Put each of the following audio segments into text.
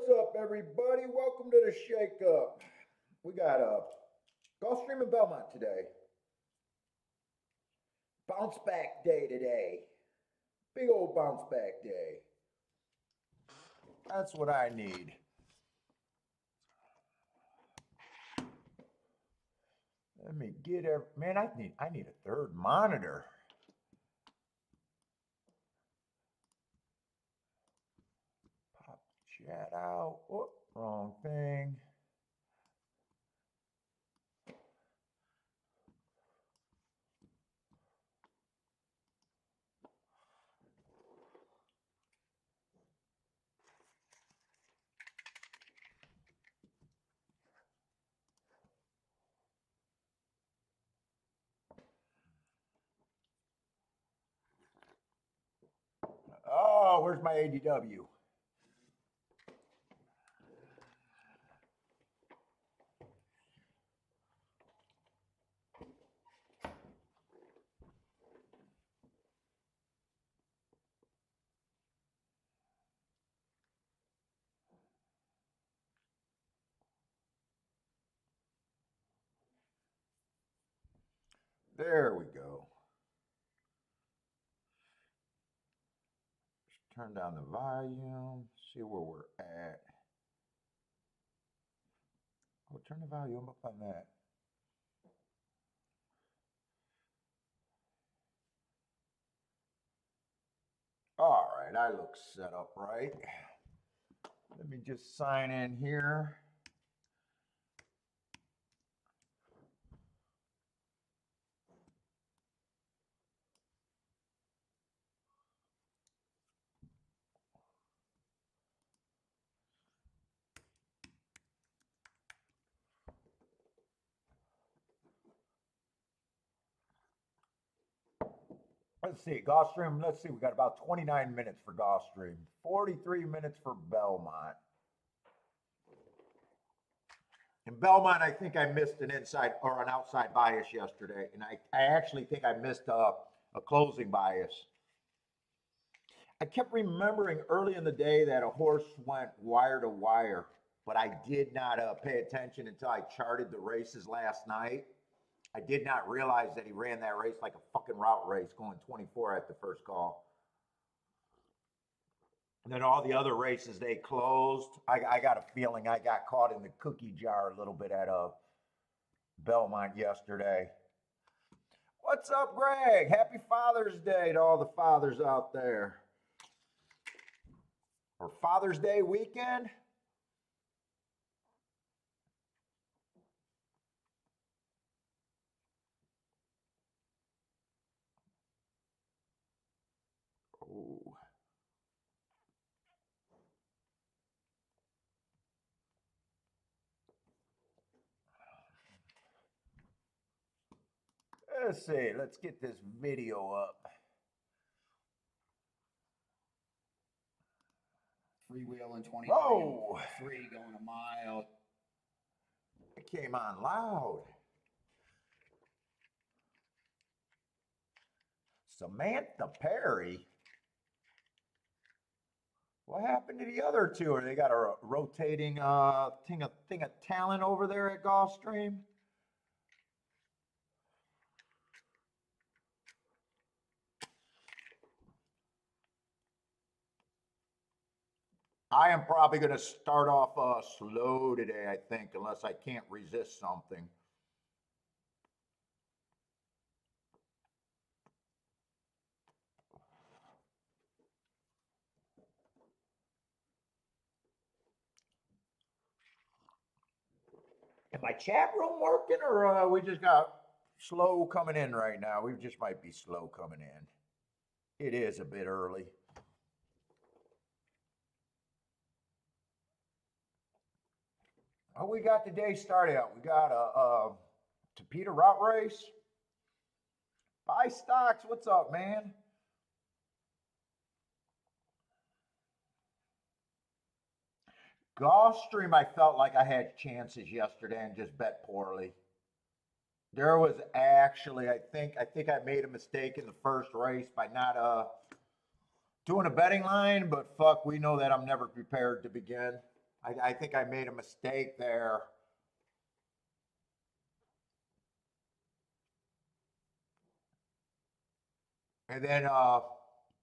What's up, everybody? Welcome to the Shake Up. We got Gulfstream and Belmont today. Bounce back day today. Big old bounce back day. That's what I need. Let me get man. I need a third monitor. Pop the chat out. Oh, wrong thing. Oh, where's my ADW? There we go. Just turn down the volume, see where we're at. Oh, turn the volume up on that. All right, I look set up right. Let me just sign in here. Let's see, Gulfstream, let's see, we got about 29 minutes for Gulfstream, 43 minutes for Belmont. In Belmont, I think I missed an inside or an outside bias yesterday, and I actually think I missed a closing bias. I kept remembering early in the day that a horse went wire to wire, but I did not pay attention until I charted the races last night. I did not realize that he ran that race like a fucking route race, going 24 at the first call. And then all the other races, they closed. I got a feeling I got caught in the cookie jar a little bit at Belmont yesterday. What's up, Greg? Happy Father's Day to all the fathers out there. Or Father's Day weekend. Oh. Let's see. Let's get this video up. Freewheeling 23. Whoa. 3 going a mile. It came on loud. Samantha Perry. What happened to the other two? Are they got a rotating thing of talent over there at Gulfstream? I am probably going to start off slow today, I think, unless I can't resist something. Is my chat room working, or we just got slow coming in right now? We just might be slow coming in. It is a bit early. Oh, we got the day started out. We got a Topeka route race. Buy stocks. What's up, man? Gulfstream, I felt like I had chances yesterday and just bet poorly. There was actually, I think I made a mistake in the first race by not doing a betting line, but fuck, we know that I'm never prepared to begin. I think I made a mistake there. And then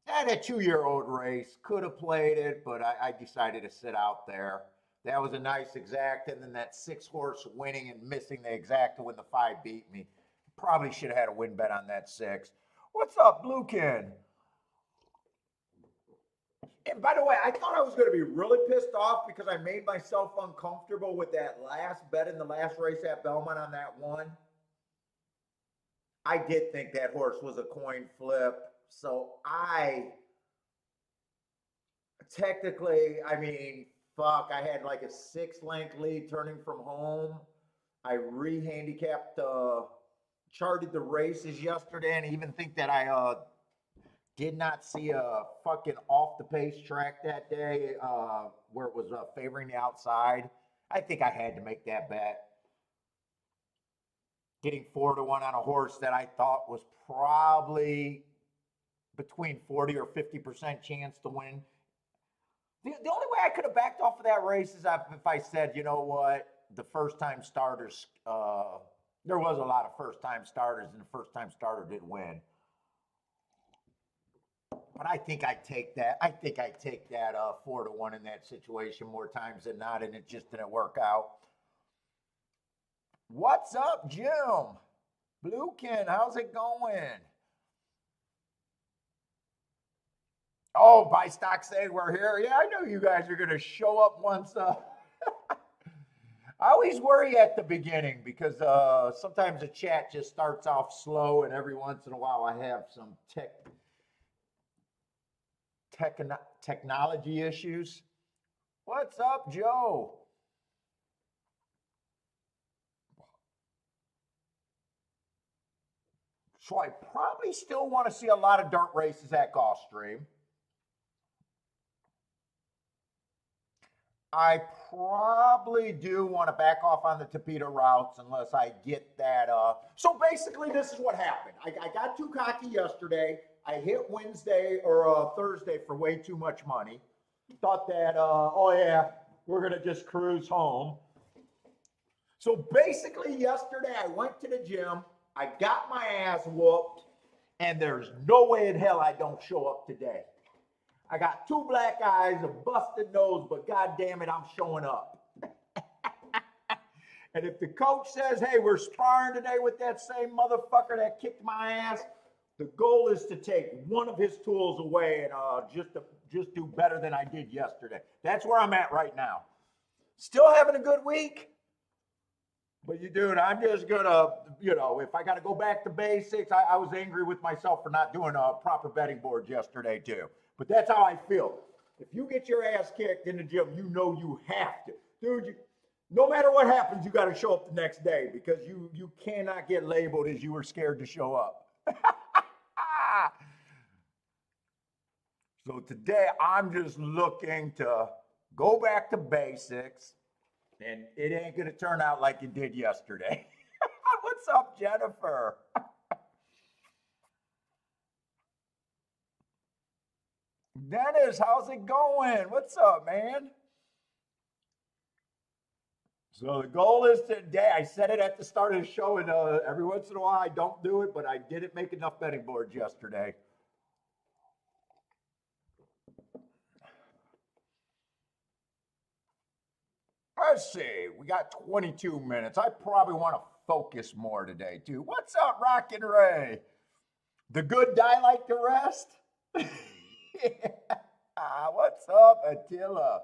had a 2-year-old race, could have played it, but I decided to sit out there. That was a nice exact, and then that 6-horse winning and missing the exacta when the 5 beat me. Probably should have had a win bet on that 6. What's up, Bluekin? And by the way, I thought I was going to be really pissed off because I made myself uncomfortable with that last bet in the last race at Belmont on that one. I did think that horse was a coin flip. So I technically, I mean, fuck, I had like a 6-length lead turning from home. I re-handicapped, charted the races yesterday, and even think that I did not see a fucking off the pace track that day where it was favoring the outside. I think I had to make that bet. Getting 4-1 on a horse that I thought was probably between 40 or 50% chance to win. The only way I could have backed off of that race is if I said, you know what, the first time starters, there was a lot of first time starters, and the first time starter did win. But I think I take that. I think I take that 4-1 in that situation more times than not, and it just didn't work out. What's up, Jim? Bluekin, how's it going? Oh, buy stock say we're here. Yeah, I know you guys are going to show up once. I always worry at the beginning because sometimes the chat just starts off slow, and every once in a while I have some technology issues. What's up, Joe? So I probably still want to see a lot of dirt races at Gulfstream. I probably do want to back off on the torpedo routes unless I get that. So basically, this is what happened. I got too cocky yesterday. I hit Wednesday or Thursday for way too much money. Thought that, oh yeah, we're going to just cruise home. So basically, yesterday I went to the gym. I got my ass whooped. And there's no way in hell I don't show up today. I got 2 black eyes, a busted nose, but God damn it, I'm showing up. And if the coach says, hey, we're sparring today with that same motherfucker that kicked my ass, the goal is to take one of his tools away and just do better than I did yesterday. That's where I'm at right now. Still having a good week. But dude, I'm just gonna, if I got to go back to basics, I was angry with myself for not doing a proper betting board yesterday too. But that's how I feel. If you get your ass kicked in the gym, you know you have to. Dude, no matter what happens, you got to show up the next day because you cannot get labeled as you were scared to show up. So today, I'm just looking to go back to basics, and it ain't going to turn out like it did yesterday. What's up, Jennifer? Dennis, how's it going? What's up, man? So the goal is today, I said it at the start of the show, and every once in a while I don't do it, but I didn't make enough betting boards yesterday. Let's see, we got 22 minutes. I probably want to focus more today, too. What's up, Rockin' Ray? The good die like the rest? Yeah. What's up, Attila?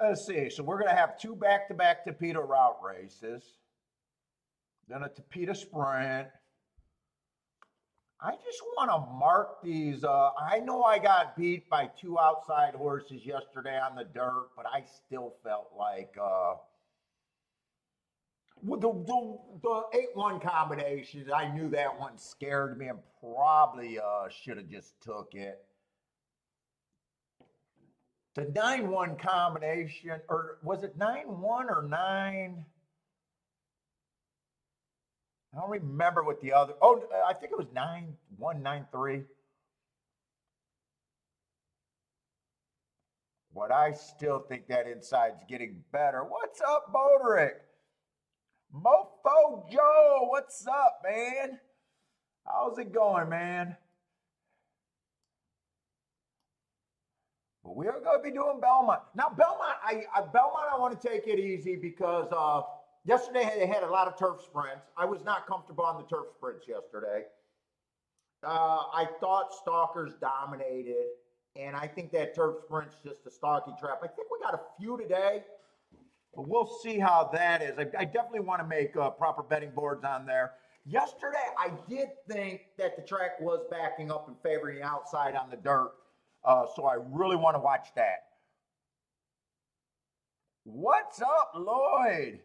Let's see. So we're going to have 2 back-to-back torpedo route races, then a torpedo sprint. I just want to mark these. I know I got beat by 2 outside horses yesterday on the dirt, but I still felt like with the 8-1 combination, I knew that one scared me and probably should have just took it. The 9-1 combination, or was it 9-1 or 9? I don't remember what the other. Oh, I think it was 9-1, 9-3. But I still think that inside's getting better. What's up, Boderick? Mofo Joe, what's up, man? How's it going, man? But we're going to be doing Belmont. Now, Belmont, I want to take it easy because yesterday they had a lot of turf sprints. I was not comfortable on the turf sprints yesterday. I thought Stalkers dominated, and I think that turf sprint's just a stalky trap. I think we got a few today, but we'll see how that is. I definitely want to make proper betting boards on there. Yesterday, I did think that the track was backing up and favoring the outside on the dirt, so I really want to watch that. What's up, Lloyd?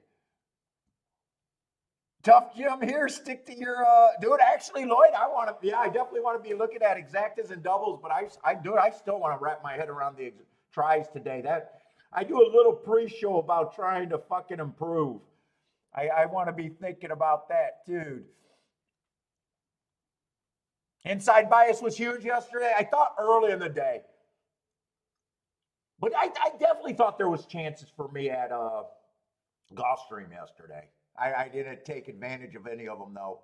Tough Jim here. Stick to your dude. Actually, Lloyd, I definitely want to be looking at exactas and doubles, but I still want to wrap my head around the tries today. That I do a little pre-show about trying to fucking improve. I want to be thinking about that, dude. Inside bias was huge yesterday. I thought early in the day, but I definitely thought there was chances for me at Gulfstream yesterday. I didn't take advantage of any of them though.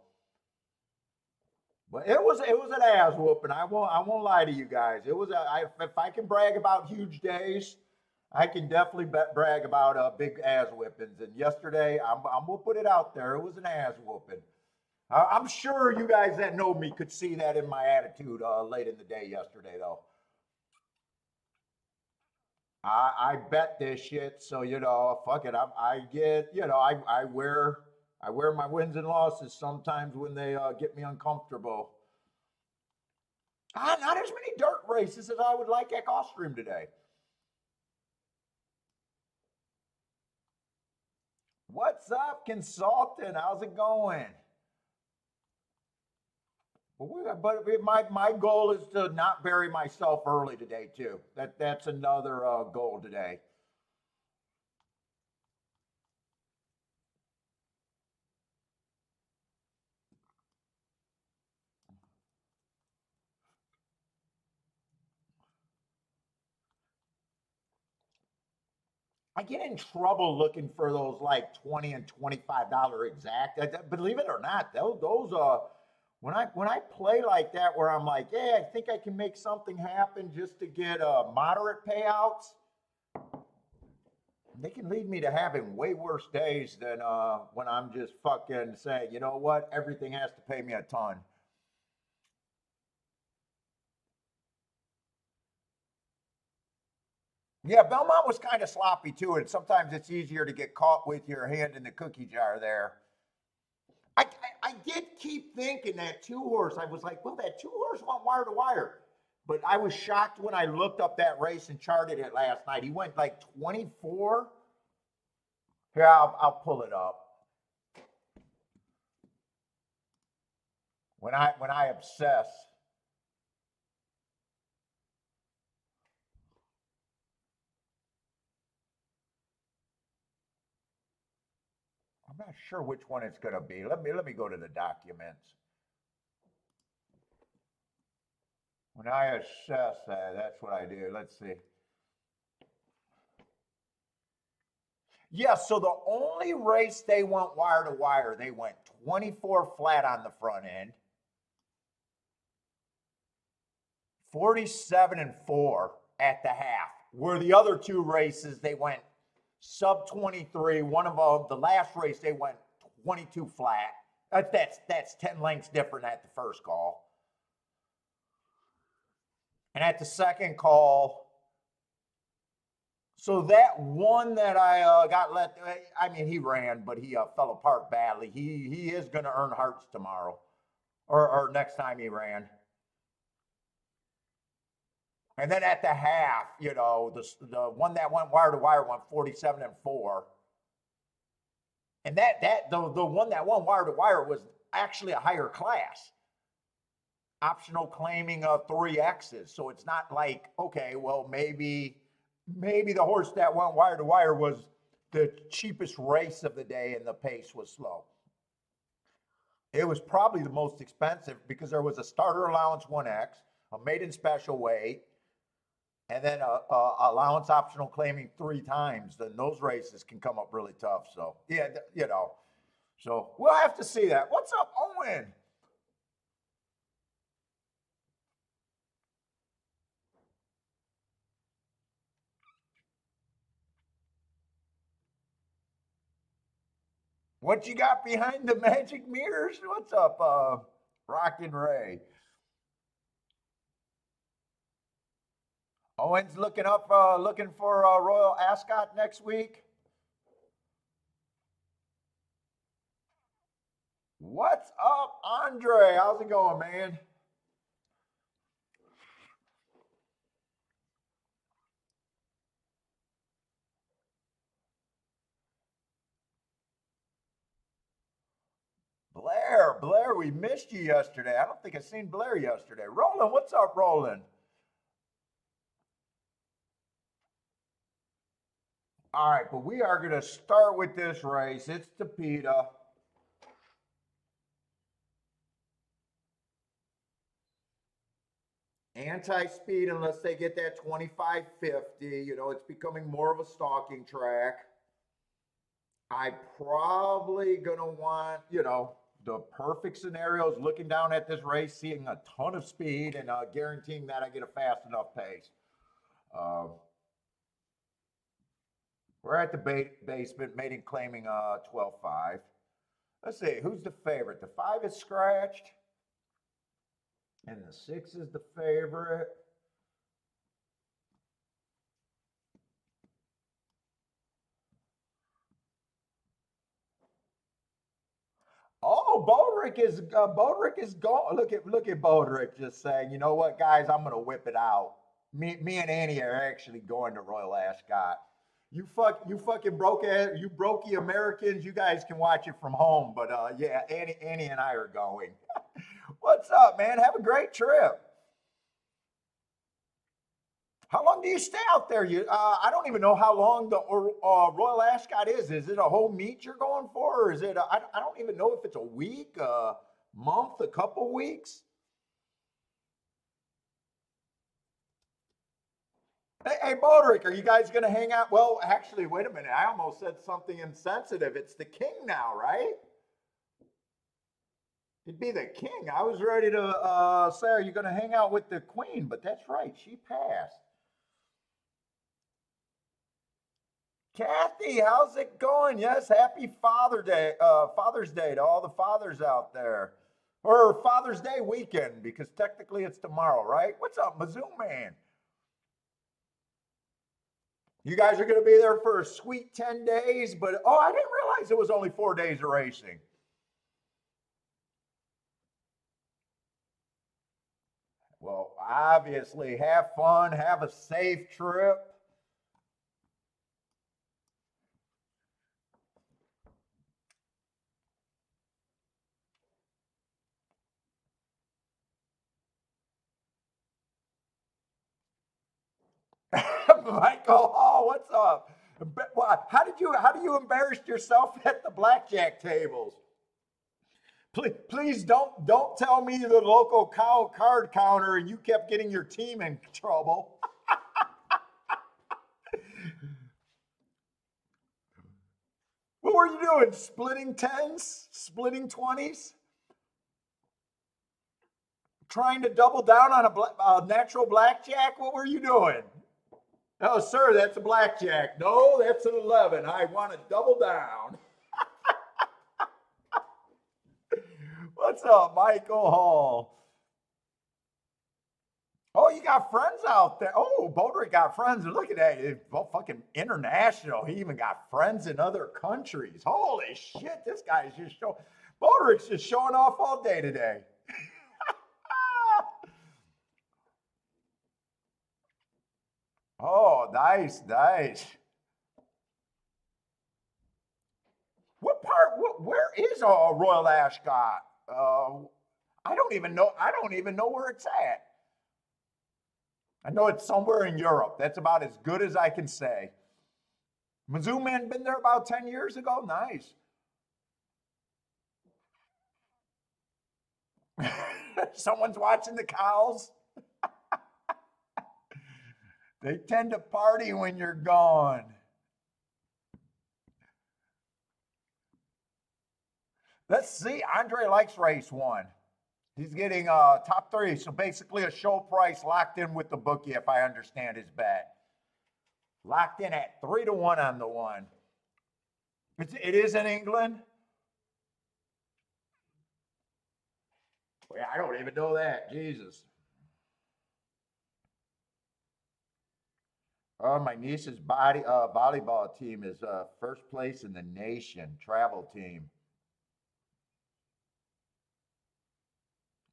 But it was an ass whooping. I won't lie to you guys. It was if I can brag about huge days, I can definitely brag about big ass whippings. And yesterday, I'm gonna put it out there. It was an ass whooping. I'm sure you guys that know me could see that in my attitude late in the day yesterday, though. I bet this shit, so fuck it. I get, I wear my wins and losses sometimes when they get me uncomfortable. Not as many dirt races as I would like at Gulfstream today. What's up, consultant? How's it going? But my goal is to not bury myself early today too. That's another goal today. I get in trouble looking for those like $20 and $25 exact. Believe it or not, those when I play like that, where I'm like, yeah, I think I can make something happen just to get moderate payouts. They can lead me to having way worse days than when I'm just fucking saying, you know what, everything has to pay me a ton. Yeah, Belmont was kind of sloppy too, and sometimes it's easier to get caught with your hand in the cookie jar there. I did keep thinking that two horse. I was like, well, that two horse went wire to wire. But I was shocked when I looked up that race and charted it last night. He went like 24. Here, I'll pull it up. When I obsess, I'm not sure which one it's going to be. Let me go to the documents. When I assess that, that's what I do. Let's see. Yeah, so the only race they went wire to wire, they went 24 flat on the front end, 47 and 4 at the half. Where the other two races, they went sub 23. One of them, the last race, they went 22 flat. That's 10 lengths different at the first call. And at the second call, so that one that I got let, I mean, he ran, but he fell apart badly. He is going to earn hearts tomorrow, or next time he ran. And then at the half, the one that went wire to wire went 47 and 4. And the one that went wire to wire was actually a higher class. Optional claiming of 3X's. So it's not like, okay, well, maybe the horse that went wire to wire was the cheapest race of the day and the pace was slow. It was probably the most expensive because there was a starter allowance 1X, a maiden special weight, and then a allowance optional claiming 3 times. Then those races can come up really tough. So yeah, you know. So we'll have to see that. What's up, Owen? What you got behind the magic mirrors? What's up, Rockin' Ray? Owen's looking for Royal Ascot next week. What's up, Andre? How's it going, man? Blair, we missed you yesterday. I don't think I seen Blair yesterday. Roland, what's up, Roland? All right, but we are going to start with this race. It's the PETA. Anti-speed unless they get that 2550. You know, it's becoming more of a stalking track. I probably gonna want, you know, the perfect scenario is looking down at this race, seeing a ton of speed, and guaranteeing that I get a fast enough pace. Uh, we're at the basement, mating claiming 12.5. Let's see, who's the favorite? The 5 is scratched, and the 6 is the favorite. Oh, Bodrick is gone. Look at Bodrick just saying, you know what, guys, I'm gonna whip it out. Me and Annie are actually going to Royal Ascot. You fucking you brokey Americans, you guys can watch it from home. But yeah, Annie and I are going. What's up, man? Have a great trip. How long do you stay out there? I don't even know how long the Royal Ascot is. Is it a whole meet you're going for, or is it? I don't even know if it's a week, a month, a couple weeks. Hey, Bodrick, are you guys going to hang out? Well, actually, wait a minute. I almost said something insensitive. It's the king now, right? It'd be the king. I was ready to say, are you going to hang out with the queen? But that's right. She passed. Kathy, how's it going? Yes, happy Father's Day to all the fathers out there. Or Father's Day weekend, because technically it's tomorrow, right? What's up, Mizzou man? You guys are going to be there for a sweet 10 days, but oh, I didn't realize it was only 4 days of racing. Well, obviously, have fun, have a safe trip. Michael, oh, what's up? How do you embarrass yourself at the blackjack tables? Please don't tell me the local card counter and you kept getting your team in trouble. What were you doing? Splitting tens, splitting 20s, trying to double down on a natural blackjack? What were you doing? Oh, sir, that's a blackjack. No, that's an 11. I want to double down. What's up, Michael Hall? Oh, you got friends out there. Oh, Boulder got friends. Look at that. It's fucking international. He even got friends in other countries. Holy shit, this guy's just showing. Boulder's just showing off all day today. Oh, nice, nice. Where is Royal Ascot? I don't even know. I don't even know where it's at. I know it's somewhere in Europe. That's about as good as I can say. Mizzou man been there about 10 years ago. Nice. Someone's watching the cows. They tend to party when you're gone. Let's see. Andre likes race one. He's getting top three. So basically a show price locked in with the bookie, if I understand his bet. Locked in at 3-1 on the one. It is in England. Yeah, I don't even know that. Jesus. Oh, my niece's volleyball team is first place in the nation, travel team.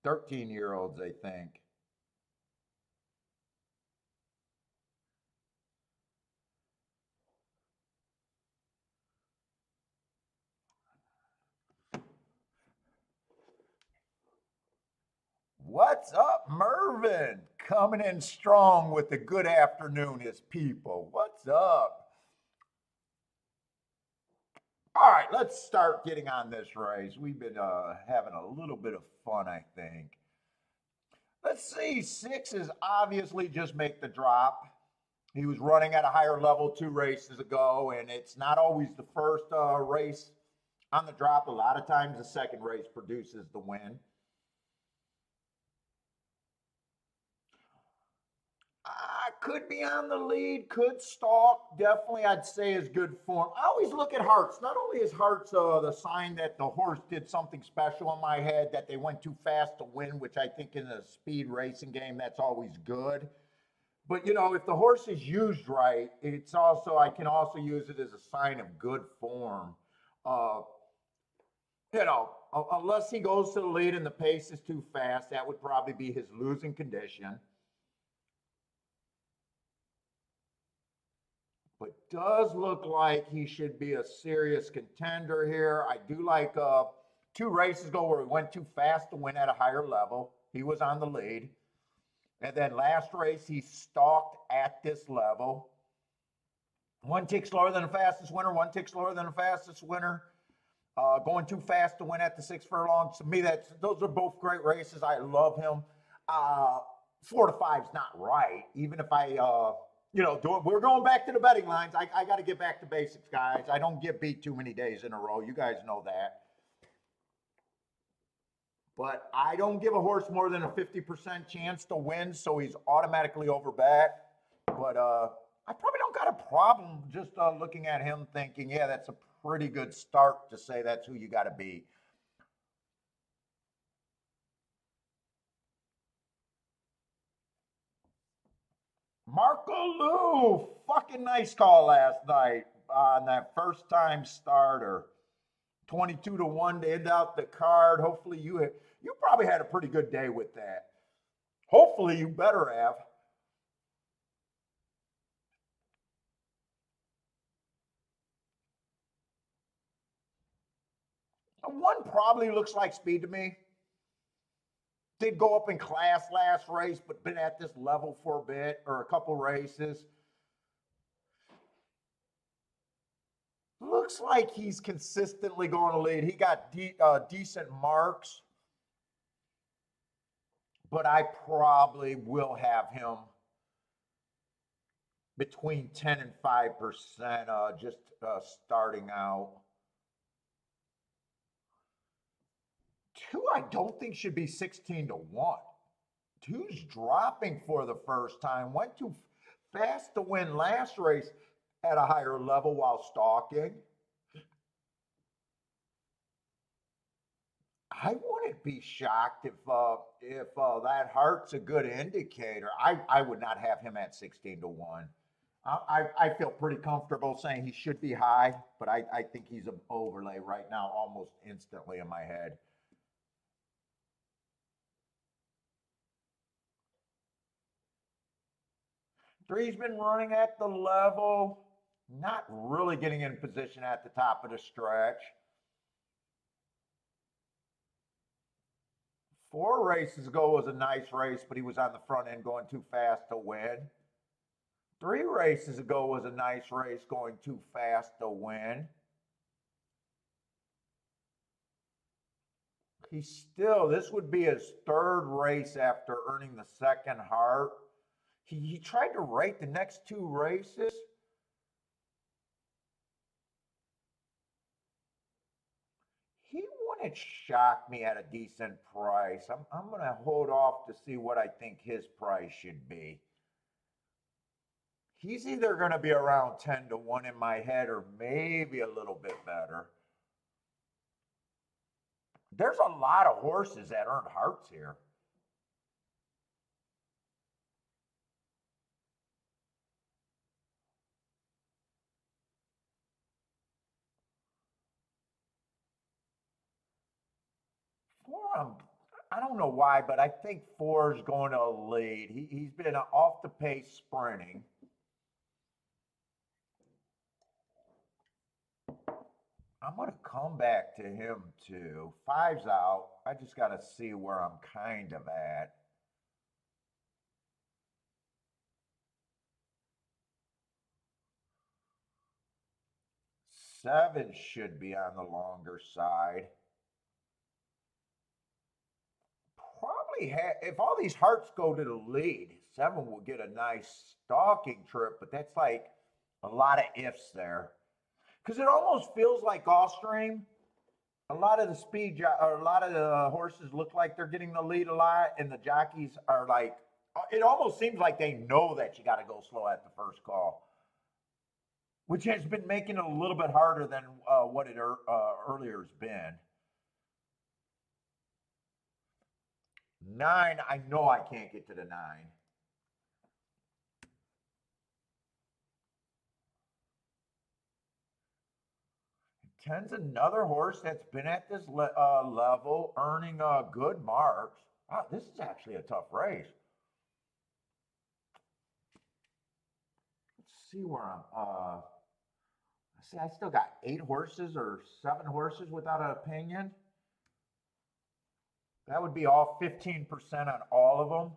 13-year-olds, I think. What's up, Mervin? Coming in strong with the good afternoon, his people. What's up? All right, let's start getting on this race. We've been having a little bit of fun, I think. Let's see, six is obviously just make the drop. He was running at a higher level 2 races ago, and it's not always the first race on the drop. A lot of times the second race produces the win. Could be on the lead, could stalk. Definitely, I'd say is good form. I always look at hearts. Not only is hearts the sign that the horse did something special in my head, that they went too fast to win, which I think in a speed racing game, that's always good. But you know, if the horse is used right, it's also, I can also use it as a sign of good form. Uh, you know, unless he goes to the lead and the pace is too fast, that would probably be his losing condition. But does look like he should be a serious contender here. I do like 2 races ago where he went too fast to win at a higher level. He was on the lead. And then last race, he stalked at this level. 1 tick slower than the fastest winner, 1 tick slower than the fastest winner. Going too fast to win at the 6 furlongs. To me, those are both great races. I love him. 4 to 5 is not right. Even if we're going back to the betting lines. I got to get back to basics, guys. I don't get beat too many days in a row. You guys know that. But I don't give a horse more than a 50% chance to win, so he's automatically overbet. But I probably don't got a problem just looking at him thinking, yeah, that's a pretty good start to say that's who you got to beat. Marco Lou, fucking nice call last night on that first time starter. 22-1 to end out the card. Hopefully you probably had a pretty good day with that. Hopefully you better have. One probably looks like speed to me. Did go up in class last race, but been at this level for a bit or a couple races. Looks like he's consistently going to lead. He got decent marks, but I probably will have him between 10 and 5% just starting out. 2, I don't think should be 16-1. 2's dropping for the first time. Went too fast to win last race at a higher level while stalking. I wouldn't be shocked if that heart's a good indicator. I would not have him at 16-1. I feel pretty comfortable saying he should be high, but I think he's an overlay right now almost instantly in my head. 3's been running at the level, not really getting in position at the top of the stretch. 4 races ago was a nice race, but he was on the front end going too fast to win. 3 races ago was a nice race going too fast to win. this would be his third race after earning the second heart. He tried to rate the next two races. He wouldn't shock me at a decent price. I'm going to hold off to see what I think his price should be. He's either going to be around 10 to 1 in my head or maybe a little bit better. There's a lot of horses that earned hearts here. Four, I don't know why, but I think four is going to lead. He's been off the pace sprinting. I'm going to come back to him too. Five's out. I just got to see where I'm kind of at. Seven should be on the longer side. Probably if all these hearts go to the lead, seven will get a nice stalking trip, but that's like a lot of ifs there. Because it almost feels like Gulfstream. A lot of the or a lot of the horses look like they're getting the lead a lot, and the jockeys are like, it almost seems like they know that you got to go slow at the first call, which has been making it a little bit harder than what it earlier has been. Nine, I know I can't get to the nine. 10's another horse that's been at this level, earning good marks. Wow, this is actually a tough race. Let's see where I'm. See, I still got 8 horses or 7 horses without an opinion. That would be all 15% on all of them.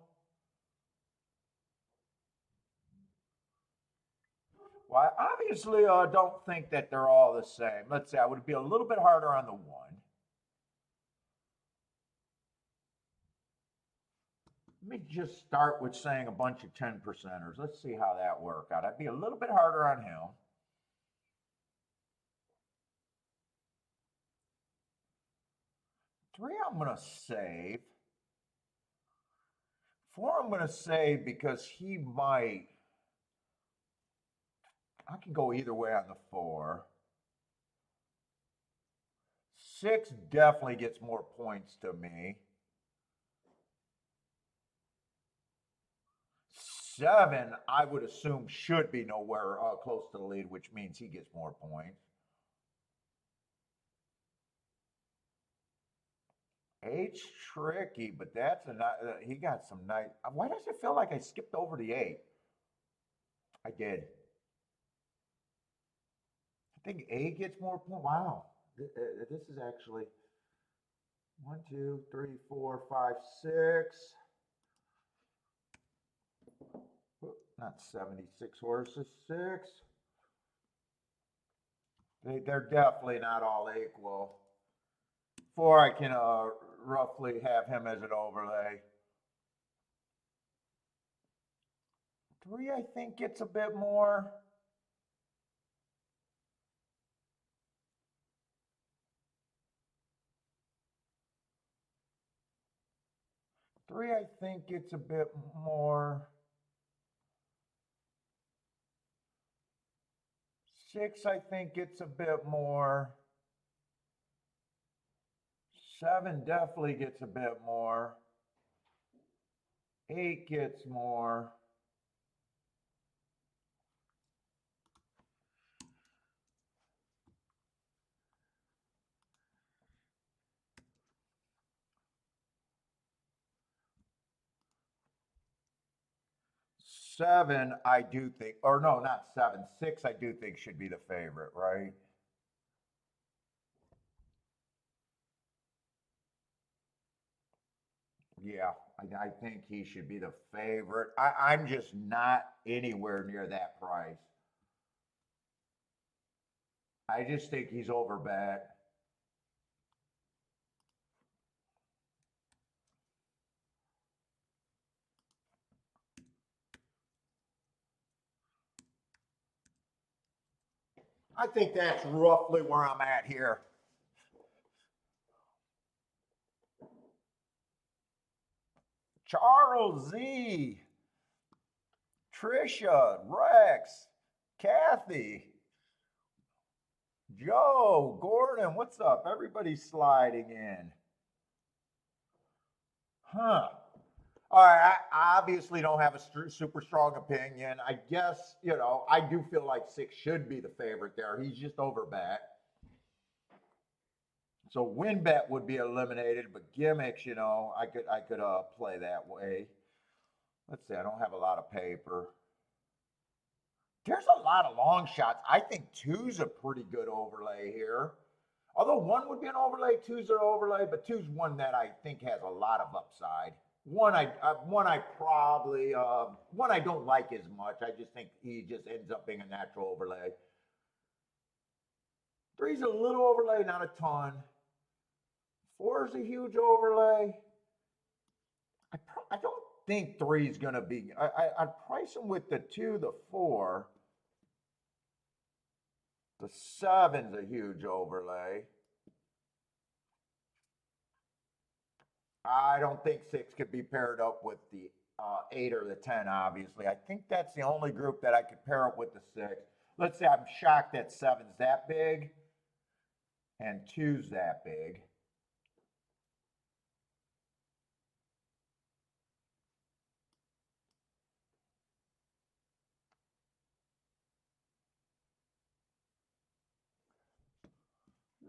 Well, I obviously don't think that they're all the same. Let's say I would be a little bit harder on the 1. Let me just start with saying a bunch of 10 percenters. Let's see how that worked out. I'd be a little bit harder on him. 3, I'm going to save. 4, I'm going to save because he might. I can go either way on the 4. 6 definitely gets more points to me. 7, I would assume, should be nowhere close to the lead, which means he gets more points. 8's tricky, but that's he got some nice. Why does it feel like I skipped over the 8? I did. I think 8 gets more points. Wow, this is actually 1, 2, 3, 4, 5, 6. Not 76 horses, 6. They're definitely not all equal. 4, I can roughly have him as an overlay. 3, I think gets a bit more. 3, I think gets a bit more. 6, I think gets a bit more. 7 definitely gets a bit more. 8 gets more. 7, I do think, or no, not 7. 6, I do think should be the favorite, right? Yeah, I think he should be the favorite. I'm just not anywhere near that price. I just think he's overbet. I think that's roughly where I'm at here. Charles Z, Trisha, Rex, Kathy, Joe, Gordon, what's up? Everybody's sliding in. Huh. All right, I obviously don't have a super strong opinion. I guess, I do feel like 6 should be the favorite there. He's just over bet. So win bet would be eliminated, but gimmicks, I could play that way. Let's see, I don't have a lot of paper. There's a lot of long shots. I think 2's a pretty good overlay here. Although 1 would be an overlay, 2's an overlay, but 2's one that I think has a lot of upside. One I don't like as much. I just think he just ends up being a natural overlay. 3's a little overlay, not a ton. 4's a huge overlay. I don't think 3's going to be. I'd price him with the 2, the 4. The 7's a huge overlay. I don't think 6 could be paired up with the 8 or the 10, obviously. I think that's the only group that I could pair up with the 6. Let's say I'm shocked that 7's that big and 2's that big.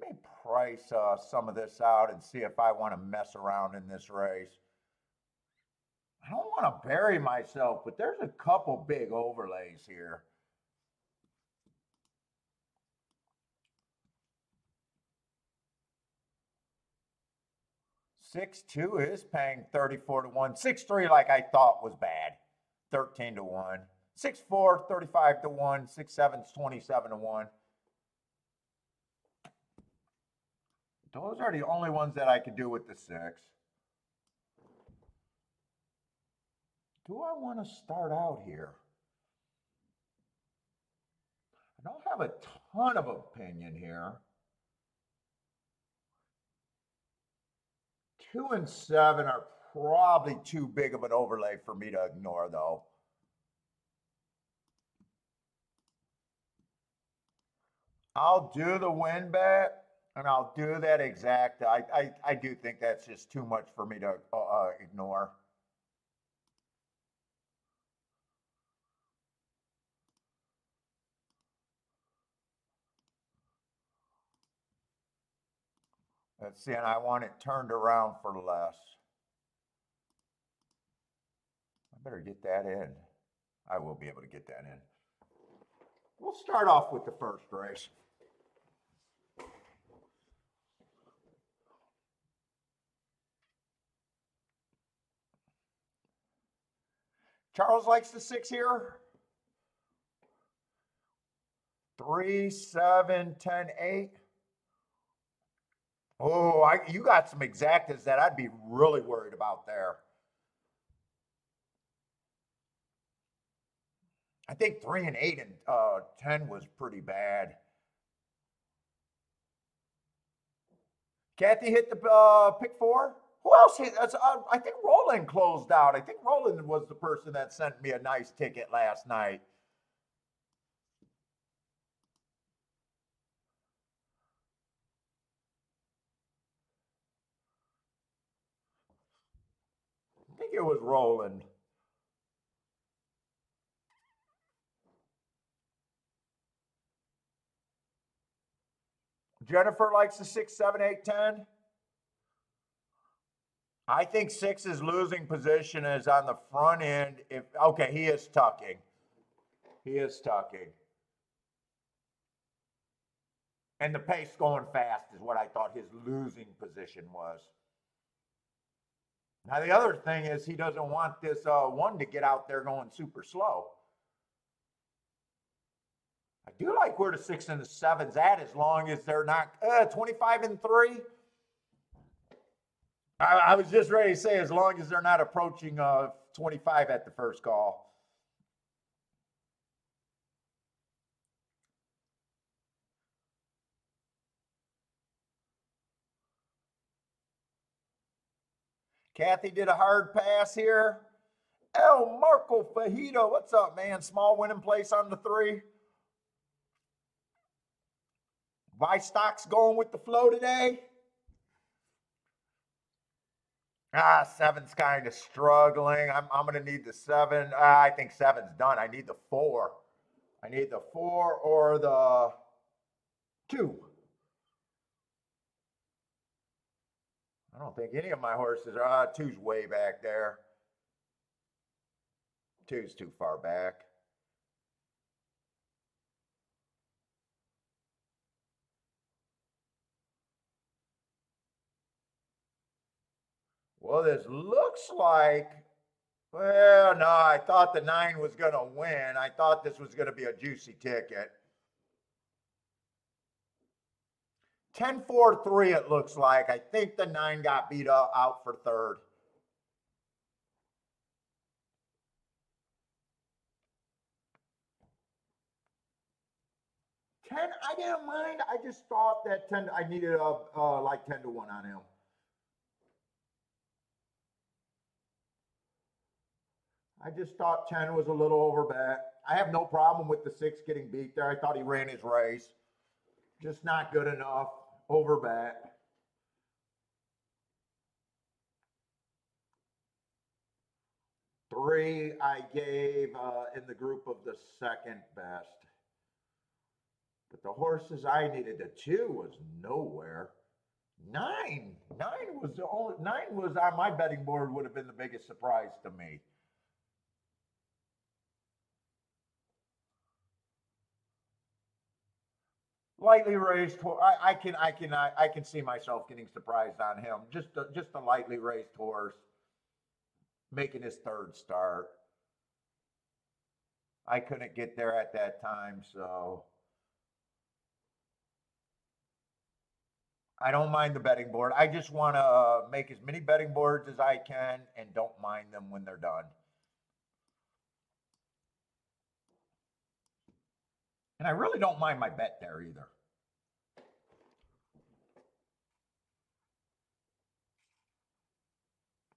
Let me price some of this out and see if I want to mess around in this race. I don't want to bury myself, but there's a couple big overlays here. Six two is paying 34 to 1. 6-3, like I thought, was bad. 13 to 1. 6-4, 35 to 1. 6-7's 27 to 1. Those are the only ones that I could do with the 6. Do I want to start out here? I don't have a ton of opinion here. 2 and 7 are probably too big of an overlay for me to ignore, though. I'll do the win bet. And I'll do that exact. I do think that's just too much for me to ignore. Let's see, and I want it turned around for less. I better get that in. I will be able to get that in. We'll start off with the first race. Charles likes the 6 here. 3, 7, 10, 8. Oh, you got some exactas that I'd be really worried about there. I think 3 and 8 and 10 was pretty bad. Kathy hit the pick 4. Who else hit? I think Roland closed out. I think Roland was the person that sent me a nice ticket last night. I think it was Roland. Jennifer likes the 6, 7, 8, 10. I think 6's losing position is on the front end. Okay, he is tucking. He is tucking. And the pace going fast is what I thought his losing position was. Now, the other thing is he doesn't want this 1 to get out there going super slow. I do like where the 6 and the 7's at as long as they're not 25 and 3. I was just ready to say as long as they're not approaching 25 at the first call. Kathy did a hard pass here. El Marco Fajito, what's up, man? Small winning place on the 3. Stock's going with the flow today. 7's kind of struggling. I'm going to need the 7. I think 7's done. I need the 4. I need the 4 or the 2. I don't think any of my horses are. 2's way back there. 2's too far back. Well, this looks like, well, no, I thought the 9 was going to win. I thought this was going to be a juicy ticket. 10-4-3 it looks like. I think the 9 got beat out for 3rd. I didn't mind. I just thought that 10. I needed like 10-1 on him. I just thought 10 was a little over bet. I have no problem with the 6 getting beat there. I thought he ran his race. Just not good enough. Over bet. Three, I gave in the group of the second best. But the horses I needed, the 2 was nowhere. 9 was the only 9 was on my betting board, would have been the biggest surprise to me. Lightly raised horse. I can see myself getting surprised on him. Just a lightly raised horse making his 3rd start. I couldn't get there at that time, so I don't mind the betting board. I just want to make as many betting boards as I can and don't mind them when they're done. And I really don't mind my bet there either.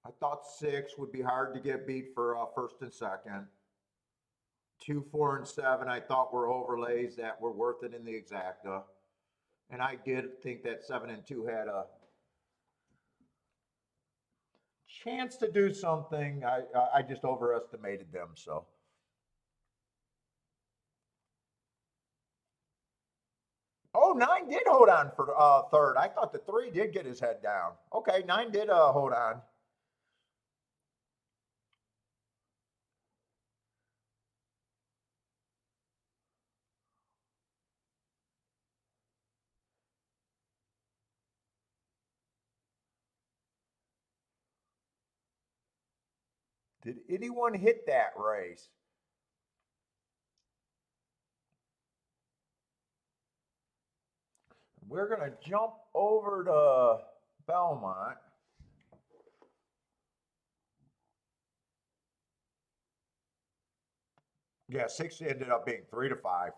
I thought 6 would be hard to get beat for 1st and 2nd. 2, 4, and 7 I thought were overlays that were worth it in the exacta. And I did think that 7 and 2 had a chance to do something. I just overestimated them, so. Oh, 9 did hold on for 3rd. I thought the 3 did get his head down. Okay, 9 did hold on. Did anyone hit that race? We're going to jump over to Belmont. Yeah, 6 ended up being 3-5.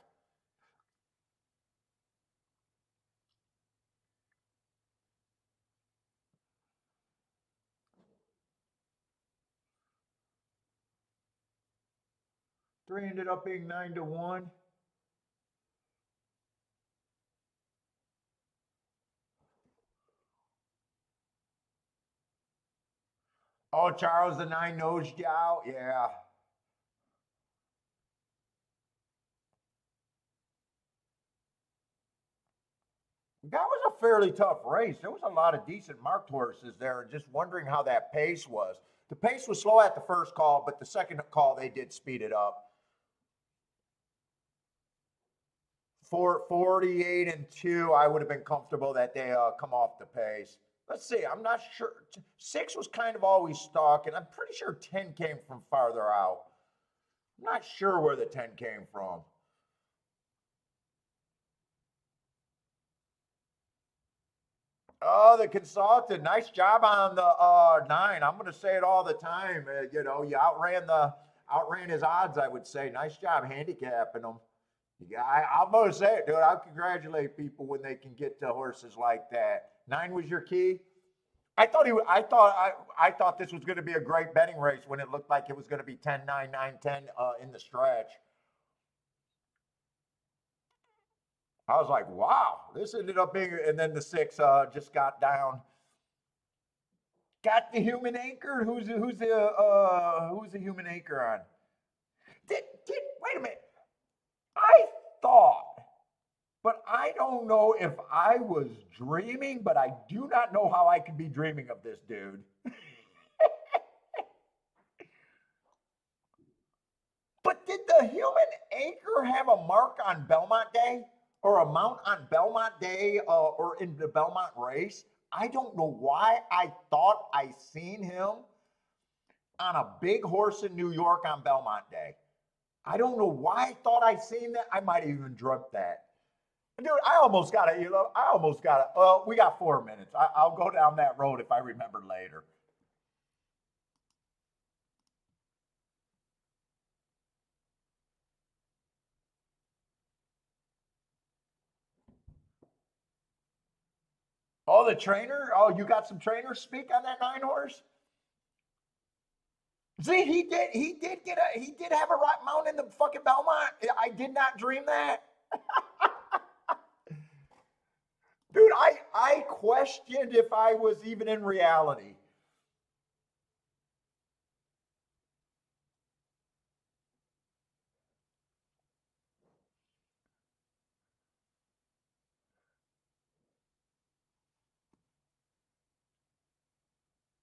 Three ended up being 9-1. Oh, Charles the 9 nosed you out. Yeah. That was a fairly tough race. There was a lot of decent marked horses there. Just wondering how that pace was. The pace was slow at the first call, but the second call they did speed it up. 48 and 2, I would have been comfortable that they come off the pace. Let's see. I'm not sure. 6 was kind of always stuck, and I'm pretty sure 10 came from farther out. I'm not sure where the 10 came from. Oh, the consultant. Nice job on the 9. I'm going to say it all the time. You outran his odds, I would say. Nice job handicapping them. I'm going to say it, dude. I'll congratulate people when they can get to horses like that. 9 was your key? I thought this was going to be a great betting race when it looked like it was going to be 10-9, 9-10 in the stretch. I was like, wow, this ended up being, and then the 6 just got down. Got the human anchor. Who's the human anchor on? Did wait a minute. I thought, but I don't know if I was dreaming, but I do not know how I could be dreaming of this dude. But did the human anchor have a mark on Belmont Day or a mount on Belmont Day or in the Belmont race? I don't know why I thought I seen him on a big horse in New York on Belmont Day. I don't know why I thought I seen that. I might have even dreamt that. Dude, I almost got it. Well, we got 4 minutes. I'll go down that road if I remember later. Oh, the trainer? Oh, you got some trainers speak on that 9 horse? See, he did have a right mount in the fucking Belmont. I did not dream that. Dude, I questioned if I was even in reality.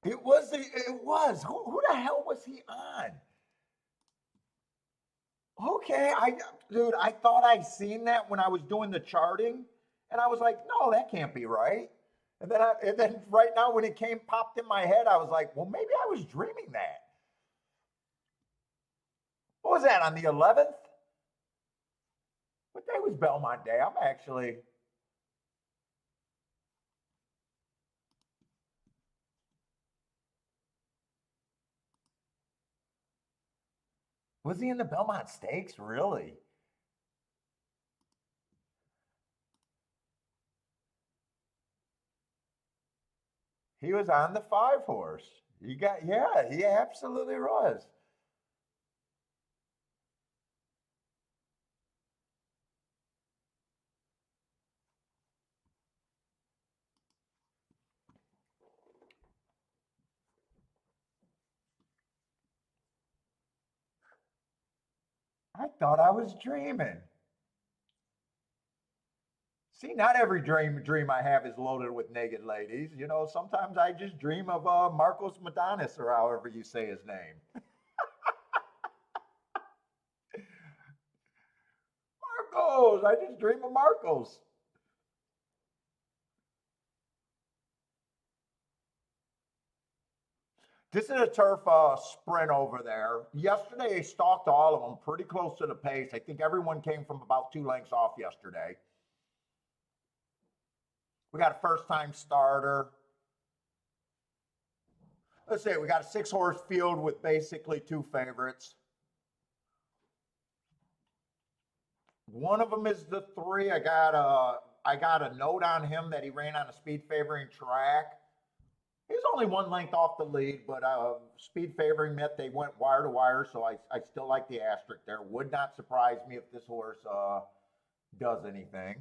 It was. Who the hell was he on? Okay, dude, I thought I seen that when I was doing the charting, and I was like, no, that can't be right. And then right now when it came popped in my head, I was like, well, maybe I was dreaming that. What was that on the 11th? What day was Belmont Day? I'm actually. Was he in the Belmont Stakes? Really? He was on the 5 horse. Yeah, he absolutely was. I thought I was dreaming. See, not every dream I have is loaded with naked ladies. Sometimes I just dream of Marcos Madonis or however you say his name. Marcos, I just dream of Marcos. This is a turf sprint over there. Yesterday, they stalked all of them pretty close to the pace. I think everyone came from about 2 lengths off yesterday. We got a first time starter. Let's see, we got a 6 horse field with basically 2 favorites. One of them is the 3. I got a note on him that he ran on a speed favoring track. He's only 1 length off the lead, but speed favoring meant they went wire to wire, so I still like the asterisk there. Would not surprise me if this horse does anything.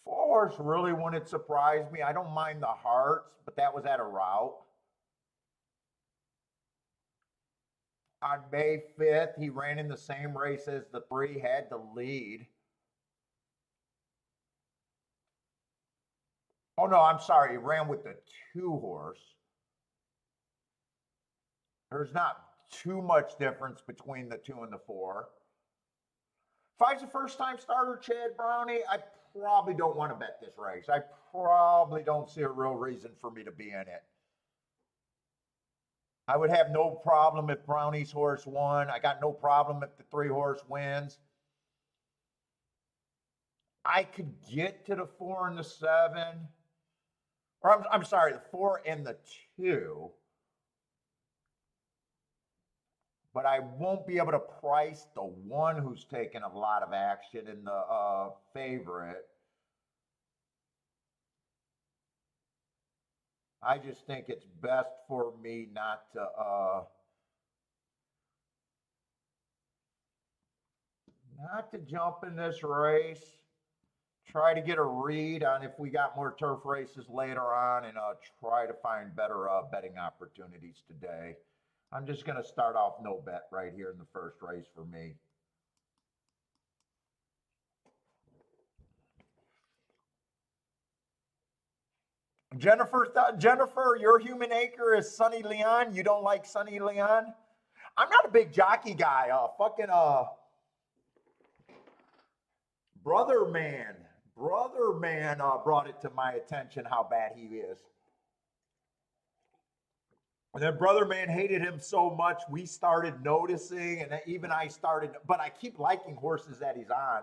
Four horse really wouldn't surprise me. I don't mind the hearts, but that was at a route. On May 5th, he ran in the same race as the 3, had the lead. Oh no, I'm sorry. He ran with the 2 horse. There's not too much difference between the 2 and the 4. If I was a first time starter, Chad Brownie, I probably don't want to bet this race. I probably don't see a real reason for me to be in it. I would have no problem if Brownie's horse won. I got no problem if the 3 horse wins. I could get to the 4 and the 7. Or I'm sorry, the 4 and the 2. but I won't be able to price the one who's taken a lot of action in the favorite. I just think it's best for me not to jump in this race. Try to get a read on if we got more turf races later on, and try to find better betting opportunities today. I'm just going to start off no bet right here in the first race for me. Jennifer, your human acre is Sonny Leon. You don't like Sonny Leon? I'm not a big jockey guy. Brother man, brought it to my attention how bad he is. And then Brother Man hated him so much, we started noticing, and even I started, but I keep liking horses that he's on.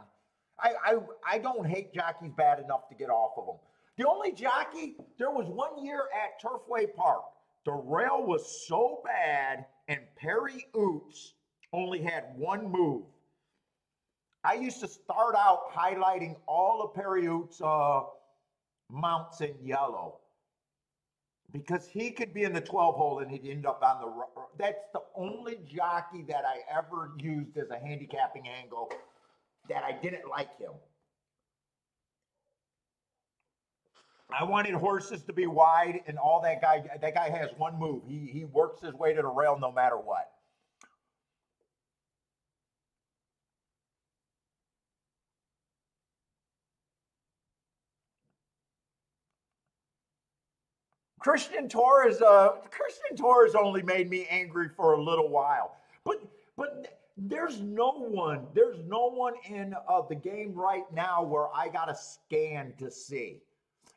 I don't hate jockeys bad enough to get off of them. The only jockey, there was one year at Turfway Park, the rail was so bad, and Perry Oots only had one move. I used to start out highlighting all of Perry Oots' mounts in yellow, because he could be in the 12 hole and he'd end up on the. That's the only jockey that I ever used as a handicapping angle that I didn't like him. I wanted horses to be wide, and all that guy has one move. He works his way to the rail no matter what. Christian Torres only made me angry for a little while. But there's no one in the game right now where I got a scan to see.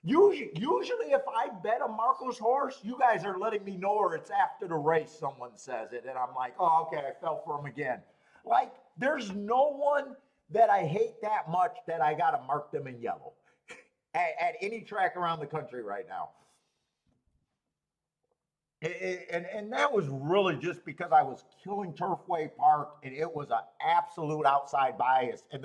Usually, if I bet a Marcos horse, you guys are letting me know, or it's after the race, someone says it, and I'm like, oh, okay, I fell for him again. Like, there's no one that I hate that much that I got to mark them in yellow at any track around the country right now. And that was really just because I was killing Turfway Park, and it was an absolute outside bias. And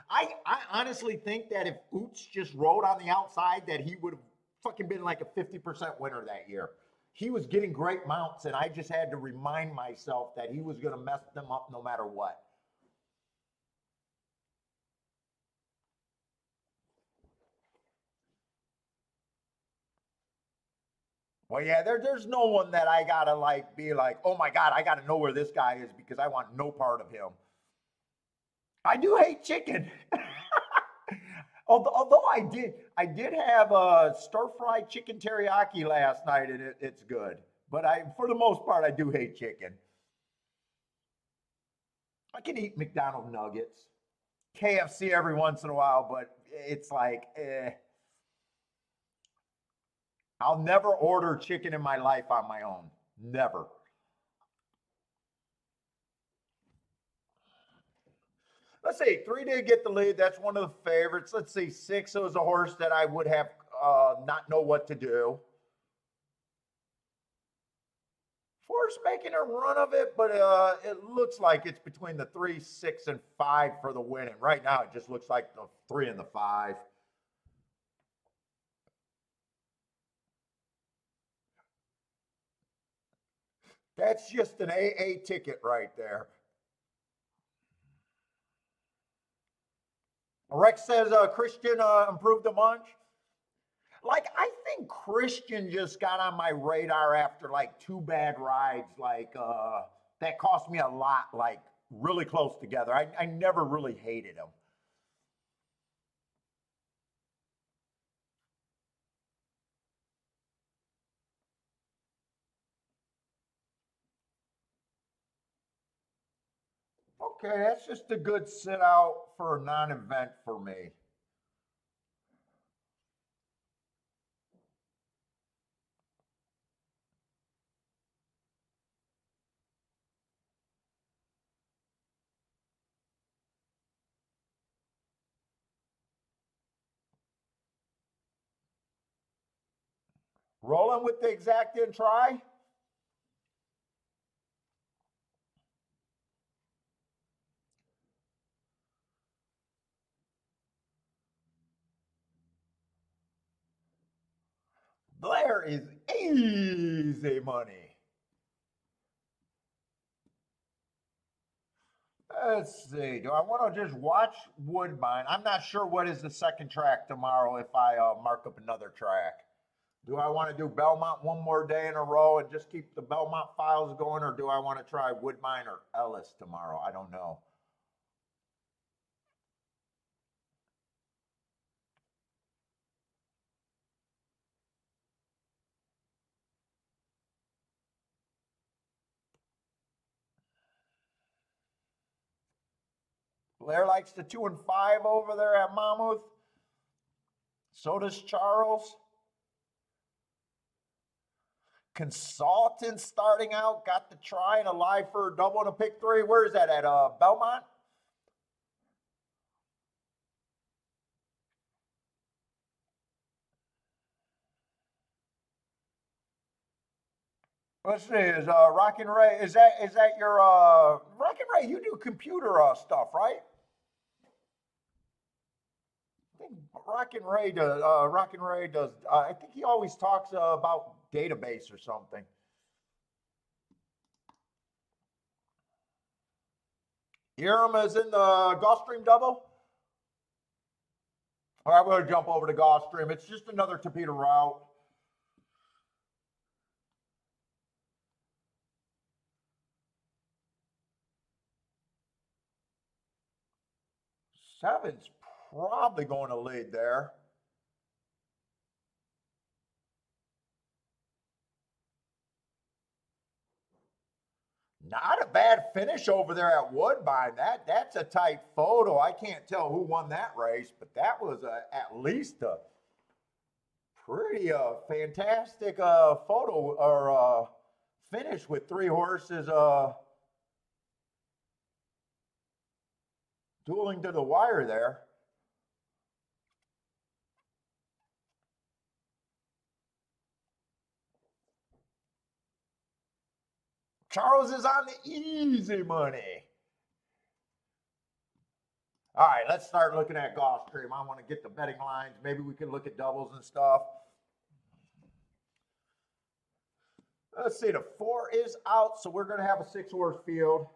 I honestly think that if Oots just rode on the outside, that he would have fucking been like a 50% winner that year. He was getting great mounts, and I just had to remind myself that he was going to mess them up no matter what. Well, yeah, there's no one that I gotta like be like, oh my God, I gotta know where this guy is because I want no part of him. I do hate chicken. Although I did have a stir fried chicken teriyaki last night, and it's good. But for the most part, I do hate chicken. I can eat McDonald's nuggets, KFC every once in a while, but it's like, I'll never order chicken in my life on my own. Never. Let's see, three did get the lead. That's one of the favorites. Let's see, six, it was a horse that I would have not know what to do. Four's making a run of it, but it looks like it's between the 3, 6, and 5 for the win. And right now, it just looks like the 3 and the 5. That's just an AA ticket right there. Rex says Christian improved a bunch. Like, I think Christian just got on my radar after like 2 bad rides, like that cost me a lot, like really close together. I never really hated him. Okay, that's just a good sit out for a non-event for me. Rolling with the exact in try. There is easy money. Let's see. Do I want to just watch Woodbine? I'm not sure what is the second track tomorrow if I mark up another track. Do I want to do Belmont one more day in a row and just keep the Belmont files going, or do I want to try Woodbine or Ellis tomorrow? I don't know. Blair likes the 2 and 5 over there at Monmouth. So does Charles. Consultant starting out, got the try and a live for a double and a pick 3. Where is that at Belmont? Let's see. Is Rockin' Ray? Is that your Rockin' Ray? You do computer stuff, right? I think Rockin' Ray does. Rockin' Ray does. I think he always talks about database or something. Irma is in the Gulfstream double. All right, we're going to jump over to Gulfstream. It's just another Topeka route. Seven's probably going to lead there. Not a bad finish over there at Woodbine. That's a tight photo. I can't tell who won that race, but that was at least a pretty fantastic photo or finish with 3 horses dueling to the wire there. Charles is on the easy money. All right, let's start looking at Gulfstream. I want to get the betting lines. Maybe we can look at doubles and stuff. Let's see, the 4 is out, so we're going to have a 6-horse field.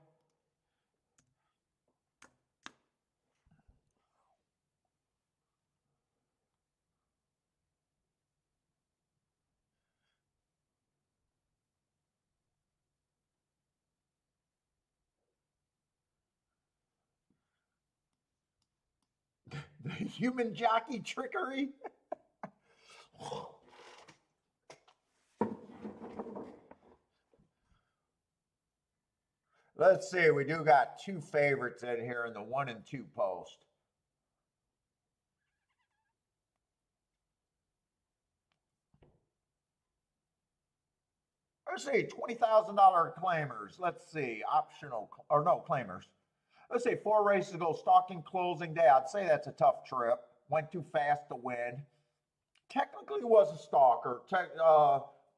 The human jockey trickery. Let's see, we do got 2 favorites in here in the 1 and 2 post. Let's see, $20,000 claimers. Let's see, optional, or no, claimers. Let's say 4 races ago, stalking closing day. I'd say that's a tough trip. Went too fast to win. Technically was a stalker,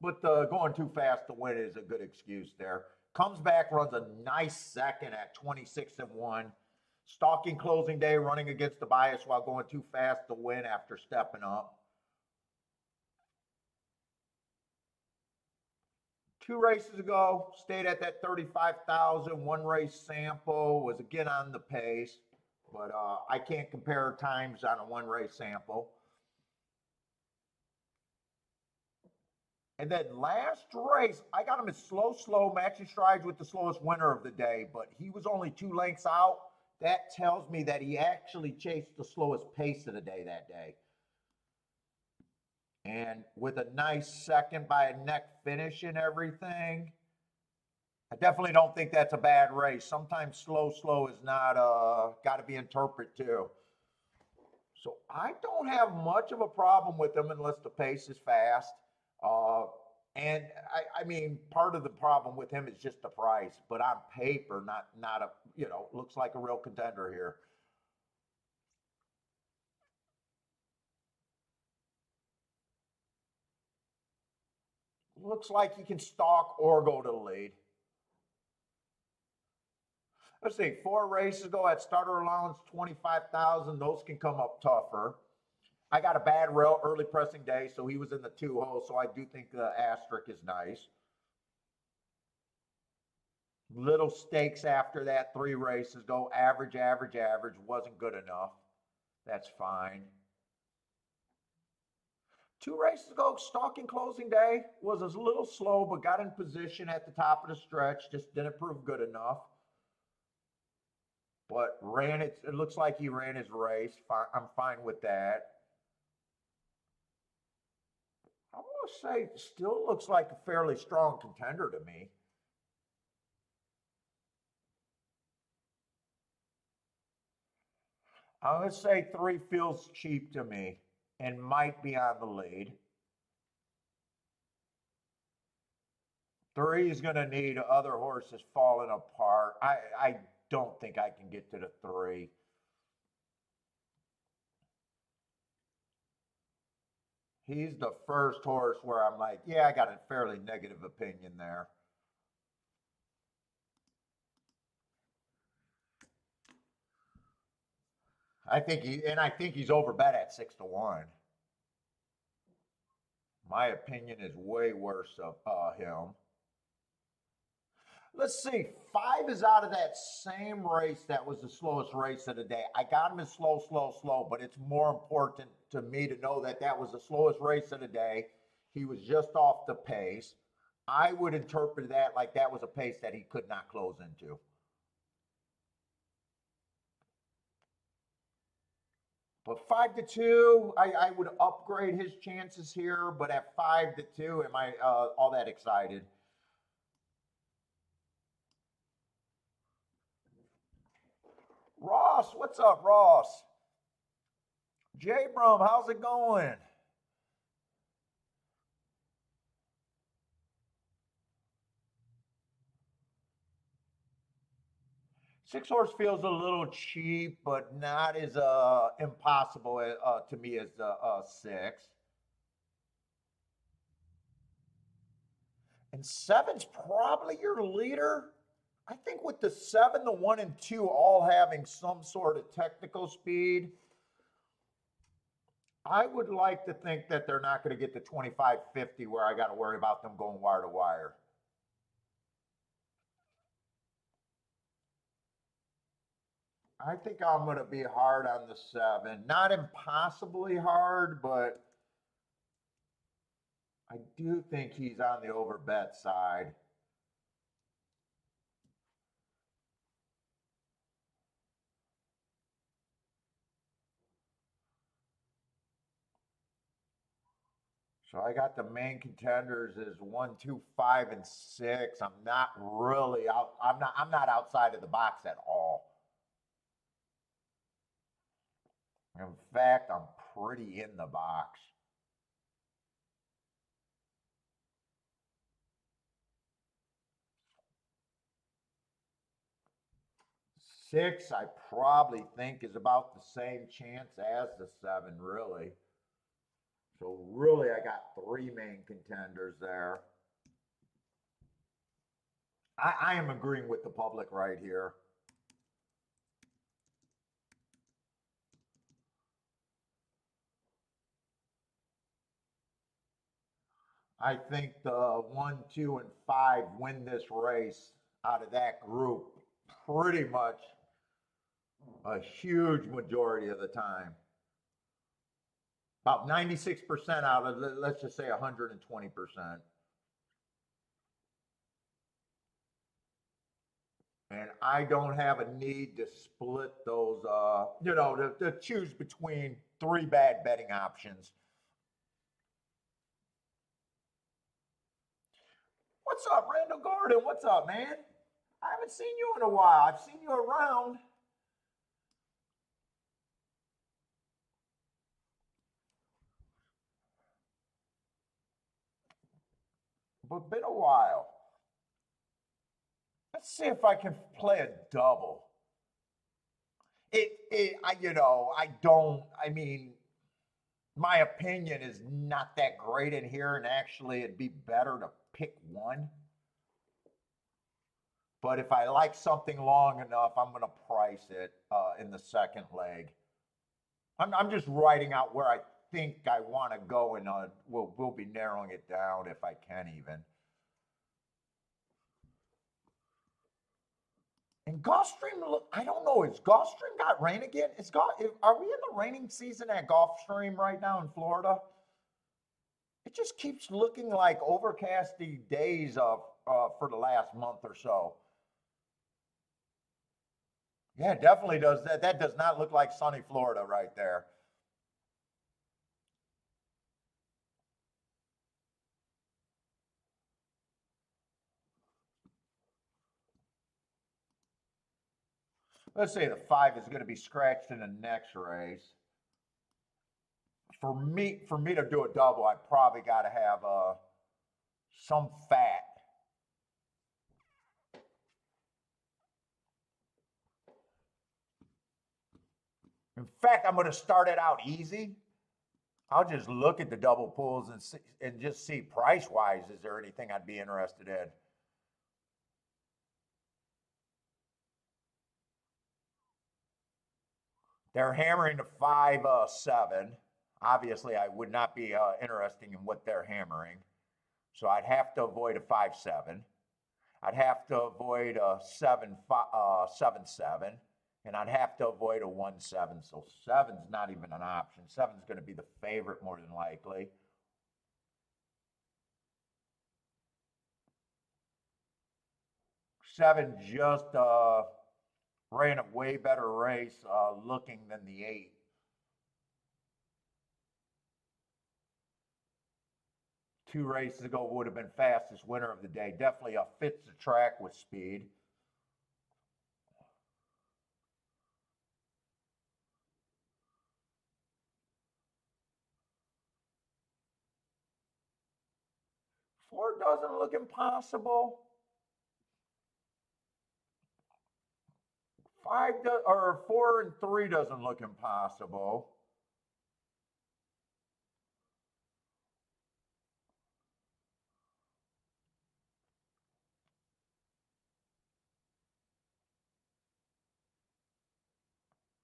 but going too fast to win is a good excuse there. Comes back, runs a nice second at 26-1. Stalking closing day, running against the bias while going too fast to win after stepping up. 2 races ago, stayed at that 35,000, 1 race sample, was again on the pace, but I can't compare times on a 1 race sample. And then last race, I got him as slow, matching strides with the slowest winner of the day, but he was only 2 lengths out. That tells me that he actually chased the slowest pace of the day that day. And with a nice second by a neck finish and everything, I definitely don't think that's a bad race. Sometimes slow is not got to be interpreted too. So I don't have much of a problem with them unless the pace is fast. And I mean, part of the problem with him is just the price, but on paper, not a, looks like a real contender here. Looks like he can stalk or go to the lead. Let's see, 4 races ago at starter allowance, 25,000. Those can come up tougher. I got a bad rail early pressing day, so he was in the 2 hole. So I do think the asterisk is nice. Little stakes after that, 3 races go average, average, average. Wasn't good enough. That's fine. 2 races ago, stalking closing day was a little slow, but got in position at the top of the stretch. Just didn't prove good enough. But ran it. It looks like he ran his race. I'm fine with that. I'm gonna say still looks like a fairly strong contender to me. I'm gonna say 3 feels cheap to me and might be on the lead. 3 is gonna need other horses falling apart. I don't think I can get to the 3. He's the first horse where I'm like, yeah, I got a fairly negative opinion there. I think he's overbet at 6-1. My opinion is way worse of him. Let's see. 5 is out of that same race that was the slowest race of the day. I got him as slow, slow, slow, but it's more important to me to know that that was the slowest race of the day. He was just off the pace. I would interpret that like that was a pace that he could not close into. But 5-2, I would upgrade his chances here. But at 5-2, am I all that excited? Ross, what's up, Ross? J Brum, how's it going? Six horse feels a little cheap, but not as impossible to me as the 6. And 7's probably your leader. I think with the 7, the 1 and 2 all having some sort of technical speed, I would like to think that they're not going to get to 25-50 where I got to worry about them going wire to wire. I think I'm going to be hard on the 7. Not impossibly hard, but I do think he's on the overbet side. So I got the main contenders as 1, 2, 5, and 6. I'm not really out. I'm not outside of the box at all. In fact, I'm pretty in the box. 6, I probably think is about the same chance as the 7, really. So really, I got 3 main contenders there. I am agreeing with the public right here. I think the 1, 2, and 5 win this race out of that group pretty much a huge majority of the time. About 96% out of, let's just say 120%. And I don't have a need to split those, to choose between 3 bad betting options. What's up, Randall Gordon? What's up, man? I haven't seen you in a while. I've seen you around. But been a while. Let's see if I can play a double. I don't, I mean, my opinion is not that great in here, and actually it'd be better to pick one. But if I like something long enough, I'm going to price it in the second leg. I'm just writing out where I think I want to go, and we'll be narrowing it down if I can even. And Gulfstream, look, I don't know. Is Gulfstream got rain again? Are we in the raining season at Gulfstream right now in Florida? It just keeps looking like overcasty days for the last month or so. Yeah, it definitely does. That does not look like sunny Florida right there. Let's say the 5 is going to be scratched in the next race. For me to do a double, I probably got to have some fat. In fact, I'm going to start it out easy. I'll just look at the double pools and just see price wise, is there anything I'd be interested in? They're hammering the 5-7. Obviously, I would not be interested in what they're hammering. So I'd have to avoid a 5-7. I'd have to avoid a 7-7. And I'd have to avoid a 1-7. So 7's not even an option. 7's going to be the favorite more than likely. Seven just ran a way better race looking than the 8. Two races ago would have been fastest winner of the day. Definitely fits the track with speed. Four doesn't look impossible. 4 and 3 doesn't look impossible.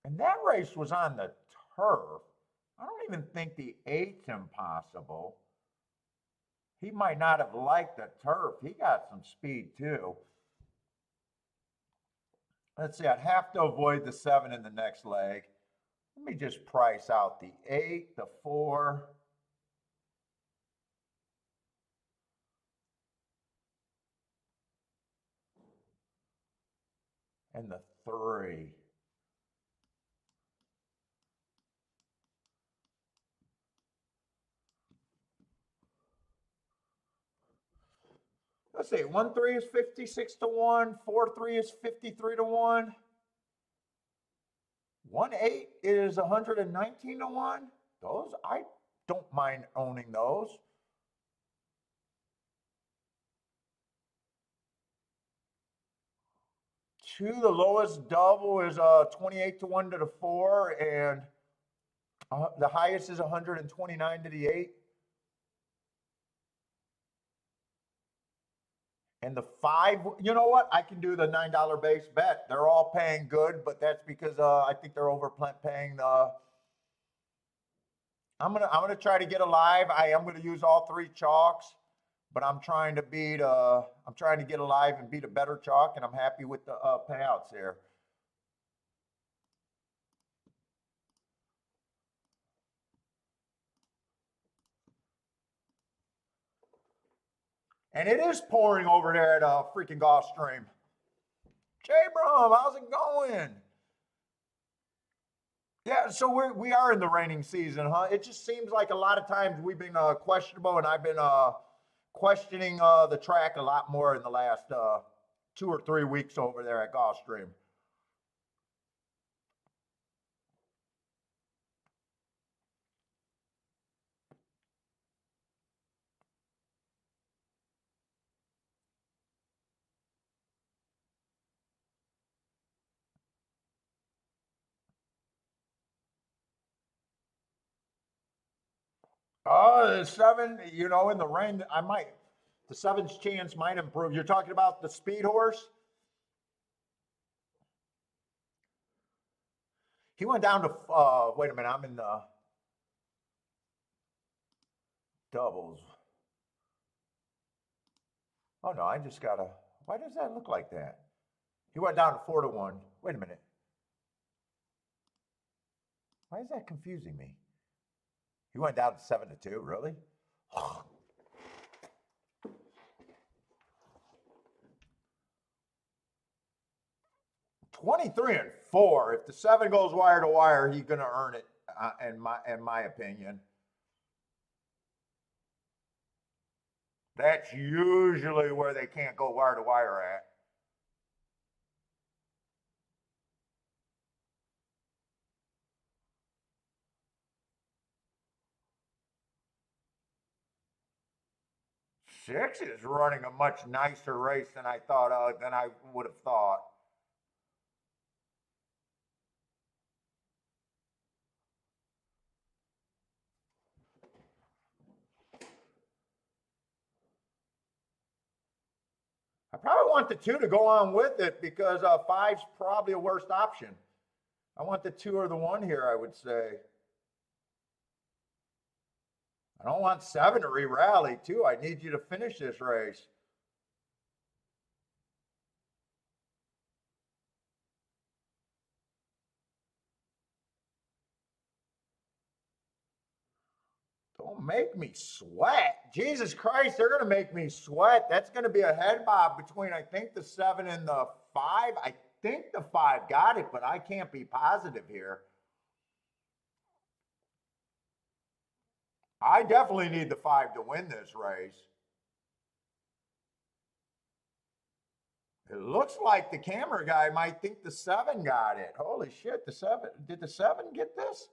And that race was on the turf. I don't even think the 8's impossible. He might not have liked the turf. He got some speed too. Let's see, I'd have to avoid the 7 in the next leg. Let me just price out the 8, the 4. And the 3. Let's see, 1-3 is 56 to 1, 4-3 is 53 to 1. 1-8 is 119 to 1. Those, I don't mind owning those. 2, the lowest double is 28 to 1 to the 4, and the highest is 129 to the 8. And the 5, you know what? I can do the $9 base bet. They're all paying good, but that's because I think they're overpaying the. I'm gonna try to get a live. I am gonna use all 3 chalks, but I'm trying to get a live and beat a better chalk, and I'm happy with the payouts here. And it is pouring over there at freaking Gulfstream. J-Brum, how's it going? Yeah, so we are in the raining season, huh? It just seems like a lot of times we've been questionable, and I've been questioning the track a lot more in the last 2 or 3 weeks over there at Gulfstream. Oh, the 7, in the rain, the 7's chance might improve. You're talking about the speed horse? He went down to, wait a minute, I'm in the, doubles. Oh no, I just gotta, why does that look like that? He went down to 4-1. Wait a minute. Why is that confusing me? He went down to 7-2, really? 23-4. If the 7 goes wire to wire, he's gonna earn it, in my opinion. That's usually where they can't go wire to wire at. Six is running a much nicer race than I would have thought. I probably want the 2 to go on with it because 5's probably a worst option. I want the 2 or the 1 here, I would say. I don't want 7 to re-rally too. I need you to finish this race. Don't make me sweat. Jesus Christ, they're going to make me sweat. That's going to be a head bob between, I think, the 7 and the 5. I think the 5 got it, but I can't be positive here. I definitely need the 5 to win this race. It looks like the camera guy might think the 7 got it. Holy shit, the 7. Did the 7 get this?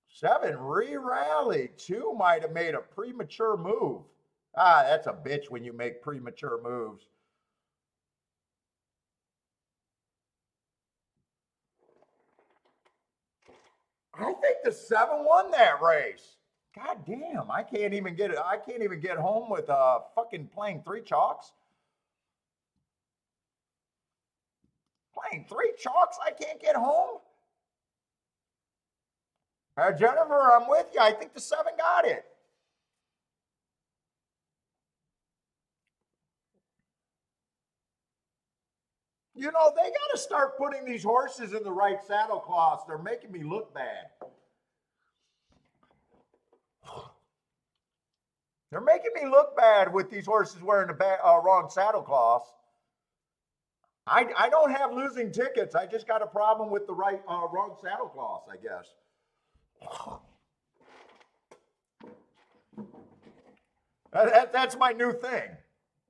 7 re-rallied. 2 might have made a premature move. Ah, that's a bitch when you make premature moves. I think the 7 won that race. God damn, I can't even get it. I can't even get home with fucking playing 3 chalks. Playing 3 chalks, I can't get home. Jennifer, I'm with you. I think the 7 got it. You know, they got to start putting these horses in the right saddle cloths. They're making me look bad. They're making me look bad with these horses wearing the wrong saddle cloths. I don't have losing tickets. I just got a problem with the wrong saddle cloths, I guess. That's my new thing.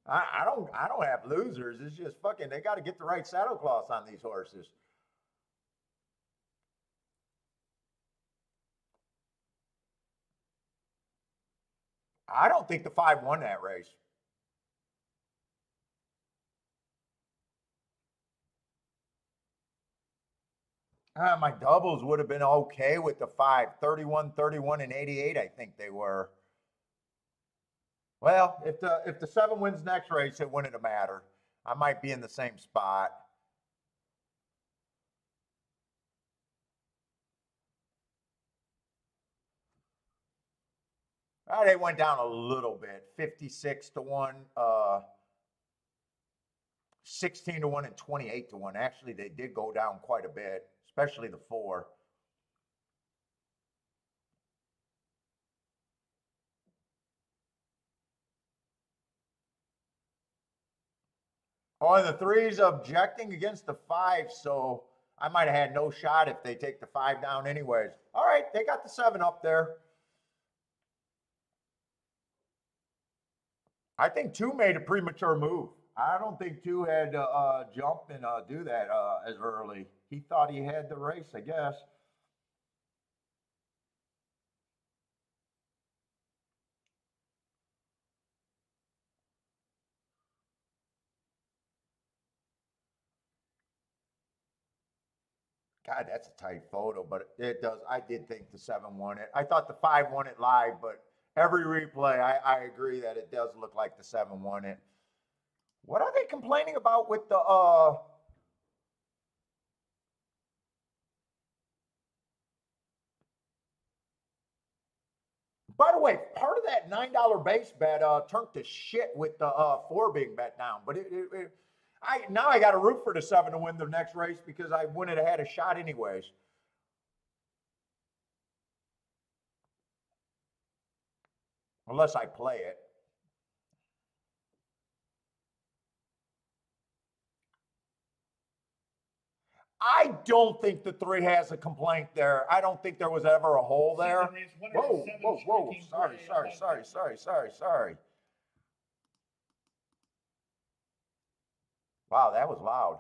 I don't have losers. It's just fucking, they got to get the right saddle cloths on these horses. I don't think the 5 won that race. My doubles would have been okay with the 5. 31, 31, and 88, I think they were. Well, if the 7 wins next race, it wouldn't matter. I might be in the same spot. They went down a little bit. 56-1, 16-1, and 28-1. Actually, they did go down quite a bit, especially the 4. Oh, and the 3's objecting against the 5, so I might have had no shot if they take the 5 down anyways. All right, they got the 7 up there. I think 2 made a premature move. I don't think 2 had to jump and do that as early. He thought he had the race, I guess. God, that's a tight photo, but it does. I did think the 7 won it. I thought the 5 won it live, but every replay, I agree that it does look like the 7 won it. What are they complaining about with the By the way, part of that $9 base bet turned to shit with the 4 being bet down. But now I got to root for the 7 to win the next race because I wouldn't have had a shot anyways. Unless I play it. I don't think the 3 has a complaint there. I don't think there was ever a hole there. Whoa, whoa, whoa. Sorry. Wow, that was loud.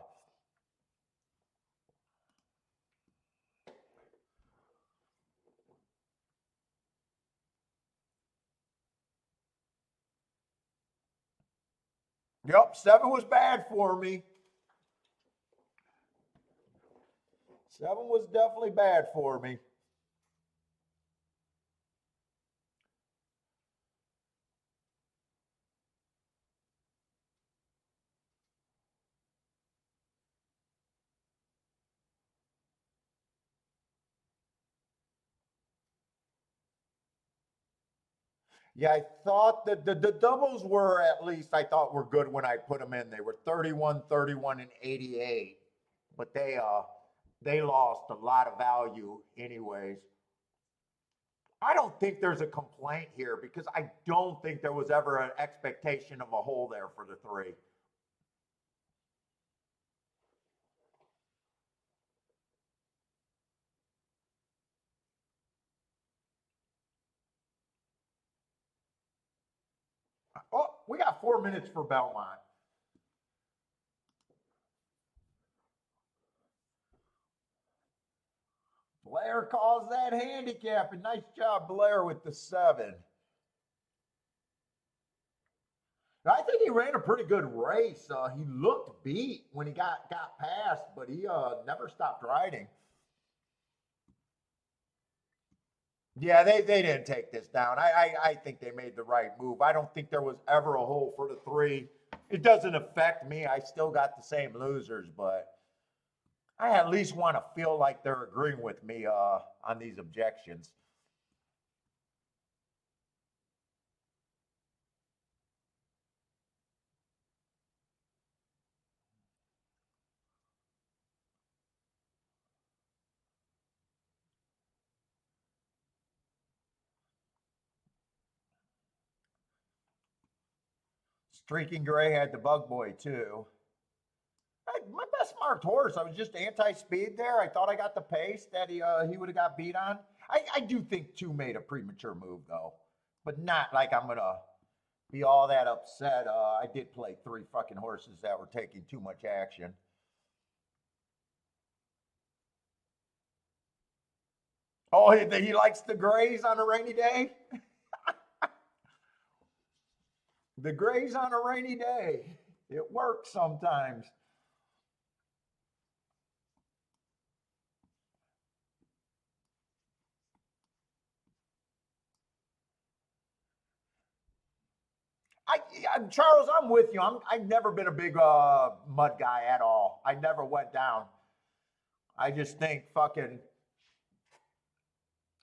Yep, 7 was bad for me. 7 was definitely bad for me. Yeah, I thought that the doubles were at least, I thought were good when I put them in. They were 31, 31, and 88. But they lost a lot of value anyways. I don't think there's a complaint here because I don't think there was ever an expectation of a hole there for the 3. Oh, we got 4 minutes for Belmont. Blair calls that handicap, and nice job, Blair, with the 7. I think he ran a pretty good race. He looked beat when he got past, but he never stopped riding. Yeah, they didn't take this down. I think they made the right move. I don't think there was ever a hole for the 3. It doesn't affect me. I still got the same losers, but I at least want to feel like they're agreeing with me on these objections. Streaking Gray had the bug boy too. My best marked horse. I was just anti-speed there. I thought I got the pace that he would have got beat on. I do think 2 made a premature move though, but not like I'm gonna be all that upset. I did play 3 fucking horses that were taking too much action. Oh, he likes the grays on a rainy day. The grays on a rainy day. It works sometimes. Charles, I'm with you. I've never been a big mud guy at all. I never went down. I just think fucking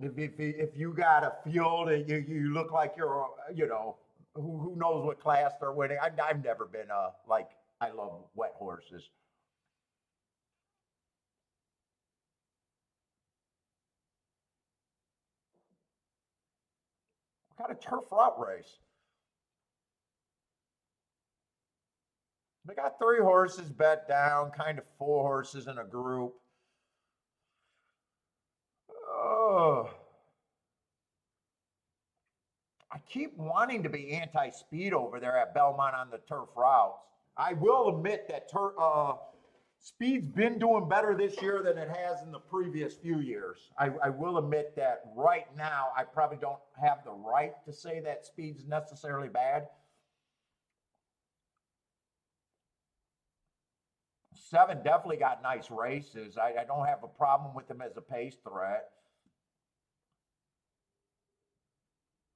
if you got a field and you look like you're who knows what class they're winning. I've never been like I love wet horses. What kind of turf route race? They got 3 horses bet down, kind of 4 horses in a group. Oh. I keep wanting to be anti-speed over there at Belmont on the turf routes. I will admit that speed's been doing better this year than it has in the previous few years. I will admit that right now I probably don't have the right to say that speed's necessarily bad. 7 definitely got nice races. I don't have a problem with him as a pace threat.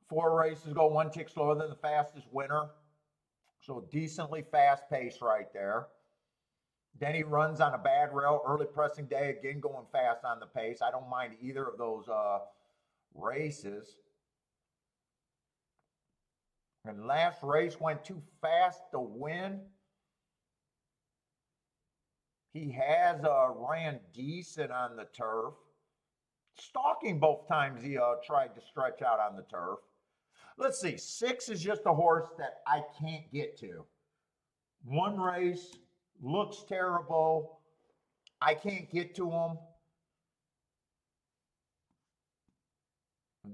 4 races go 1 tick slower than the fastest winner. So decently fast pace right there. Then he runs on a bad rail, early pressing day, again going fast on the pace. I don't mind either of those races. And last race went too fast to win. He has ran decent on the turf. Stalking both times he tried to stretch out on the turf. Let's see, 6 is just a horse that I can't get to. One race, looks terrible. I can't get to him.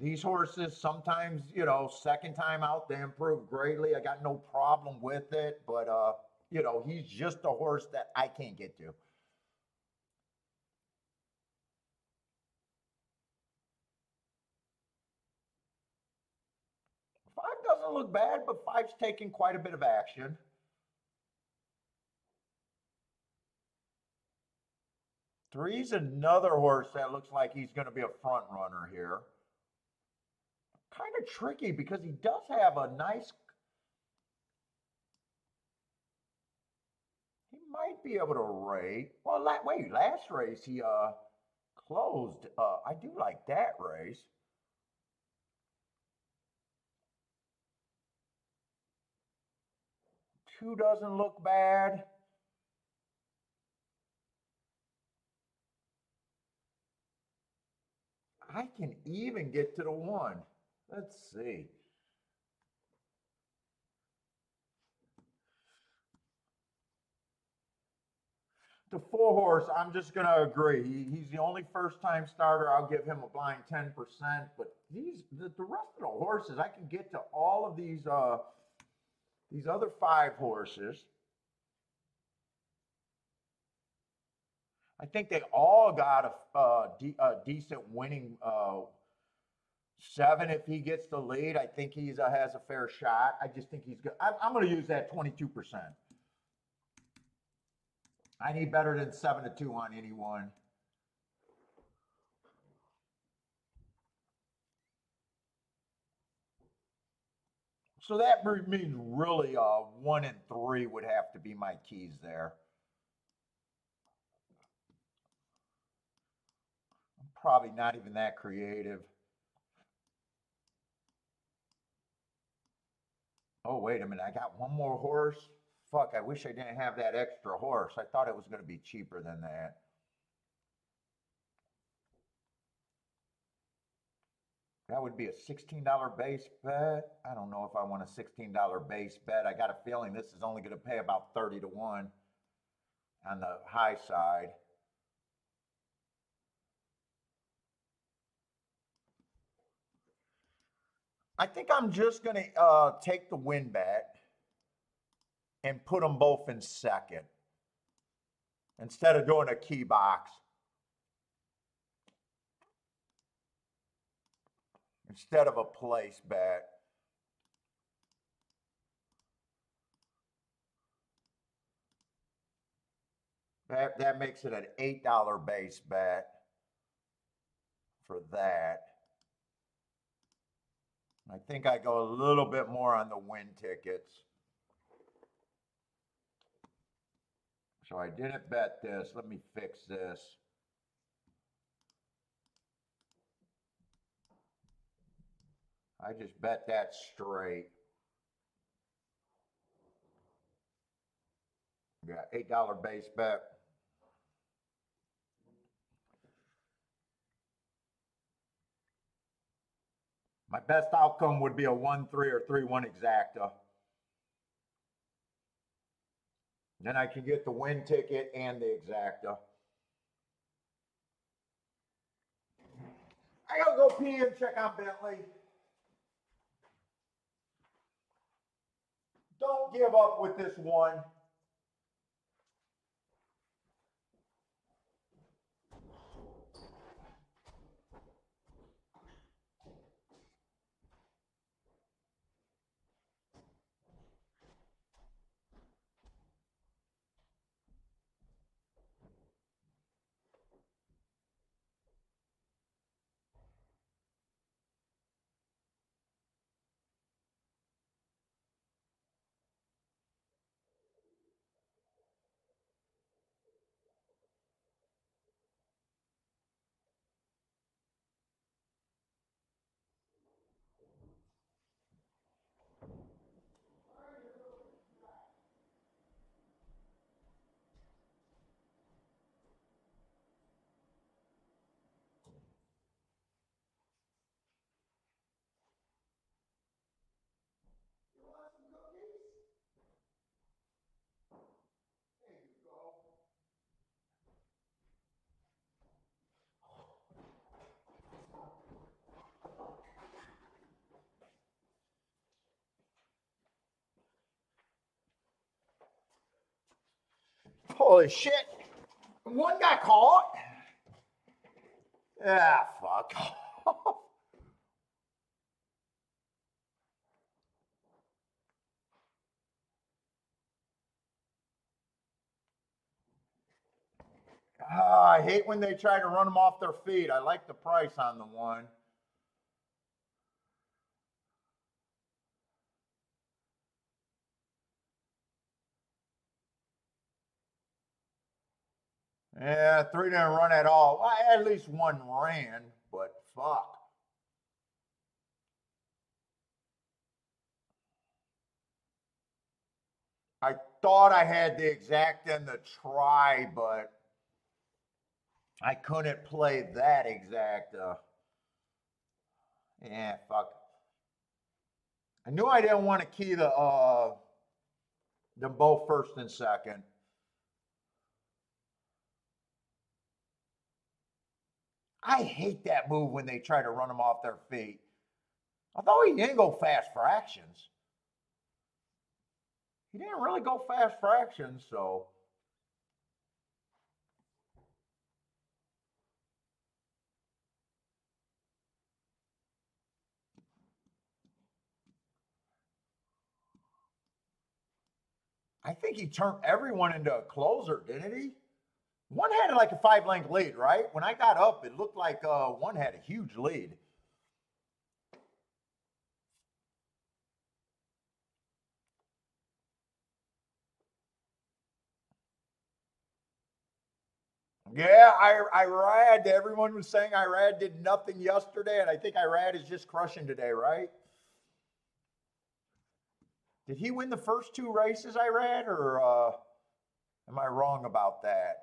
These horses, sometimes, you know, second time out, they improve greatly. I got no problem with it, but, you know, he's just a horse that I can't get to. Five doesn't look bad, but five's taking quite a bit of action. Three's another horse that looks like he's going to be a front runner here. Kind of tricky because he does have a nice. He might be able to rate. Well, wait, last race he closed. I do like that race. Two doesn't look bad. I can even get to the one. Let's see. The 4 horse, I'm just going to agree. He's the only first time starter. I'll give him a blind 10%. But the rest of the horses, I can get to all of these other 5 horses. I think they all got a decent winning 7 if he gets the lead. I think he has a fair shot. I just think he's good. I'm going to use that 22%. I need better than 7-2 on anyone. So that means really 1 and 3 would have to be my keys there. I'm probably not even that creative. Oh, wait a minute. I got one more horse. Fuck, I wish I didn't have that extra horse. I thought it was going to be cheaper than that. That would be a $16 base bet. I don't know if I want a $16 base bet. I got a feeling this is only going to pay about 30 to 1 on the high side. I think I'm just going to take the win bet and put them both in second instead of doing a key box. Instead of a place bet. That makes it an $8 base bet for that. I think I go a little bit more on the win tickets. So I didn't bet this. Let me fix this. I just bet that straight. Yeah, $8 base bet. My best outcome would be a 1-3 or 3-1 exacta. Then I can get the win ticket and the exacta. I gotta go pee and check on Bentley. Don't give up with this one. Holy shit. One got caught. Ah, fuck. I hate when they try to run them off their feet. I like the price on the one. Yeah, three didn't run at all. Well, at least one ran, but fuck. I thought I had the exact and the try, but I couldn't play that exact. Yeah, fuck. I knew I didn't want to key them both first and second. I hate that move when they try to run them off their feet. Although he didn't go fast fractions. He didn't really go fast fractions, so. I think he turned everyone into a closer, didn't he? One had like a 5 length lead, right? When I got up, it looked like one had a huge lead. Yeah, Irad, everyone was saying Irad did nothing yesterday, and I think Irad is just crushing today, right? Did he win the first two races, Irad, or am I wrong about that?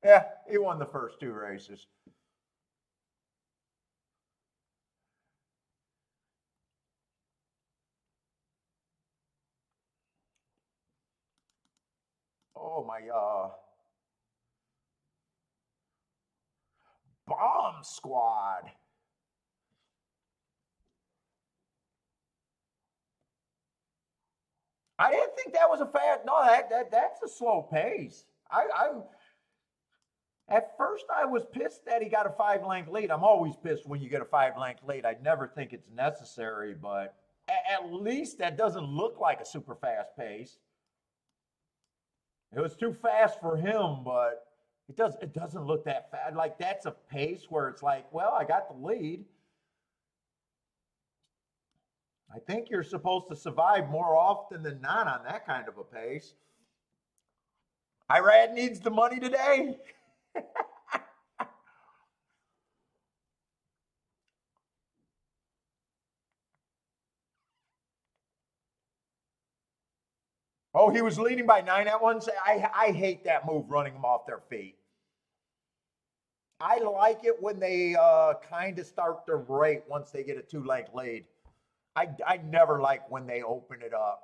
Yeah, he won the first two races. Oh my bomb squad. I didn't think that was a fast. No, that's a slow pace. I at first I was pissed that he got a 5 length lead. I'm always pissed when you get a 5 length lead. I never think it's necessary, but at least that doesn't look like a super fast pace. It was too fast for him, but it doesn't look that fast. Like that's a pace where it's like, well, I got the lead. I think you're supposed to survive more often than not on that kind of a pace. Irad needs the money today. Oh, he was leading by 9 at once. I hate that move, running them off their feet. I like it when they kind of start to rate once they get a 2 length lead. I never like when they open it up.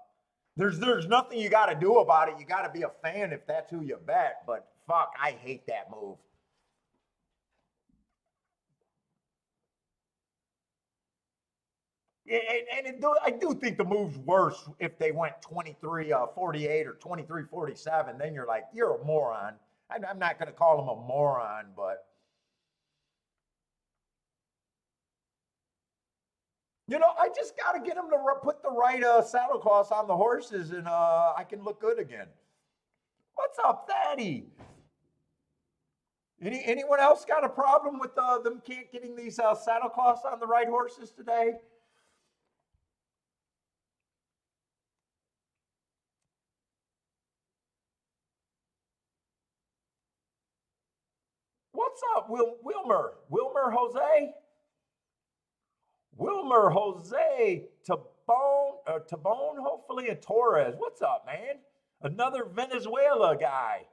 There's nothing you got to do about it. You got to be a fan if that's who you bet. But fuck, I hate that move. I do think the move's worse if they went 23 48 or 23 47. Then you're like, you're a moron. I'm not going to call him a moron, but I just got to get him to put the right saddle cloths on the horses, and I can look good again. What's up, Thaddy? Anyone else got a problem with them can't getting these saddle cloths on the right horses today? What's up, Wilmer? Wilmer Jose? Wilmer Jose Tabone, hopefully, and Torres. What's up, man? Another Venezuela guy.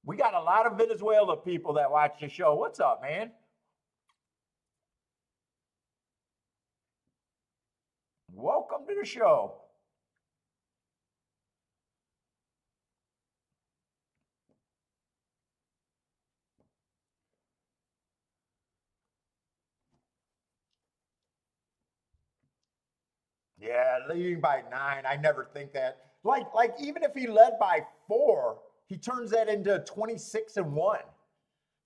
We got a lot of Venezuela people that watch the show. What's up, man? Welcome to the show. Yeah, leading by 9. I never think that. Like even if he led by 4, he turns that into 26-1.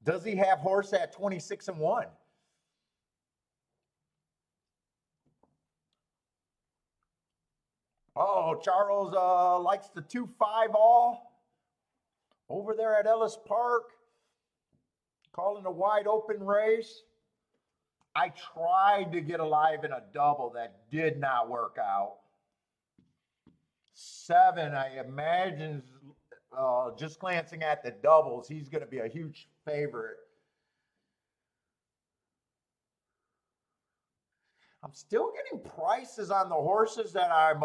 Does he have horse at 26-1? Oh, Charles likes the 2-5 all over there at Ellis Park, calling a wide open race. I tried to get alive in a double that did not work out. 7, I imagine, just glancing at the doubles, he's going to be a huge favorite. I'm still getting prices on the horses that I'm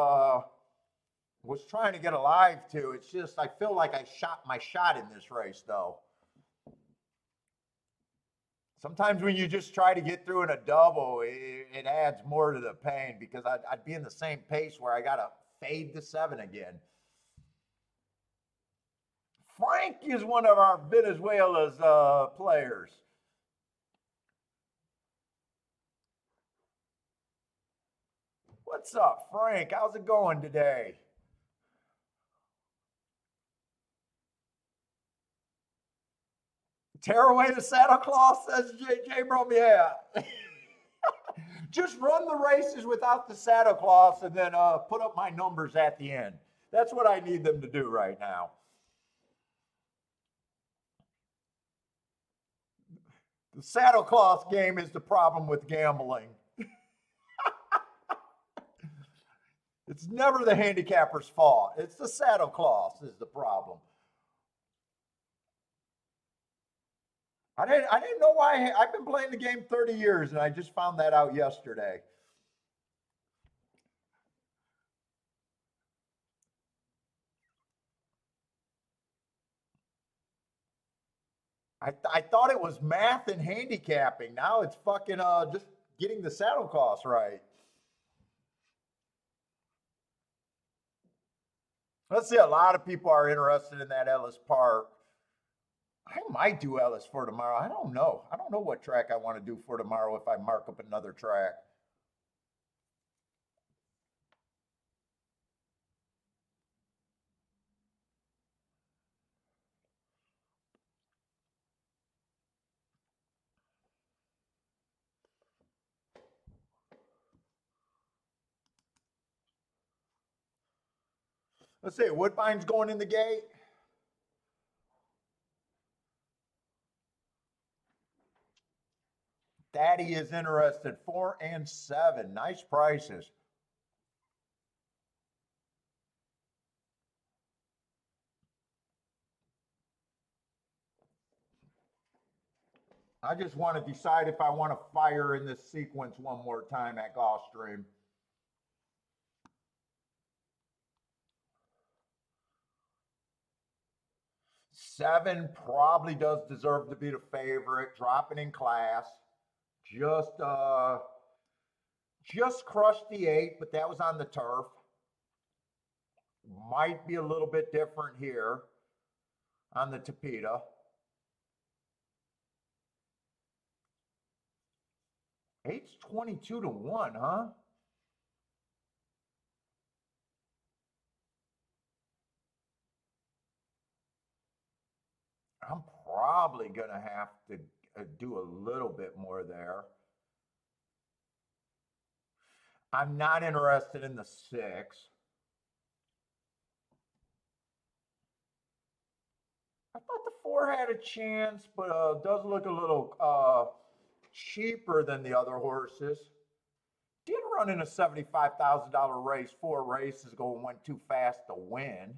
was trying to get alive to. It's just I feel like I shot my shot in this race though. Sometimes when you just try to get through in a double, it adds more to the pain because I'd be in the same pace where I got to fade the 7 again. Frank is one of our Venezuela's players. What's up, Frank? How's it going today? Tear away the saddlecloth, says JJ Brom. Yeah. Just run the races without the saddlecloths and then put up my numbers at the end. That's what I need them to do right now. The saddlecloth game is the problem with gambling. It's never the handicapper's fault. It's the saddlecloth is the problem. I didn't know why. I've been playing the game 30 years and I just found that out yesterday. I thought it was math and handicapping. Now it's fucking just getting the saddlecloths right. Let's see, a lot of people are interested in that Ellis Park. I might do Ellis for tomorrow. I don't know. I don't know what track I want to do for tomorrow if I mark up another track. Let's see, Woodbine's going in the gate. Daddy is interested. 4 and 7. Nice prices. I just want to decide if I want to fire in this sequence one more time at Gulfstream. 7 probably does deserve to be the favorite, dropping in class. Just just crushed the 8, but that was on the turf. Might be a little bit different here on the Tapeta. Eight's 22-1, huh? I'm probably gonna have to do a little bit more there. I'm not interested in the 6. I thought the 4 had a chance, but does look a little cheaper than the other horses. Did run in a $75,000 race, 4 races ago and went too fast to win.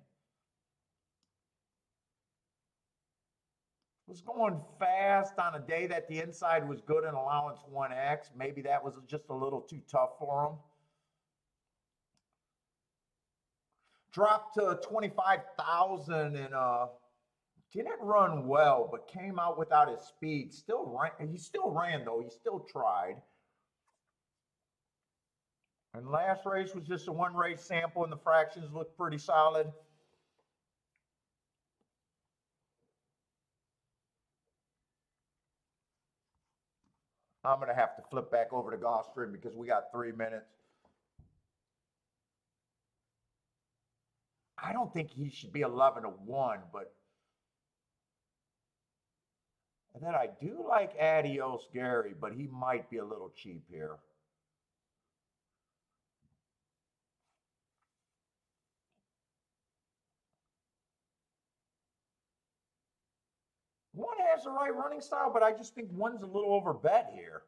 Was going fast on a day that the inside was good in allowance 1X. Maybe that was just a little too tough for him. Dropped to 25,000 and didn't run well, but came out without his speed. Still ran. He still ran though. He still tried. And last race was just a 1 race sample, and the fractions looked pretty solid. I'm gonna have to flip back over to Gulfstream because we got 3 minutes. I don't think he should be 11-1, but and then I do like Adios Gary, but he might be a little cheap here. One has the right running style, but I just think one's a little overbet here.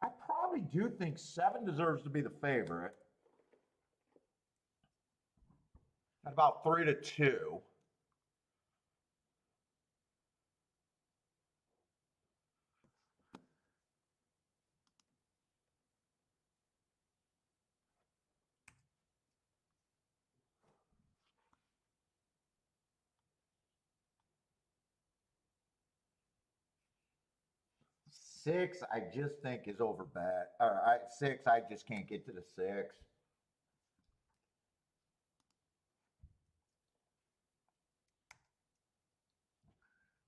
I probably do think 7 deserves to be the favorite. At about 3-2. Six, I just think is overbet. Six, I just can't get to the six.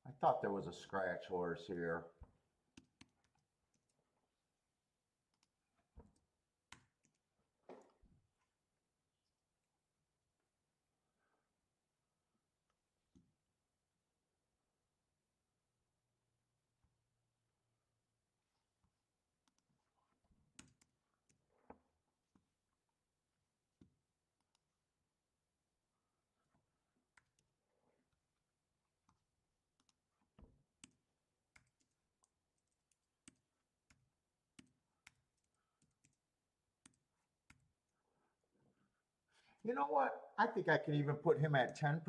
I thought there was a scratch horse here. You know what? I think I can even put him at 10%.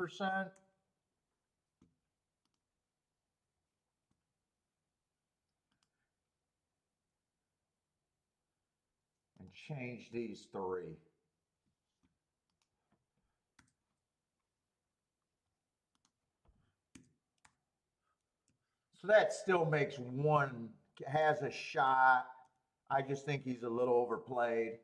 And change these three. So that still makes one, has a shot. I just think he's a little overplayed.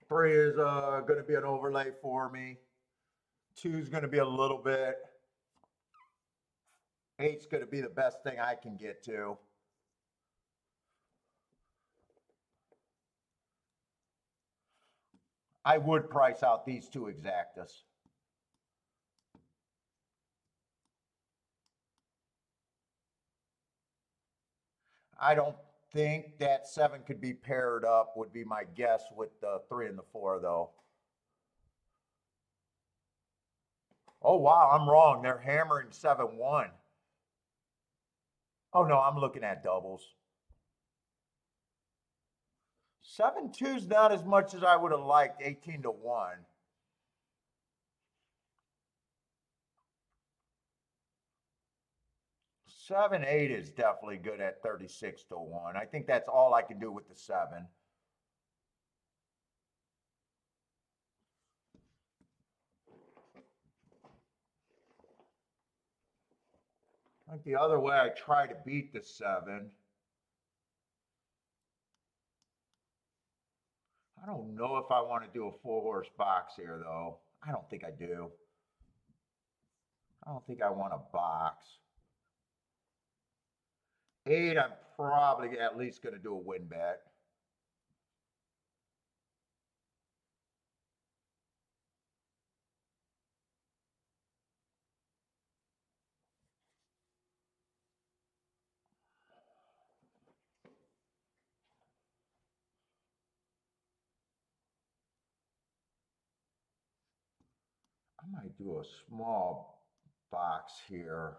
Three is going to be an overlay for me. Two's going to be a little bit. Eight's going to be the best thing I can get to. I would price out these two exactas. I don't think that 7 could be paired up, would be my guess, with the 3 and the 4, though. Oh, wow, I'm wrong. They're hammering 7-1. Oh, no, I'm looking at doubles. 7-2's not as much as I would have liked, 18-1. 7-8 is definitely good at 36-1. I think that's all I can do with the 7. Like the other way I try to beat the 7. I don't know if I want to do a 4-horse box here, though. I don't think I do. I don't think I want a box. 8, I'm probably at least going to do a win bet. I might do a small box here.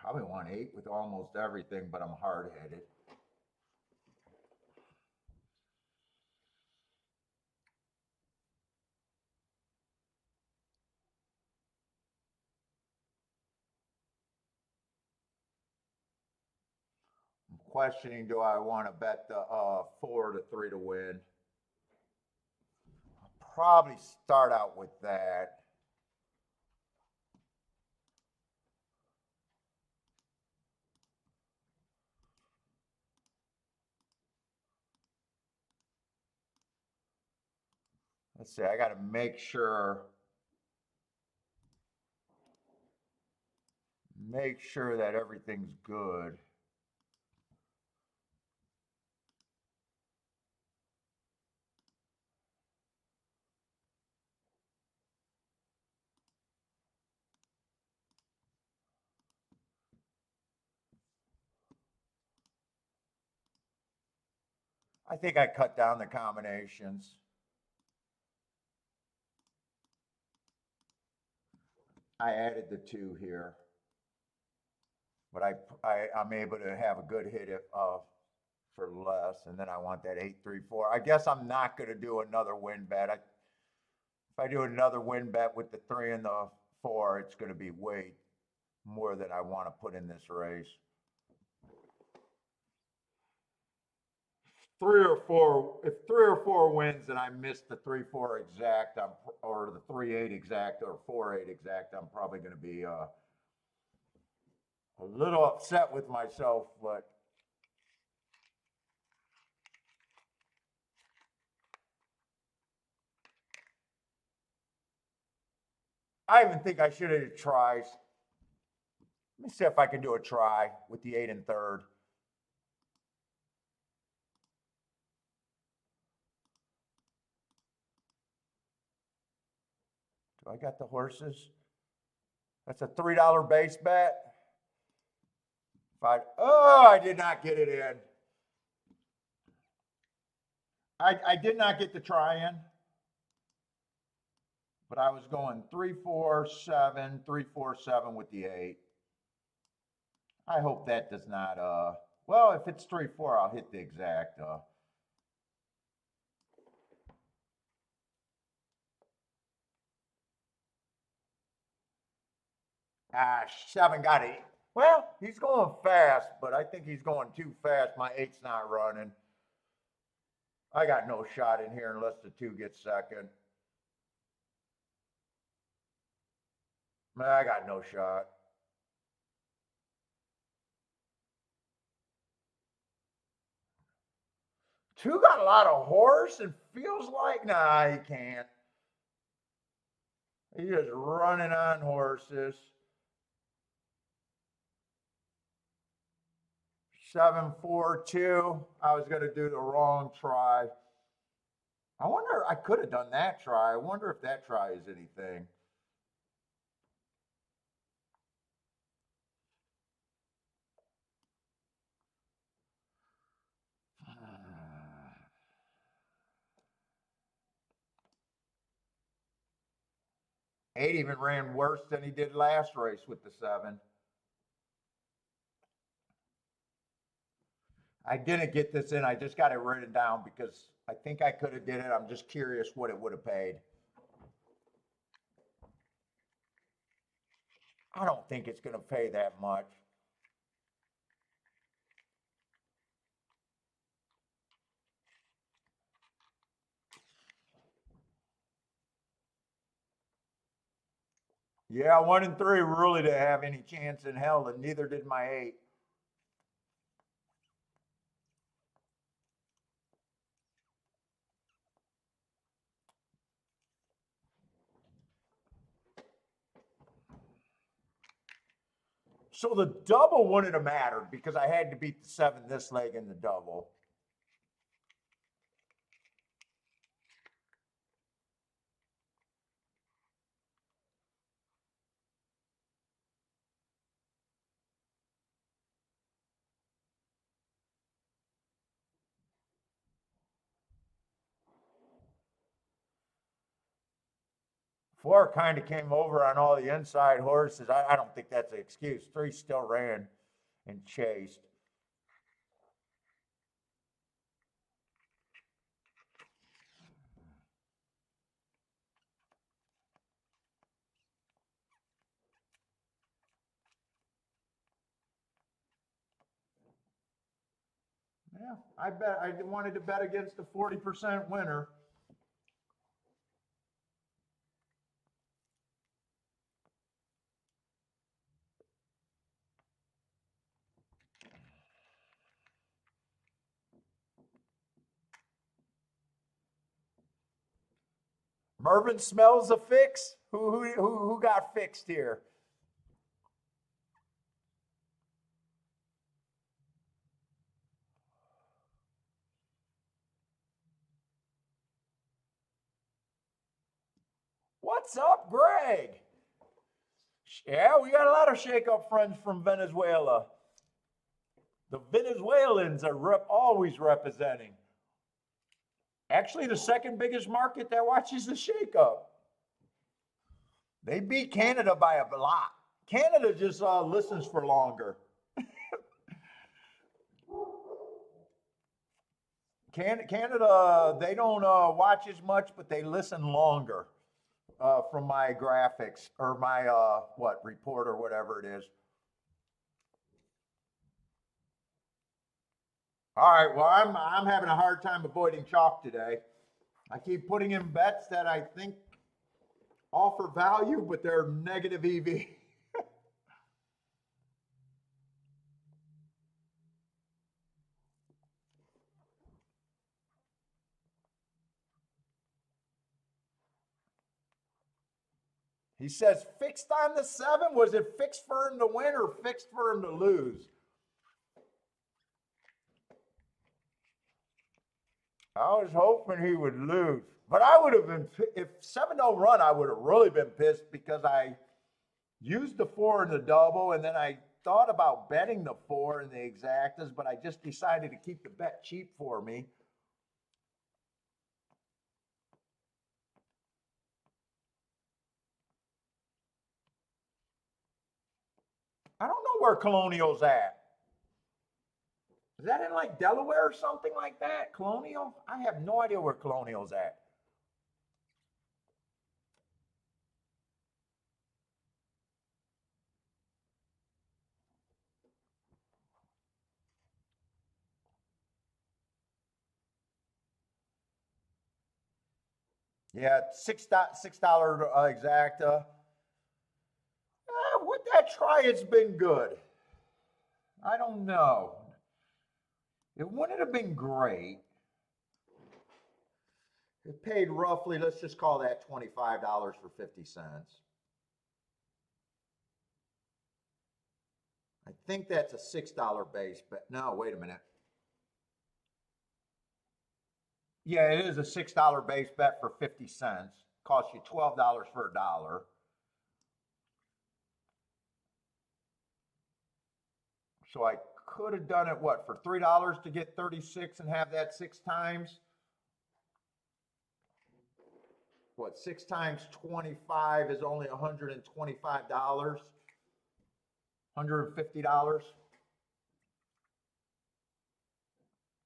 Probably want 8 with almost everything, but I'm hard-headed. I'm questioning, do I want to bet the 4 to 3 to win? I'll probably start out with that. Let's see, I got to make sure that everything's good. I think I cut down the combinations. I added the 2 here, but I'm able to have a good hit for less, and then I want that 8-3-4. I guess I'm not going to do another win bet. If I do another win bet with the 3 and the 4, it's going to be way more than I want to put in this race. 3 or 4. If 3 or 4 wins and I miss the 3-4 exact, or the 3-8 exact, or 4-8 exact, I'm probably going to be a little upset with myself, but I even think I should have tried. Let me see if I can do a try with the 8 and 3rd. Do I got the horses? That's a $3 base bet. I did not get it in. I did not get the try in, but I was going 3-4-7, 3-4-7 with the 8. I hope that does not, well, if it's 3-4, I'll hit the exact, 7 got it. Well, he's going fast, but I think he's going too fast. My 8's not running. I got no shot in here unless the 2 gets second. Man, I got no shot. Two got a lot of horse and feels like, nah, he can't. He's just running on horses. 7-4-2. I was going to do the wrong try. I wonder, I could have done that try. I wonder if that try is anything. Eight even ran worse than he did last race with the 7. I didn't get this in. I just got it written down because I think I could have did it. I'm just curious what it would have paid. I don't think it's going to pay that much. Yeah, 1 and 3 really didn't have any chance in hell, and neither did my 8. So the double wouldn't have mattered because I had to beat the 7 this leg in the double. Four kind of came over on all the inside horses. I don't think that's an excuse. 3 still ran and chased. I wanted to bet against a 40% winner. Mervin smells a fix. Who got fixed here? What's up, Greg? Yeah, we got a lot of shake-up friends from Venezuela. The Venezuelans are always representing. Actually, the second biggest market that watches the shake-up. They beat Canada by a lot. Canada just listens for longer. Canada, they don't watch as much, but they listen longer from my graphics or my report or whatever it is. All right, well, I'm having a hard time avoiding chalk today. I keep putting in bets that I think offer value, but they're negative EV. He says fixed on the 7. Was it fixed for him to win or fixed for him to lose? I was hoping he would lose. But I would have been, if 7 don't run, I would have really been pissed because I used the 4 in the double and then I thought about betting the 4 in the exactas, but I just decided to keep the bet cheap for me. I don't know where Colonial's at. Is that in like Delaware or something like that? Colonial? I have no idea where Colonial's at. Yeah, $6 exacta. Would that try? It's been good. I don't know. It wouldn't have been great. It paid roughly, let's just call that $25 for 50 cents. I think that's a $6 base bet. No, wait a minute. Yeah, it is a $6 base bet for 50 cents. Costs you $12 for a dollar. So I could have done it, what, for $3 to get 36 and have that 6 times? What, 6 times 25 is only $125? $150?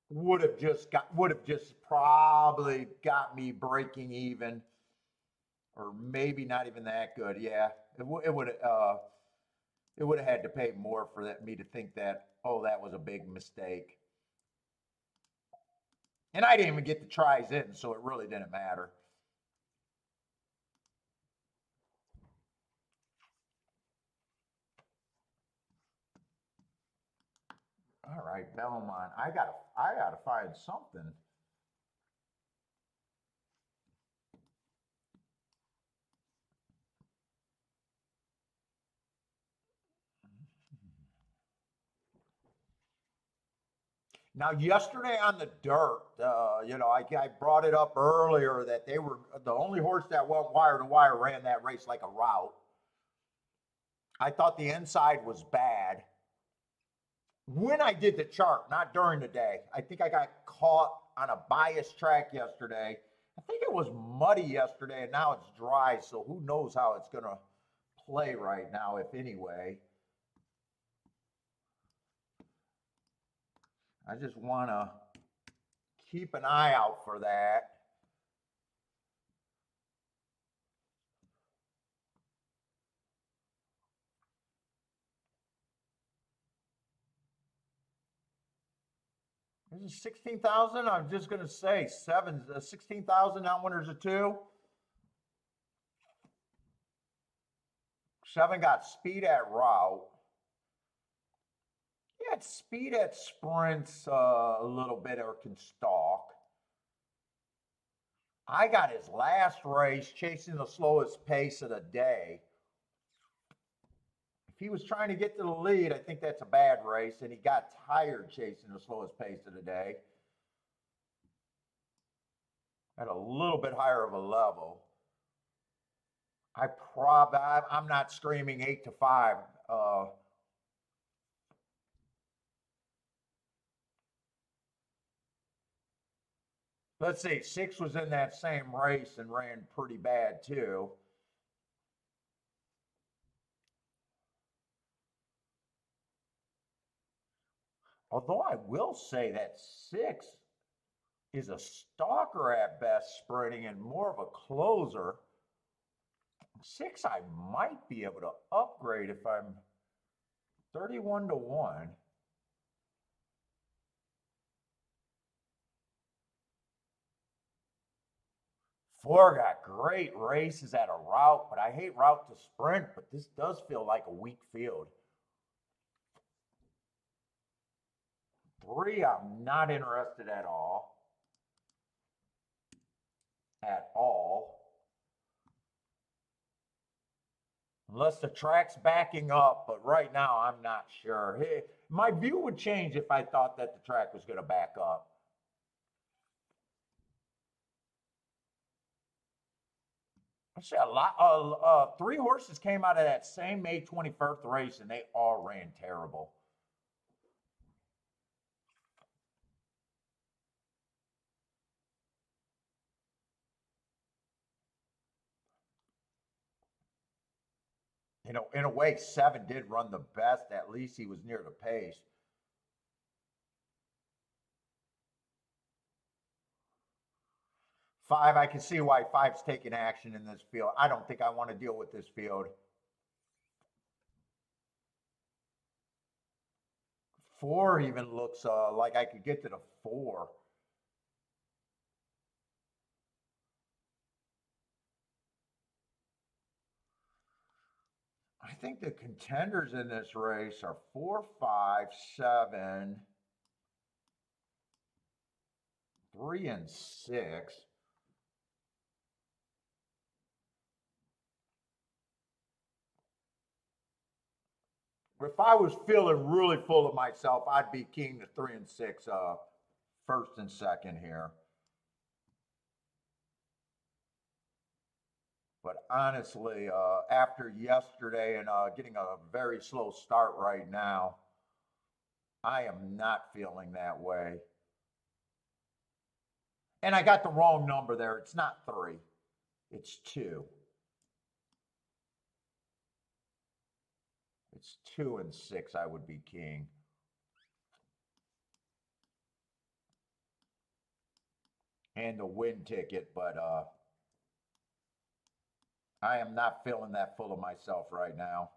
Would have just probably got me breaking even, or maybe not even that good. Yeah, it would have had to pay more for me to think that, oh, that was a big mistake. And I didn't even get the tries in, so it really didn't matter. All right, Belmont. I gotta find something. Now, yesterday on the dirt, I brought it up earlier that they were the only horse that went wire to wire ran that race like a route. I thought the inside was bad. When I did the chart, not during the day, I think I got caught on a biased track yesterday. I think it was muddy yesterday, and now it's dry, so who knows how it's going to play right now, if anyway. I just want to keep an eye out for that. This is 16,000. I'm just going to say 16,000, not winners of 2. 7 got speed at route. He had speed at sprints a little bit or can stalk. I got his last race chasing the slowest pace of the day. If he was trying to get to the lead, I think that's a bad race, and he got tired chasing the slowest pace of the day. At a little bit higher of a level. I'm not screaming 8-5. Let's see, 6 was in that same race and ran pretty bad too. Although I will say that 6 is a stalker at best sprinting and more of a closer. 6 I might be able to upgrade if I'm 31-1. 4 got great races at a route, but I hate route to sprint, but this does feel like a weak field. 3, I'm not interested at all. At all. Unless the track's backing up, but right now I'm not sure. Hey, my view would change if I thought that the track was going to back up. I see a lot. 3 horses came out of that same May 21st race, and they all ran terrible. You know, in a way, 7 did run the best. At least he was near the pace. 5, I can see why 5's taking action in this field. I don't think I want to deal with this field. 4 even looks like I could get to the 4. I think the contenders in this race are 4, 5, 7, 3, and 6. If I was feeling really full of myself, I'd be king to 3 and 6, first and second here. But honestly, after yesterday and getting a very slow start right now, I am not feeling that way. And I got the wrong number there. It's not 3. It's 2. It's 2 and 6 I would be king. And the win ticket, but I am not feeling that full of myself right now.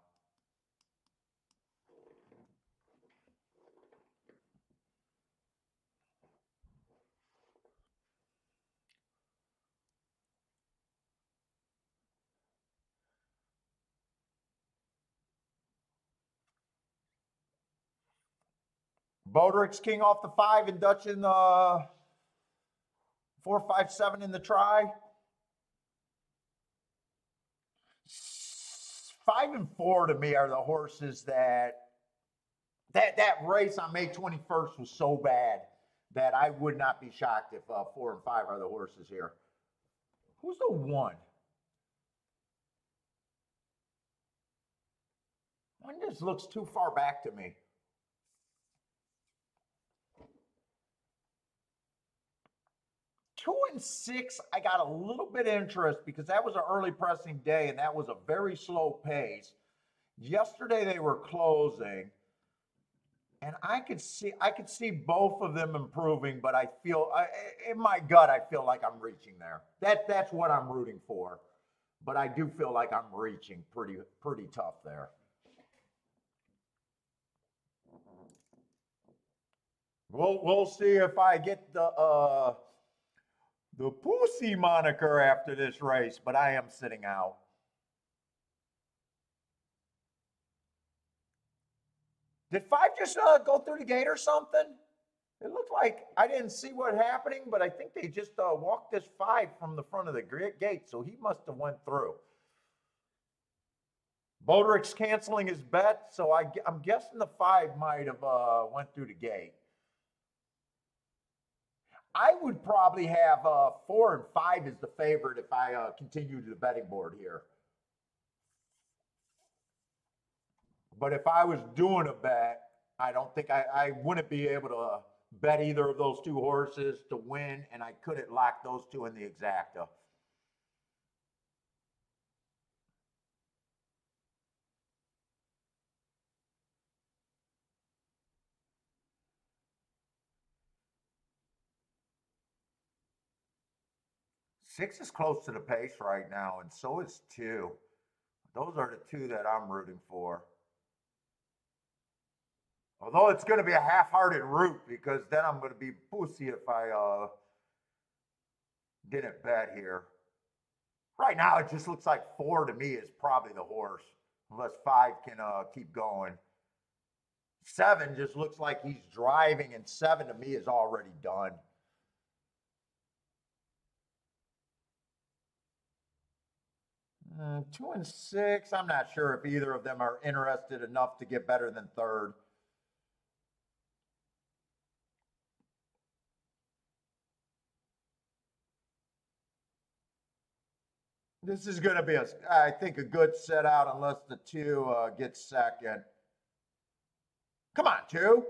Bodrick's king off the 5 and Dutch in the 4, 5, 7 in the try. 5 and 4 to me are the horses that race on May 21st was so bad that I would not be shocked if 4 and 5 are the horses here. Who's the 1? One just looks too far back to me. Two and 6, I got a little bit of interest because that was an early pressing day and that was a very slow pace. Yesterday they were closing, and I could see both of them improving, but I feel in my gut I feel like I'm reaching there. That's what I'm rooting for, but I do feel like I'm reaching pretty tough there. We'll see if I get the pussy moniker after this race, but I am sitting out. Did five just go through the gate or something? It looked like I didn't see what happening, but I think they just walked this five from the front of the gate, so he must have went through. Boderick's canceling his bet, so I'm guessing the five might have went through the gate. I would probably have 4 and 5 as the favorite if I continue to the betting board here. But if I was doing a bet, I don't think I wouldn't be able to bet either of those two horses to win, and I couldn't lock those two in the exacta. Six is close to the pace right now, and so is 2. Those are the two that I'm rooting for. Although it's going to be a half-hearted root because then I'm going to be pussy if I didn't bet here. Right now, it just looks like 4 to me is probably the horse, unless 5 can keep going. 7 just looks like he's driving, and 7 to me is already done. Mm, 2 and 6, I'm not sure if either of them are interested enough to get better than third. This is going to be, I think, a good set out unless the 2 gets second. Come on, 2.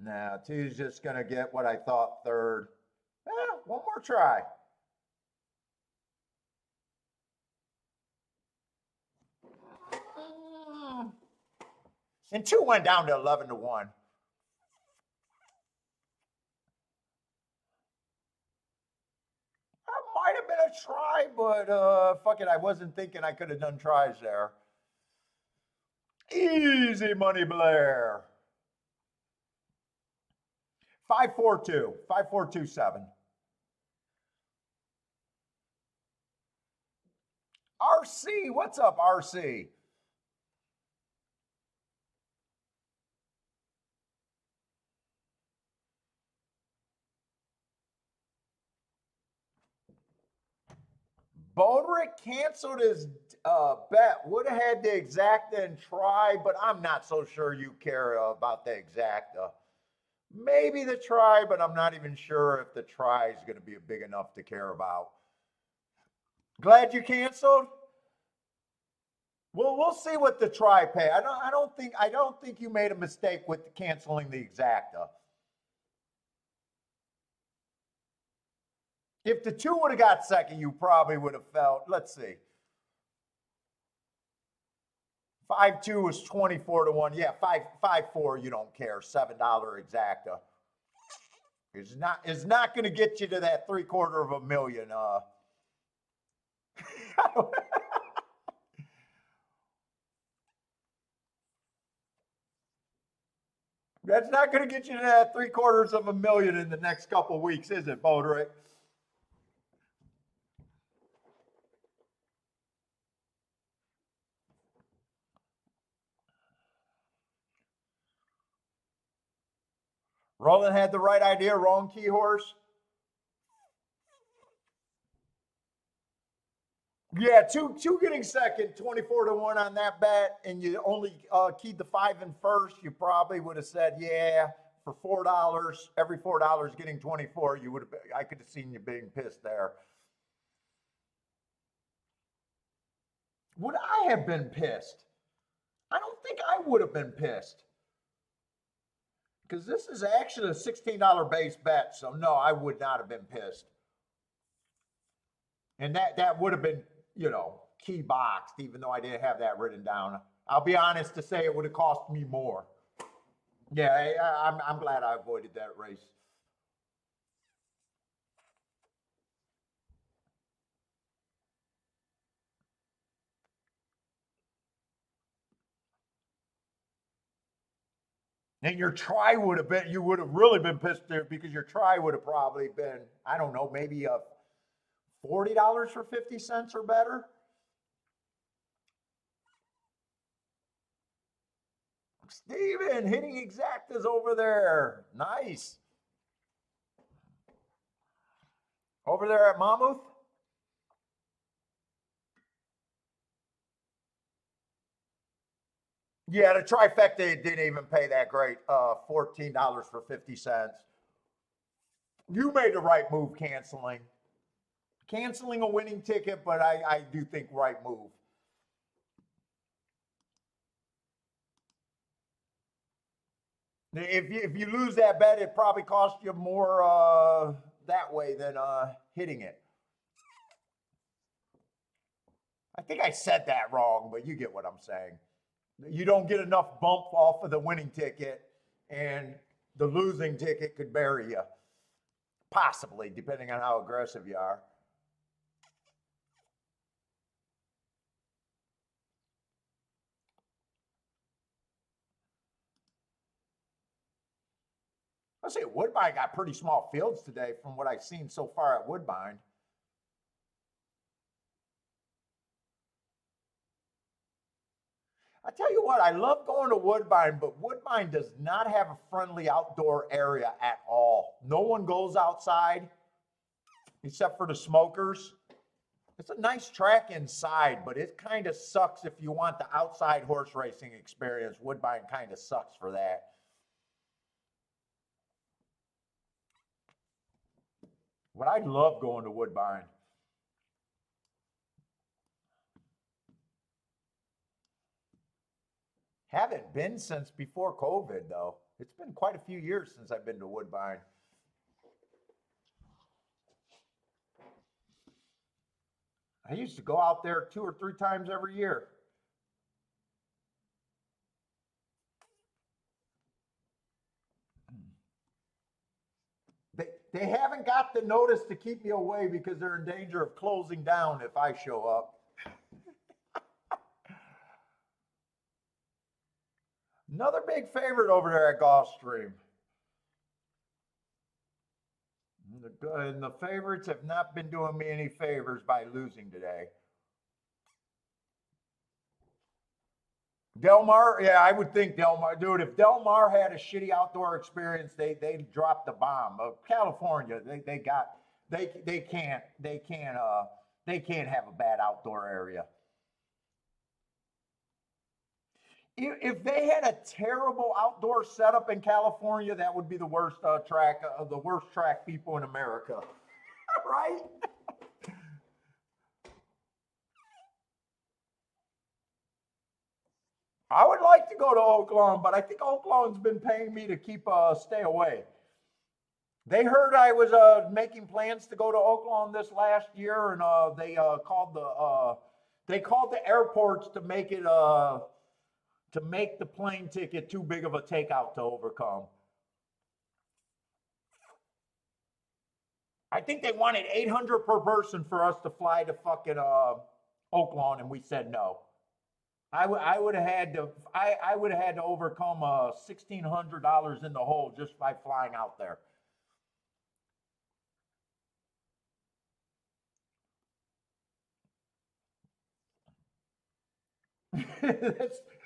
Now, 2's just going to get what I thought third. One more try. And 2 went down to 11 to 1. That might have been a try, but fuck it, I wasn't thinking I could have done tries there. Easy money, Blair. 542, 5427. RC, what's up, RC? Boderick canceled his bet. Would have had the exacta and try, but I'm not so sure you care about the exacta. Maybe the try, but I'm not even sure if the try is going to be big enough to care about. Glad you canceled. Well, we'll see what the try pay. I don't think you made a mistake with canceling the exacta. If the 2 would have got second, you probably would have felt. Let's see. 5-2 was 24 to 1. Yeah, 5-4, you don't care. $7 exacta. It's not going to get you to that $750,000. That's not going to get you to that $750,000 in the next couple of weeks, is it, Boderick? Roland had the right idea, wrong key horse. Yeah, two getting second, 24 to 1 on that bet, and you only keyed the 5 in first. You probably would have said, yeah, for $4, every $4 getting 24. You would have. I could have seen you being pissed there. Would I have been pissed? I don't think I would have been pissed. Because this is actually a $16 base bet, so no, I would not have been pissed. And that would have been, key boxed, even though I didn't have that written down. I'll be honest to say it would have cost me more. Yeah, I'm glad I avoided that race. And your try would have been, you would have really been pissed there because your try would have probably been, I don't know, maybe $40 for 50 cents or better. Steven hitting exactas over there. Nice. Over there at Mammoth. Yeah, the trifecta didn't even pay that great. $14 for 50 cents. You made the right move canceling. Canceling a winning ticket, but I do think right move. If you lose that bet, it probably cost you more that way than hitting it. I think I said that wrong, but you get what I'm saying. You don't get enough bump off of the winning ticket, and the losing ticket could bury you. Possibly, depending on how aggressive you are. I say Woodbine got pretty small fields today from what I've seen so far at Woodbine. I tell you what, I love going to Woodbine, but Woodbine does not have a friendly outdoor area at all. No one goes outside except for the smokers. It's a nice track inside, but it kind of sucks if you want the outside horse racing experience. Woodbine kind of sucks for that. But I love going to Woodbine. Haven't been since before COVID, though. It's been quite a few years since I've been to Woodbine. I used to go out there 2 or 3 times every year. They haven't got the notice to keep me away because they're in danger of closing down if I show up. Another big favorite over there at Gulfstream. And the favorites have not been doing me any favors by losing today. Del Mar, yeah, I would think Del Mar, dude. If Del Mar had a shitty outdoor experience, they dropped the bomb. California, they can't have a bad outdoor area. If they had a terrible outdoor setup in California, that would be the worst track people in America, right? I would like to go to Oaklawn, but I think Oaklawn's been paying me to stay away. They heard I was making plans to go to Oaklawn this last year, and they called the airports to make the plane ticket too big of a takeout to overcome. I think they wanted $800 per person for us to fly to fucking Oaklawn, and we said no. I would have had to overcome $1,600 in the hole just by flying out there.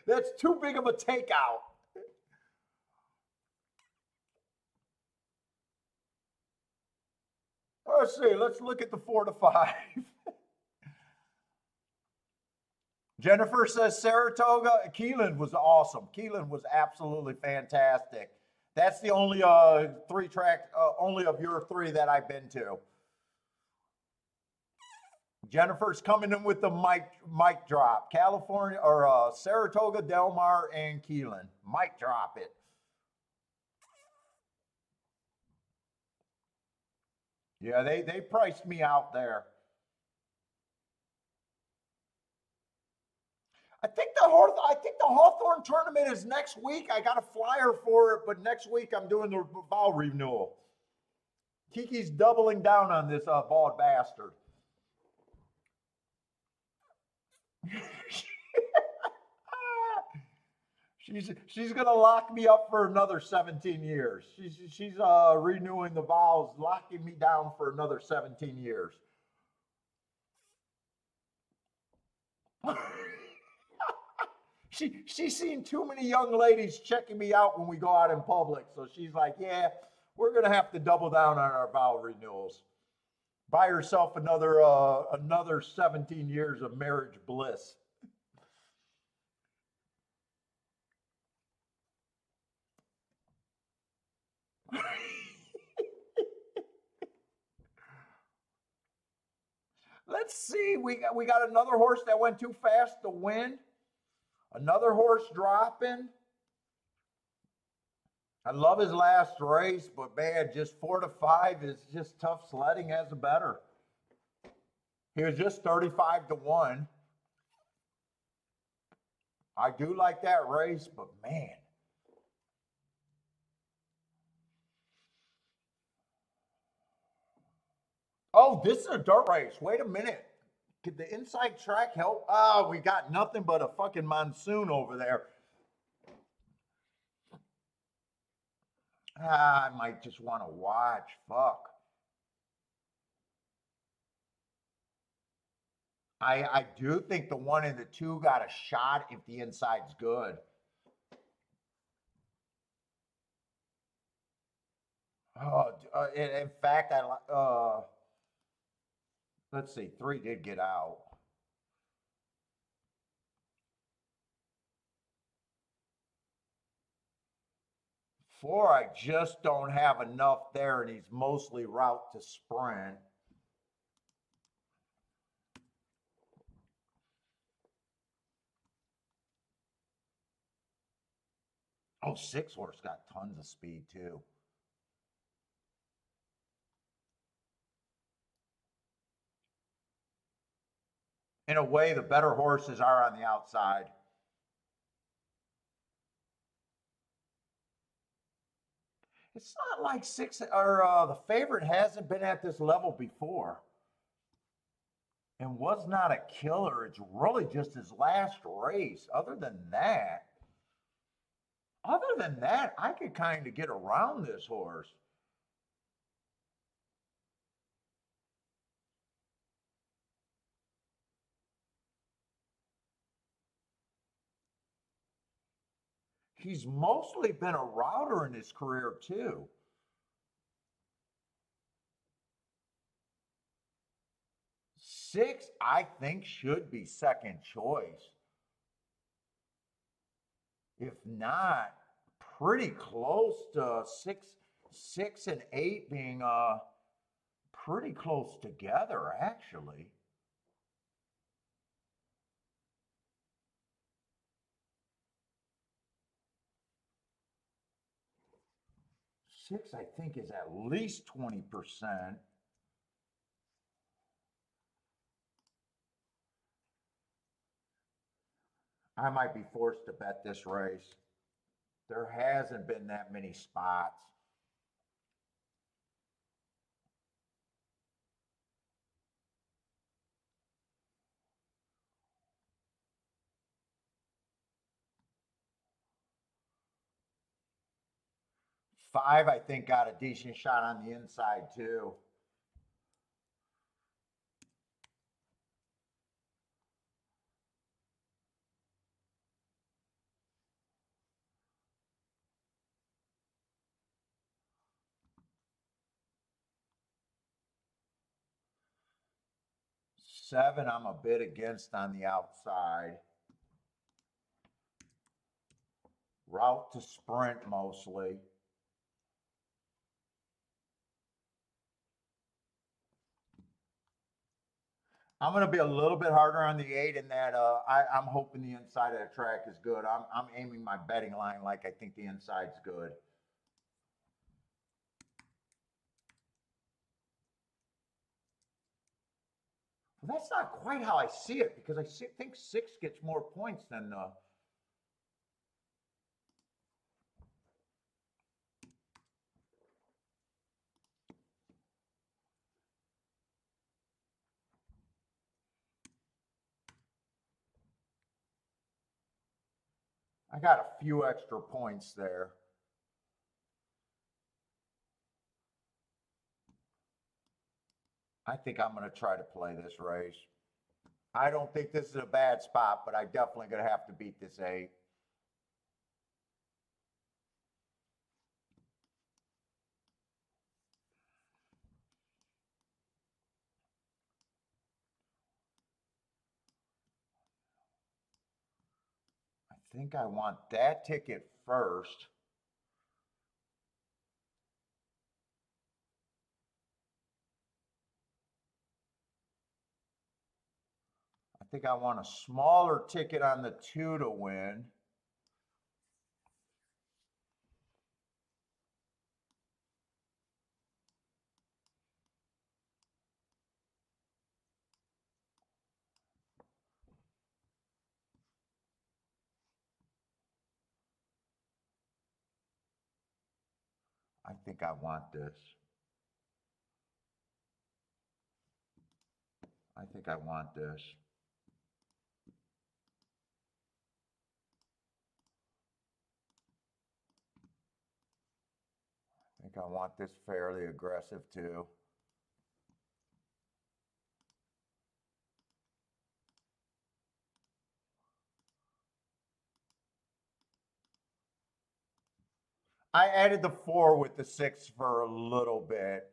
that's too big of a takeout. Let's see. Let's look at the 4 to 5. Jennifer says Saratoga. Keelan was awesome. Keelan was absolutely fantastic. That's the only 3 track, only of your 3 that I've been to. Jennifer's coming in with the mic drop. California or Saratoga, Del Mar, and Keelan. Mic drop it. Yeah, they priced me out there. I think the Hawthorne tournament is next week. I got a flyer for it, but next week I'm doing the ball renewal. Kiki's doubling down on this bald bastard. She's gonna lock me up for another 17 years. She's renewing the vows, locking me down for another 17 years. She's seen too many young ladies checking me out when we go out in public, so she's like, yeah, we're gonna have to double down on our vow renewals. Buy herself another 17 years of marriage bliss. Let's see. We got another horse that went too fast to win. Another horse dropping. I love his last race, but man, just 4 to 5 is just tough sledding as a better. He was just 35 to 1. I do like that race, but man. Oh, this is a dirt race. Wait a minute. Could the inside track help? Oh, we got nothing but a fucking monsoon over there. I might just want to watch. Fuck. I do think the 1 and the 2 got a shot if the inside's good. Oh, in fact, let's see, 3 did get out. 4, I just don't have enough there, and he's mostly route to sprint. Oh, 6 horse got tons of speed too. In a way, the better horses are on the outside. It's not like 6 or the favorite hasn't been at this level before and was not a killer. It's really just his last race. Other than that, I could kind of get around this horse. He's mostly been a router in his career too. 6, I think, should be second choice. If not, pretty close to 6 and 8 being pretty close together, actually. 6, I think, is at least 20%. I might be forced to bet this race. There hasn't been that many spots. Five, I think, got a decent shot on the inside too. Seven, I'm a bit against on the outside. Route to sprint mostly. I'm going to be a little bit harder on the 8 in that I'm hoping the inside of the track is good. I'm aiming my betting line like I think the inside's good. Well, that's not quite how I see it because think 6 gets more points than I got a few extra points there. I think I'm going to try to play this race. I don't think this is a bad spot, but I definitely going to have to beat this 8. I think I want that ticket first. I think I want a smaller ticket on the 2 to win. I think I want this. I think I want this. I think I want this fairly aggressive too. I added the 4 with the 6 for a little bit.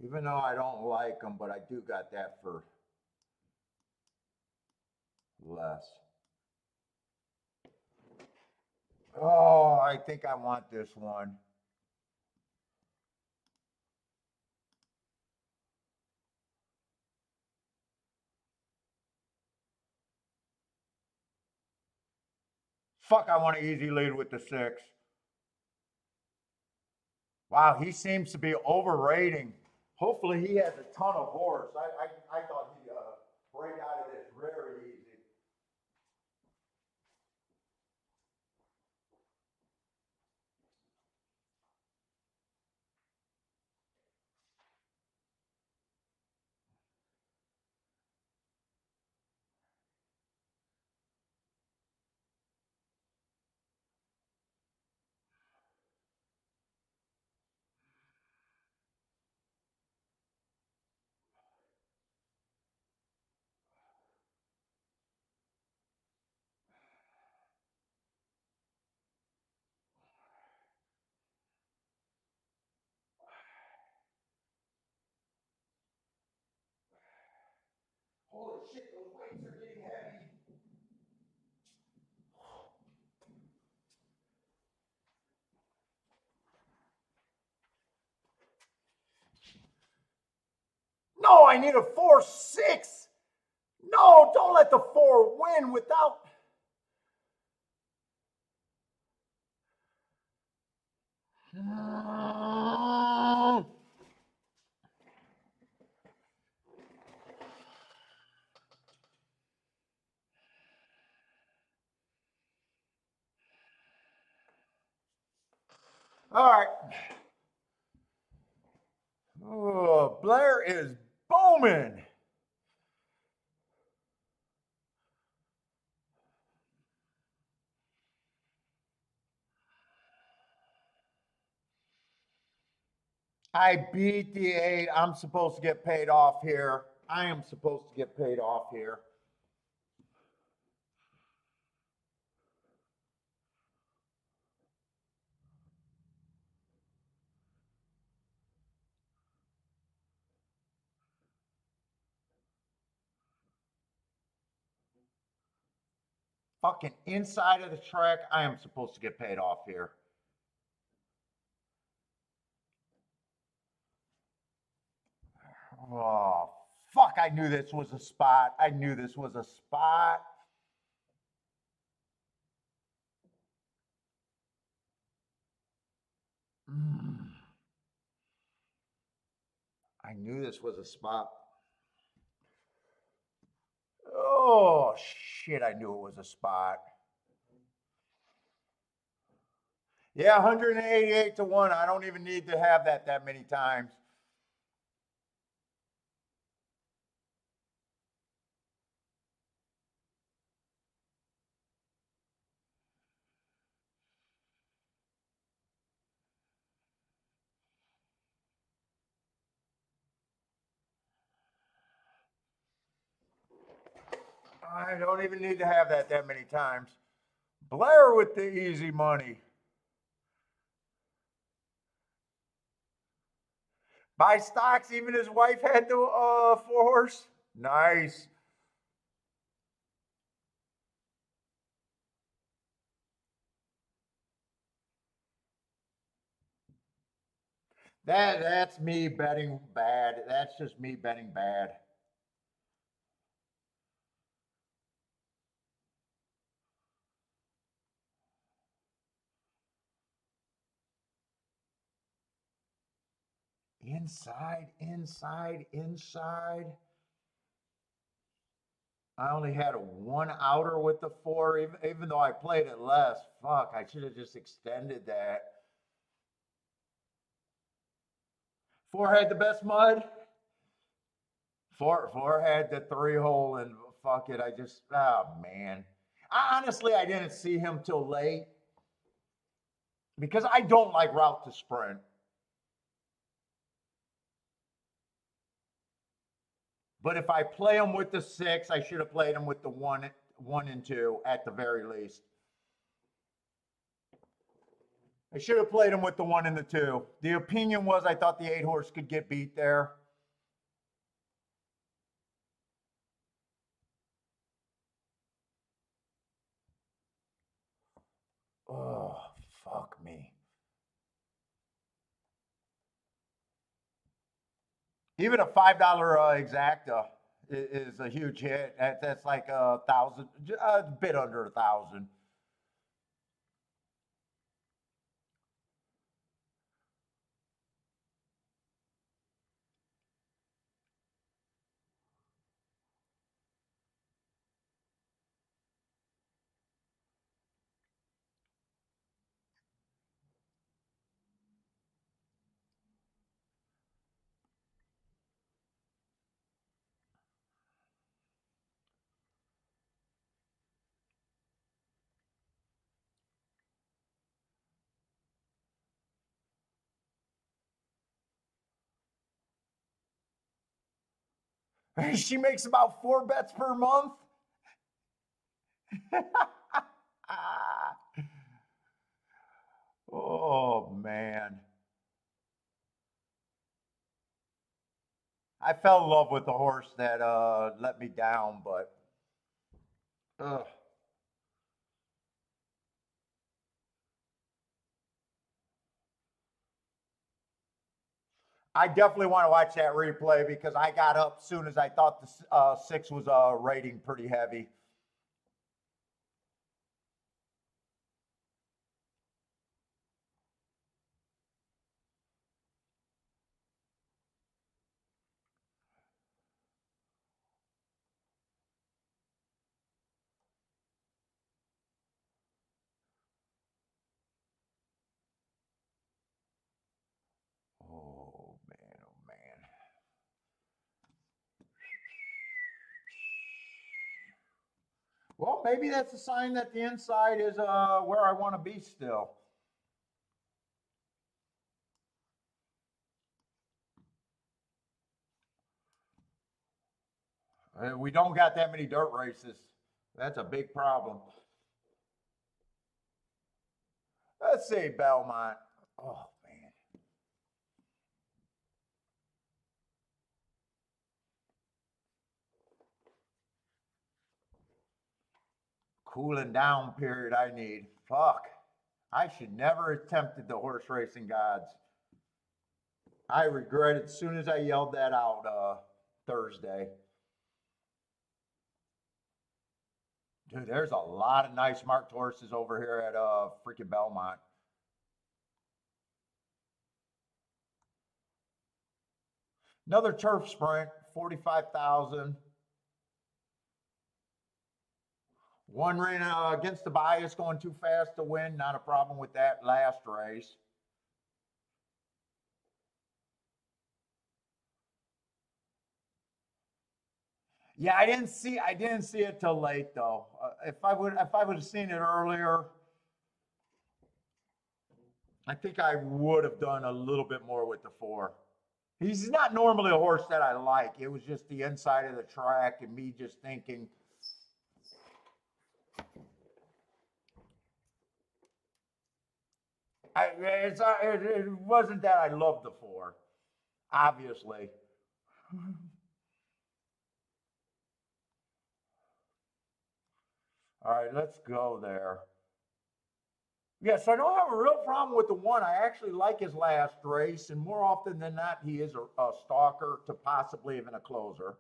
Even though I don't like them, but I do got that for less. Oh, I think I want this one. Fuck, I want an easy lead with the 6. Wow, he seems to be overrating. Hopefully he has a ton of horse. I thought he'd break out of this very easy. Holy shit, those weights are getting heavy. No, I need a 4-6. No, don't let the 4 win without. All right. Oh, Blair is booming. I beat the 8. I'm supposed to get paid off here. I am supposed to get paid off here. Fucking inside of the track. I am supposed to get paid off here. Oh, fuck. I knew this was a spot. I knew this was a spot. I knew this was a spot. Oh, shit. I knew it was a spot. Yeah, 188 to 1. I don't even need to have that many times. I don't even need to have that many times. Blair with the easy money. Buy stocks, even his wife had the four horse. Nice. That's me betting bad. That's just me betting bad. Inside, inside, inside. I only had a one outer with the four, even though I played it less. Fuck, I should have just extended that. Four had the best mud. Four had the three hole, and fuck it. I just, oh man. I didn't see him till late because I don't like route to sprint. But if I play him with the six, I should have played him with the one and two at the very least. I should have played him with the one and the two. The opinion was I thought the eight horse could get beat there. Oh, fuck me. Even a $5 exacta is a huge hit. That's like 1,000, a bit under 1,000. She makes about 4 bets per month. Oh man. I fell in love with the horse that let me down, but ugh. I definitely want to watch that replay because I got up soon as I thought the six was rating pretty heavy. Oh man, oh man. Well, maybe that's a sign that the inside is where I want to be still. We don't got that many dirt races. That's a big problem. Let's see, Belmont. Oh man, cooling down period. I need. Fuck. I should never attempted the horse racing gods. I regret it as soon as I yelled that out Thursday. Dude, there's a lot of nice marked horses over here at freaking Belmont. Another turf sprint, 45,000. One ran against the bias, going too fast to win. Not a problem with that last race. Yeah, I didn't see it till late though. If I would have seen it earlier, I think I would have done a little bit more with the 4. He's not normally a horse that I like. It was just the inside of the track and me just thinking. It wasn't that I loved the 4, obviously. All right, let's go there. Yes, I don't have a real problem with the 1. I actually like his last race, and more often than not, he is a stalker to possibly even a closer.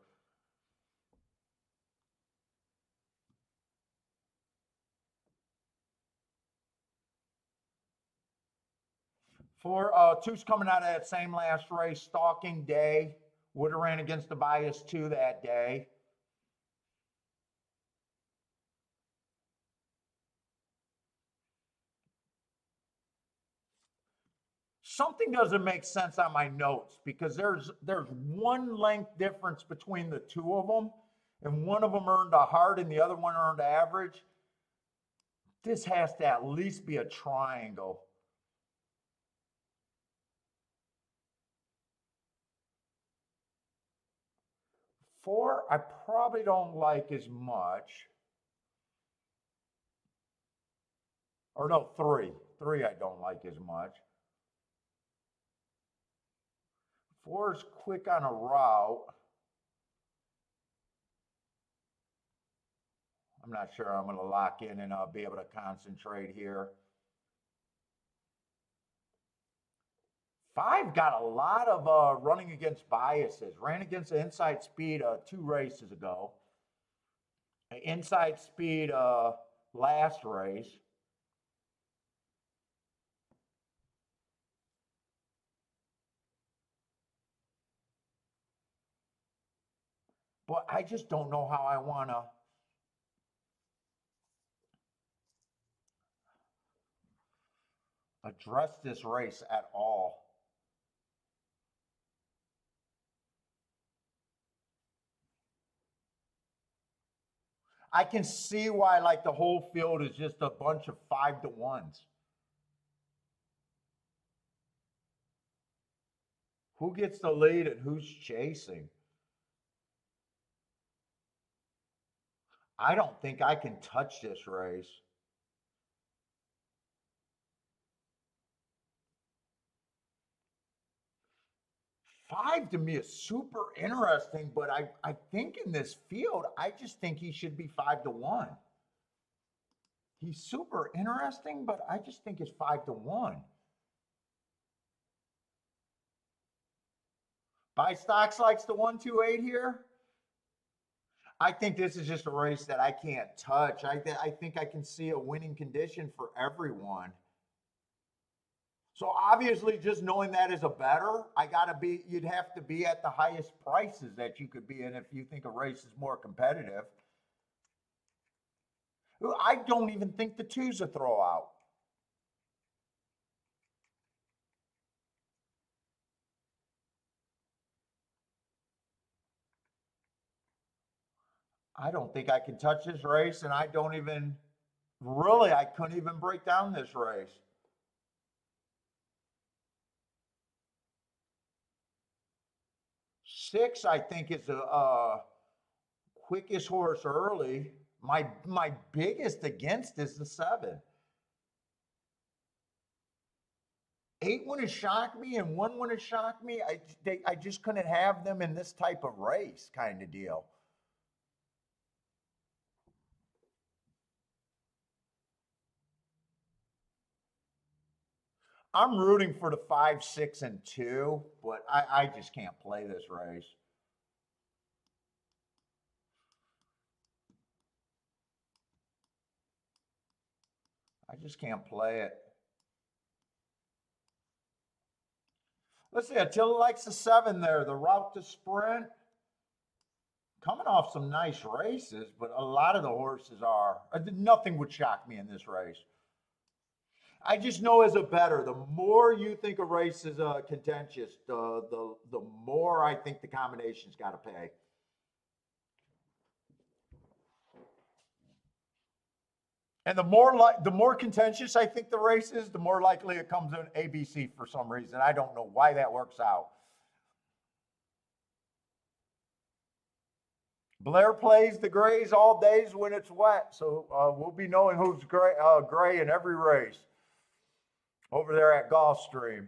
For 2's coming out of that same last race, stalking day. Would have ran against the bias 2 that day. Something doesn't make sense on my notes because there's 1 length difference between the 2 of them, and one of them earned a hard and the other one earned average. This has to at least be a triangle. 4, I probably don't like as much. Or no, 3. 3 I don't like as much. 4 is quick on a route. I'm not sure I'm going to lock in and be able to concentrate here. 5 got a lot of running against biases. Ran against the inside speed 2 races ago. Inside speed last race. But I just don't know how I want to address this race at all. I can see why like the whole field is just a bunch of 5-to-1s. Who gets the lead and who's chasing? I don't think I can touch this race. Five to me is super interesting, but I think in this field, I just think he should be 5-to-1. He's super interesting, but I just think it's 5-to-1. Buy stocks likes the 128 here. I think this is just a race that I can't touch. I think I can see a winning condition for everyone. So obviously, just knowing that is a better, you'd have to be at the highest prices that you could be in if you think a race is more competitive. I don't even think the 2's a throwout. I don't think I can touch this race, and I don't even really, I couldn't even break down this race. 6, I think, is a quickest horse early. My biggest against is the 7. 8 wouldn't shock me, and 1 wouldn't shock me. I just couldn't have them in this type of race, kind of deal. I'm rooting for the 5, 6, and 2, but I just can't play this race. I just can't play it. Let's see, Attila likes the 7 there, the route to sprint. coming off some nice races, but a lot of the horses are, nothing would shock me in this race. I just know as a bettor, the more you think a race is contentious, the more I think the combination's got to pay. And the more contentious I think the race is, the more likely it comes in ABC for some reason. I don't know why that works out. Blair plays the grays all days when it's wet, so we'll be knowing who's gray in every race over there at Gulfstream.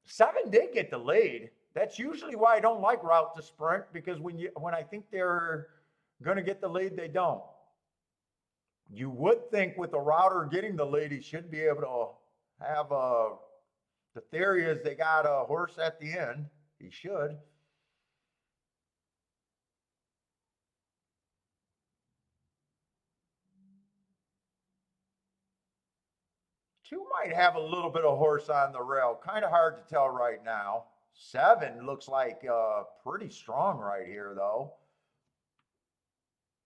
7 did get the lead. That's usually why I don't like route to sprint, because when I think they're going to get the lead, they don't. You would think with the router getting the lead, he should be able to have the theory is they got a horse at the end. He should. Two might have a little bit of horse on the rail. Kind of hard to tell right now. 7 looks like pretty strong right here, though.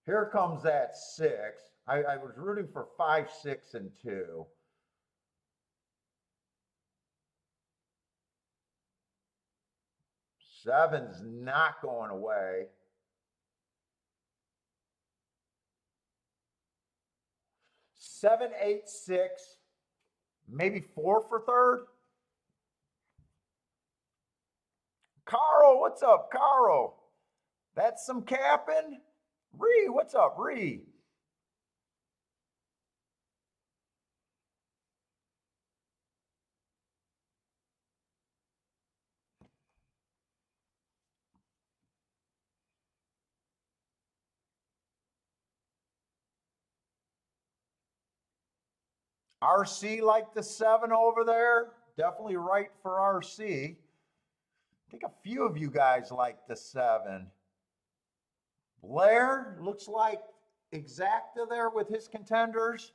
Here comes that 6. I was rooting for 5, 6, and 2. Seven's not going away. Seven, 8, 6, maybe 4 for third. Carl, what's up, Carl? That's some capping. Ree, what's up, Ree? RC like the 7 over there. Definitely right for RC. I think a few of you guys like the 7. Blair looks like exacta there with his contenders.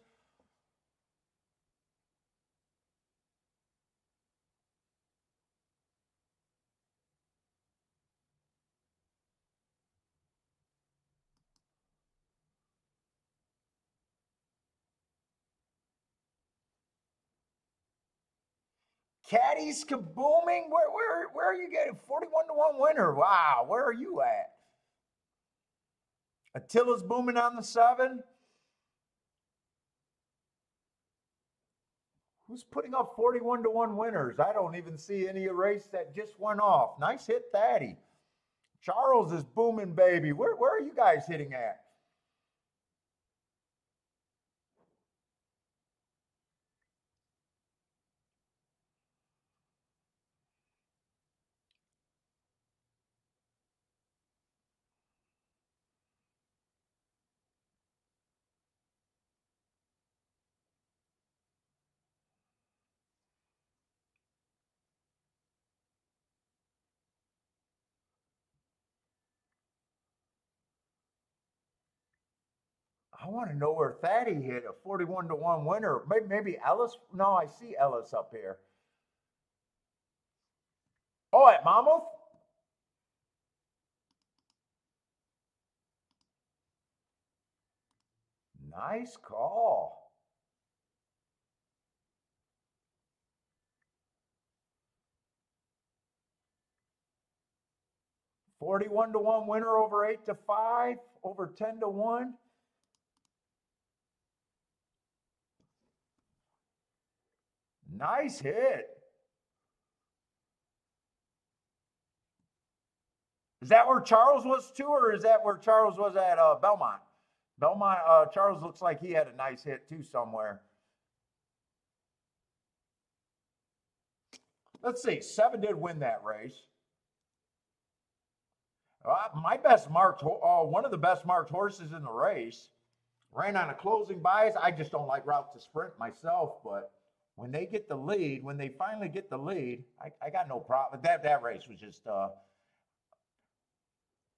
Caddies kabooming. Where are you getting 41-1 winner? Wow, where are you at? Attila's booming on the 7. Who's putting up 41-1 winners? I don't even see any race that just went off. Nice hit, Thaddy. Charles is booming, baby. Where are you guys hitting at? I want to know where Thaddy hit a 41-1 winner. Maybe Ellis. No, I see Ellis up here. Oh, at Monmouth? Nice call. $41-1 winner over 8-5, over 10-1. Nice hit. Is that where Charles was too, or is that where Charles was at Belmont? Belmont, Charles looks like he had a nice hit too somewhere. Let's see, 7 did win that race. My best marked, one of the best marked horses in the race, ran on a closing bias. I just don't like route to sprint myself, but when they get the lead, when they finally get the lead, I got no problem. That race was just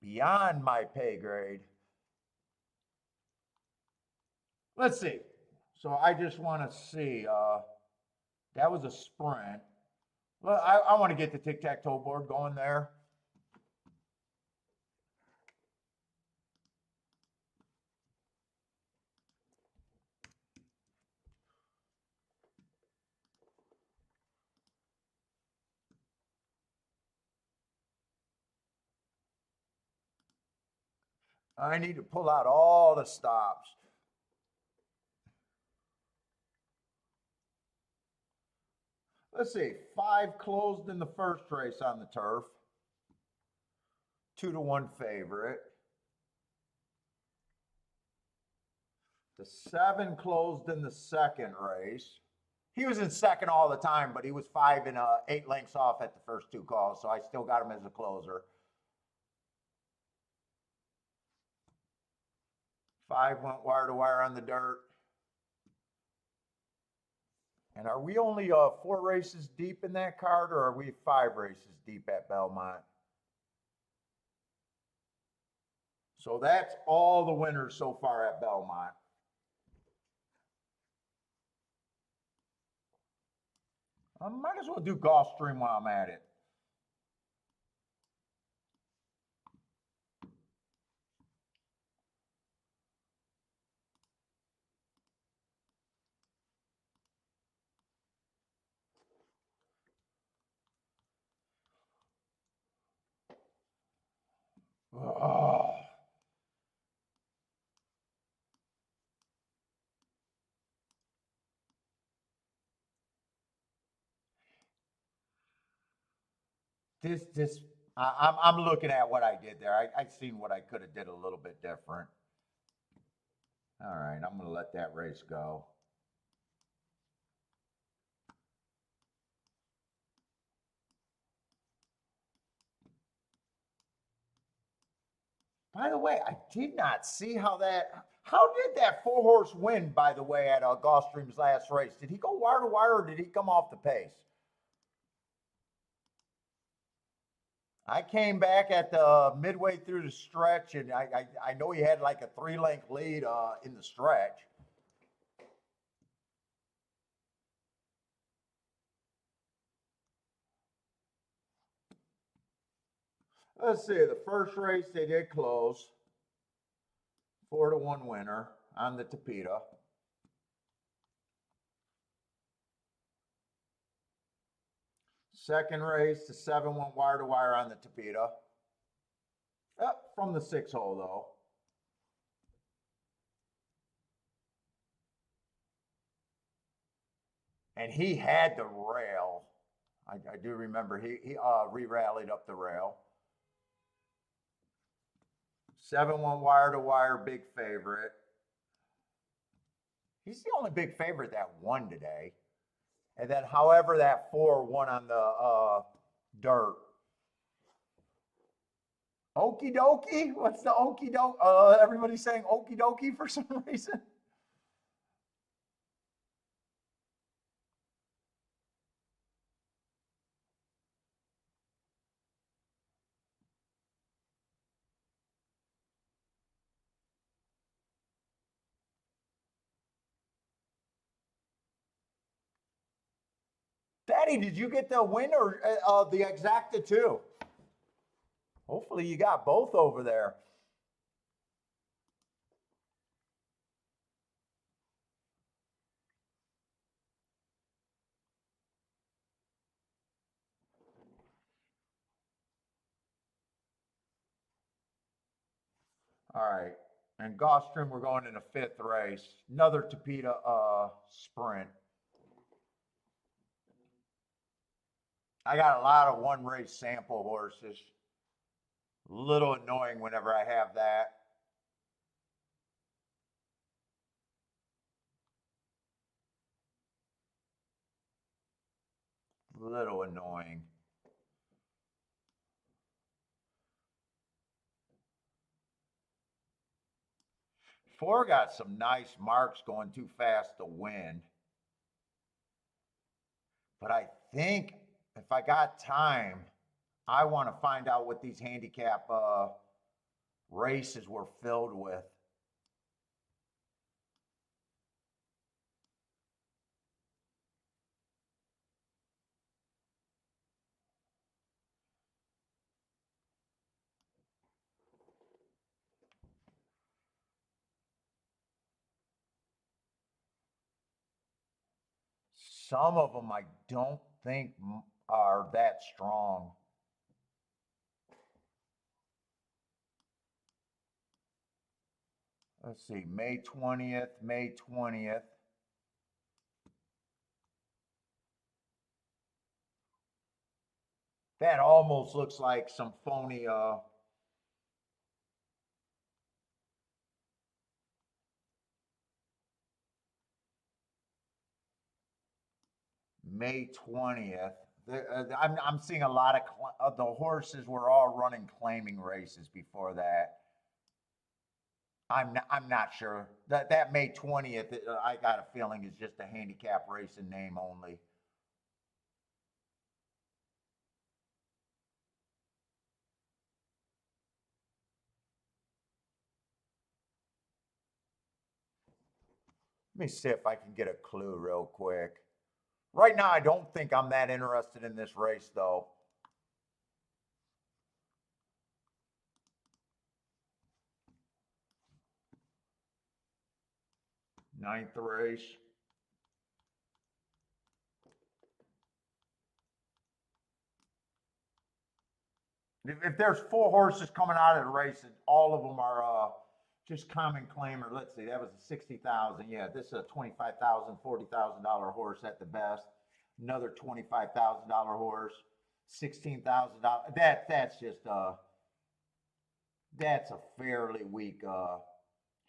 beyond my pay grade. Let's see. So I just want to see. That was a sprint. Well, I want to get the tic-tac-toe board going there. I need to pull out all the stops. Let's see, 5 closed in the first race on the turf. 2-1 favorite. The 7 closed in the second race. He was in second all the time, but he was 5 and 8 lengths off at the first 2 calls, so I still got him as a closer. 5 went wire to wire on the dirt. And are we only 4 races deep in that card, or are we 5 races deep at Belmont? So that's all the winners so far at Belmont. I might as well do Gulfstream while I'm at it. Oh. I'm looking at what I did there. I seen what I could have did a little bit different. All right, I'm going to let that race go. By the way, I did not see how did that 4-horse win, by the way, at Gulfstream's last race? Did he go wire to wire or did he come off the pace? I came back at the midway through the stretch, and I know he had like a 3-length lead in the stretch. Let's see, the first race they did close. 4-1 winner on the Tapeta. Second race, the 7 went wire to wire on the Tapeta. Up from the 6 hole though. And he had the rail. I do remember he re-rallied up the rail. 7 went wire to wire, big favorite. He's the only big favorite that won today. And then, however, that 4 won on the dirt. Okie dokie? What's the okie doke? Everybody's saying okie dokie for some reason. Daddy, did you get the win or the exacta too? Hopefully you got both over there. All right. And Gulfstream, we're going in a 5th race. Another Tapeta sprint. I got a lot of 1 race sample horses. A little annoying whenever I have that. A little annoying. 4 got some nice marks going too fast to win. But I think if I got time, I want to find out what these handicap races were filled with. Some of them I don't think are that strong. let's see, May 20th, May 20th. That almost looks like some phony, May 20th. I'm seeing a lot of the horses were all running claiming races before that. I'm not sure. That May 20th, I got a feeling is just a handicap race in name only. Let me see if I can get a clue real quick. Right now, I don't think I'm that interested in this race, though. Ninth race. If there's 4 horses coming out of the race, and all of them are just common claimer. Let's see, that was a 60,000. Yeah, this is a $25,000, $40,000 horse at the best. Another $25,000 horse, $16,000. That's just that's a fairly weak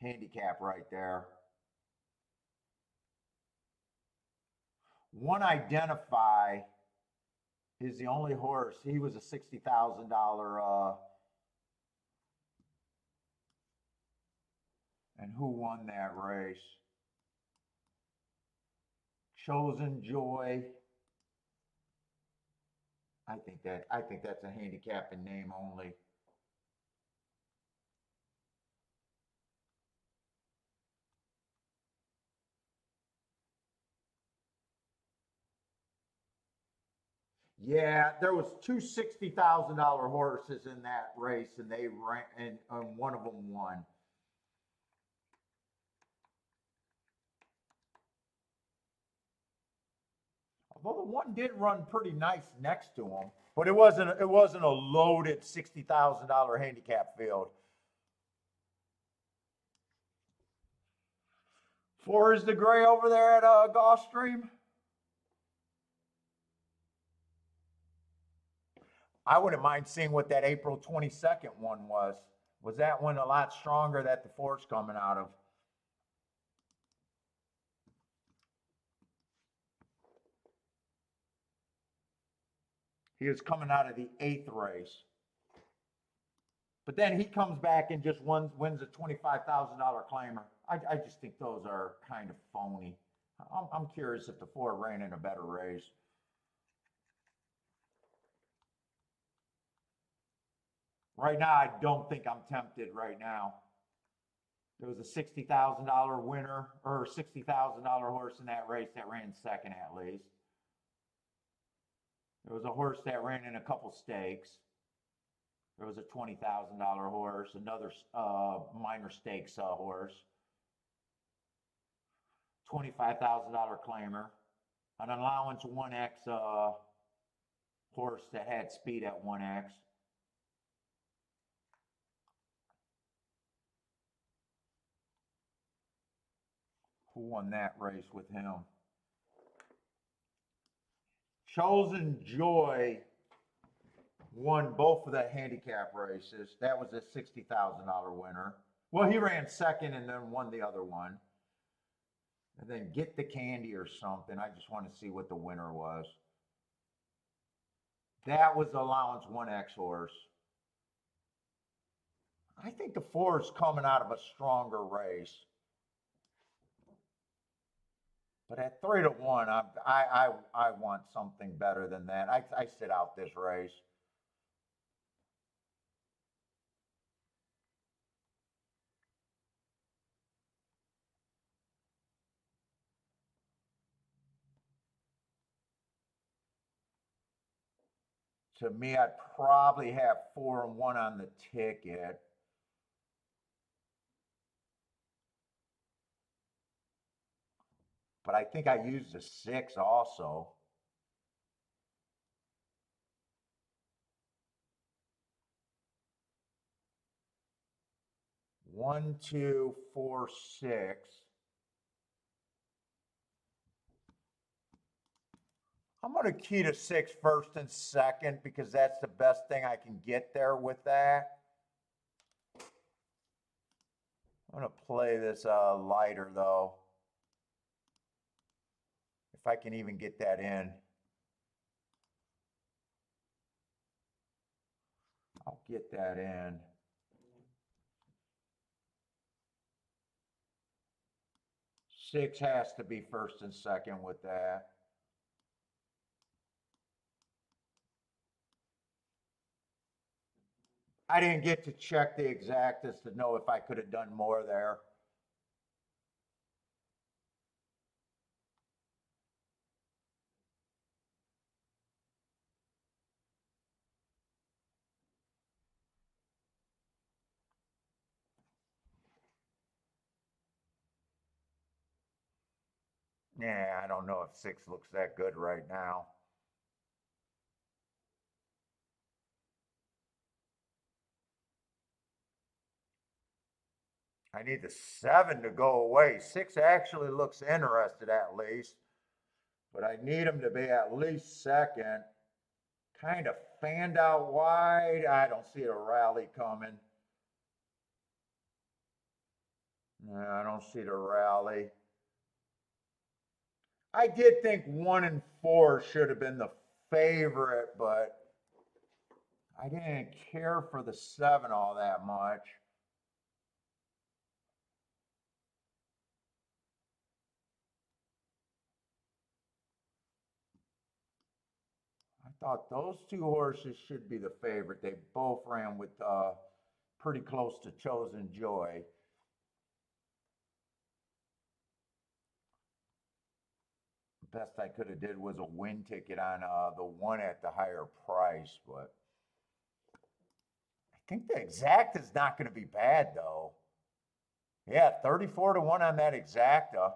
handicap right there. One Identify is the only horse. He was a $60,000. And who won that race? Chosen Joy. I think that's a handicap in name only. Yeah, there was two $60,000 horses in that race, and they ran, and one of them won. Although the one did run pretty nice next to him, but it wasn't a loaded $60,000 handicap field. 4 is the gray over there at Gulfstream. I wouldn't mind seeing what that April 22nd one was. Was that one a lot stronger that the 4's coming out of? He was coming out of the 8th race. But then he comes back and just wins a $25,000 claimer. I just think those are kind of phony. I'm curious if the 4 ran in a better race. Right now, I don't think I'm tempted right now. There was a $60,000 winner or $60,000 horse in that race that ran second at least. There was a horse that ran in a couple stakes. There was a $20,000 horse, another minor stakes horse, $25,000 claimer, an allowance 1X horse that had speed at 1X. Who won that race with him? Chosen Joy won both of the handicap races. That was a $60,000 winner. Well, he ran second and then won the other one. And then Get the Candy or something. I just want to see what the winner was. That was the allowance 1X horse. I think the 4 is coming out of a stronger race. But at 3-1, I want something better than that. I sit out this race. To me, I'd probably have 4-1 on the ticket. But I think I used a 6 also. 1, 2, 4, 6. I'm going to key to 6 first and second because that's the best thing I can get there with that. I'm going to play this lighter though. If I can even get that in. I'll get that in. Six has to be first and second with that. I didn't get to check the exactas to know if I could have done more there. Yeah, I don't know if 6 looks that good right now. I need the 7 to go away. 6 actually looks interested at least, but I need him to be at least second. Kind of fanned out wide. I don't see a rally coming. No, I don't see the rally. I did think 1 and 4 should have been the favorite, but I didn't care for the 7 all that much. I thought those 2 horses should be the favorite. They both ran with pretty close to Chosen Joy. The best I could have did was a win ticket on the 1 at the higher price, but I think the exact is not going to be bad though. Yeah, 34 to 1 on that exacta.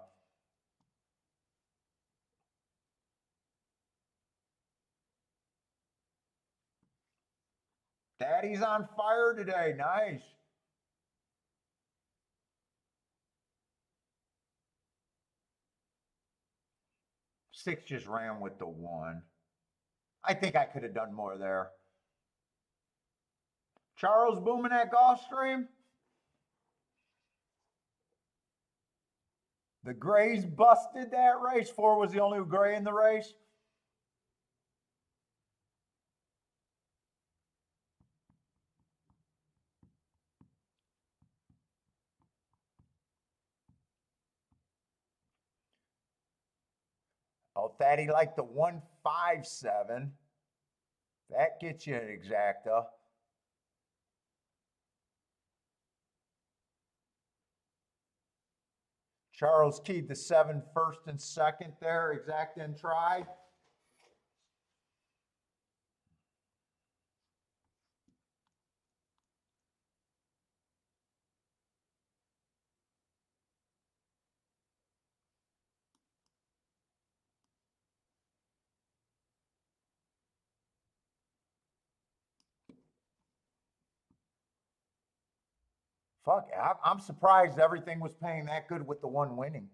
Daddy's on fire today. Nice. Six just ran with the 1. I think I could have done more there. Charles booming at Gulfstream. The Grays busted that race. 4 was the only gray in the race. Oh, Thaddy liked the 157. That gets you an exacta. Charles keyed the 7 first and second there, exacta and try. Fuck, I'm surprised everything was paying that good with the 1 winning.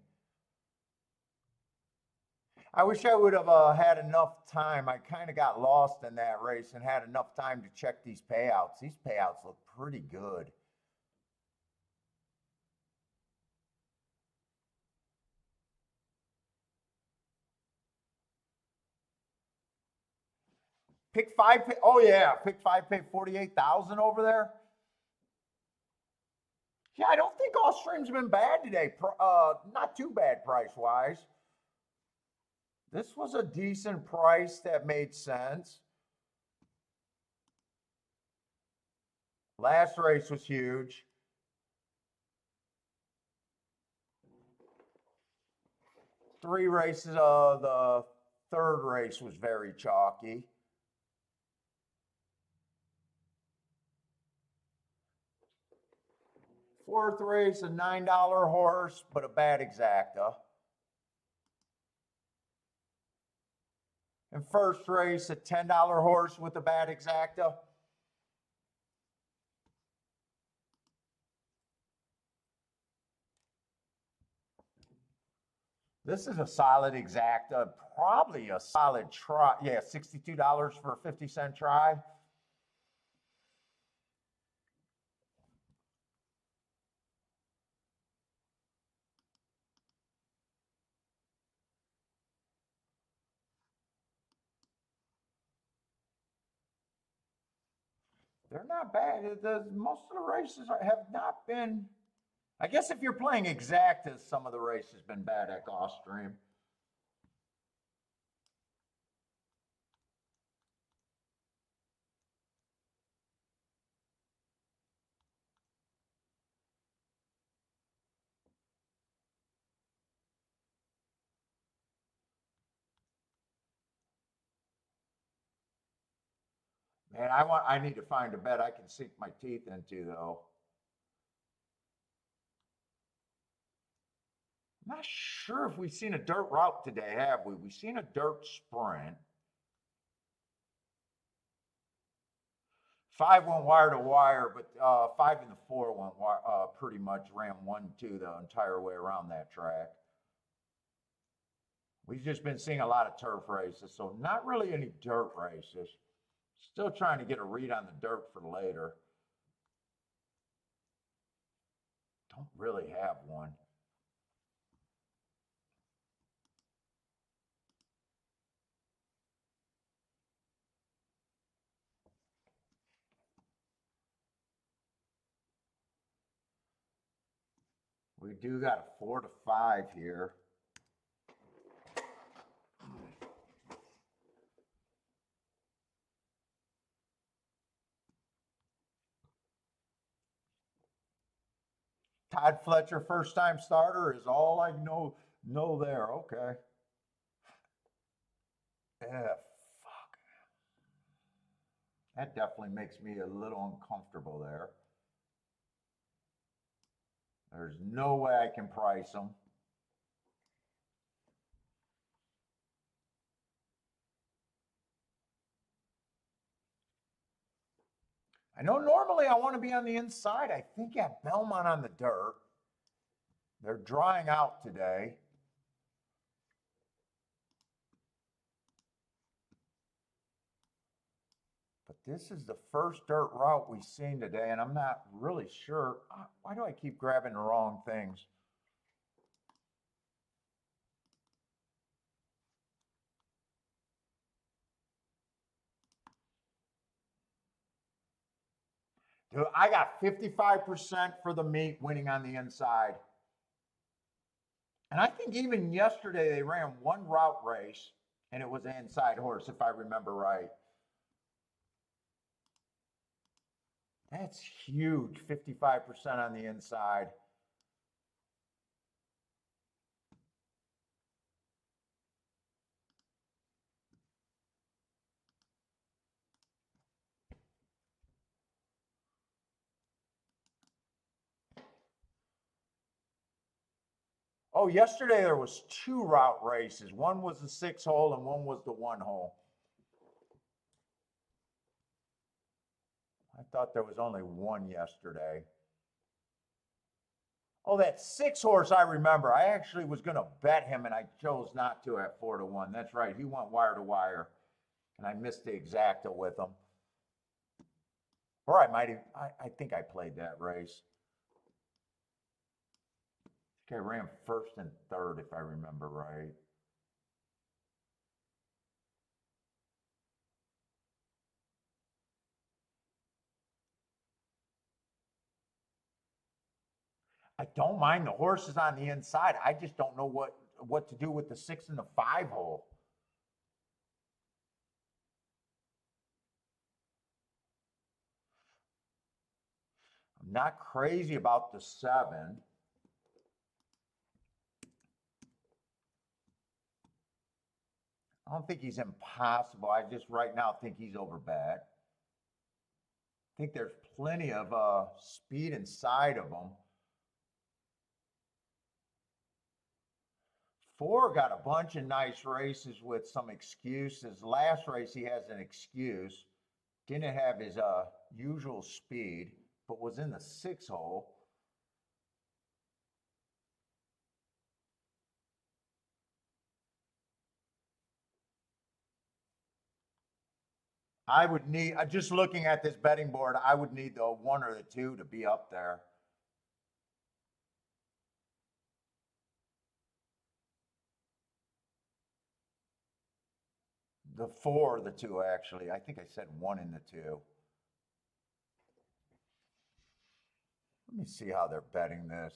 I wish I would have had enough time. I kind of got lost in that race and had enough time to check these payouts. These payouts look pretty good. Pick 5. Oh yeah, pick 5 paid 48,000 over there. Yeah, I don't think Gulfstream's been bad today. Not too bad price wise. This was a decent price that made sense. Last race was huge. Three races, the third race was very chalky. Fourth race, a $9 horse, but a bad exacta. And first race, a $10 horse with a bad exacta. This is a solid exacta, probably a solid try. Yeah, $62 for a 50-cent try. They're not bad. Most of the races have not been. I guess if you're playing exactas, some of the races have been bad at Gulfstream. Man, I need to find a bet I can sink my teeth into though. I'm not sure if we've seen a dirt route today, have we? We've seen a dirt sprint. 5 went wire to wire, but 5 and the 4 went pretty much ran 1-2 the entire way around that track. We've just been seeing a lot of turf races, so not really any dirt races. Still trying to get a read on the dirt for later. Don't really have one. We do got a 4 to 5 here. Todd Fletcher, first time starter, is all I know there. Okay. Yeah, fuck. That definitely makes me a little uncomfortable there. There's no way I can price them. I know normally I want to be on the inside. I think at Belmont on the dirt. They're drying out today. But this is the first dirt route we've seen today, and I'm not really sure. Why do I keep grabbing the wrong things? Dude, I got 55% for the meat winning on the inside. And I think even yesterday they ran one route race, and it was an inside horse, if I remember right. That's huge, 55% on the inside. Oh, yesterday there was 2 route races. One was the 6 hole and one was the 1 hole. I thought there was only one yesterday. Oh, that 6 horse I remember. I actually was going to bet him and I chose not to at 4 to 1. That's right. He went wire to wire and I missed the exacta with him. Or I might have, I think I played that race. I think I ran first and third if I remember right. I don't mind the horses on the inside. I just don't know what to do with the 6 and the 5 hole. I'm not crazy about the 7. I don't think he's impossible. I just right now think he's overbet. I think there's plenty of speed inside of him. 4 got a bunch of nice races with some excuses. Last race he has an excuse. Didn't have his usual speed, but was in the 6 hole. I would need, just looking at this betting board, I would need the 1 or the 2 to be up there. The 4 or the 2, actually. I think I said 1 and the 2. Let me see how they're betting this.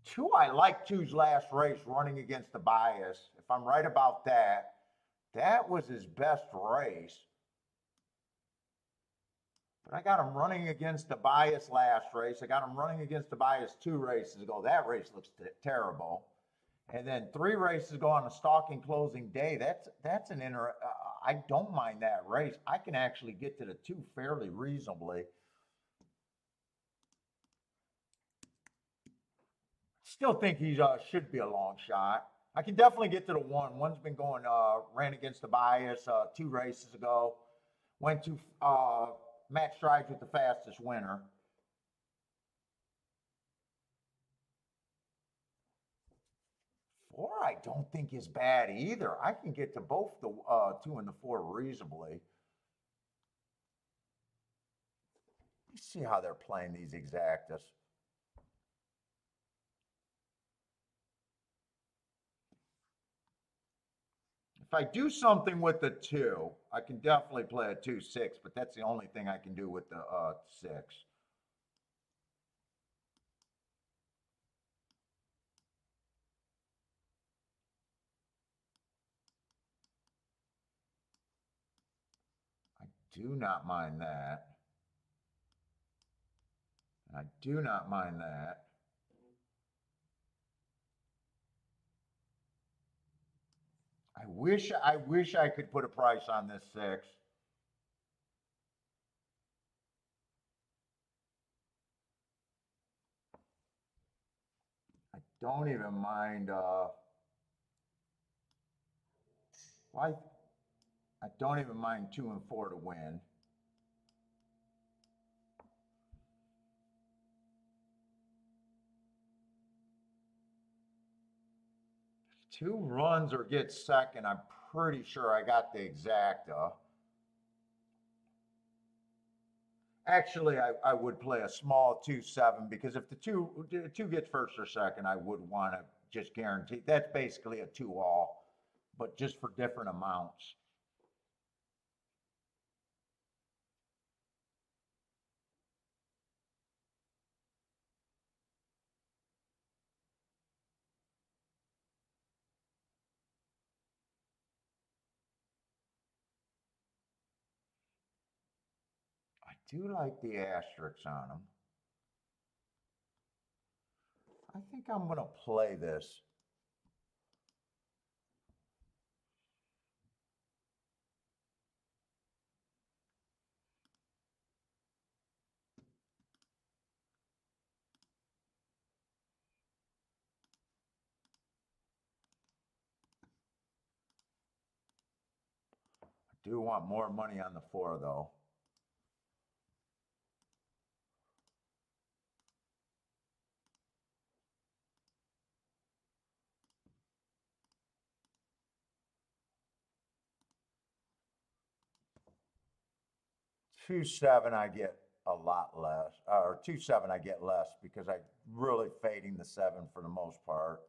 2, I like 2's last race running against the bias. If I'm right about that, that was his best race. But I got him running against the bias last race. I got him running against the bias 2 races ago. That race looks terrible. And then 3 races ago on a stalking closing day. That's an I don't mind that race. I can actually get to the 2 fairly reasonably. Still think he should be a long shot. I can definitely get to the 1. One's been going, ran against the bias 2 races ago. Went to match strides with the fastest winner. 4, I don't think is bad either. I can get to both the 2 and the 4 reasonably. Let's see how they're playing these exactas. If I do something with the 2, I can definitely play a 2-6, but that's the only thing I can do with the 6. I do not mind that. I do not mind that. I wish I could put a price on this 6. I don't even mind why I don't even mind 2 and 4 to win. 2 runs or get second. I'm pretty sure I got the exacta. Actually, I would play a small 2-7 because if the two gets first or second, I would want to just guarantee. That's basically a 2-all, but just for different amounts. I do like the asterisks on them. I think I'm going to play this. I do want more money on the 4, though. Two seven, I get a lot less, or 2-7, I get less because I really fading the 7 for the most part.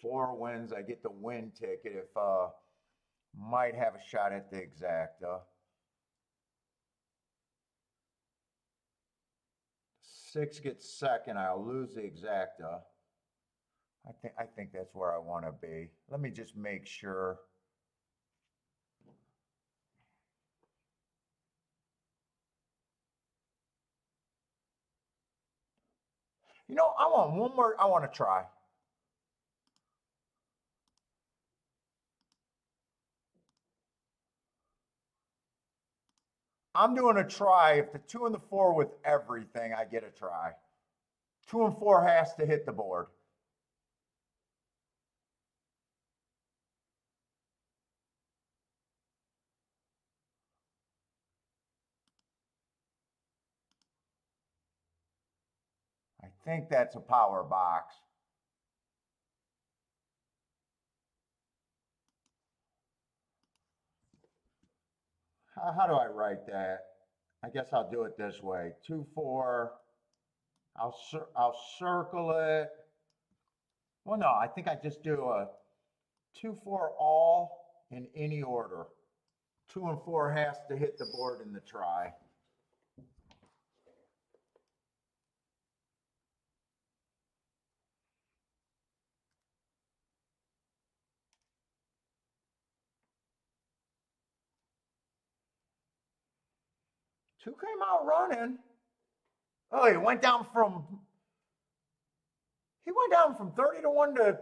Four wins, I get the win ticket if might have a shot at the exacta. 6 gets second, I'll lose the exacta. I think that's where I want to be. Let me just make sure. You know, I want one more. I want to try. I'm doing a try. If the 2 and the 4 with everything, I get a try. 2 and 4 has to hit the board. think that's a power box. How do I write that? I guess I'll do it this way. 2-4. I'll circle it. Well, no, I think I just do a 2-4 all in any order. 2 and 4 has to hit the board in the try. Two came out running. Oh, he went down from 30 to 1 to,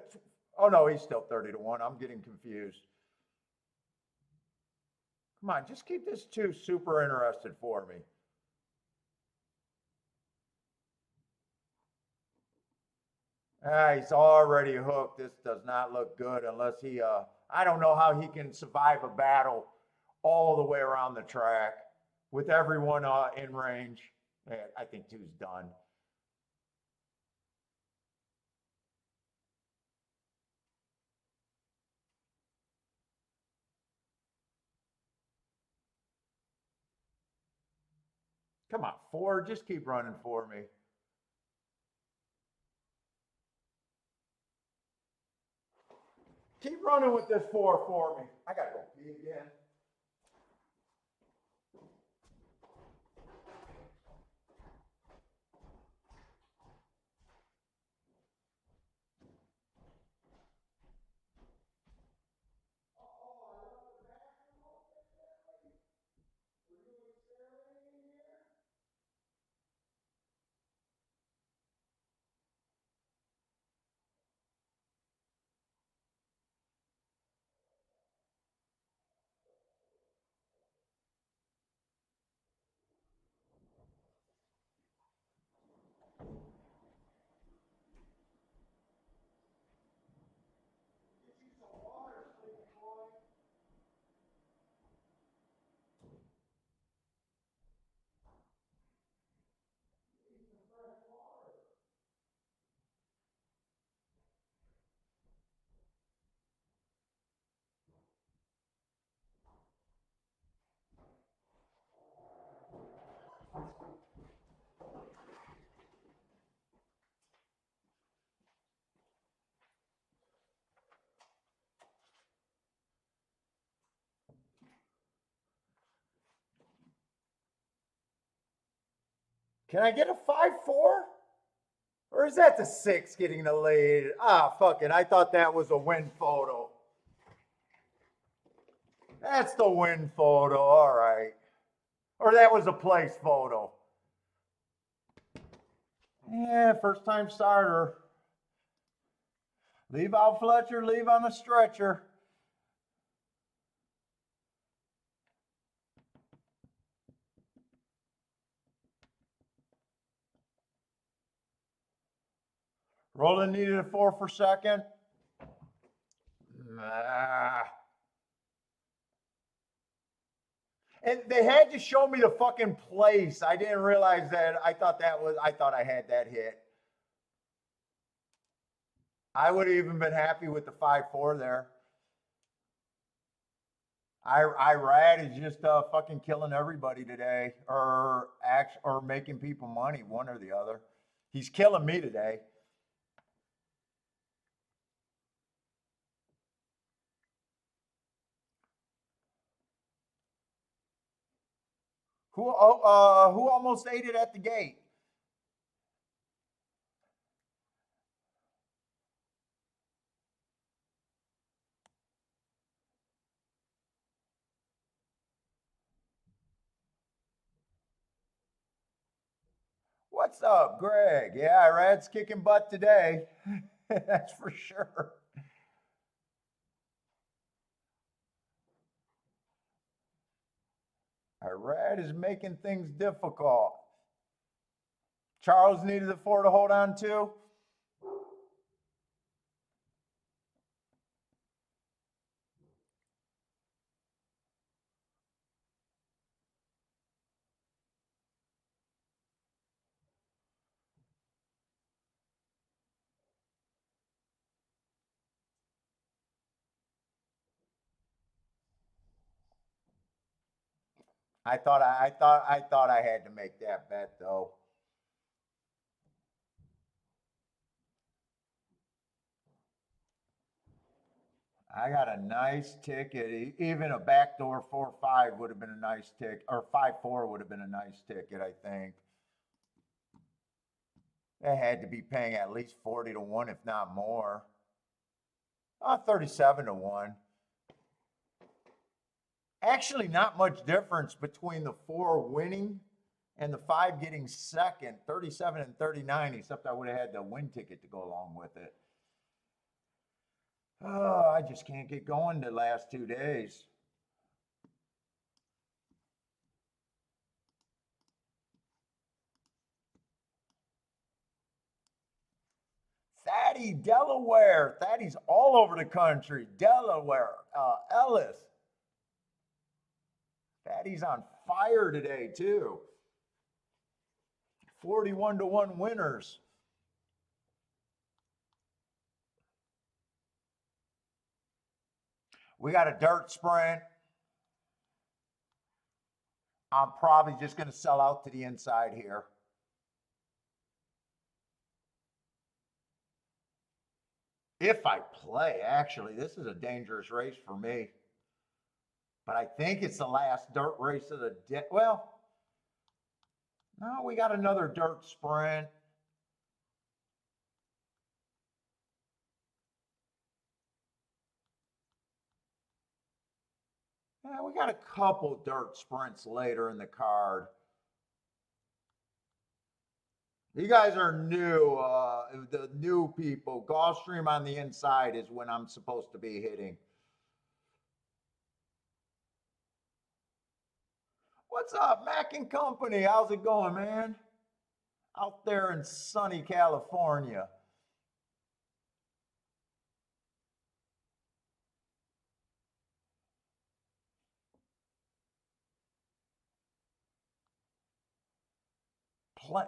oh no, he's still 30 to 1. I'm getting confused. Come on, just keep this 2 super interested for me. He's already hooked. This does not look good unless he, I don't know how he can survive a battle all the way around the track with everyone in range. I think 2's done. Come on, 4, just keep running for me. Keep running with this 4 for me. I gotta go pee again. Can I get a 5-4? Or is that the 6 getting the lead? Ah, fuck it. I thought that was a win photo. That's the win photo. All right. Or that was a place photo. Yeah, first time starter. Leave out Fletcher, leave on the stretcher. Roland needed a 4 for second. Nah. And they had to show me the fucking place. I didn't realize that. I thought I had that hit. I would have even been happy with the 5-4 there. Irad is just fucking killing everybody today, or making people money, one or the other. He's killing me today. Who almost ate it at the gate? What's up, Greg? Yeah, Irad's kicking butt today. That's for sure. Irad is making things difficult. Charles needed the 4 to hold on to. I thought I had to make that bet though. I got a nice ticket. Even a backdoor 4-5 would have been a nice ticket, or 5-4 would have been a nice ticket, I think. They had to be paying at least 40 to 1, if not more. 37 to 1. Actually, not much difference between the 4 winning and the 5 getting second, 37 and 39, except I would have had the win ticket to go along with it. Oh, I just can't get going the last 2 days. Thaddy, Delaware. Thaddy's all over the country. Delaware, Ellis. Thaddy's on fire today, too. 41 to 1 winners. We got a dirt sprint. I'm probably just going to sell out to the inside here. If I play, actually, this is a dangerous race for me. But I think it's the last dirt race of the day. Well, no, we got another dirt sprint. Yeah, we got a couple dirt sprints later in the card. You guys are new, the new people. Gulfstream on the inside is when I'm supposed to be hitting. What's up, Mac and Company? How's it going, man? Out there in sunny California. Play.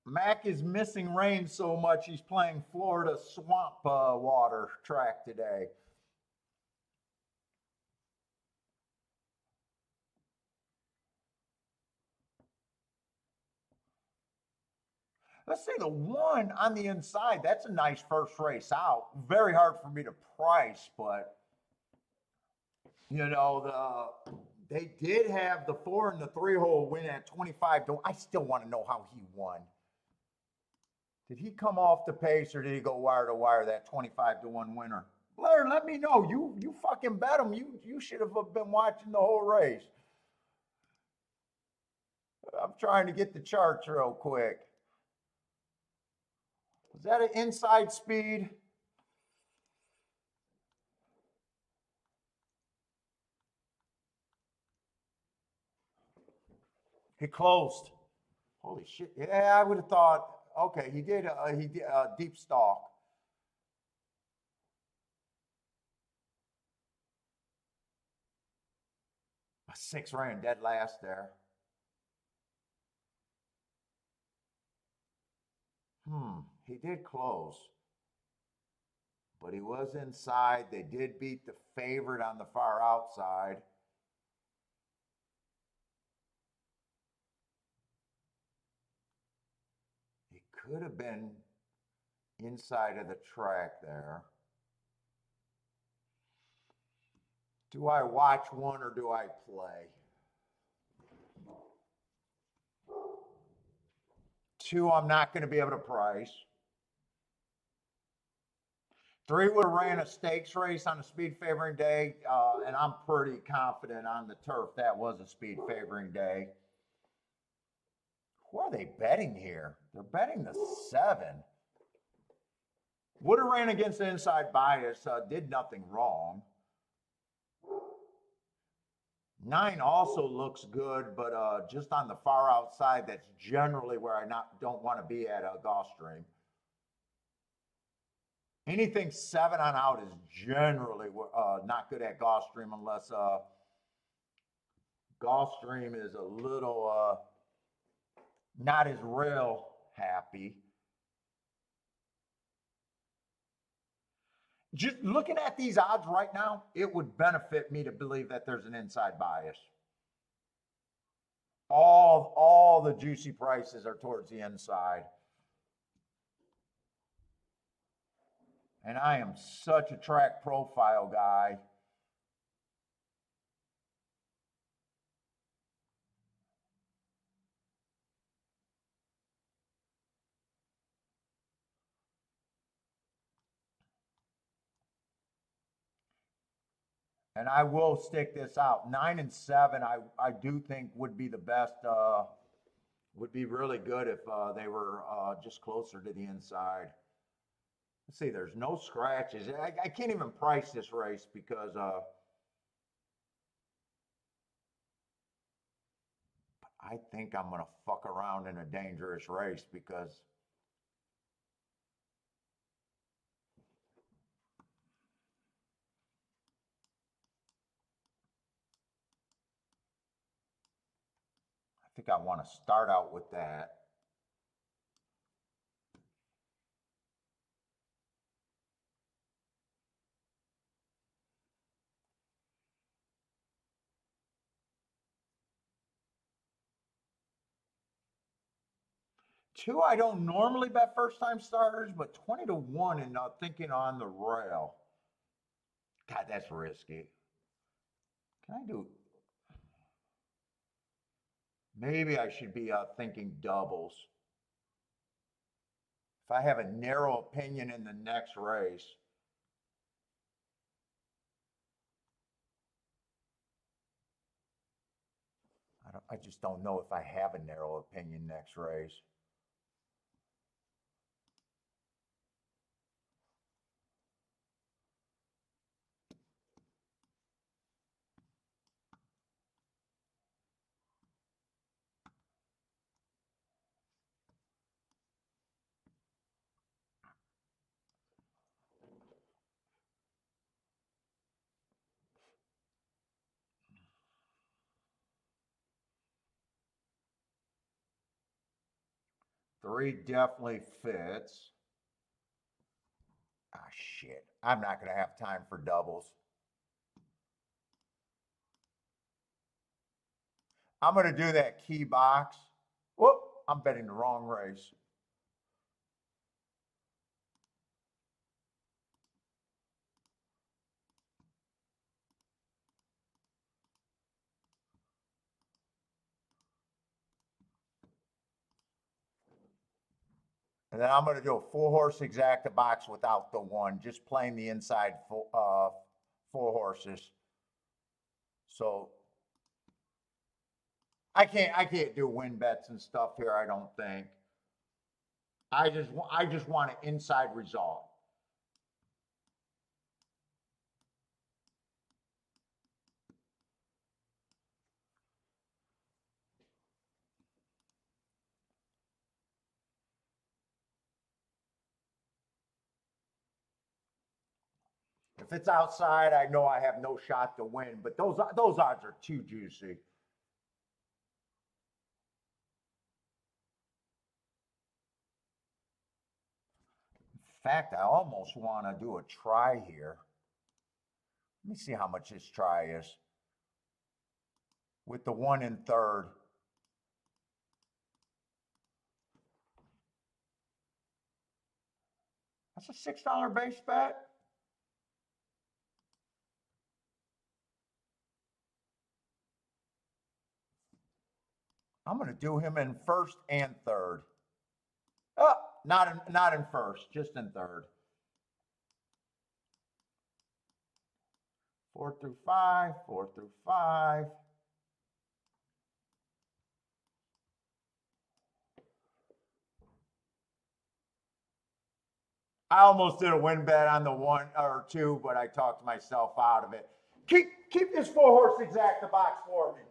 Mac is missing rain so much he's playing Florida swamp water track today. Let's say the 1 on the inside. That's a nice first race out. Very hard for me to price, but you know they did have the 4 and the 3-hole win at 25 to. I still want to know how he won. Did he come off the pace or did he go wire to wire, that 25 to 1 winner? Blair, let me know. You fucking bet him. You should have been watching the whole race. I'm trying to get the charts real quick. Was that an inside speed? He closed. Holy shit. Yeah, I would have thought, okay, he did deep stalk. A 6 ran dead last there. He did close. But he was inside. They did beat the favorite on the far outside. He could have been inside of the track there. Do I watch one or do I play? 2, I'm not going to be able to price. 3 would have ran a stakes race on a speed favoring day, and I'm pretty confident on the turf that was a speed favoring day. Who are they betting here? They're betting the 7. Would have ran against the inside bias, did nothing wrong. 9 also looks good, but just on the far outside, that's generally where I don't want to be at Gulfstream. Anything 7 on out is generally not good at Gulfstream unless Gulfstream is a little not as real happy. Just looking at these odds right now, it would benefit me to believe that there's an inside bias. All the juicy prices are towards the inside. And I am such a track profile guy. And I will stick this out. 9 and 7, I do think would be the best. Would be really good if they were just closer to the inside. Let's see. There's no scratches. I can't even price this race because I think I'm gonna fuck around in a dangerous race because I think I want to start out with that. Two, I don't normally bet first time starters, but 20 to 1 and thinking on the rail. God, that's risky. Can I do? Maybe I should be thinking doubles. If I have a narrow opinion in the next race, I just don't know if I have a narrow opinion next race. Three definitely fits. Ah, shit. I'm not going to have time for doubles. I'm going to do that key box. Whoop, I'm betting the wrong race. And then I'm going to do a 4-horse exacta box without the one, just playing the inside 4 horses. So I can't do win bets and stuff here, I don't think. I just want an inside result. If it's outside, I know I have no shot to win, but those odds are too juicy. In fact, I almost want to do a try here. Let me see how much this try is. With the 1 in third. That's a $6 base bet. I'm going to do him in first and third. Oh, not in first, just in third. 4 through 5, 4 through 5. I almost did a win bet on the 1 or 2, but I talked myself out of it. Keep this 4-horse exacta box for me.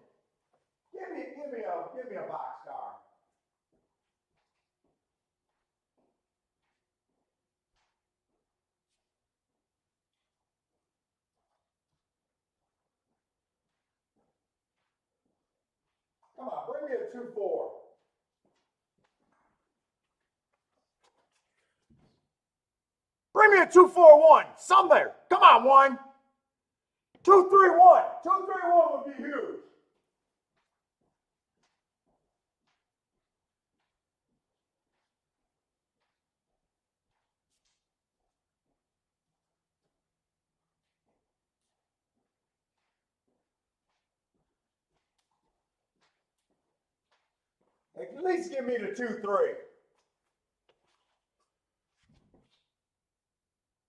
Give me a box car. Come on, bring me a 2-4. Bring me a 2-4-1 somewhere. Come on, 1. 2-3-1. 2-3-1 would be huge. At least give me the 2-3.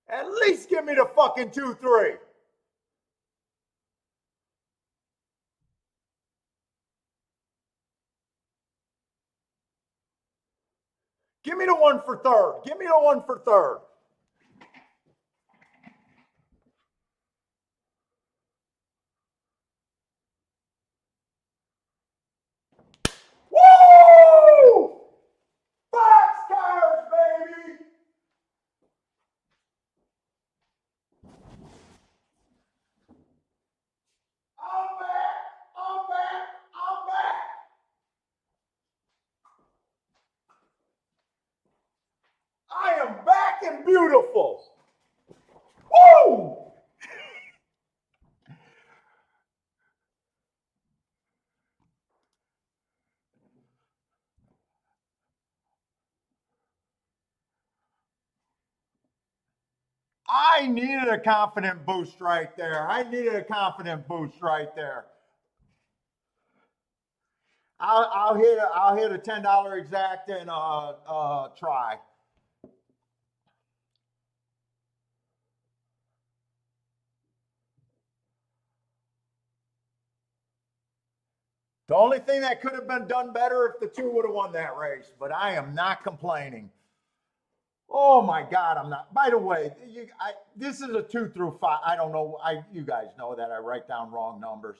At least give me the fucking 2-3. Give me the one for third. Give me the one for third. Woo! Boxcars, baby! I'm back! I'm back! I'm back! I am back and beautiful! Woo! I needed a confident boost right there. I needed a confident boost right there. I'll hit a $10 exact and try. The only thing that could have been done better if the two would have won that race, but I am not complaining. Oh my God, I'm not. By the way, this is a 2-5. I don't know. You guys know that I write down wrong numbers.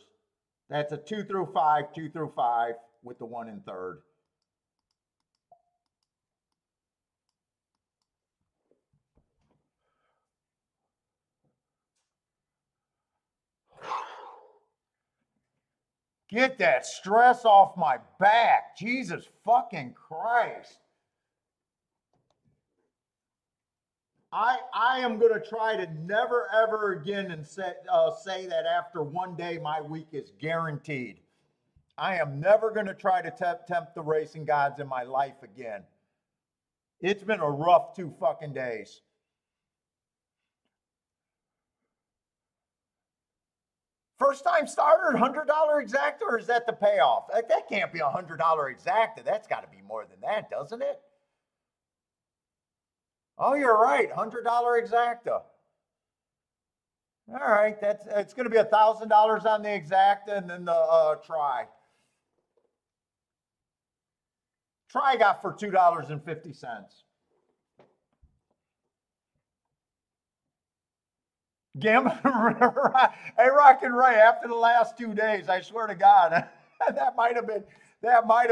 That's a 2-5, 2-5 with the one in third. Get that stress off my back. Jesus fucking Christ. I am going to try to never ever again and say that after one day my week is guaranteed. I am never going to try to tempt the racing gods in my life again. It's been a rough 2 fucking days. First time starter, $100 exacta, or is that the payoff? That can't be $100 exacta. That's got to be more than that, doesn't it? Oh, you're right, $100 exacta. All right, it's going to be $1,000 on the exacta and then the try. Try got for $2.50. Gambling, hey, Rock and Ray. After the last 2 days, I swear to God, that might have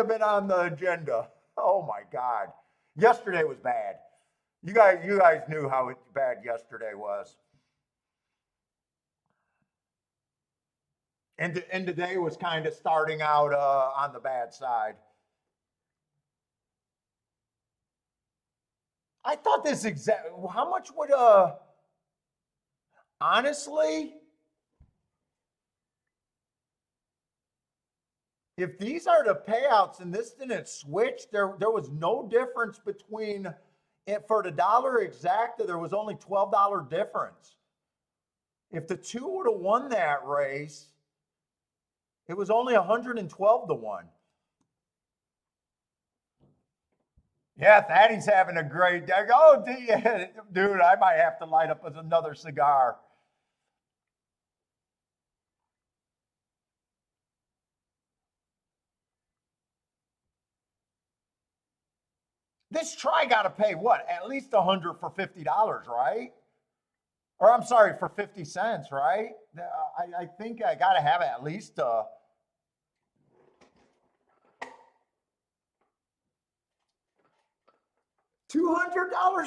been on the agenda. Oh my God, yesterday was bad. You guys knew how bad yesterday was, and today was kind of starting out on the bad side. I thought this exact. How much would honestly? If these are the payouts and this didn't switch, there was no difference between it for the dollar exacta. There was only $12 difference. If the two would have won that race, it was only 112 to 1. Yeah, Thaddeus having a great day. Oh, dude, I might have to light up with another cigar. This try got to pay what? At least 100 for $50, right? Or I'm sorry, for 50 cents, right? I think I got to have at least $200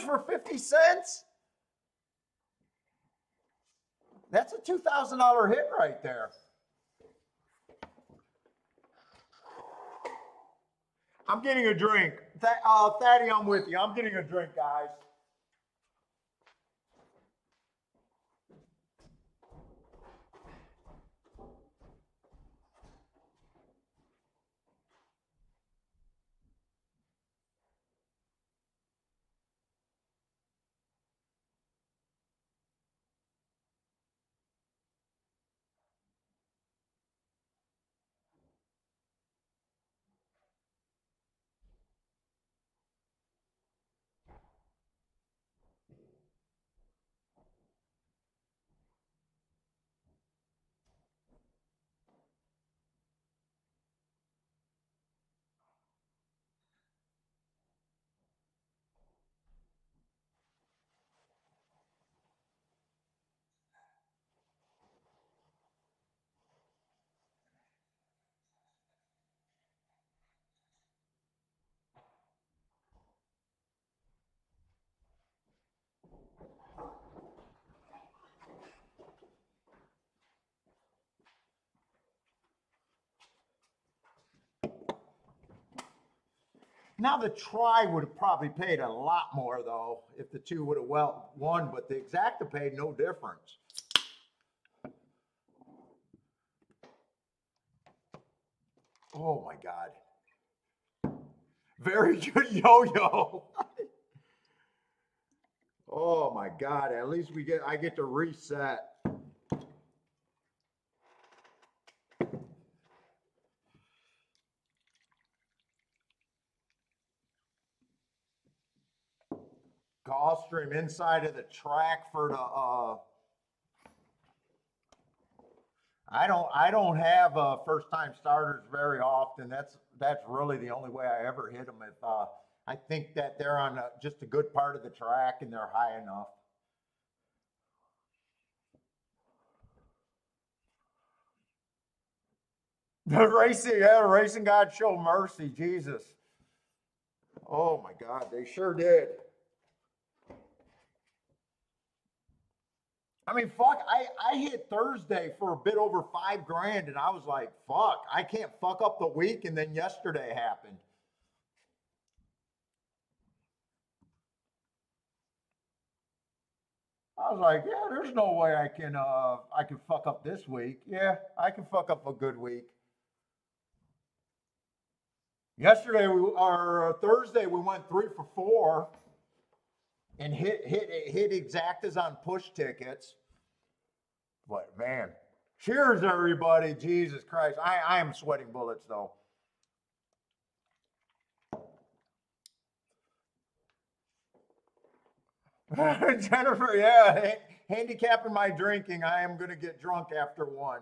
for 50 cents? That's a $2,000 hit right there. I'm getting a drink. Thaddy, I'm with you. I'm getting a drink, guys. Now the try would have probably paid a lot more though if the two would have won, but the exacta paid no difference. Oh my God. Very good yo-yo. Oh my God, at least I get to reset. Gulfstream inside of the track for the I don't have first time starters very often. That's really the only way I ever hit them. If I think that they're on just a good part of the track and they're high enough. The racing God show mercy, Jesus. Oh my God, they sure did. I mean, fuck, I hit Thursday for a bit over $5,000 and I was like, fuck, I can't fuck up the week. And then yesterday happened. I was like, yeah, there's no way I can fuck up this week. Yeah, I can fuck up a good week. Yesterday or Thursday we went 3 for 4 and hit exactas on push tickets. But man, cheers everybody! Jesus Christ, I am sweating bullets though. Jennifer, yeah, handicapping my drinking. I am gonna get drunk after 1.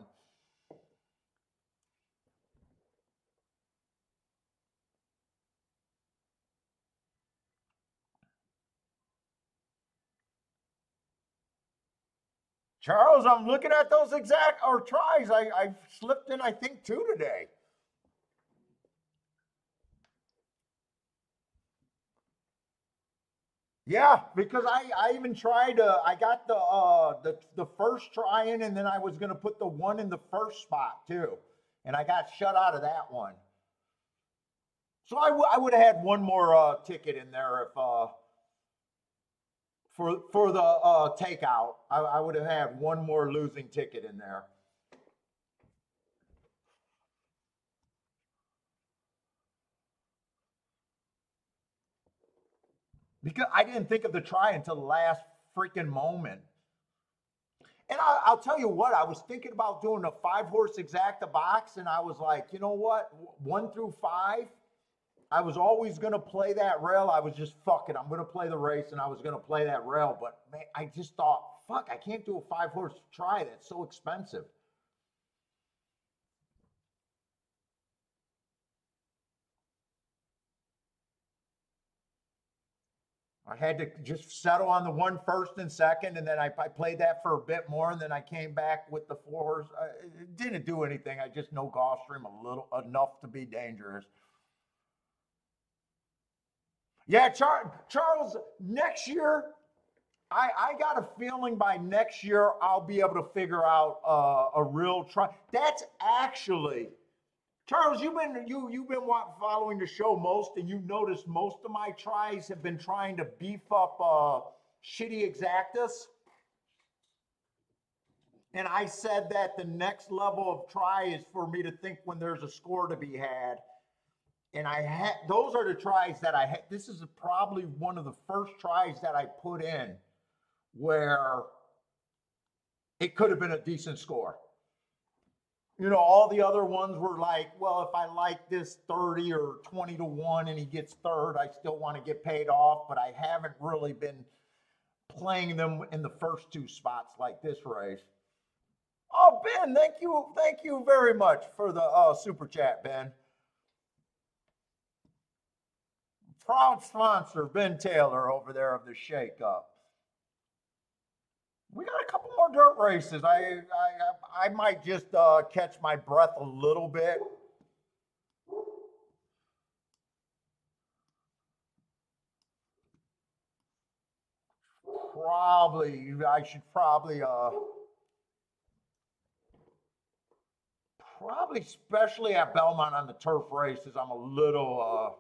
Charles, I'm looking at those exact or tries. I slipped in, I think, 2 today. Yeah, because I even tried. I got the first try in, and then I was gonna put the one in the first spot too, and I got shut out of that one. So I would have had one more ticket in there if for the takeout. I would have had one more losing ticket in there. Because I didn't think of the try until the last freaking moment. And I'll tell you what, I was thinking about doing a 5-horse exacta box, and I was like, you know what, 1 through 5, I was always going to play that rail. I was just, fuck it, I'm going to play the race, and I was going to play that rail. But man, I just thought, fuck, I can't do a 5-horse try. That's so expensive. I had to just settle on the one first and second, and then I played that for a bit more, and then I came back with the 4 horse. It didn't do anything. I just know Gulfstream a little enough to be dangerous. Yeah, Charles, next year, I got a feeling by next year I'll be able to figure out a real try. That's actually, Charles, you've been following the show most, and you noticed most of my tries have been trying to beef up shitty exactas. And I said that the next level of try is for me to think when there's a score to be had. And I had those are the tries that I had. This is probably one of the first tries that I put in where it could have been a decent score. You know, all the other ones were like, well, if I like this 30 or 20 to 1 and he gets third, I still want to get paid off, but I haven't really been playing them in the first 2 spots like this race. Oh, Ben, thank you very much for the super chat, Ben. Proud sponsor, Ben Taylor over there of the Shake Up. We got a couple more dirt races. I might just catch my breath a little bit. I should probably especially at Belmont on the turf races, I'm a little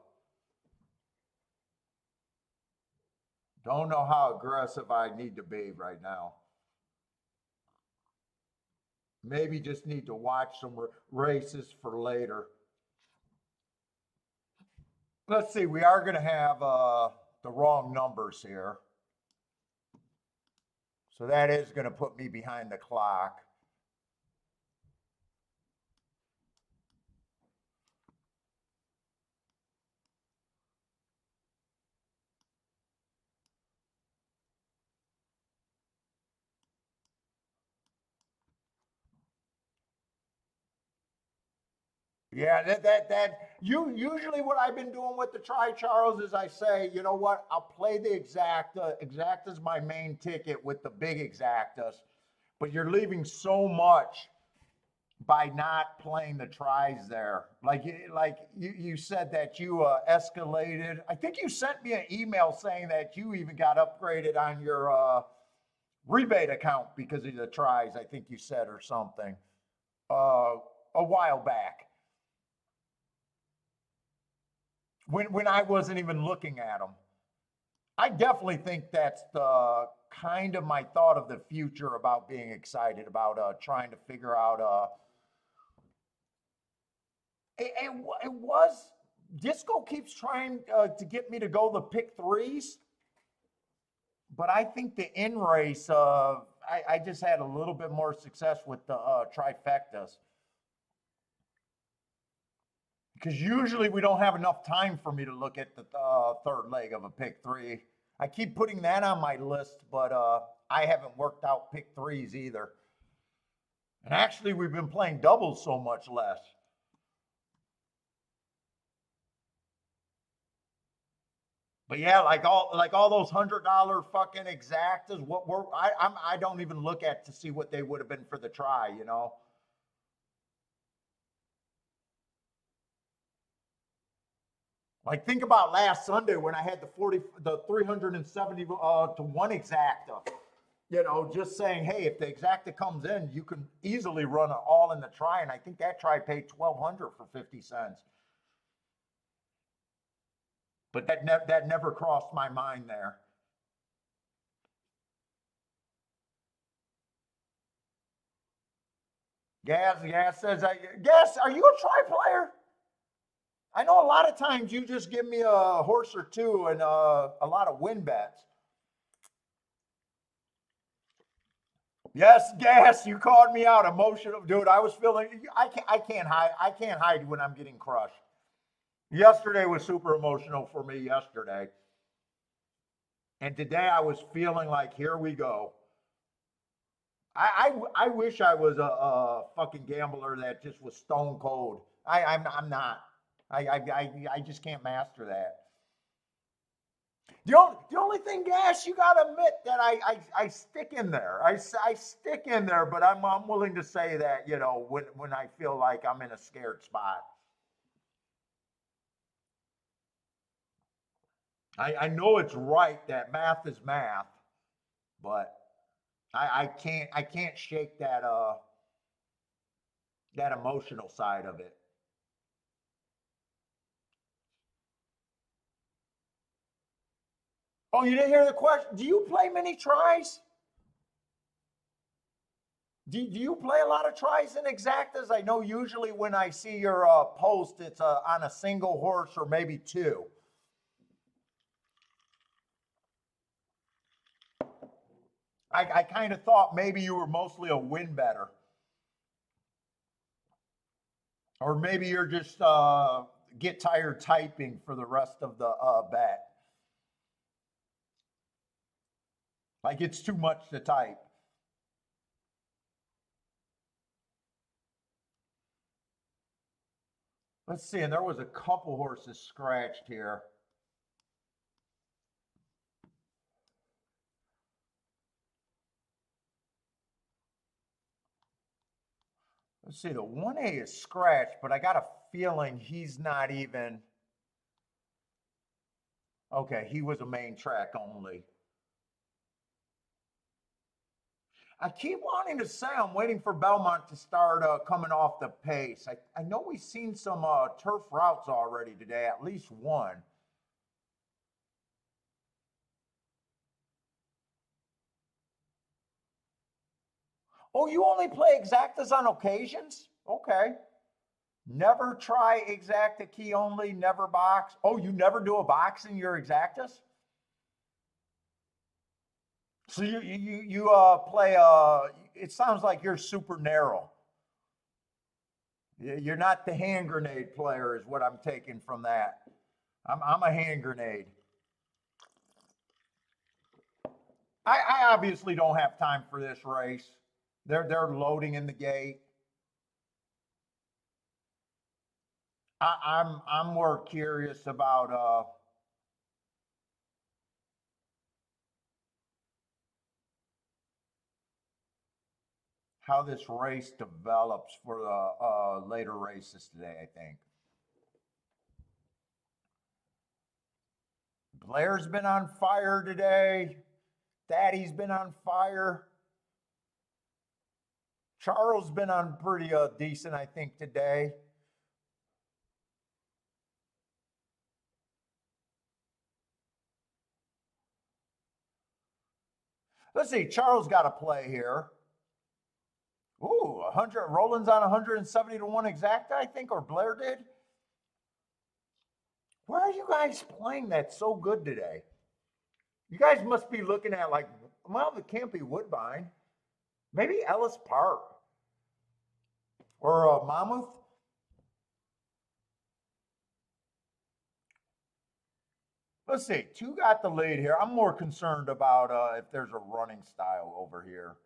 Don't know how aggressive I need to be right now. Maybe just need to watch some races for later. Let's see, we are going to have the wrong numbers here. So that is going to put me behind the clock. Yeah, you usually what I've been doing with the Tri Charles is I say, you know what, I'll play the exacta. Exacta's my main ticket with the big exactas, but you're leaving so much by not playing the tries there. Like you said that you escalated. I think you sent me an email saying that you even got upgraded on your rebate account because of the tries. I think you said or something a while back. When I wasn't even looking at them. I definitely think that's the kind of my thought of the future about being excited about trying to figure out. It was Disco keeps trying to get me to go the pick threes, but I think the in race, I just had a little bit more success with the trifectas. Because usually we don't have enough time for me to look at the third leg of a pick three. I keep putting that on my list, but I haven't worked out pick threes either. And actually, we've been playing doubles so much less. But yeah, like all those $100 fucking exactas. What were I don't even look at to see what they would have been for the try. You know. Like think about last Sunday when I had the 370 to 1 exacta. You know, just saying, hey, if the exacta comes in, you can easily run it all in the try, and I think that try paid 1,200 for 50 cents. But that never crossed my mind there. Gas says, Gas, are you a try player? I know a lot of times you just give me a horse or two and a lot of win bets. Yes, Gas, you called me out. Emotional, dude. I was feeling. I can't hide when I'm getting crushed. Yesterday was super emotional for me. Yesterday, and today I was feeling like, here we go. I wish I was a fucking gambler that just was stone cold. I'm not. I just can't master that. The only thing, Gash, you gotta admit that I stick in there. I stick in there, but I'm willing to say that, you know, when I feel like I'm in a scared spot. I know it's right that math is math, but I can't shake that emotional side of it. Oh, you didn't hear the question? Do you play many tries? Do you play a lot of tries and exactas? I know usually when I see your post, it's on a single horse or maybe two. I kind of thought maybe you were mostly a win better, or maybe you're just get tired typing for the rest of the bet. Like it's too much to type. Let's see, and there was a couple horses scratched here. Let's see, the 1A is scratched, but I got a feeling he's not even. Okay, he was a main track only. I keep wanting to say I'm waiting for Belmont to start coming off the pace. I know we've seen some turf routes already today, at least one. Oh, you only play exactas on occasions? Okay. Never try exacta key only, never box. Oh, you never do a box in your exactas? So you play it sounds like you're super narrow. You're not the hand grenade player, is what I'm taking from that. I'm a hand grenade. I obviously don't have time for this race. They're loading in the gate. I'm more curious about how this race develops for the later races today. I think Blair's been on fire today. Daddy's been on fire. Charles been on pretty decent, I think, today. Let's see. Charles got to play here. Ooh, 100. Roland's on 170 to 1 exacta, I think, or Blair did. Where are you guys playing that so good today? You guys must be looking at like, well, it can't be Woodbine. Maybe Ellis Park or Monmouth. Let's see. Two got the lead here. I'm more concerned about if there's a running style over here.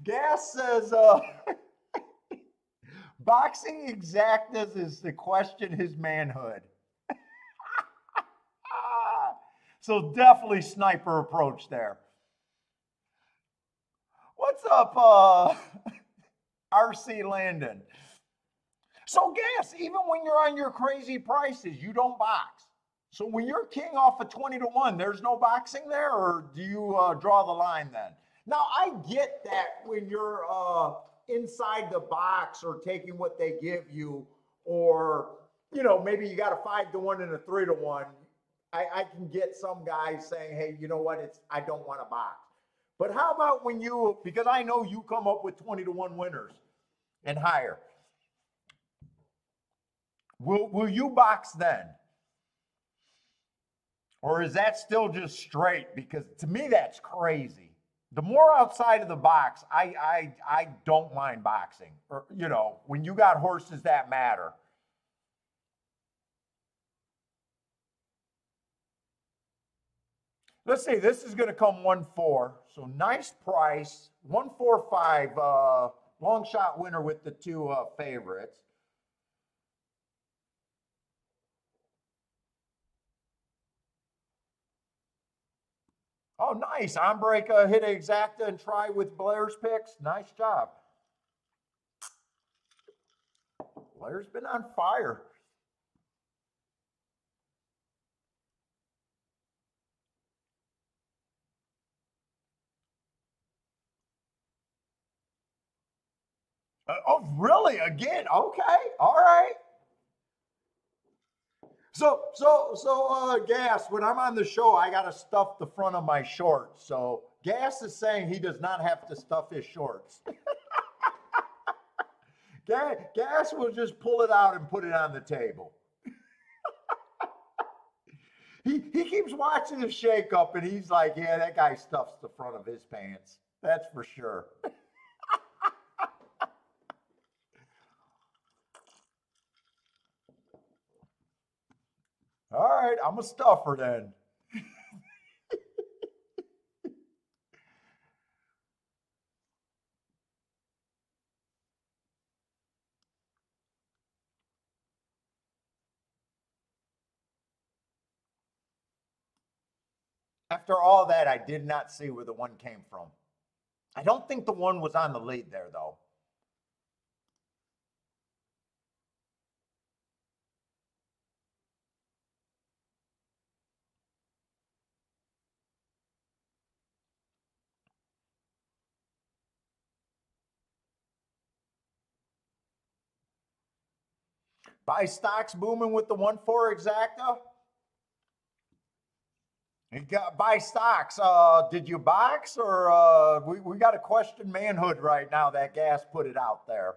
Gas says boxing exactas is to question his manhood. So definitely sniper approach there. What's up, RC Landon? So Gas, even when you're on your crazy prices, you don't box. So when you're king off of 20 to 1, there's no boxing there, or do you draw the line then? Now I get that when you're inside the box or taking what they give you, or maybe you got a 5 to 1 and a 3 to 1. I can get some guys saying, hey, you know what? I don't want to box. But how about when you, because I know you come up with 20 to 1 winners and higher. Will you box then? Or is that still just straight? Because to me, that's crazy. The more outside of the box, I don't mind boxing. Or when you got horses that matter. Let's see, this is going to come 1-4. So nice price. 145 long shot winner with the two favorites. Oh, nice. Ombreka hit exacta and try with Blair's picks. Nice job. Blair's been on fire. Oh, really? Again? Okay. All right. So, Gas, when I'm on the show, I got to stuff the front of my shorts. So, Gas is saying he does not have to stuff his shorts. Gas will just pull it out and put it on the table. He keeps watching the shake up and he's like, yeah, that guy stuffs the front of his pants. That's for sure. All right, I'm a stuffer then. After all that, I did not see where the one came from. I don't think the one was on the lead there, though. Buy stocks booming with the 1-4 exacta. You got buy stocks. Did you box or we got to question manhood right now? That gas put it out there.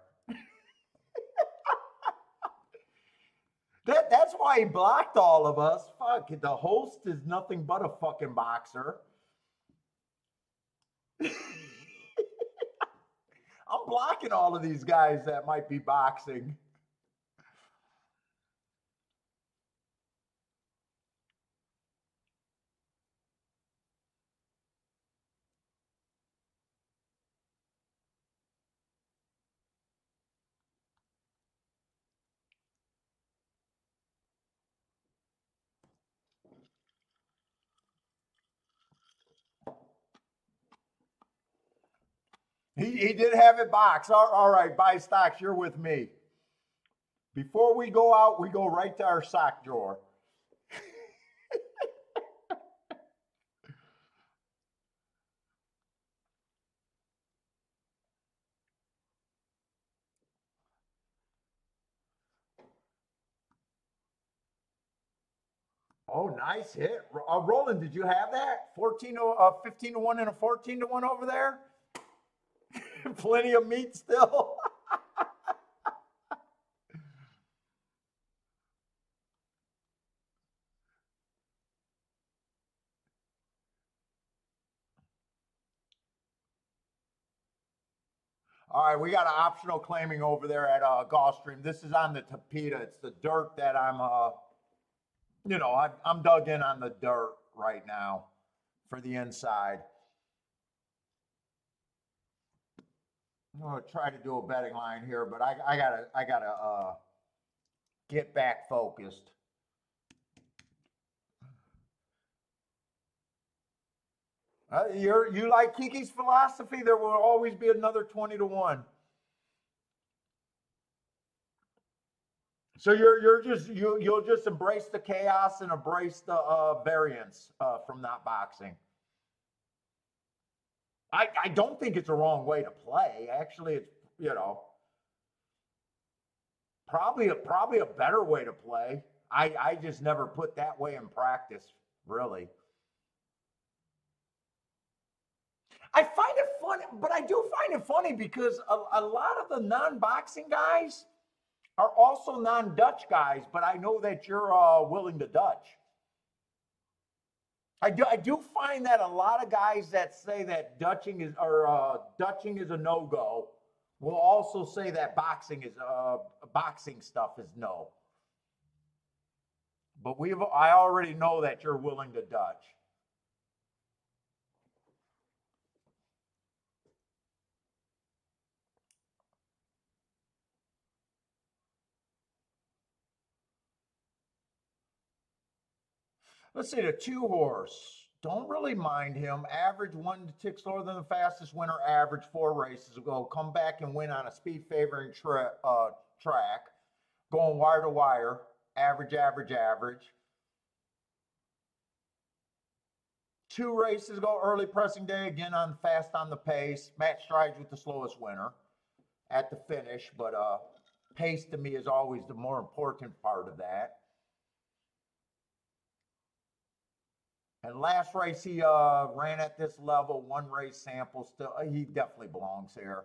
That's why he blocked all of us. Fuck, the host is nothing but a fucking boxer. I'm blocking all of these guys that might be boxing. He did have it boxed. All right, buy stocks. You're with me. Before we go out, we go right to our sock drawer. Oh, nice hit. Roland, did you have that? 15 to 1 and a 14 to 1 over there? Plenty of meat still. All right, we got an optional claiming over there at Gulfstream. This is on the Tapeta. It's the dirt that I'm dug in on the dirt right now for the inside. I'm gonna try to do a betting line here, but I gotta get back focused. You like Kiki's philosophy? There will always be another 20 to 1. So you'll just embrace the chaos and embrace the variance from not boxing. I don't think it's a wrong way to play. Actually, it's probably a better way to play. I just never put that way in practice, really. I find it funny, but I do find it funny because a lot of the non-boxing guys are also non-Dutch guys, but I know that you're willing to Dutch. I do find that a lot of guys that say that Dutching is a no-go will also say that boxing stuff is no. But I already know that you're willing to Dutch. Let's see, the 2-horse. Don't really mind him. Average 1 tick slower than the fastest winner. Average 4 races ago. Come back and win on a speed favoring track. Going wire to wire. Average, average, average. 2 races ago, early pressing day, again on fast on the pace. Match strides with the slowest winner at the finish, but pace to me is always the more important part of that. And last race he ran at this level, 1 race sample. Still, he definitely belongs here.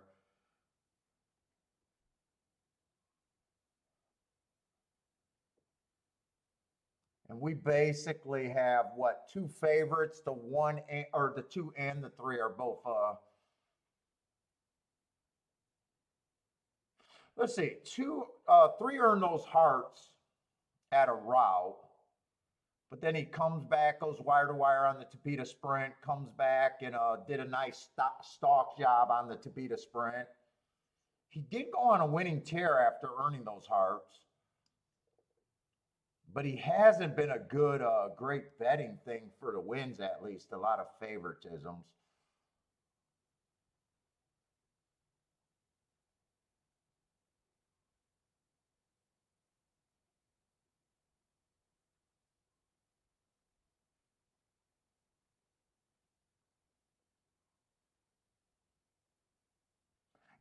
And we basically have what, 2 favorites? The 1 or the 2 and the 3 are both. Let's see, 3 earned those hearts at a route. But then he comes back, goes wire to wire on the Tapeta Sprint, comes back and did a nice stalk job on the Tapeta Sprint. He did go on a winning tear after earning those hearts, but he hasn't been a good, great betting thing for the wins, at least. A lot of favoritisms.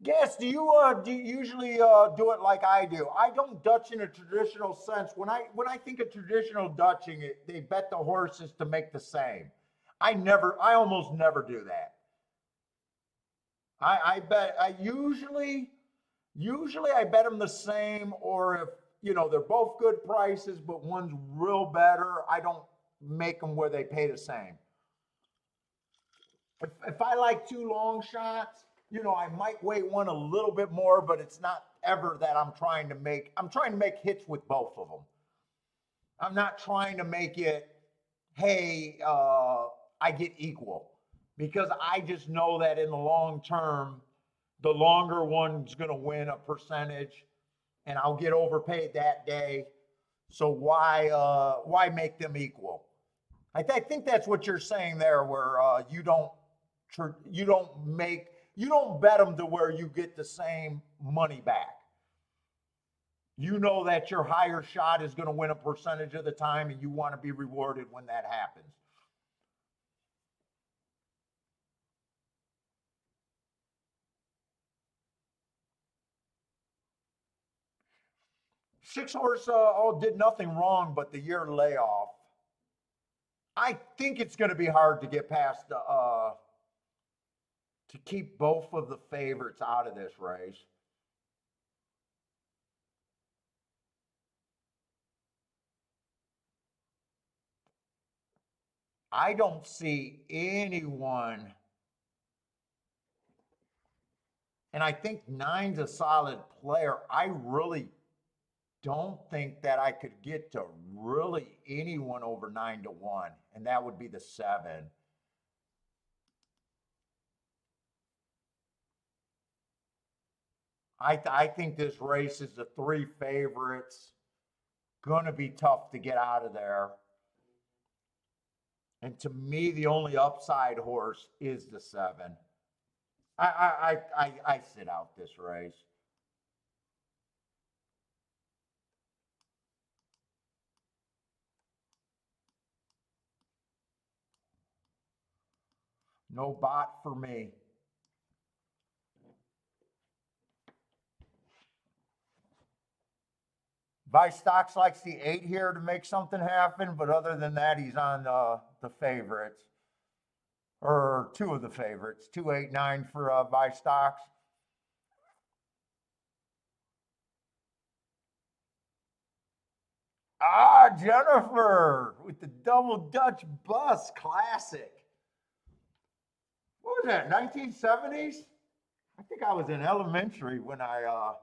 Yes, do you usually do it like I do? I don't Dutch in a traditional sense. When I think of traditional Dutching, they bet the horses to make the same. I almost never do that. I bet I usually I bet them the same, or if they're both good prices, but one's real better, I don't make them where they pay the same. If I like two long shots, I might weigh one a little bit more, but it's not ever that I'm trying to make hits with both of them. I'm not trying to make it, hey, I get equal, because I just know that in the long term, the longer one's going to win a percentage, and I'll get overpaid that day. So why make them equal? I think that's what you're saying there, where you don't make you don't bet them to where you get the same money back. You know that your higher shot is going to win a percentage of the time, and you want to be rewarded when that happens. Six horse all did nothing wrong, but the year layoff. I think it's going to be hard to get past to keep both of the favorites out of this race. I don't see anyone, and I think nine's a solid player. I really don't think that I could get to really anyone over 9-1, and that would be the seven. I think this race is the three favorites. Going to be tough to get out of there. And to me, the only upside horse is the seven. I sit out this race. No bot for me. Vice Stocks likes the eight here to make something happen, but other than that, he's on the favorites, or two of the favorites, 2, 8, 9 for Vice Stocks. Ah, Jennifer with the double Dutch bus classic. What was that? 1970s? I think I was in elementary when I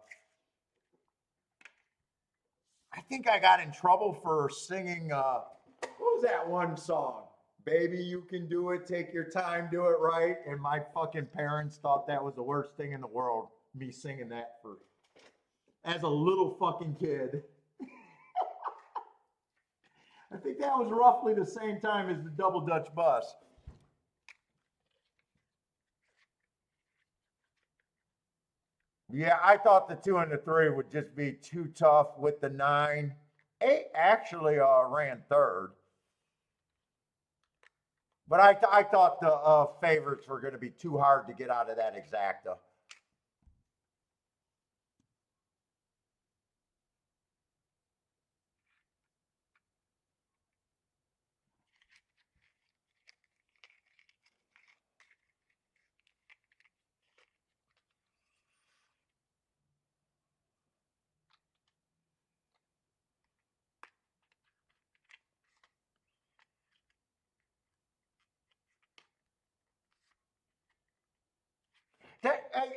think I got in trouble for singing. What was that one song? Baby, you can do it. Take your time, do it right. And my fucking parents thought that was the worst thing in the world. Me singing that for as a little fucking kid. I think that was roughly the same time as the double Dutch bus. Yeah, I thought the 2 and the 3 would just be too tough with the 9. 8 actually ran third, but I thought the favorites were going to be too hard to get out of that exacta.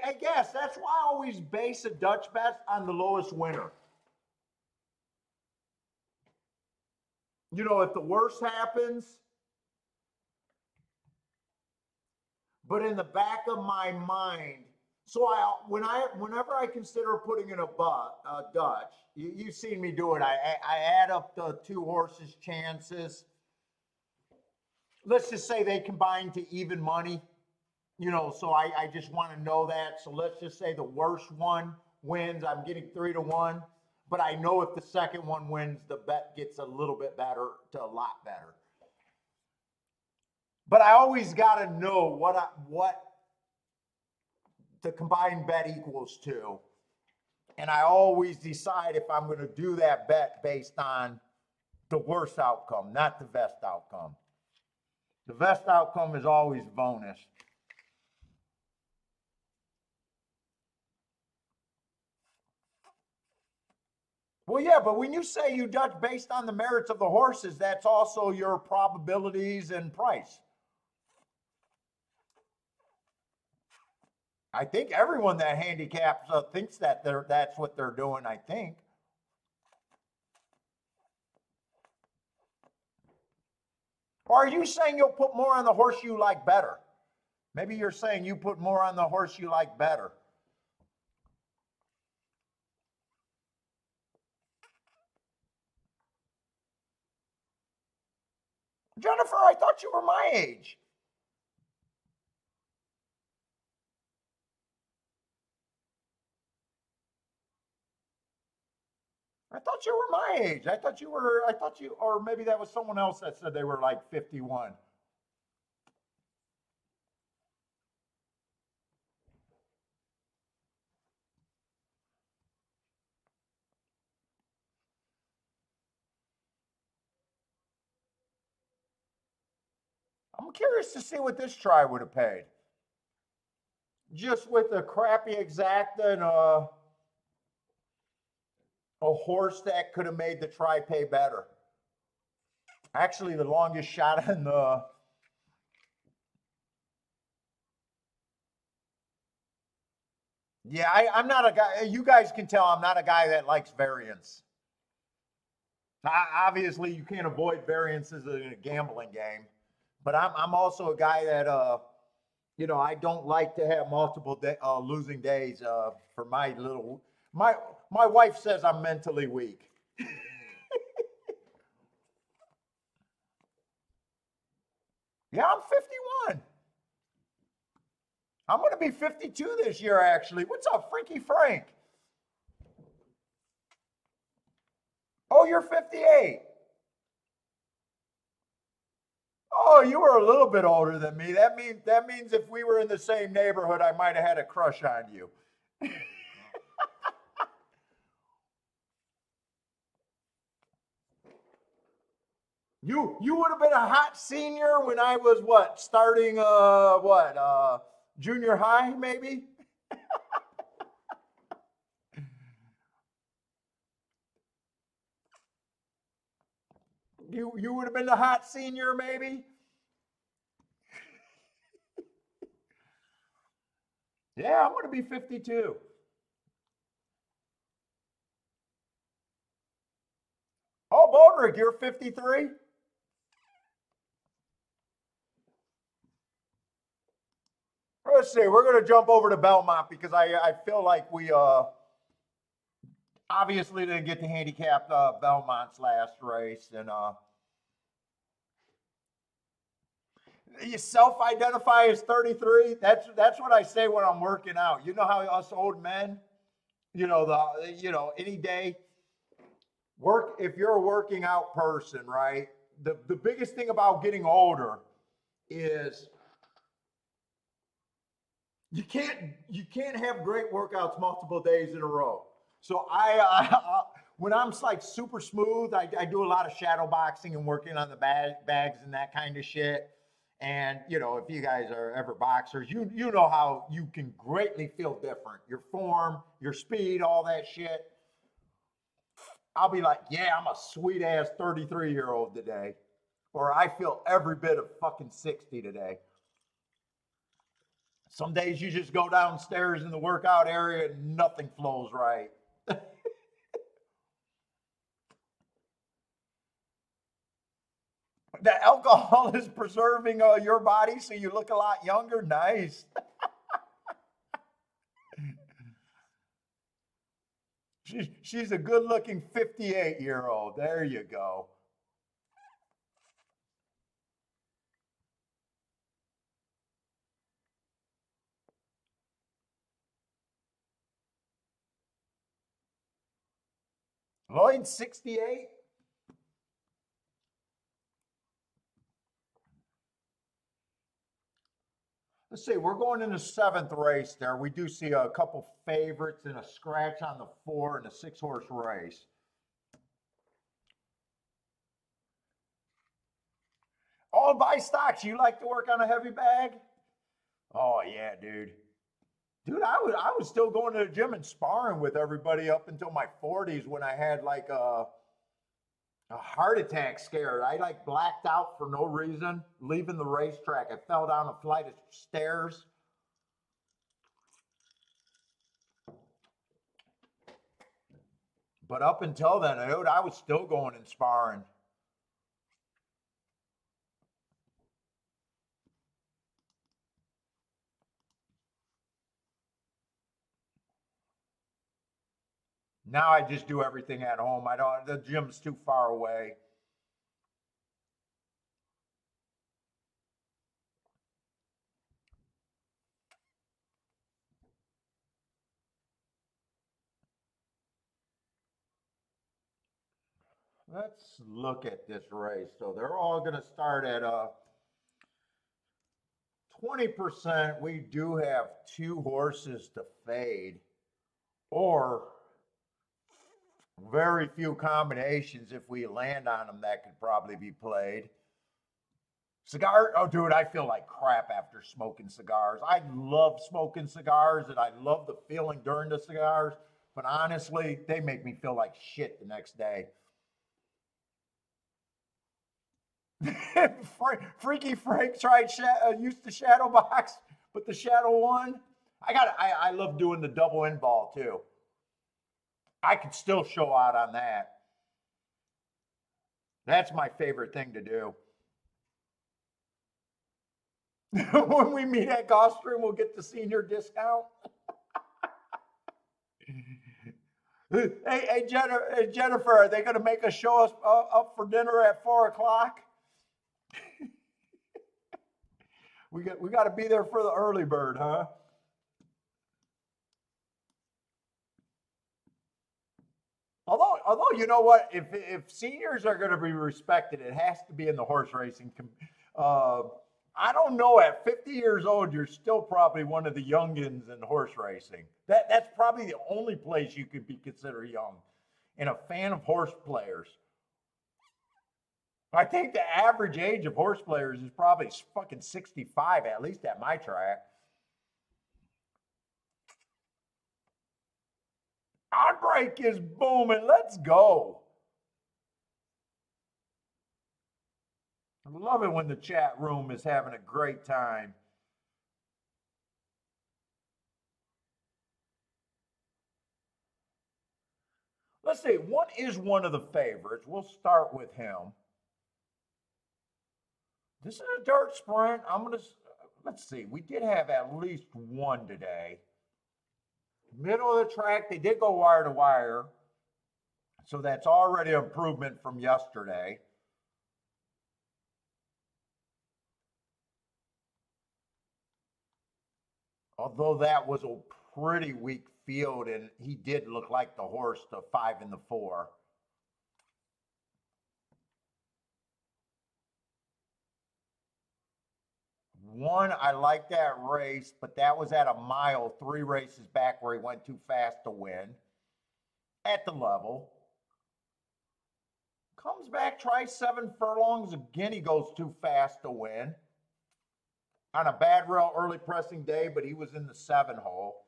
I guess that's why I always base a Dutch bet on the lowest winner. If the worst happens, but in the back of my mind, so whenever I consider putting in a Dutch, you've seen me do it. I add up the two horses' chances. Let's just say they combine to even money. So I just want to know that. So let's just say the worst one wins. I'm getting 3-1, but I know if the second one wins, the bet gets a little bit better to a lot better. But I always got to know what the combined bet equals 2. And I always decide if I'm going to do that bet based on the worst outcome, not the best outcome. The best outcome is always bonus. Well, yeah, but when you say you judge based on the merits of the horses, that's also your probabilities and price. I think everyone that handicaps thinks that that's what they're doing, I think. Or are you saying you'll put more on the horse you like better? Maybe you're saying you put more on the horse you like better. Jennifer, I thought you were my age. I thought you were my age. I thought you, or maybe that was someone else that said they were like 51. I'm curious to see what this try would have paid. Just with a crappy exacta and a horse that could have made the try pay better. Actually, the longest shot in the. Yeah, I'm not a guy. You guys can tell I'm not a guy that likes variance. Obviously, you can't avoid variances in a gambling game, but I'm also a guy that I don't like to have multiple losing days for my wife says I'm mentally weak. Yeah, I'm 51. I'm going to be 52 this year, actually. What's up, Freaky Frank? Oh, you're 58. Oh, you were a little bit older than me. That means if we were in the same neighborhood, I might have had a crush on you. You would have been a hot senior when I was starting junior high maybe? You would have been the hot senior maybe? Yeah, I'm going to be 52. Oh, Baldrick, you're 53? Let's see. We're going to jump over to Belmont because I feel like we obviously didn't get to handicap Belmont's last race, and you self-identify as 33. That's what I say when I'm working out. You know how us old men, any day work. If you're a working out person, right? The biggest thing about getting older is you can't have great workouts multiple days in a row. So when I'm like super smooth, I do a lot of shadow boxing and working on the bags and that kind of shit. And if you guys are ever boxers, you know how you can greatly feel different. Your form, your speed, all that shit. I'll be like, yeah, I'm a sweet ass 33-year-old today. Or I feel every bit of fucking 60 today. Some days you just go downstairs in the workout area and nothing flows right. The alcohol is preserving your body so you look a lot younger. Nice. She's a good looking 58-year-old. There you go. Lloyd, 68. Let's see, we're going in the seventh race there. We do see a couple favorites and a scratch on the 4 and a 6-horse race. Oh, buy stocks. You like to work on a heavy bag? Oh yeah, dude. Dude, I was still going to the gym and sparring with everybody up until my 40s when I had like a heart attack scare. I like blacked out for no reason, leaving the racetrack. I fell down a flight of stairs. But up until then, dude, I was still going and sparring. Now I just do everything at home. I don't, the gym's too far away. Let's look at this race. So they're all going to start at 20%. We do have 2 horses to fade, or very few combinations if we land on them that could probably be played. Cigar, oh dude, I feel like crap after smoking cigars. I love smoking cigars and I love the feeling during the cigars, but honestly, they make me feel like shit the next day. Freaky Frank tried used the shadow box, but the shadow won. I love doing the double in ball too. I could still show out on that. That's my favorite thing to do. When we meet at Gulfstream, we'll get the senior discount. Hey, Jennifer, are they going to make us show us up for dinner at 4:00? We got to be there for the early bird, huh? Although you know what, if seniors are going to be respected, it has to be in the horse racing. I don't know. At 50 years old, you're still probably one of the youngins in horse racing. That's probably the only place you could be considered young, and a fan of horse players. I think the average age of horse players is probably fucking 65, at least at my track. Outbreak is booming. Let's go. I love it when the chat room is having a great time. Let's see, what is one of the favorites? We'll start with him. This is a dirt sprint. Let's see, we did have at least one today. Middle of the track, they did go wire to wire. So that's already an improvement from yesterday. Although that was a pretty weak field, and he did look like the horse, the 5 and the 4. One, I like that race, but that was at a mile 3 races back where he went too fast to win at the level. Comes back, tries 7 furlongs. Again, he goes too fast to win. On a bad rail early pressing day, but he was in the 7 hole.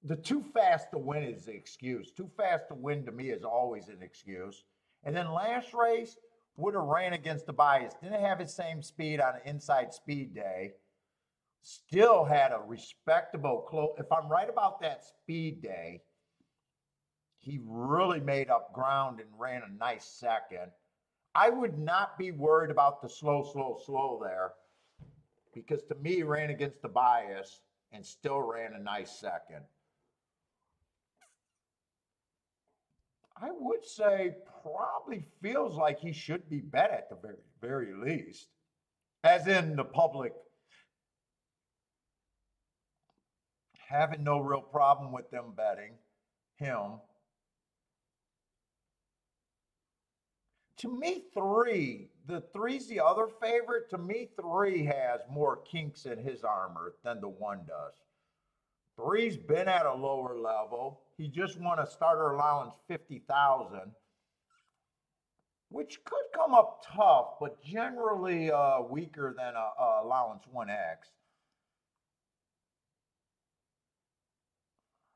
The too fast to win is the excuse. Too fast to win to me is always an excuse. And then last race would have ran against the bias. Didn't have his same speed on an inside speed day. Still had a respectable close. If I'm right about that speed day, he really made up ground and ran a nice second. I would not be worried about the slow there, because to me, he ran against the bias and still ran a nice second. I would say probably feels like he should be bet at the very least, as in the public having no real problem with them betting him. To me, 3 the three's the other favorite. To me, three has more kinks in his armor than the one does. Three's been at a lower level. He just won a starter allowance 50,000, which could come up tough, but generally weaker than a allowance 1X.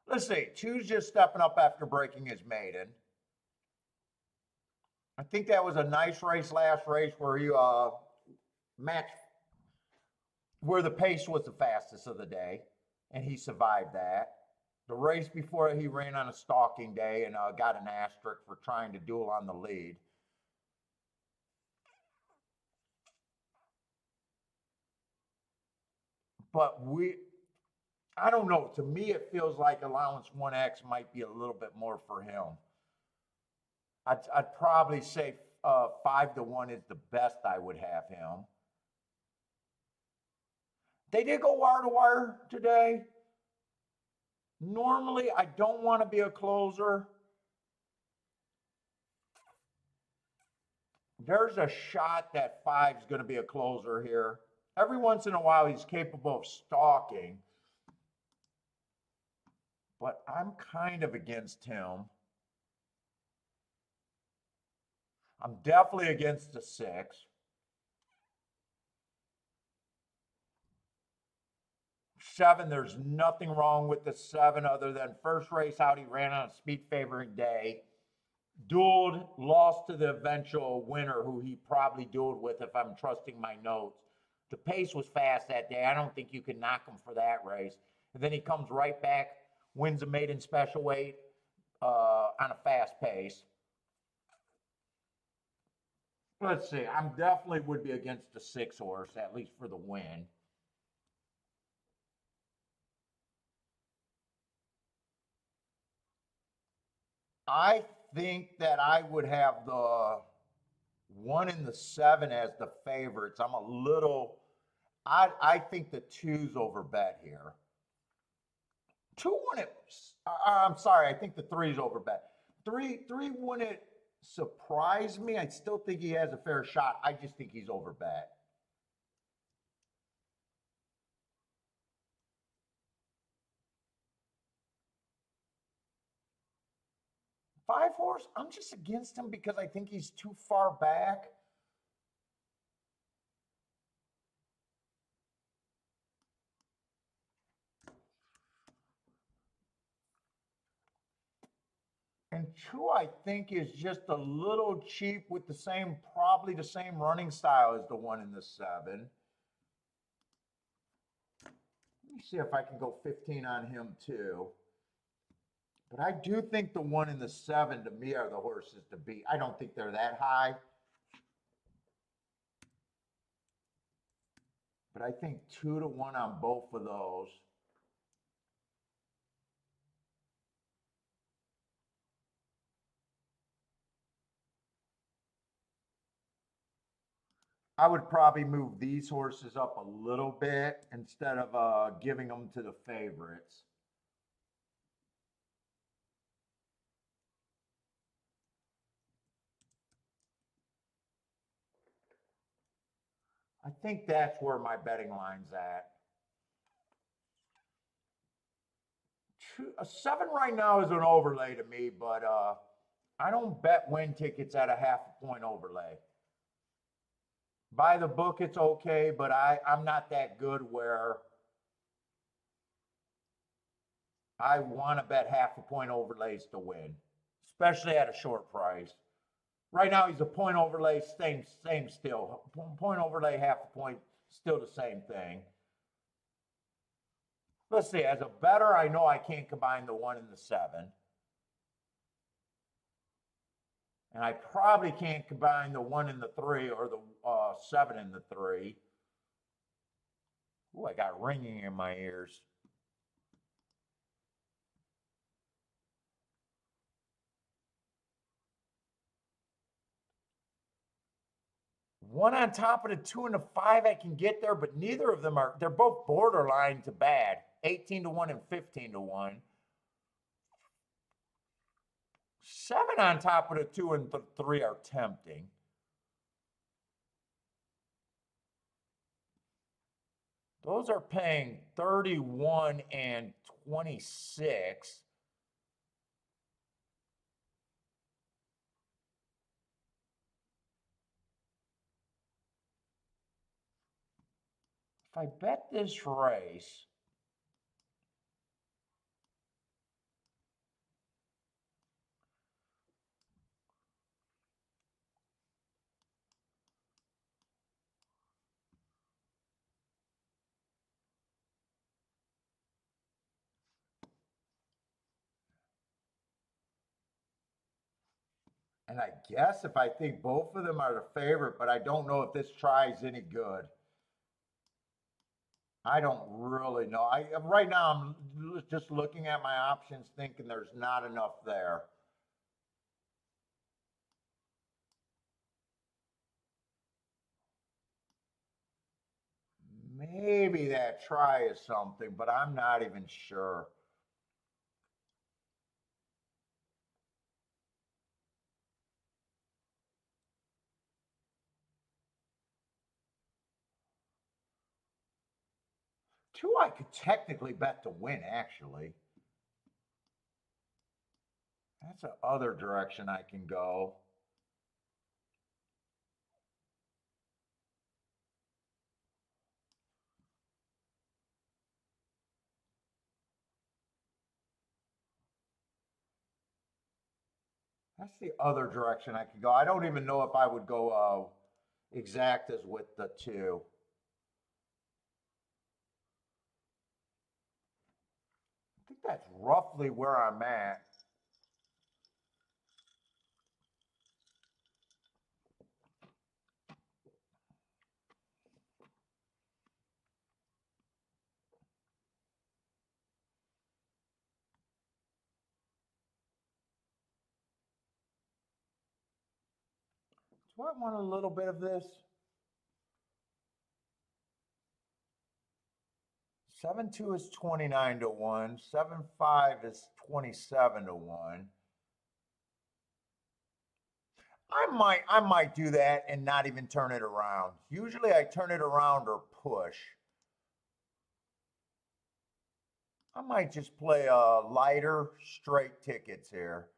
Let's see. Two's just stepping up after breaking his maiden. I think that was a nice race last race where he matched where the pace was the fastest of the day, and he survived that. The race before he ran on a stalking day and got an asterisk for trying to duel on the lead. But I don't know. To me, it feels like allowance 1X might be a little bit more for him. I'd probably say 5-1 is the best I would have him. They did go wire to wire today. Normally, I don't want to be a closer. There's a shot that 5's going to be a closer here. Every once in a while, he's capable of stalking. But I'm kind of against him. I'm definitely against the 6. 7, there's nothing wrong with the 7 other than first race out, he ran on a speed favoring day. Dueled, lost to the eventual winner who he probably dueled with if I'm trusting my notes. The pace was fast that day. I don't think you can knock him for that race. And then he comes right back, wins a maiden special weight on a fast pace. Let's see. I'm definitely would be against the 6 horse, at least for the win. I think that I would have the 1 and the 7 as the favorites. I'm a little, I think the 2's over bet here. 2 wouldn't, I'm sorry, I think the 3's over bet. 3 wouldn't surprise me. I still think he has a fair shot. I just think he's over bet. Five horse, I'm just against him because I think he's too far back. And 2, I think, is just a little cheap with the same, probably the same running style as the 1 in the 7. Let me see if I can go 15 on him too. But I do think the 1 and the 7 to me are the horses to beat. I don't think they're that high. But I think 2-1 on both of those. I would probably move these horses up a little bit instead of giving them to the favorites. I think that's where my betting line's at. A 7 right now is an overlay to me, but I don't bet win tickets at a half a point overlay. By the book, it's okay, but I'm not that good where I want to bet half a point overlays to win, especially at a short price. Right now, he's a point overlay, same still. Point overlay, half a point, still the same thing. Let's see, as a bettor, I know I can't combine the 1 and the 7. And I probably can't combine the 1 and the 3 or the 7 and the 3. Ooh, I got ringing in my ears. One on top of the 2 and the 5, I can get there, but neither of them they're both borderline to bad. 18-1 and 15-1. 7 on top of the 2 and the 3 are tempting. Those are paying 31 and 26. If I bet this race, and I guess if I think both of them are the favorite, but I don't know if this try is any good. I don't really know. Right now I'm just looking at my options, thinking there's not enough there. Maybe that try is something, but I'm not even sure. Two, I could technically bet to win, actually. That's the other direction I can go. That's the other direction I could go. I don't even know if I would go exact as with the two. I think that's roughly where I'm at. Do I want a little bit of this? 7-2 is 29 to 1. 7-5 is 27 to 1. I might do that and not even turn it around. Usually I turn it around or push. I might just play lighter straight tickets here.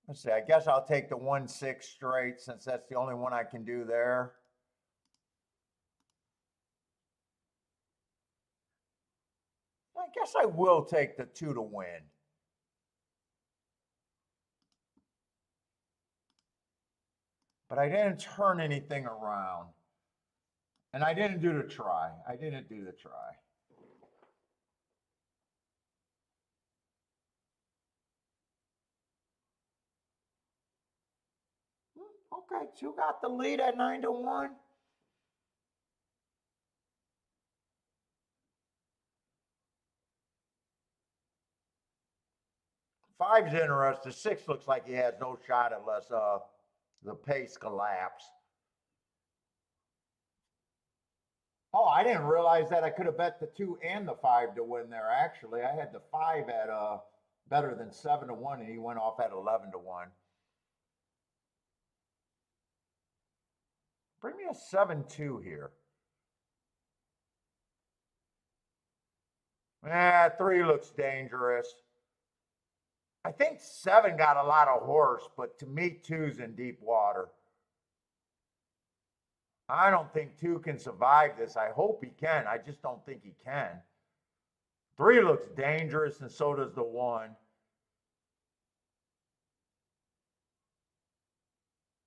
Let's see, I guess I'll take the 1-6 straight since that's the only one I can do there. I guess I will take the 2 to win. But I didn't turn anything around. And I didn't do the try. I didn't do the try. Okay, 2 got the lead at 9 to 1. Five's interesting. 6 looks like he has no shot unless the pace collapse. Oh, I didn't realize that I could have bet the 2 and the 5 to win there. Actually, I had the 5 at better than 7 to 1, and he went off at 11 to 1. Bring me a 7-2 here. 3 looks dangerous. I think 7 got a lot of horse, but to me, 2's in deep water. I don't think 2 can survive this. I hope he can. I just don't think he can. 3 looks dangerous, and so does the 1.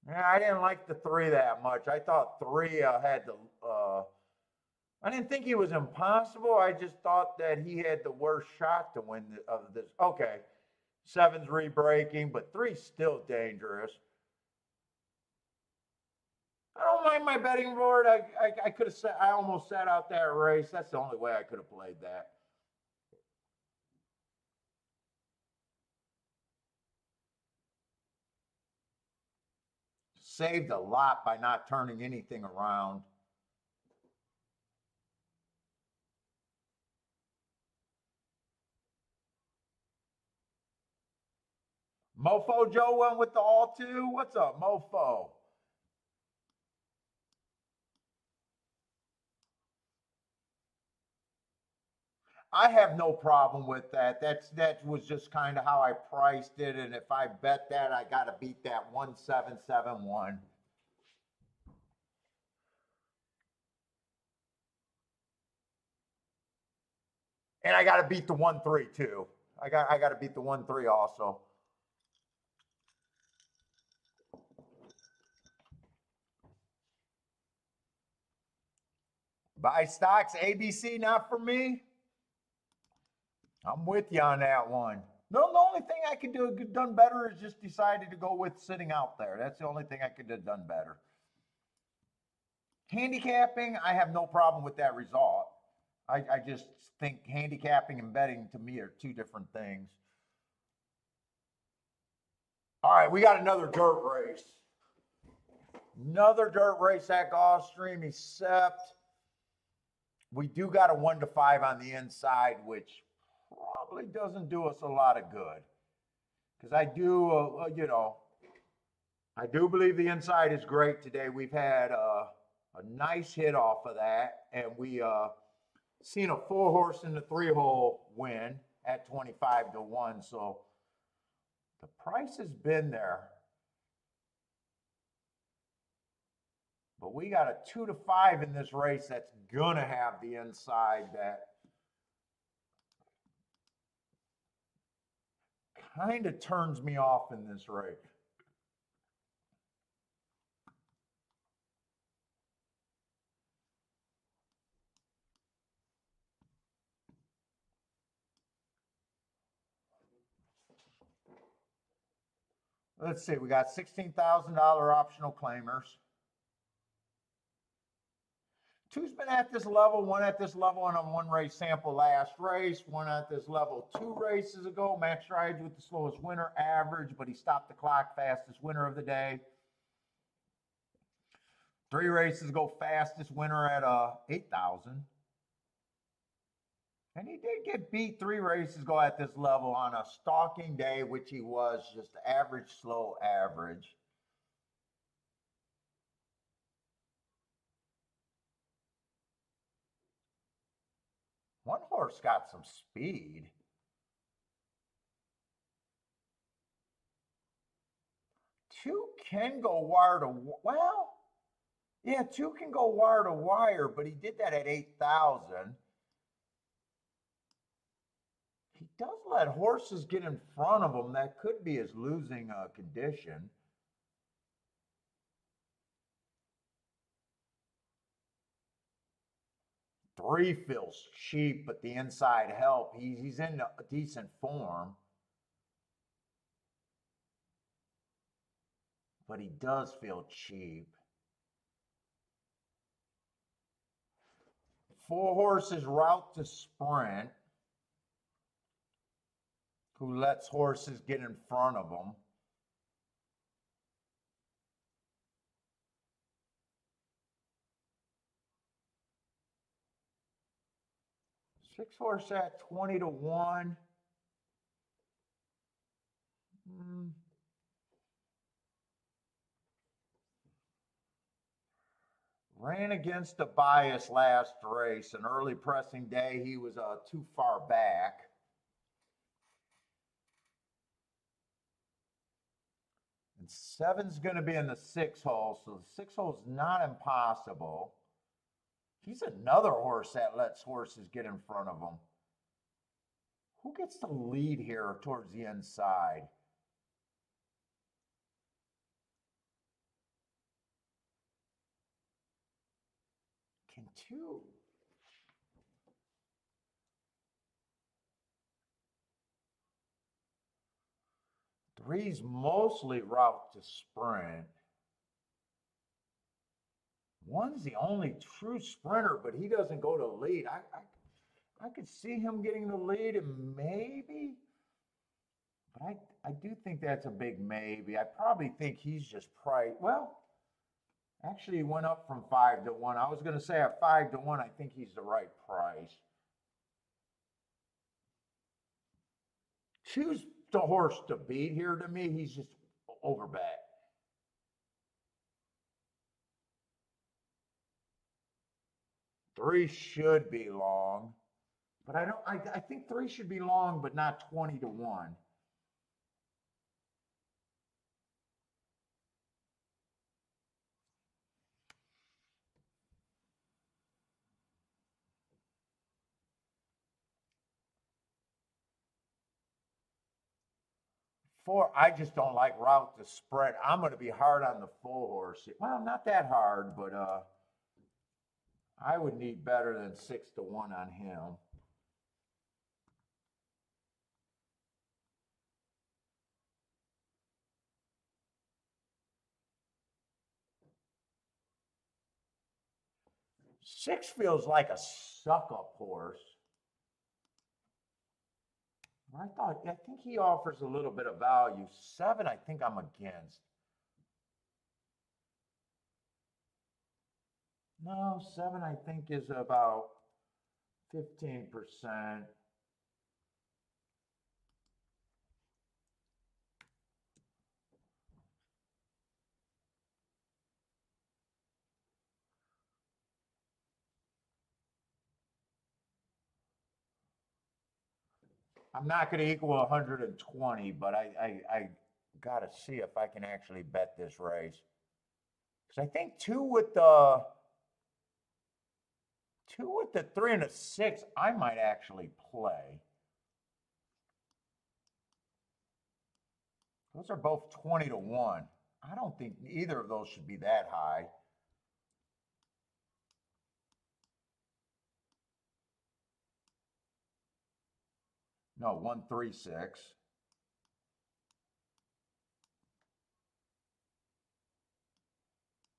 Yeah, I didn't like the 3 that much. I thought 3 had the. I didn't think he was impossible. I just thought that he had the worst shot to win of this. Okay, 7's re-breaking, but 3's still dangerous. I don't mind my betting board. I could have I almost sat out that race. That's the only way I could have played that. Saved a lot by not turning anything around. Mofo Joe went with the all two. What's up, Mofo? I have no problem with that. That was just kind of how I priced it, and if I bet that, I got to beat that 1771. And I got to beat the 1-3 too. I got to beat the 1-3 also. Buy stocks, ABC, not for me. I'm with you on that one. No, the only thing I could do done better is just decided to go with sitting out there. That's the only thing I could have done better. Handicapping, I have no problem with that result. I just think handicapping and betting to me are two different things. All right, we got another dirt race. Another dirt race at Gulfstream, except we do got a 1-5 on the inside, which probably doesn't do us a lot of good. Because I do, I do believe the inside is great today. We've had a nice hit off of that, and we seen a 4-horse in the 3-hole win at 25-1. So the price has been there. But we got a 2-5 in this race that's gonna have the inside that kind of turns me off in this race. Let's see, we got $16,000 optional claimers. Two's been at this level, one at this level on a 1-race sample last race, one at this level 2 races ago. Max rides with the slowest winner average, but he stopped the clock, fastest winner of the day. 3 races ago, fastest winner at 8,000. And he did get beat 3 races ago at this level on a stalking day, which he was just average, slow average. One horse got some speed. Two can go wire to, well, yeah, 2 can go wire to wire, but he did that at 8,000. He does let horses get in front of him. That could be his losing condition. Three feels cheap, but the inside help. He's in a decent form. But he does feel cheap. 4 horses route to sprint. Who lets horses get in front of him. Six horse at 20-1. Ran against a bias last race. An early pressing day, he was too far back. And 7's going to be in the 6 hole, so the 6 hole is not impossible. He's another horse that lets horses get in front of him. Who gets the lead here towards the inside? Can 2? Three's mostly route to sprint. 1's the only true sprinter, but he doesn't go to lead. I could see him getting the lead and maybe, but I do think that's a big maybe. I probably think he's just priced. Well, actually, he went up from 5-1. I was going to say at 5-1, I think he's the right price. the horse to beat here to me. He's just overbet. Three should be long, but I think three should be long, but not 20-1. Four, I just don't like route to spread. I'm going to be hard on the full horse. Well, not that hard, but I would need better than 6-1 on him. Six feels like a suck-up horse. I think he offers a little bit of value. Seven, I think I'm against. No, seven, I think is about 15%. I'm not going to equal 120, but I got to see if I can actually bet this race. Because I think two with the three and a six, I might actually play. Those are both 20-1. I don't think either of those should be that high. No, 136.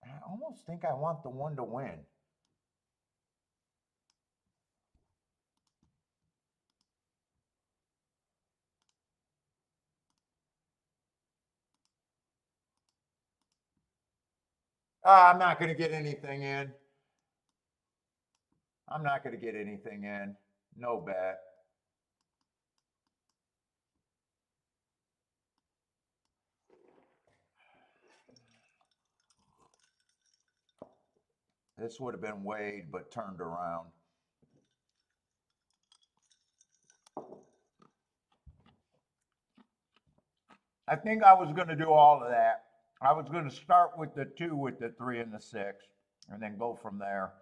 I almost think I want the one to win. I'm not going to get anything in. I'm not going to get anything in. No bet. This would have been weighed, but turned around. I think I was going to do all of that. I was going to start with the two, with the three and the six, and then go from there.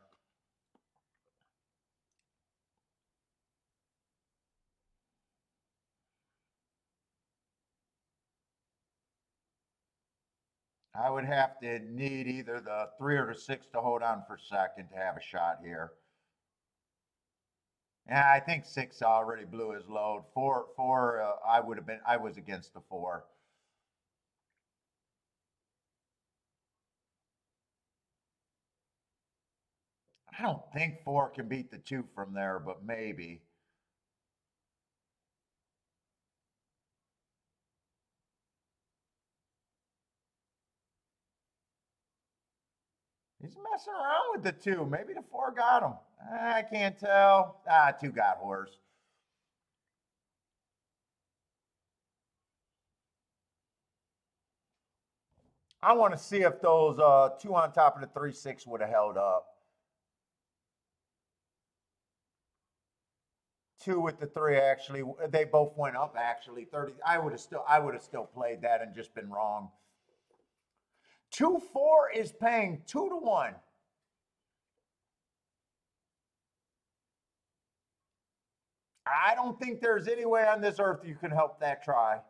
I would have to need either the three or the six to hold on for second to have a shot here. Yeah, I think six already blew his load. Four, I was against the four. I don't think four can beat the two from there, but maybe. He's messing around with the two. Maybe the four got him. I can't tell. Two got horse. I want to see if those two on top of the 3-6 would have held up. Two with the three, actually, they both went up. Actually, 30. I would have still played that and just been wrong. 2-4 is paying 2-1. I don't think there's any way on this earth you can help that try.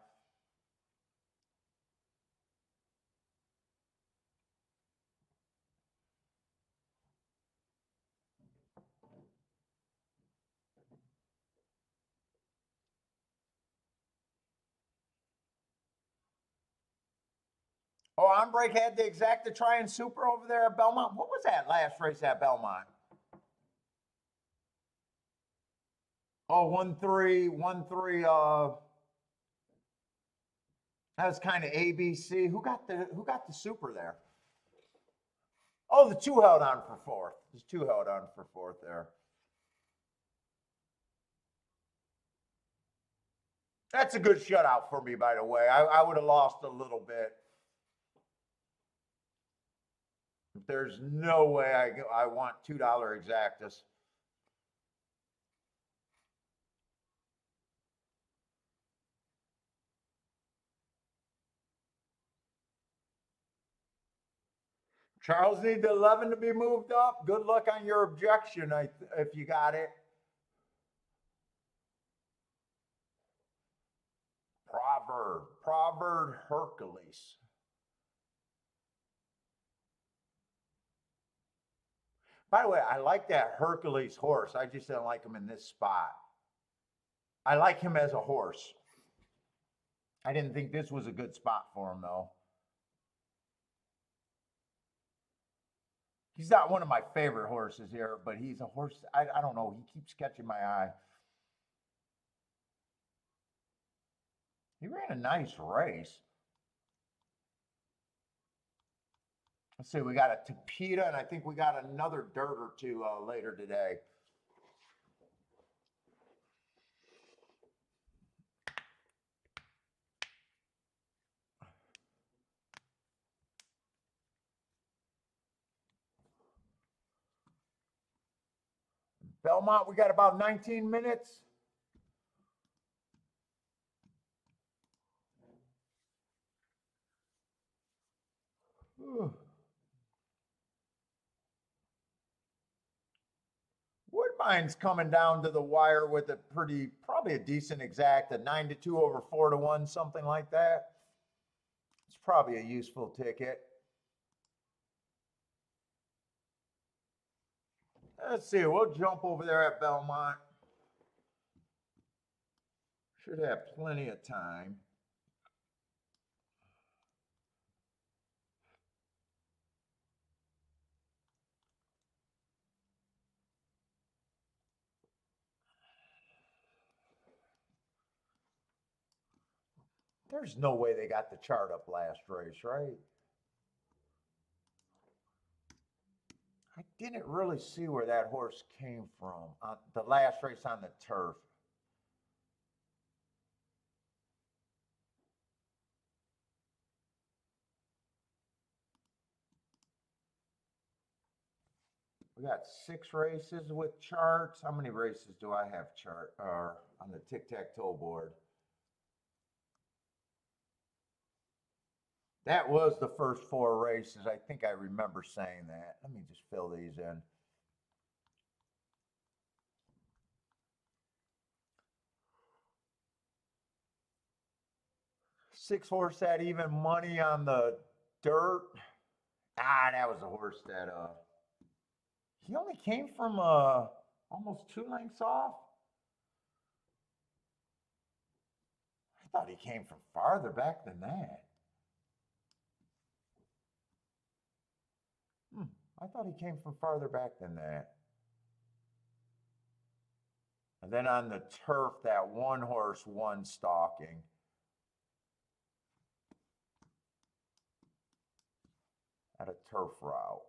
Oh, Ombrake had the exacta try and super over there at Belmont. What was that last race at Belmont? Oh, 1-3, 1-3. That was kind of ABC. Who got the super there? Oh, the two held on for fourth. There's two held on for fourth there. That's a good shutout for me, by the way. I would have lost a little bit. There's no way I want $2 exactus. Charles needs the 11 to be moved up. Good luck on your objection if you got it. Proverb Hercules. By the way, I like that Hercules horse. I just didn't like him in this spot. I like him as a horse. I didn't think this was a good spot for him, though. He's not one of my favorite horses here, but he's a horse. I don't know. He keeps catching my eye. He ran a nice race. Let's see, we got a Tapeta, and I think we got another dirt or two later today. Belmont, we got about 19 minutes. Woodbine's coming down to the wire with a probably a decent exact, a 9-2 over 4-1, something like that. It's probably a useful ticket. Let's see, we'll jump over there at Belmont. Should have plenty of time. There's no way they got the chart up last race, right? I didn't really see where that horse came from on the last race on the turf. We got 6 races with charts. How many races do I have on the tic-tac-toe board? That was the first 4 races. I think I remember saying that. Let me just fill these in. Six horse had even money on the dirt. That was a horse that he only came from almost 2 lengths off. I thought he came from farther back than that. I thought he came from farther back than that. And then on the turf, that one horse won stalking. At a turf route.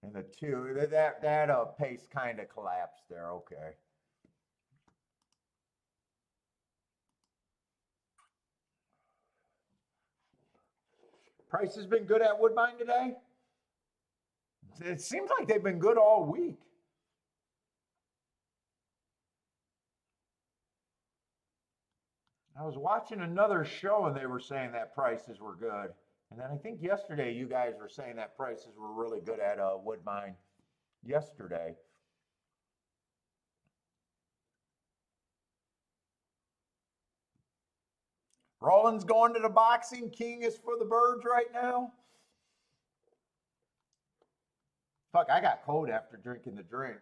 And the 2, that pace kind of collapsed there. Okay. Price has been good at Woodbine today. It seems like they've been good all week. I was watching another show and they were saying that prices were good. And then I think yesterday you guys were saying that prices were really good at Woodbine yesterday. Roland's going to the boxing. King is for the birds right now. Fuck, I got cold after drinking the drink.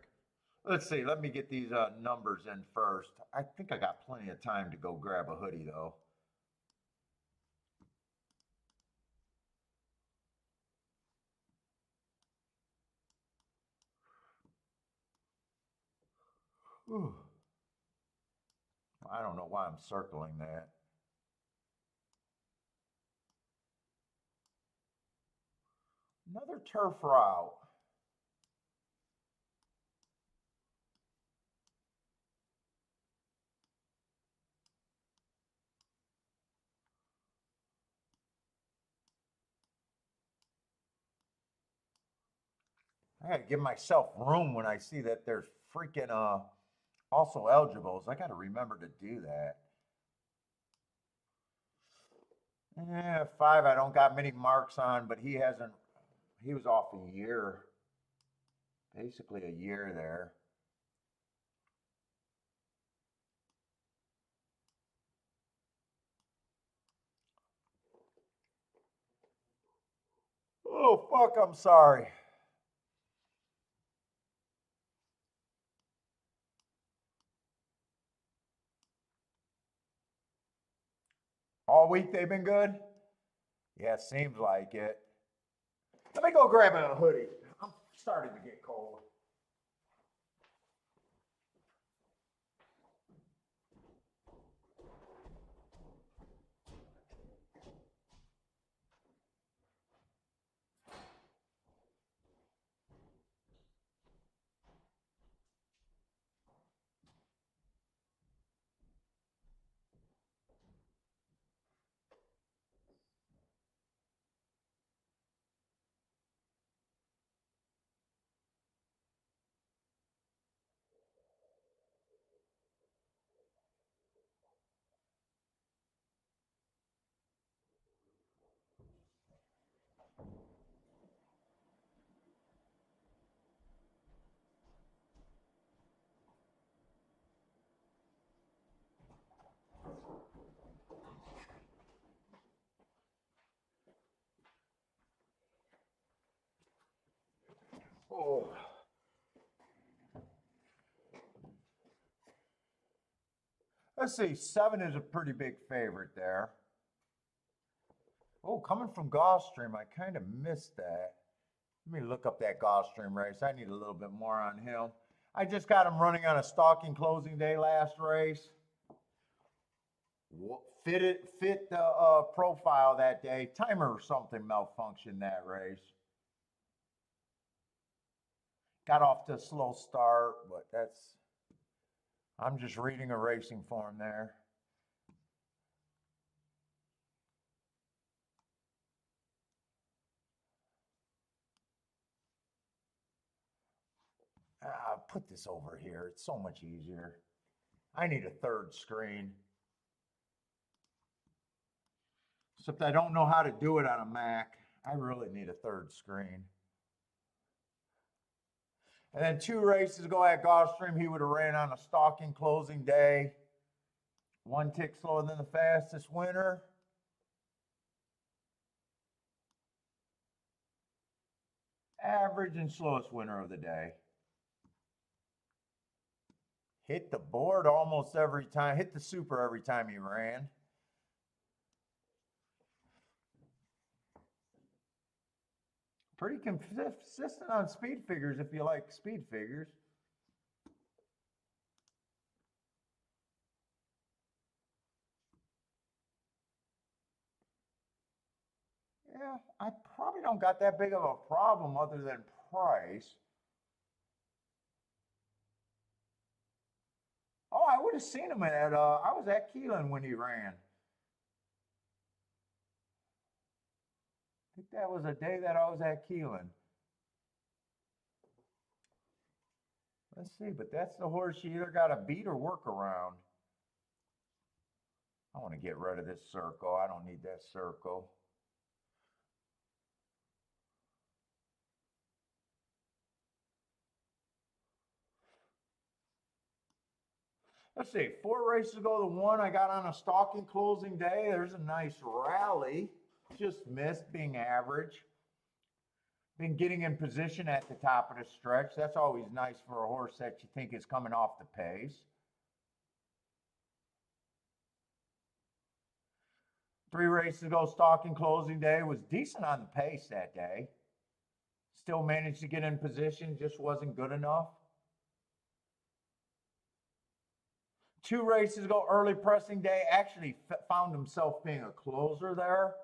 Let's see. Let me get these numbers in first. I think I got plenty of time to go grab a hoodie, though. Whew. I don't know why I'm circling that. Another turf route. I gotta give myself room when I see that there's freaking also eligibles. I gotta remember to do that. Yeah, 5 I don't got many marks on, but he hasn't, he was off a year, basically a year there. Oh, fuck, I'm sorry. All week they've been good? Yeah, seems like it. Let me go grab a hoodie. I'm starting to get cold. Oh. Let's see, 7 is a pretty big favorite there. Oh, coming from Gulfstream, I kind of missed that. Let me look up that Gulfstream race. I need a little bit more on him. I just got him running on a stalking closing day last race. Fit the profile that day. Timer or something malfunctioned that race. Got off to a slow start, but I'm just reading a racing form there. Put this over here. It's so much easier. I need a third screen. Except I don't know how to do it on a Mac. I really need a third screen. And then 2 races ago at Gulfstream, he would have ran on a stalking closing day. 1 tick slower than the fastest winner. Average and slowest winner of the day. Hit the board almost every time. Hit the super every time he ran. Pretty consistent on speed figures if you like speed figures. Yeah, I probably don't got that big of a problem other than price. Oh, I would have seen him at, I was at Keelan when he ran. I think that was a day that I was at Keelan. Let's see, but that's the horse you either got to beat or work around. I want to get rid of this circle. I don't need that circle. Let's see, 4 races ago, the one I got on a stalking closing day. There's a nice rally. Just missed being average. Been getting in position at the top of the stretch. That's always nice for a horse that you think is coming off the pace. 3 races ago, stalking closing day was decent on the pace that day. Still managed to get in position, just wasn't good enough. 2 races ago, early pressing day, actually found himself being a closer there.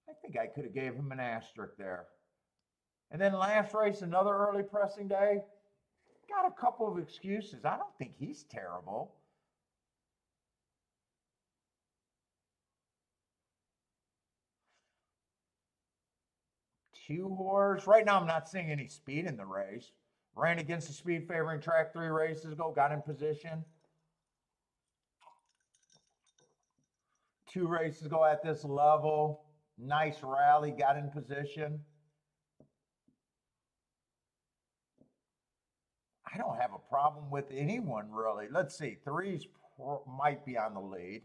I think I could have gave him an asterisk there. And then last race, another early pressing day. Got a couple of excuses. I don't think he's terrible. Two horse. Right now, I'm not seeing any speed in the race. Ran against the speed favoring track 3 races ago. Got in position. 2 races ago at this level. Nice rally. Got in position. I don't have a problem with anyone really. Let's see. 3's might be on the lead.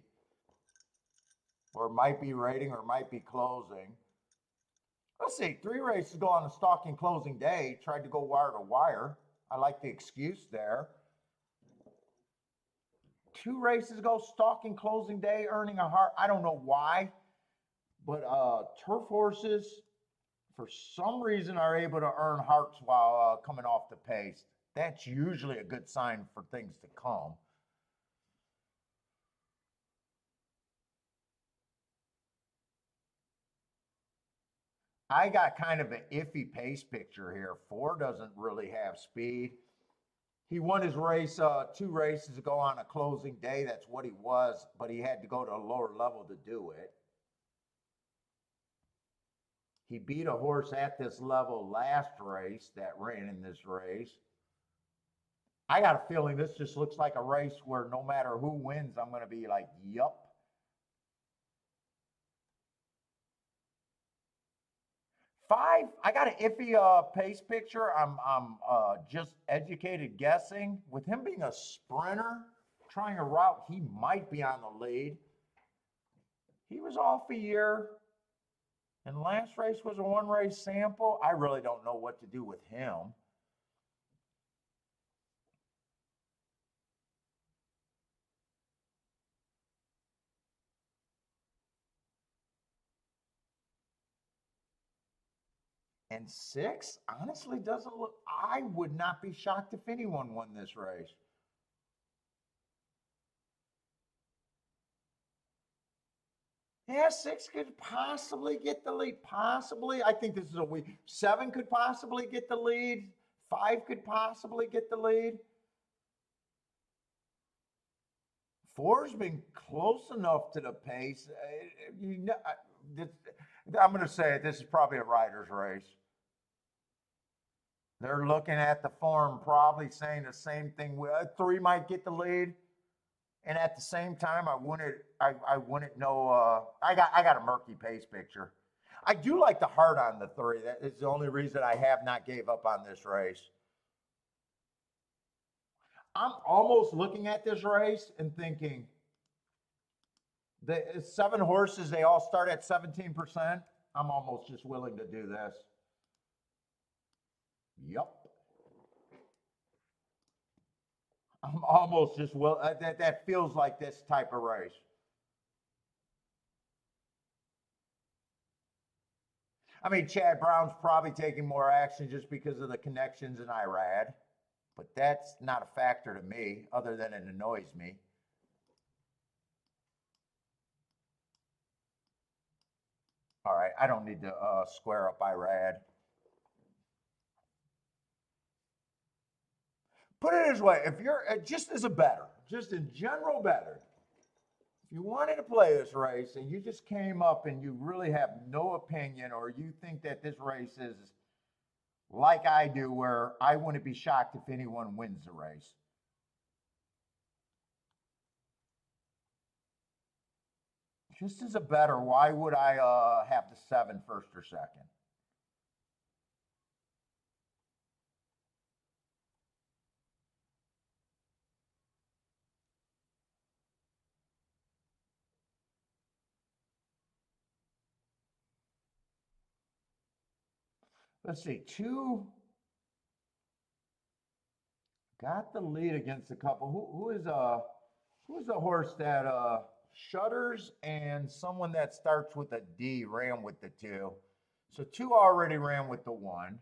Or might be rating or might be closing. Let's see, 3 races ago on the stalking closing day, tried to go wire to wire. I like the excuse there. 2 races ago, stalking closing day, earning a heart. I don't know why, but turf horses, for some reason, are able to earn hearts while coming off the pace. That's usually a good sign for things to come. I got kind of an iffy pace picture here. 4 doesn't really have speed. He won his race 2 races ago on a closing day. That's what he was, but he had to go to a lower level to do it. He beat a horse at this level last race that ran in this race. I got a feeling this just looks like a race where no matter who wins, I'm going to be like, yup. 5, I got an iffy pace picture. I'm just educated guessing. With him being a sprinter, trying a route, he might be on the lead. He was off a year, and last race was a 1 race sample. I really don't know what to do with him. And 6, honestly, doesn't look. I would not be shocked if anyone won this race. Yeah, 6 could possibly get the lead. Possibly. I think this is a week. 7 could possibly get the lead. 5 could possibly get the lead. 4's been close enough to the pace. I'm going to say it, this is probably a rider's race. They're looking at the form, probably saying the same thing. 3 might get the lead, and at the same time, I wouldn't know. I got a murky pace picture. I do like the heart on the 3. That is the only reason I have not gave up on this race. I'm almost looking at this race and thinking, the 7 horses, they all start at 17%. I'm almost just willing to do this. Yup. I'm almost just that feels like this type of race. I mean, Chad Brown's probably taking more action just because of the connections in Irad, but that's not a factor to me other than it annoys me. All right, I don't need to square up Irad. Put it this way, if you're just as a bettor, just in general bettor, if you wanted to play this race and you just came up and you really have no opinion, or you think that this race is like I do, where I wouldn't be shocked if anyone wins the race. Just as a bettor, why would I have the 7 first or second? Let's see, 2 got the lead against a couple. Who is a horse that Shutters and someone that starts with a D ran with the 2. So 2 already ran with the 1.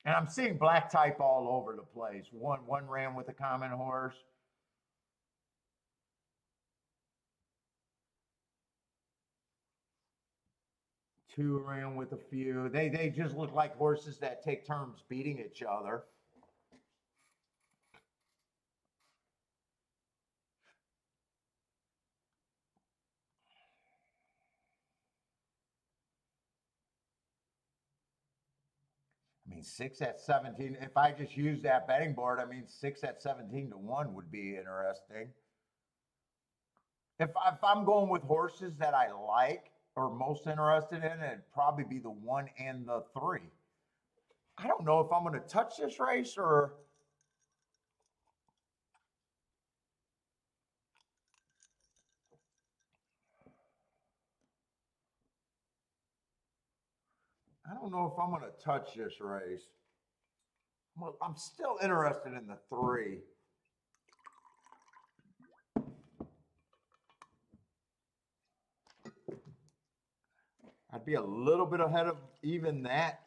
And I'm seeing black type all over the place. One ran with a common horse. Two ran with a few. They just look like horses that take turns beating each other. I mean, 6 at 17. If I just use that betting board, I mean, 6 at 17 to 1 would be interesting. If I'm going with horses that I like or most interested in, it'd probably be the 1 and the 3. I don't know if I'm going to touch this race or. I don't know if I'm going to touch this race. Well, I'm still interested in the 3. I'd be a little bit ahead of even that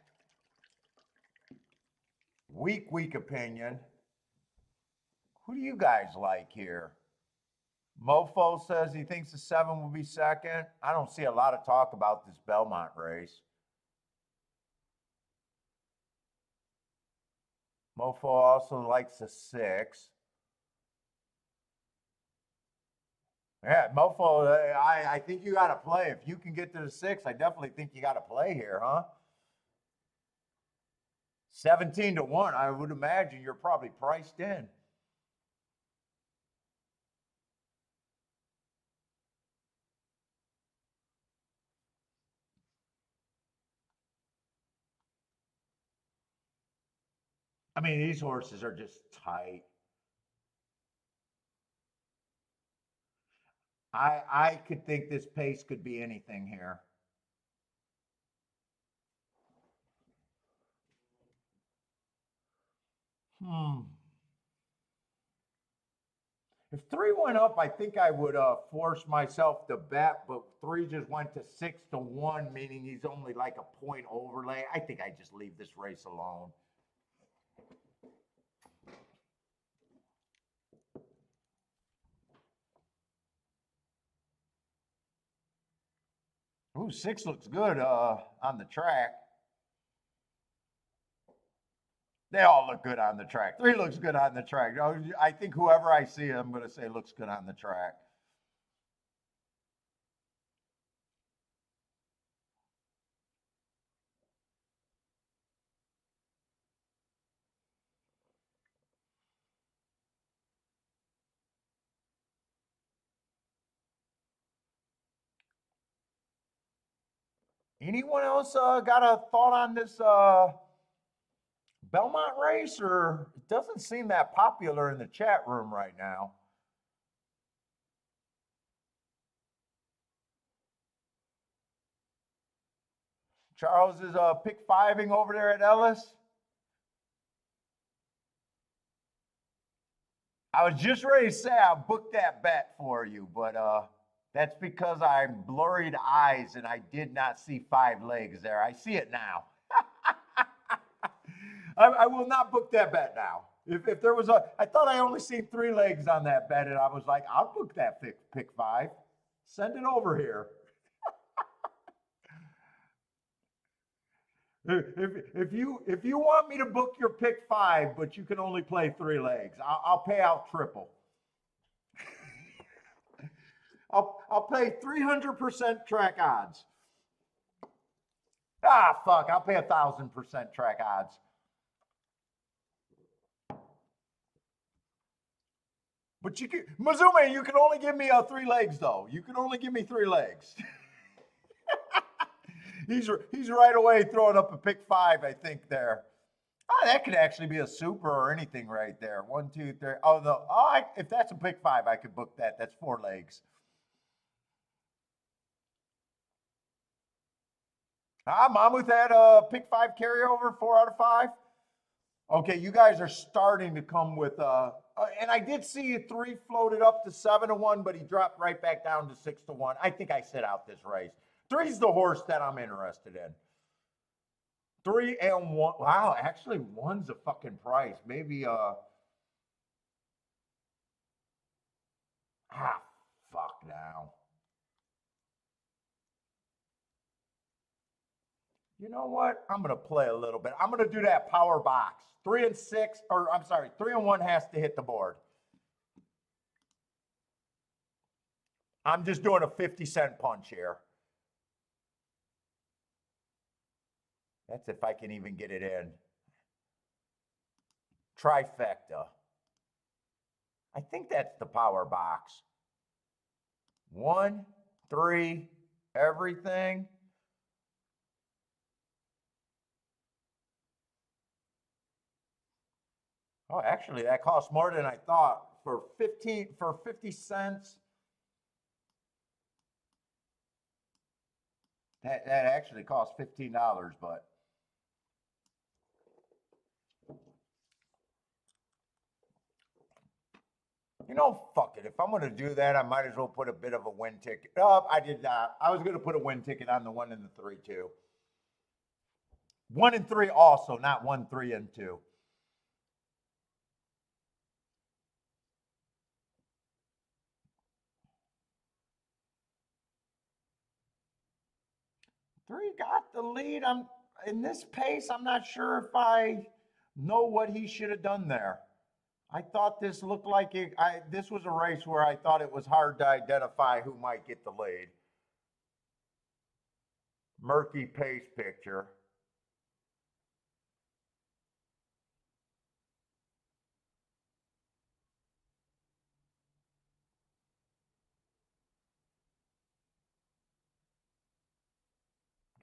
weak opinion. Who do you guys like here? Mofo says he thinks the 7 will be second. I don't see a lot of talk about this Belmont race. Mofo also likes the 6. Yeah, Mofo, I think you got to play. If you can get to the 6, I definitely think you got to play here, huh? 17 to 1, I would imagine you're probably priced in. I mean, these horses are just tight. I could think this pace could be anything here. If 3 went up, I think I would force myself to bet, but 3 just went to 6 to 1, meaning he's only like a point overlay. I think I just leave this race alone. Ooh, 6 looks good on the track. They all look good on the track. 3 looks good on the track. I think whoever I see, I'm going to say looks good on the track. Anyone else got a thought on this Belmont race, or it doesn't seem that popular in the chat room right now? Charles is pick 5ing over there at Ellis. I was just ready to say I booked that bet for you, but that's because I'm blurred eyes and I did not see 5 legs there. I see it now. I will not book that bet now. If there was I thought I only seen 3 legs on that bet, and I was like, I'll book that pick 5. Send it over here. If you want me to book your pick 5, but you can only play 3 legs, I'll pay out triple. I'll pay 300% track odds. Ah, fuck! I'll pay 1,000% track odds. But you can, Mizume, you can only give me 3 legs though. You can only give me 3 legs. he's right away throwing up a pick 5, I think there. Oh, that could actually be a super or anything right there. 1, 2, 3. Oh no! Oh, if that's a pick 5, I could book that. That's 4 legs. Mammoth had a pick 5 carryover, 4 out of 5. Okay, you guys are starting to come with and I did see 3 floated up to 7 to 1, but he dropped right back down to 6 to 1. I think I sit out this race. 3's the horse that I'm interested in. 3 and 1. Wow, actually 1's a fucking price. Maybe fuck now. You know what? I'm going to play a little bit. I'm going to do that power box. 3 and 6, or I'm sorry, 3 and 1 has to hit the board. I'm just doing a 50-cent punch here. That's if I can even get it in. Trifecta. I think that's the power box. 1, 3, everything. Oh, actually, that costs more than I thought. For 50 cents. That actually costs $15, but you know, fuck it. If I'm gonna do that, I might as well put a bit of a win ticket. Oh, I did not. I was gonna put a win ticket on the 1 and the 3 too. 1 and 3 also, not 1, 3, and 2. Three got the lead. I'm in this pace. I'm not sure if I know what he should have done there. I thought this looked like this was a race where I thought it was hard to identify who might get the lead. Murky pace picture.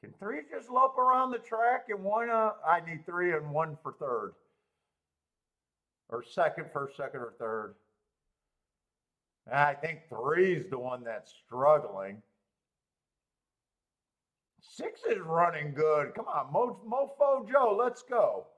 Can 3 just lope around the track and 1? I need 3 and 1 for third, or second, first, second, or third. I think 3's the one that's struggling. 6 is running good. Come on, Mofo Joe, let's go.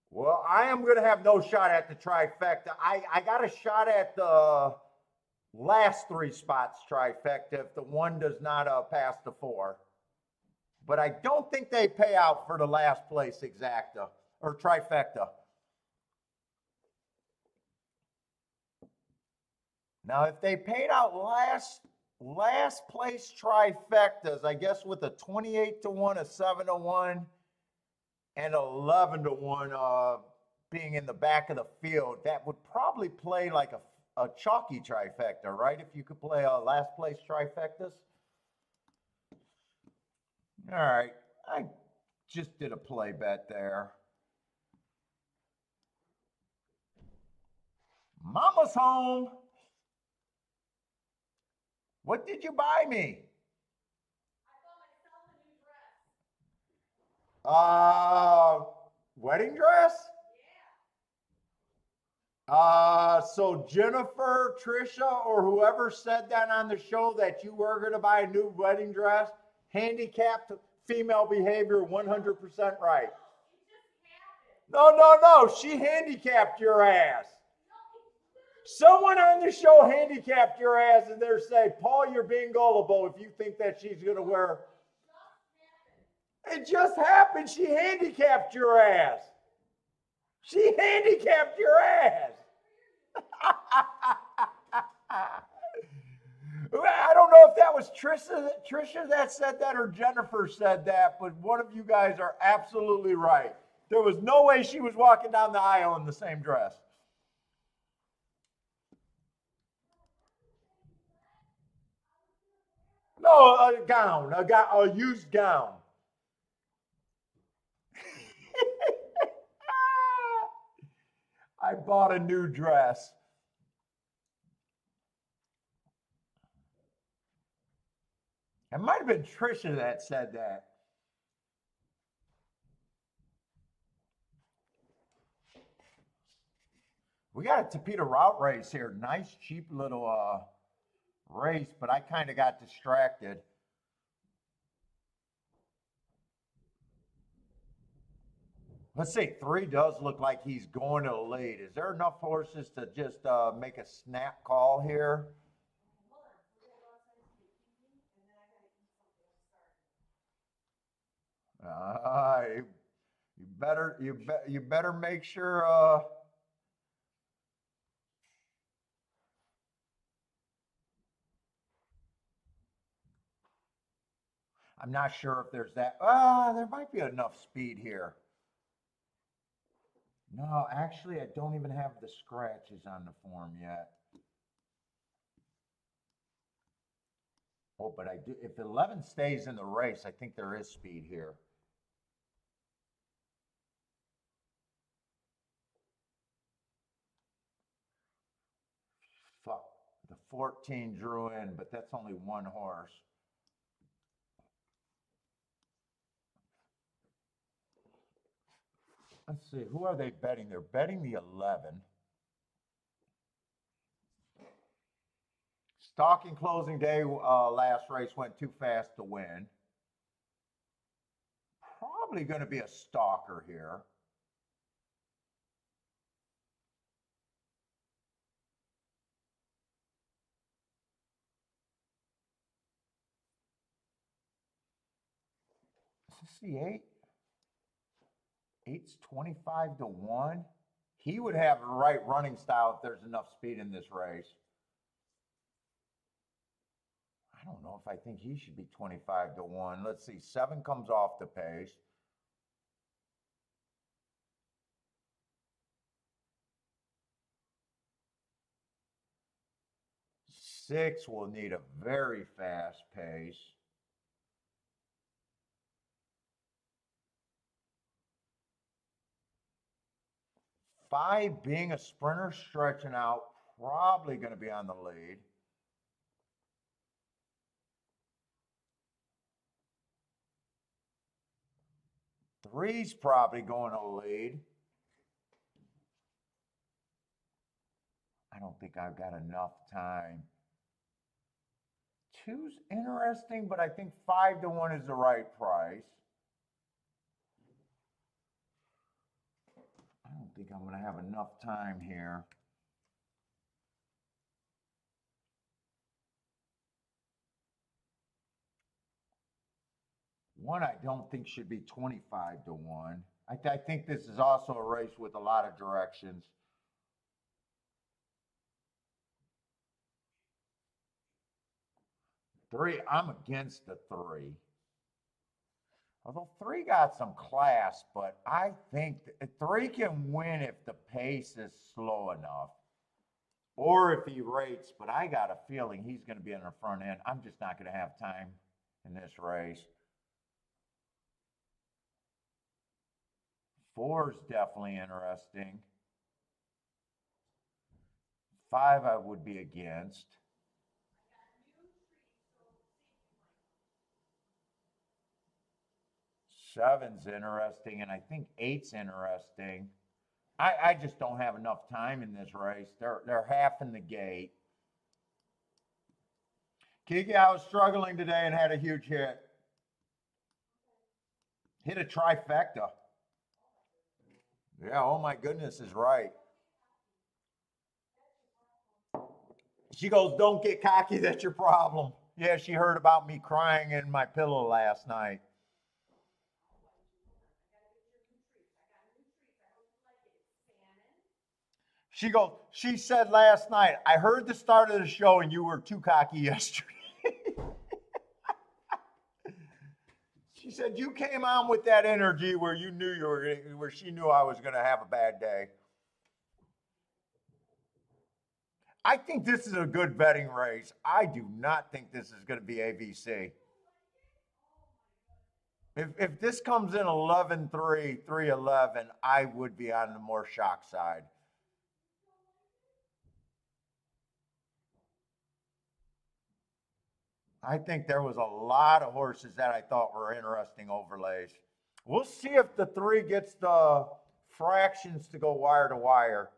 Well, I am going to have no shot at the trifecta. I got a shot at the last 3 spots trifecta if the 1 does not pass the 4. But I don't think they pay out for the last place exacta or trifecta. Now, if they paid out last place trifectas, I guess with a 28 to 1, a 7 to 1, and 11 to 1 being in the back of the field, that would probably play like a chalky trifecta, right? If you could play last place trifectas. All right, I just did a play bet there. Mama's home. What did you buy me? Wedding dress? So Jennifer, Trisha, or whoever said that on the show that you were going to buy a new wedding dress, handicapped female behavior, 100% right. No. She handicapped your ass. Someone on the show handicapped your ass, and they're saying, Paul, you're being gullible if you think that she's going to wear. It just happened. She handicapped your ass. She handicapped your ass. I don't know if that was Trisha that said that or Jennifer said that, but one of you guys are absolutely right. There was no way she was walking down the aisle in the same dress. No, a gown, a used gown. I bought a new dress. It might have been Trisha that said that. We got a Topeka route race here. Nice, cheap little race, but I kind of got distracted. Let's say 3 does look like he's going to the lead. Is there enough horses to just make a snap call here? You better make sure. I'm not sure if there's that. There might be enough speed here. No, actually, I don't even have the scratches on the form yet. Oh, but I do. If 11 stays in the race, I think there is speed here. Fuck. The 14 drew in, but that's only one horse. Let's see. Who are they betting? They're betting the 11. Stalking closing day, last race went too fast to win. Probably going to be a stalker here. Is this the 8? 8's 25 to 1. He would have the right running style if there's enough speed in this race. I don't know if I think he should be 25 to 1. Let's see. 7 comes off the pace. Six will need a very fast pace. Five, being a sprinter, stretching out, probably going to be on the lead. Three's probably going to lead. I don't think I've got enough time. Two's interesting, but I think 5 to 1 is the right price. I don't think I'm going to have enough time here. One, I don't think should be 25 to 1. I think this is also a race with a lot of directions. Three, I'm against the 3. Although 3 got some class, but I think 3 can win if the pace is slow enough. Or if he rates, but I got a feeling he's going to be in the front end. I'm just not going to have time in this race. 4's definitely interesting. 5 I would be against. 7's interesting, and I think 8's interesting. I just don't have enough time in this race. They're half in the gate. Kiki, I was struggling today and had a huge hit. Hit a trifecta. Yeah, oh my goodness is right. She goes, don't get cocky, that's your problem. Yeah, she heard about me crying in my pillow last night. She goes, she said last night, I heard the start of the show and you were too cocky yesterday. She said, you came on with that energy where you knew you were, where she knew I was going to have a bad day. I think this is a good betting race. I do not think this is going to be AVC. If this comes in 11-3, 3-11, I would be on the more shock side. I think there was a lot of horses that I thought were interesting overlays. We'll see if the 3 gets the fractions to go wire to wire.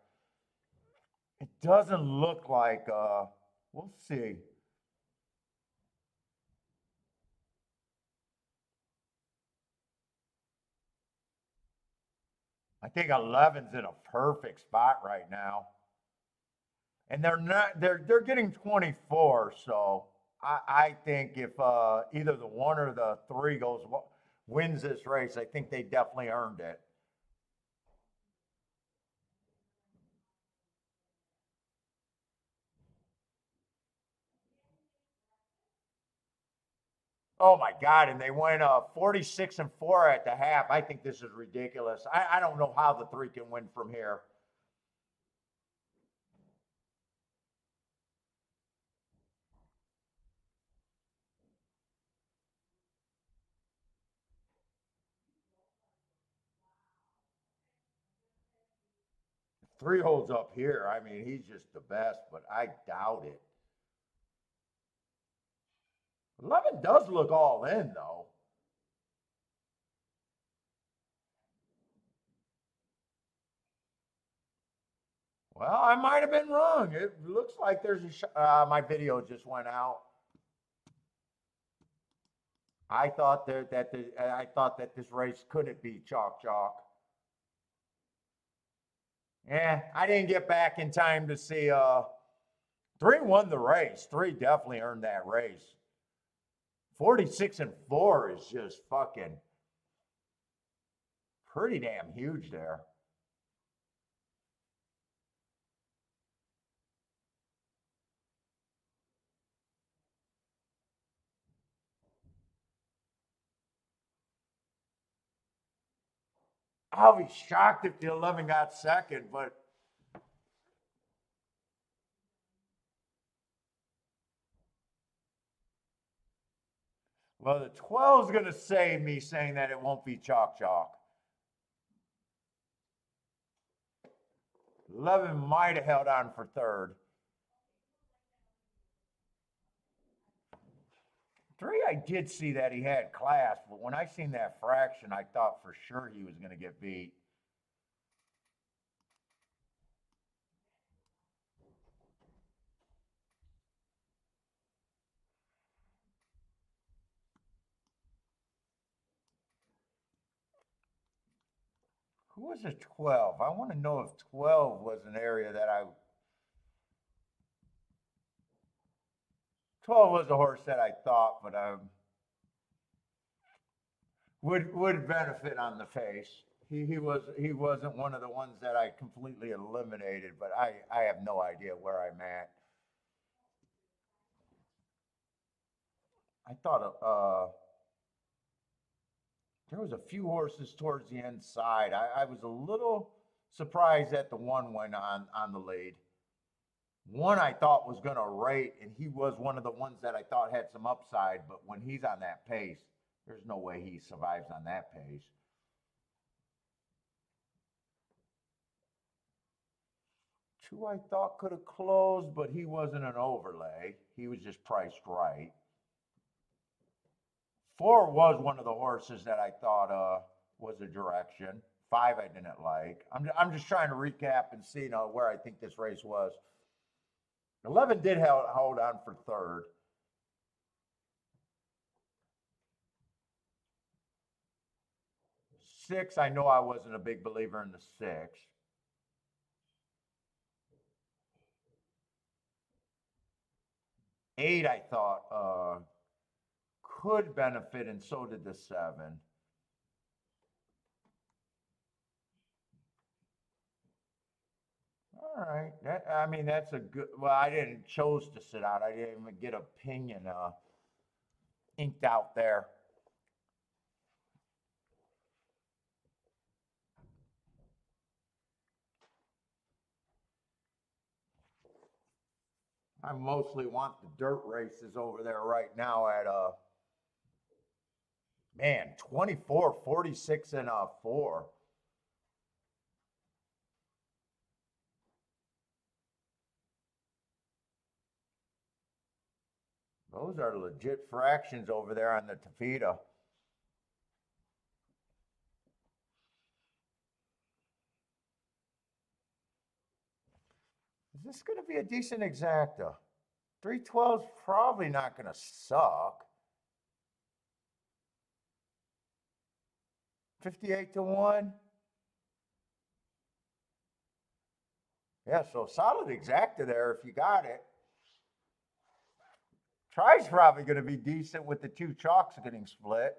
It doesn't look like, we'll see. I think 11's in a perfect spot right now. And they're getting 24, so I think if either the 1 or the 3 goes, wins this race, I think they definitely earned it. Oh my God! And they went 46-4 at the half. I think this is ridiculous. I don't know how the three can win from here. Three holds up here. I mean, he's just the best, but I doubt it. 11 does look all in, though. Well, I might have been wrong. It looks like there's my video just went out. I thought I thought that this race couldn't be chalk. Yeah, I didn't get back in time to see. Three won the race. Three definitely earned that race. 46-4 is just fucking pretty damn huge there. I'll be shocked if the 11 got second, but well, the 12 is going to save me saying that it won't be chalk. 11 might have held on for third. Three, I did see that he had class, but when I seen that fraction, I thought for sure he was going to get beat. Who was a 12? I want to know if 12 was an area that 12 was a horse that I thought, but would benefit on the face. He wasn't one of the ones that I completely eliminated, but I have no idea where I'm at. I thought there was a few horses towards the inside. I was a little surprised that the one went on the lead. One I thought was going to rate, and he was one of the ones that I thought had some upside, but when he's on that pace, there's no way he survives on that pace. Two I thought could have closed, but he wasn't an overlay. He was just priced right. Four was one of the horses that I thought was a direction. Five I didn't like. I'm just trying to recap and see where I think this race was. 11 did hold on for third. Six, I know I wasn't a big believer in the six. Eight, I thought could benefit, and so did the seven. All right. I mean, that's a good. Well, I didn't chose to sit out. I didn't even get opinion inked out there. I mostly want the dirt races over there right now at man 24, 46, and 4. Those are legit fractions over there on the Tafita. Is this going to be a decent exacta? 312's probably not going to suck. 58-1. Yeah, so solid exacta there if you got it. Try's probably going to be decent with the two chalks getting split.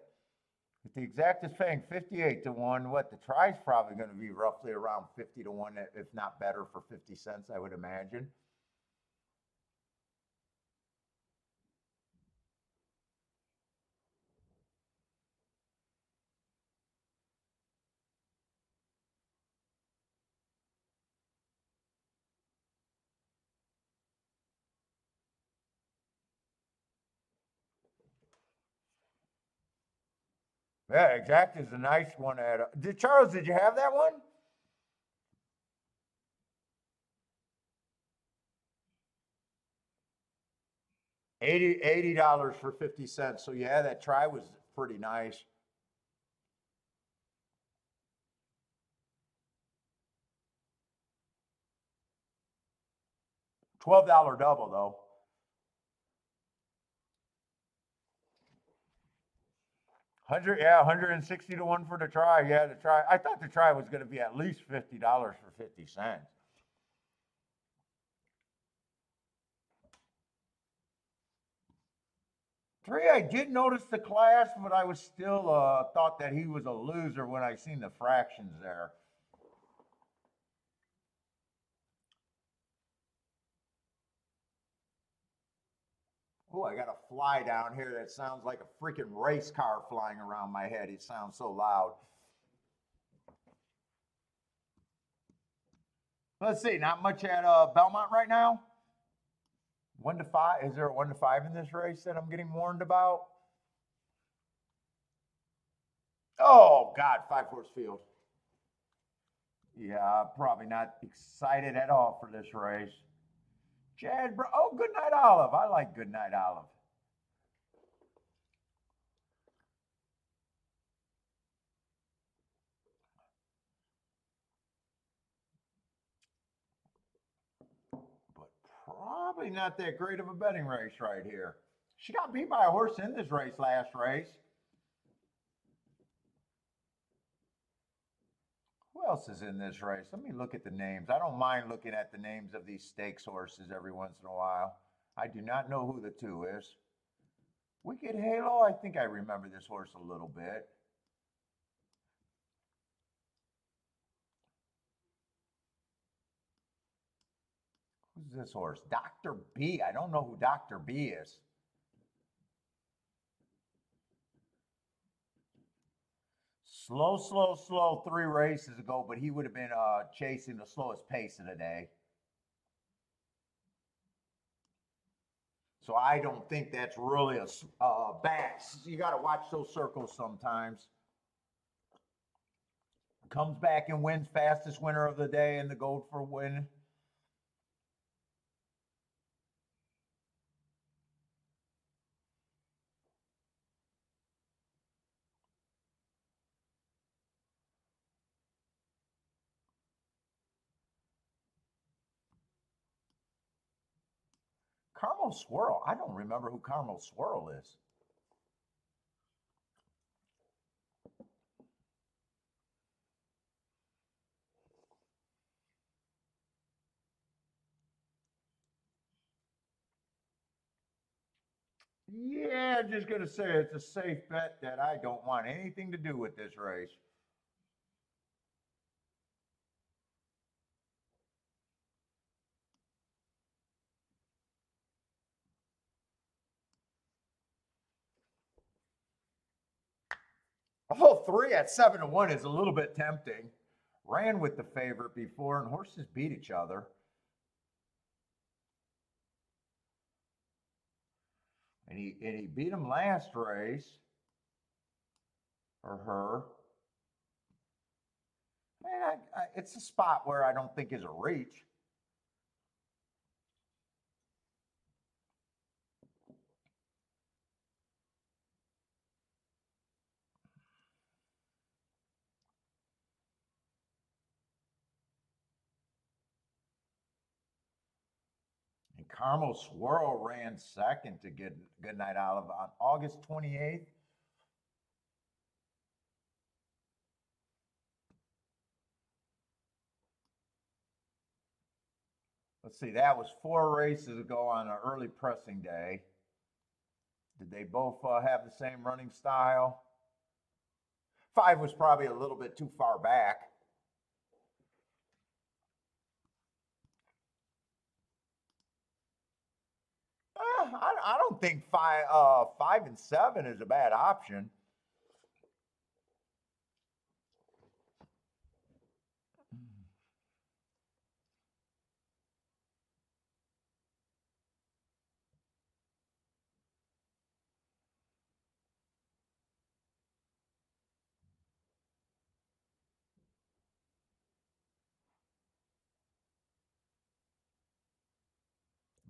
If the exact is paying 58 to 1, what the try's probably going to be roughly around 50 to 1, if not better, for 50 cents, I would imagine. Yeah, exact is a nice one. Charles, did you have that one? 80 dollars for 50 cents. So yeah, that try was pretty nice. $12 double though. 100, yeah, 160 to 1 for the try. Yeah, the try. I thought the try was going to be at least $50 for 50 cents. Three, I did notice the class, but I was still thought that he was a loser when I seen the fractions there. Oh, I got a fly down here that sounds like a freaking race car flying around my head. It sounds so loud. Let's see, not much at Belmont right now. 1 to 5. Is there a 1 to 5 in this race that I'm getting warned about? Oh God, 5 horse field. Yeah, probably not excited at all for this race. Chad, bro. Oh, Good Night Olive. I like Good Night Olive. But probably not that great of a betting race right here. She got beat by a horse in this race last race. Who else is in this race? Let me look at the names. I don't mind looking at the names of these stakes horses every once in a while. I do not know who the two is. Wicked Halo, I think I remember this horse a little bit. Who's this horse? Dr. B. I don't know who Dr. B is. Slow, slow, slow 3 races ago, but he would have been chasing the slowest pace of the day. So I don't think that's really a bat. You got to watch those circles sometimes. Comes back and wins fastest winner of the day in the gold for win. Carmel Swirl. I don't remember who Carmel Swirl is. Yeah, I'm just going to say it's a safe bet that I don't want anything to do with this race. Oh, 3 at 7 to 1 is a little bit tempting. Ran with the favorite before, and horses beat each other. And he beat him last race, or her. Man, it's a spot where I don't think is a reach. And Carmel Swirl ran second to Good Night Olive on August 28th. Let's see, that was 4 races ago on an early pressing day. Did they both have the same running style? 5 was probably a little bit too far back. I don't think 5 and 7 is a bad option.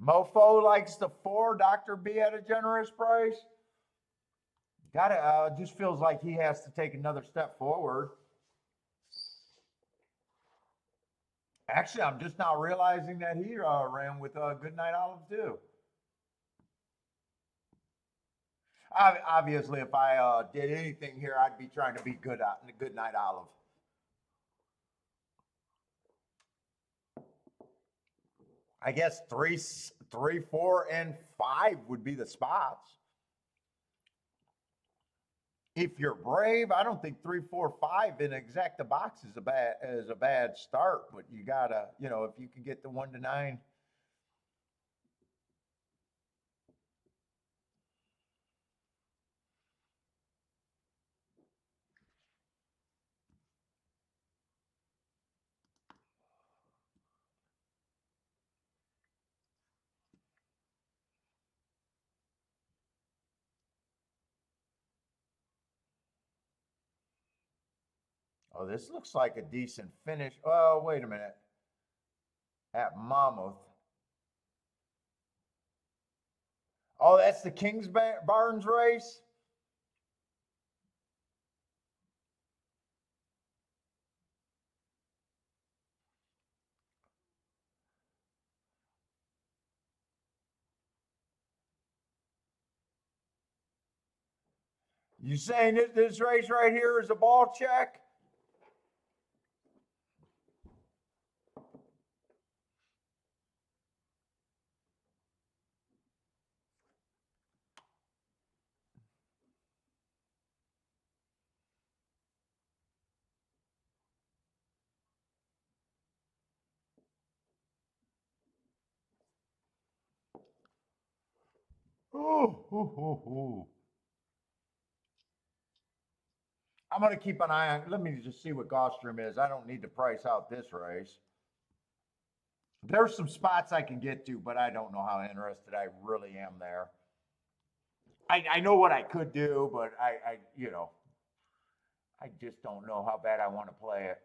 Mofo likes the 4. Dr. B at a generous price. Got it. Just feels like he has to take another step forward. Actually, I'm just now realizing that he ran with Goodnight Olive too. Obviously, if I did anything here, I'd be trying to be Goodnight Olive. I guess 3, 3, 4, and 5 would be the spots. If you're brave, I don't think 3, 4, 5 in exacta box is a bad start, but you gotta, if you can get the 1 to 9. Oh, this looks like a decent finish. Oh, wait a minute. At Monmouth. Oh, that's the Kings Barnes race? You saying this race right here is a ball check? Ooh, ooh, ooh, ooh. I'm going to keep an eye on. Let me just see what Gulfstream is. I don't need to price out this race. There's some spots I can get to, but I don't know how interested I really am there. I know what I could do, but I just don't know how bad I want to play it.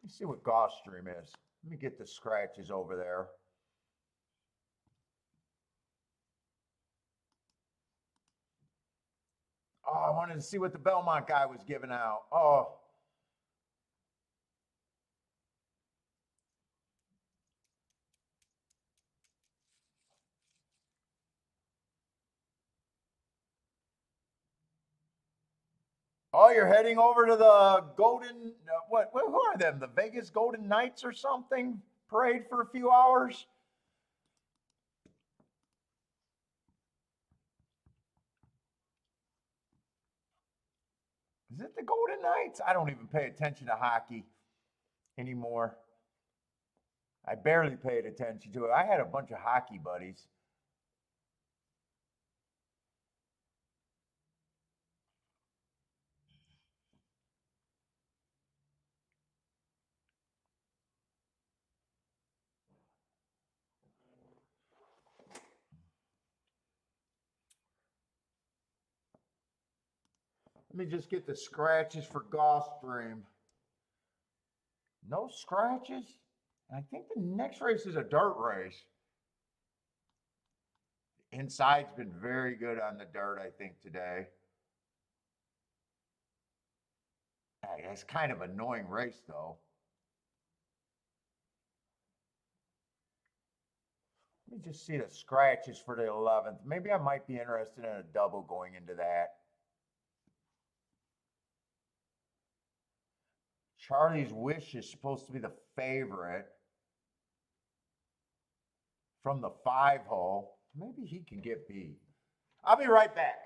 Let's see what Gulfstream is. Let me get the scratches over there. Oh, I wanted to see what the Belmont guy was giving out. Oh, oh, you're heading over to the Golden, who are them? The Vegas Golden Knights or something? Parade for a few hours? Is it the Golden Knights? I don't even pay attention to hockey anymore. I barely paid attention to it. I had a bunch of hockey buddies. Let me just get the scratches for Gulfstream. No scratches? I think the next race is a dirt race. Inside's been very good on the dirt, I think, today. It's kind of an annoying race, though. Let me just see the scratches for the 11th. Maybe I might be interested in a double going into that. Charlie's Wish is supposed to be the favorite from the 5 hole. Maybe he can get beat. I'll be right back.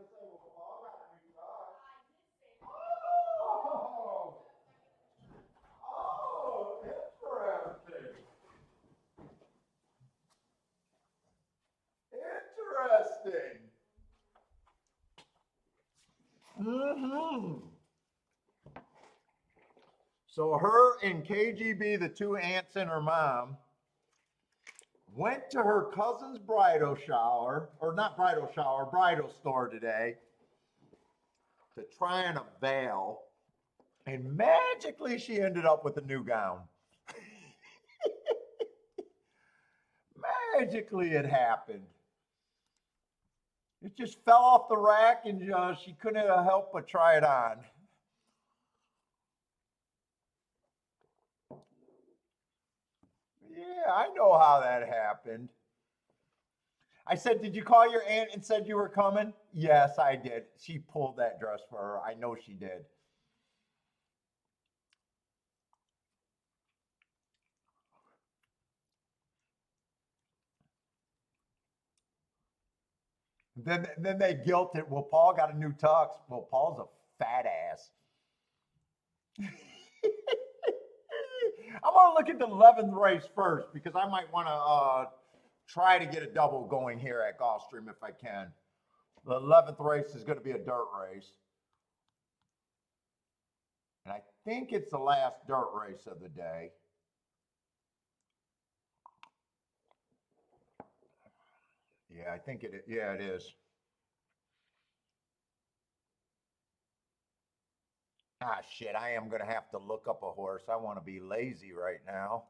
say, well, Paul got a new truck. Oh, oh, interesting. Interesting. Mm-hmm. So her and KGB, the two aunts and her mom, went to her cousin's bridal shower, or not bridal shower, bridal store today to try on a veil. And magically she ended up with a new gown. Magically it happened. It just fell off the rack and she couldn't help but try it on. Yeah, I know how that happened. I said, did you call your aunt and said you were coming? Yes, I did. She pulled that dress for her. I know she did. Then they guilt it. Well, Paul got a new tux. Well, Paul's a fat ass. I'm going to look at the 11th race first because I might want to try to get a double going here at Gulfstream if I can. The 11th race is going to be a dirt race. And I think it's the last dirt race of the day. Yeah, I think it is. Yeah, it is. Ah, shit, I am going to have to look up a horse. I want to be lazy right now.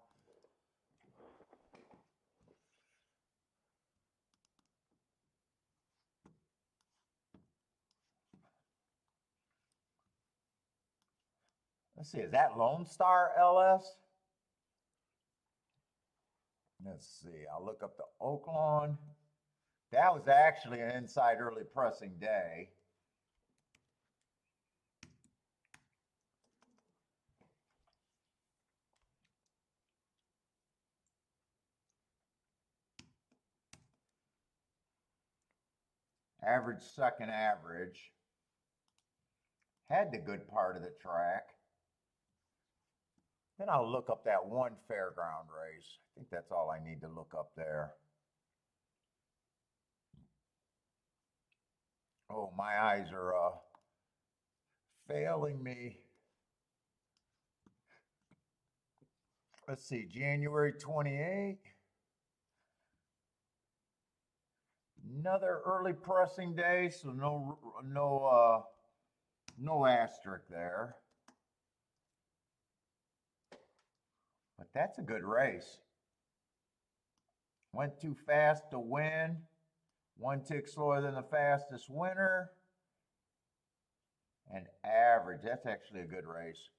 Let's see, is that Lone Star LS? Let's see, I'll look up the Oaklawn. That was actually an inside early pressing day. Average second average. Had the good part of the track. Then I'll look up that one fairground race. I think that's all I need to look up there. Oh, my eyes are failing me. Let's see, January 28th. Another early pressing day, so no asterisk there. But that's a good race. Went too fast to win. One tick slower than the fastest winner. And average, that's actually a good race.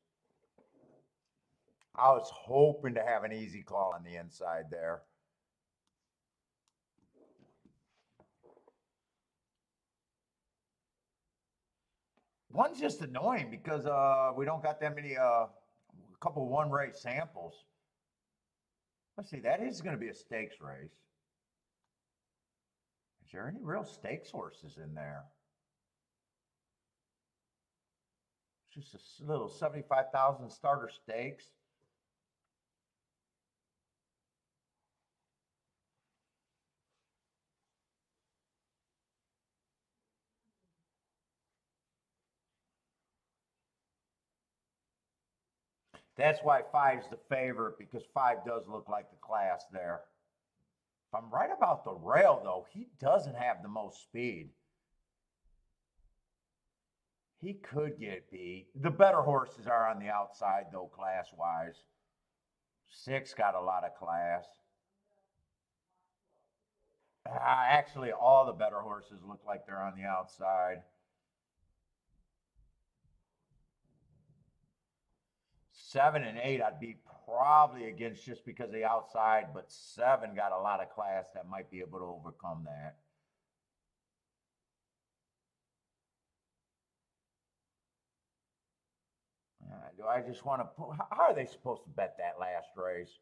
I was hoping to have an easy call on the inside there. One's just annoying because we don't got that many, a couple one race samples. Let's see, that is going to be a stakes race. Is there any real stakes horses in there? It's just a little 75,000 starter stakes. That's why 5's the favorite, because 5 does look like the class there. If I'm right about the rail, though, he doesn't have the most speed. He could get beat. The better horses are on the outside, though, class-wise. 6 got a lot of class. Actually, all the better horses look like they're on the outside. 7 and 8, I'd be probably against just because of the outside, but 7 got a lot of class that might be able to overcome that. Do I just want to put, how are they supposed to bet that last race?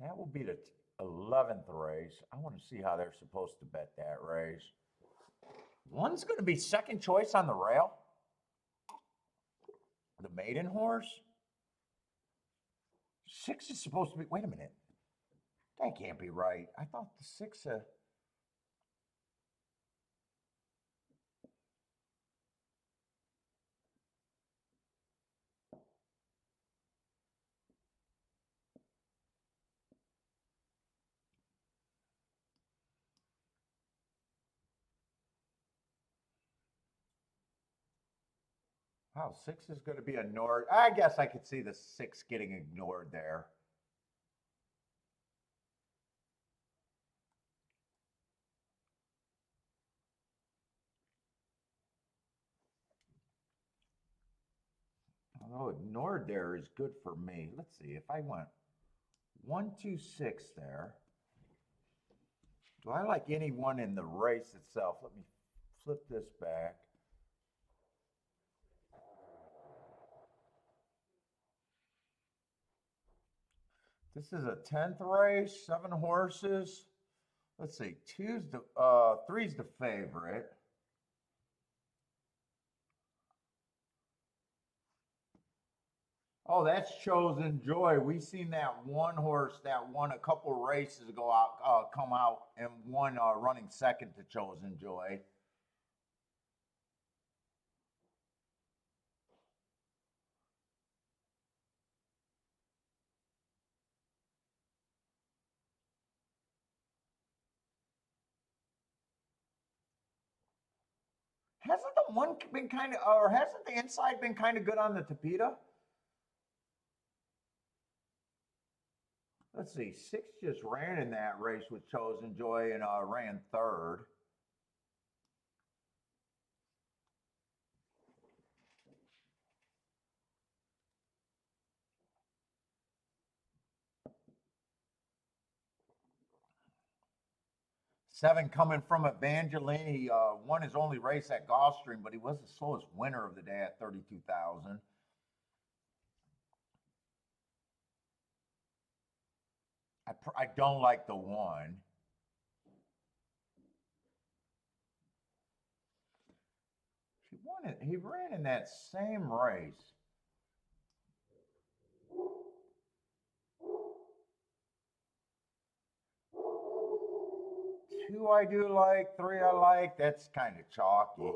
That will be the 11th race. I want to see how they're supposed to bet that race. One's going to be second choice on the rail. The maiden horse. 6 is supposed to be, wait a minute. That can't be right. I thought the 6, wow, 6 is going to be ignored. I guess I could see the 6 getting ignored there. Although ignored there is good for me. Let's see if I went 1, 2, 6 there. Do I like anyone in the race itself? Let me flip this back. This is a 10th race, 7 horses. Let's see, 3's the favorite. Oh, that's Chosen Joy. We seen that one horse that won a couple races ago come out and won running second to Chosen Joy. Hasn't the one been kind of, or hasn't the inside been kind of good on the Tapeta? Let's see, 6 just ran in that race with Chosen Joy and ran third. Seven coming from Evangeline. He won his only race at Gulfstream, but he was the slowest winner of the day at 32,000. I don't like the 1. He won it. He ran in that same race. 2 I do like, 3 I like. That's kind of chalky.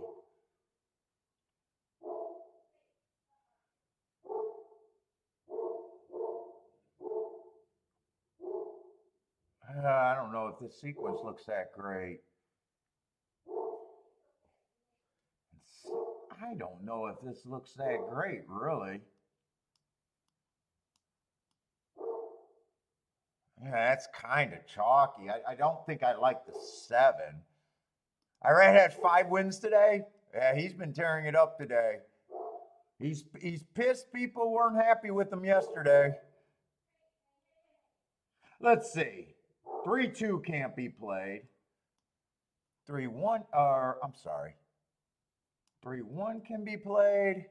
I don't know if this sequence looks that great. I don't know if this looks that great, really. Yeah, that's kind of chalky. I don't think I like the 7. Irad had 5 wins today. Yeah, he's been tearing it up today. He's pissed people weren't happy with him yesterday. Let's see. 3-2 can't be played. 3-1, or I'm sorry. 3-1 can be played.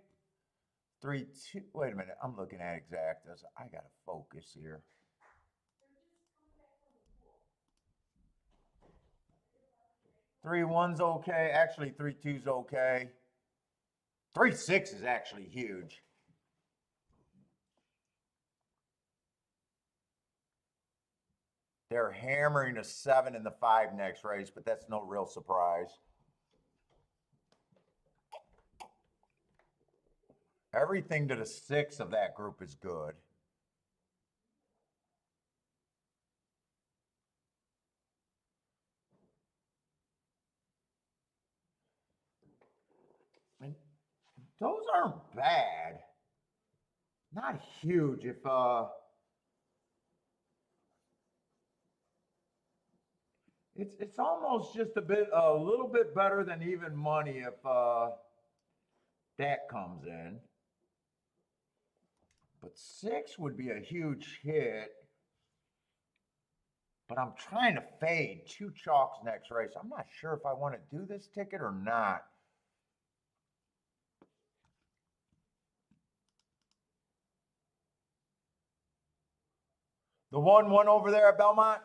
3-2. Wait a minute. I'm looking at exactas. I gotta focus here. 3-1's okay. Actually, 3-2's okay. 3-6 is actually huge. They're hammering a 7 in the 5 next race, but that's no real surprise. Everything to the 6 of that group is good. And those aren't bad. Not huge. If it's almost just a little bit better than even money if that comes in. But 6 would be a huge hit. But I'm trying to fade 2 chalks next race. I'm not sure if I want to do this ticket or not. The 1-1 over there at Belmont?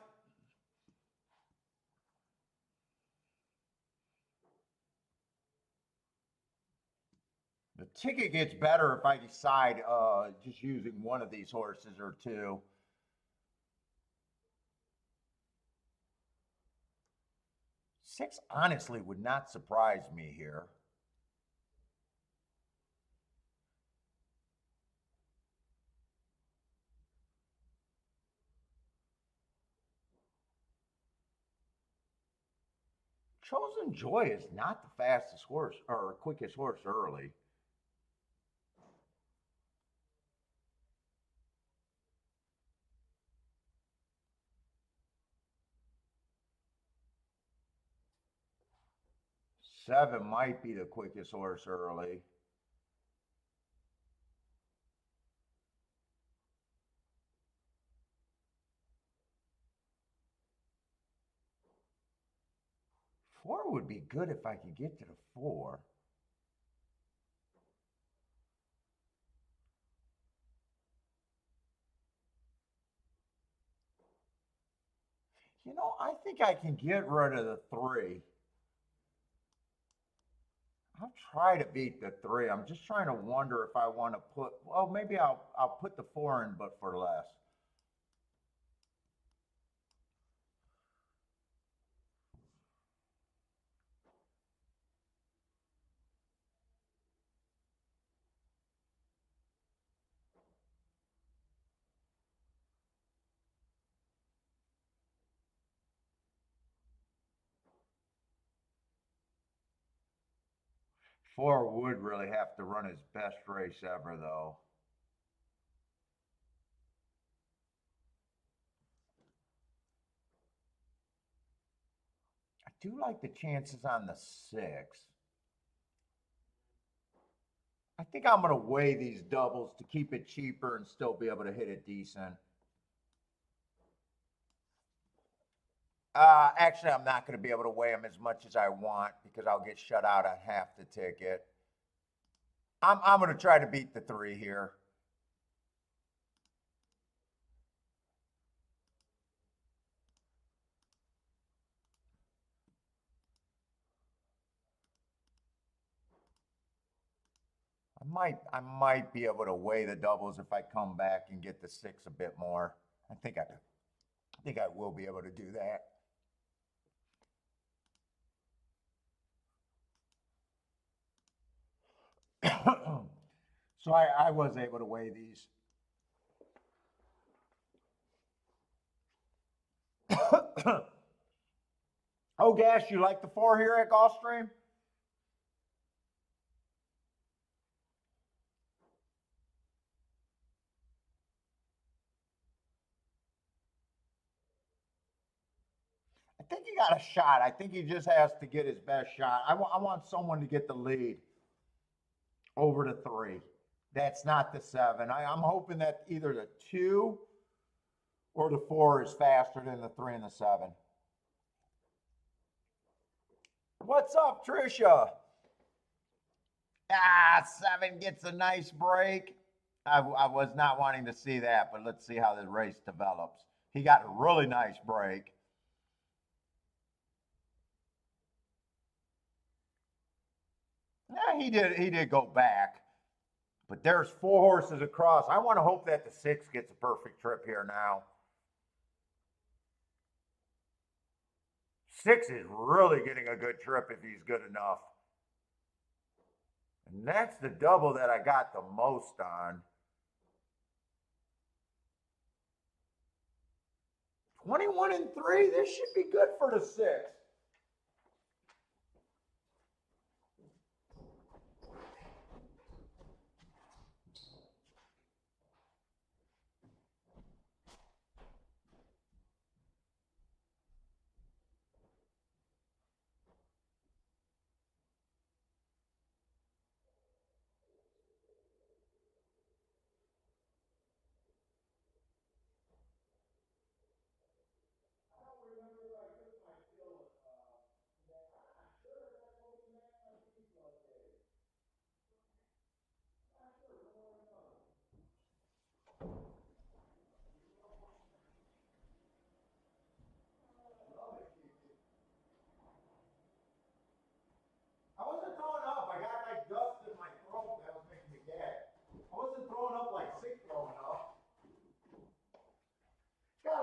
The ticket gets better if I decide just using one of these horses or two. Six honestly would not surprise me here. Chosen Joy is not the fastest horse or quickest horse early. Seven might be the quickest horse early. Four would be good if I could get to the four. You know, I think I can get rid of the three. I'll try to beat the three. I'm just trying to wonder if I want to put, well, maybe I'll put the four in, but for less. Four would really have to run his best race ever, though. I do like the chances on the six. I think I'm going to weigh these doubles to keep it cheaper and still be able to hit it decent. Actually, I'm not going to be able to weigh them as much as I want because I'll get shut out on half the ticket. I'm going to try to beat the three here. I might be able to weigh the doubles if I come back and get the six a bit more. I think I will be able to do that. So I was able to weigh these. Oh, Gash, you like the four here at Gulfstream? I think he got a shot. I think he just has to get his best shot. I want someone to get the lead over the three. That's not the seven. I'm hoping that either the two or the four is faster than the three and the seven. What's up, Trisha? Seven gets a nice break. I was not wanting to see that, but let's see how the race develops. He got a really nice break. Yeah, he did go back. But there's four horses across. I want to hope that the six gets a perfect trip here now. Six is really getting a good trip if he's good enough. And that's the double that I got the most on. 21 and 3. This should be good for the six.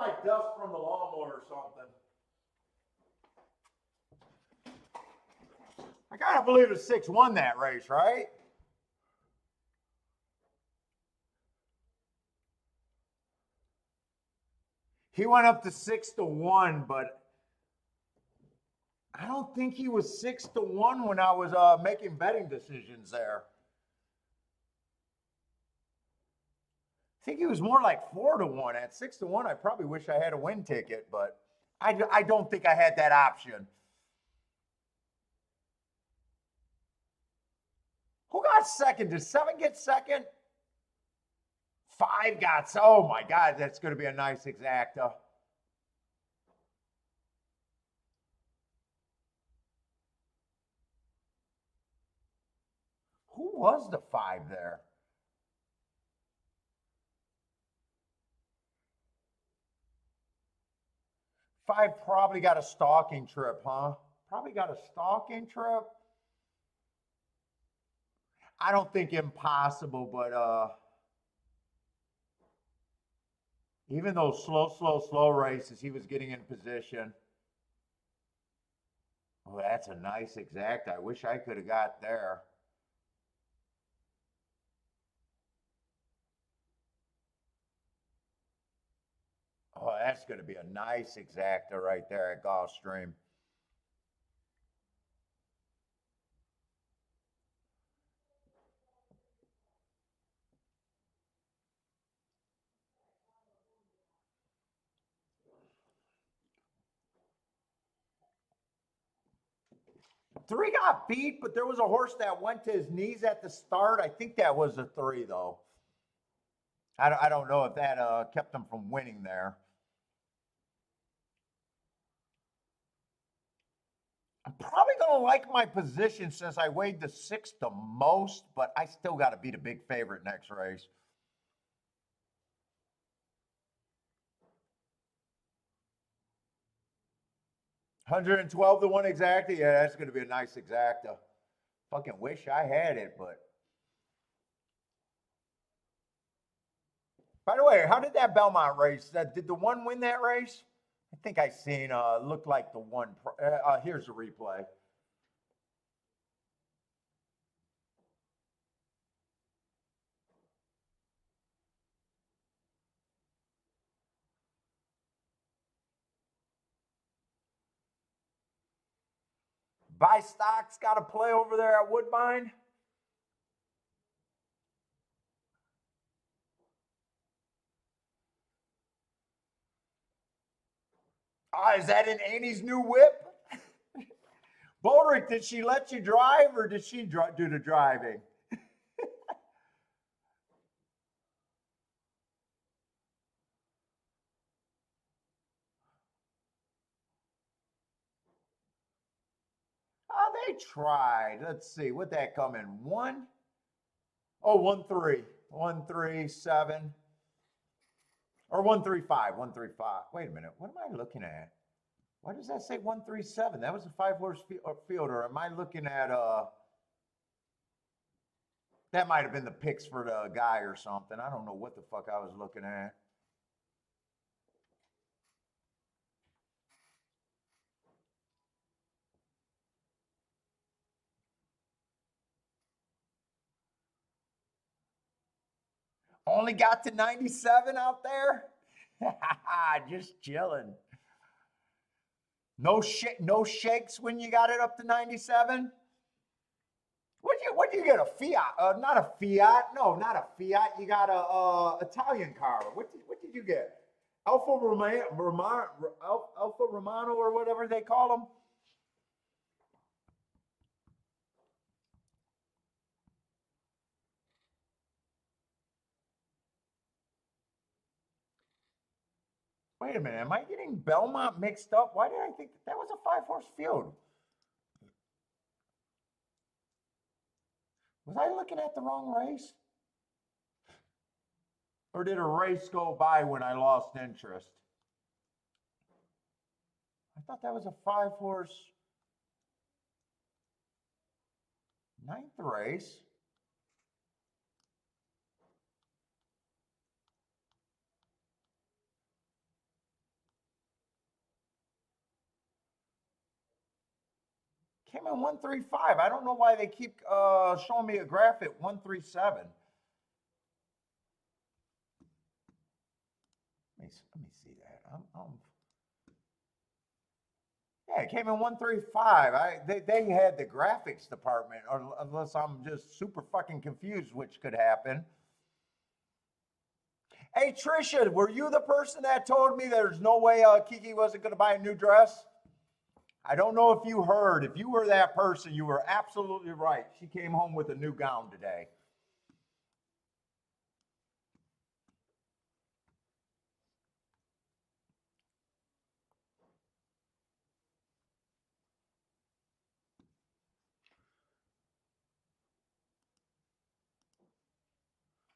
like dust from the lawnmower or something. I gotta believe it's 6-1 that race, right? He went up to 6-1, but I don't think he was 6-1 when I was making betting decisions there. I think he was more like 4-1. At 6-1, I probably wish I had a win ticket, but I don't think I had that option. Who got second? Did 7 get second? 5 got, oh my God, that's going to be a nice exacta. Who was the 5 there? Five probably got a stalking trip, huh? Probably got a stalking trip. I don't think impossible, but even those slow races, he was getting in position. Oh, that's a nice exact. I wish I could have got there. Oh, that's going to be a nice exacta right there at Gulfstream. Three got beat, but there was a horse that went to his knees at the start. I think that was a 3, though. I don't know if that kept him from winning there. I'm probably going to like my position since I weighed the 6 the most, but I still got to beat a big favorite next race. $112-1 exacta. Yeah, that's going to be a nice exacta. Fucking wish I had it, but. By the way, how did that Belmont race? Did the 1 win that race? I think I seen looked like the 1. Here's the replay. Buy stocks got to play over there at Woodbine. Is that in Annie's new whip? Boldrick, did she let you drive or did she do the driving? Oh, they tried. Let's see. What'd that come in? 1? Oh, 1-3. 1-3-7. Or 1-3-5. 1-3-5. Wait a minute. What am I looking at? Why does that say 1-3-7? That was a 5-horse fielder. Am I looking at that might have been the picks for the guy or something. I don't know what the fuck I was looking at. Only got to 97 out there? Just chilling. No shakes when you got it up to 97? What'd you get? A Fiat? Not a Fiat. No, not a Fiat. You got a Italian car. What did you get? Alfa Romano or whatever they call them. Wait a minute. Am I getting Belmont mixed up? Why did I think that was a 5-horse field? Was I looking at the wrong race? Or did a race go by when I lost interest? I thought that was a 5-horse 9th race. Came in 135. I don't know why they keep showing me a graph at 137. Let me see that. Yeah, it came in 135. They had the graphics department, or unless I'm just super fucking confused, which could happen. Hey Trisha, were you the person that told me there's no way Kiki wasn't going to buy a new dress? I don't know if you heard. If you were that person, you were absolutely right. She came home with a new gown today.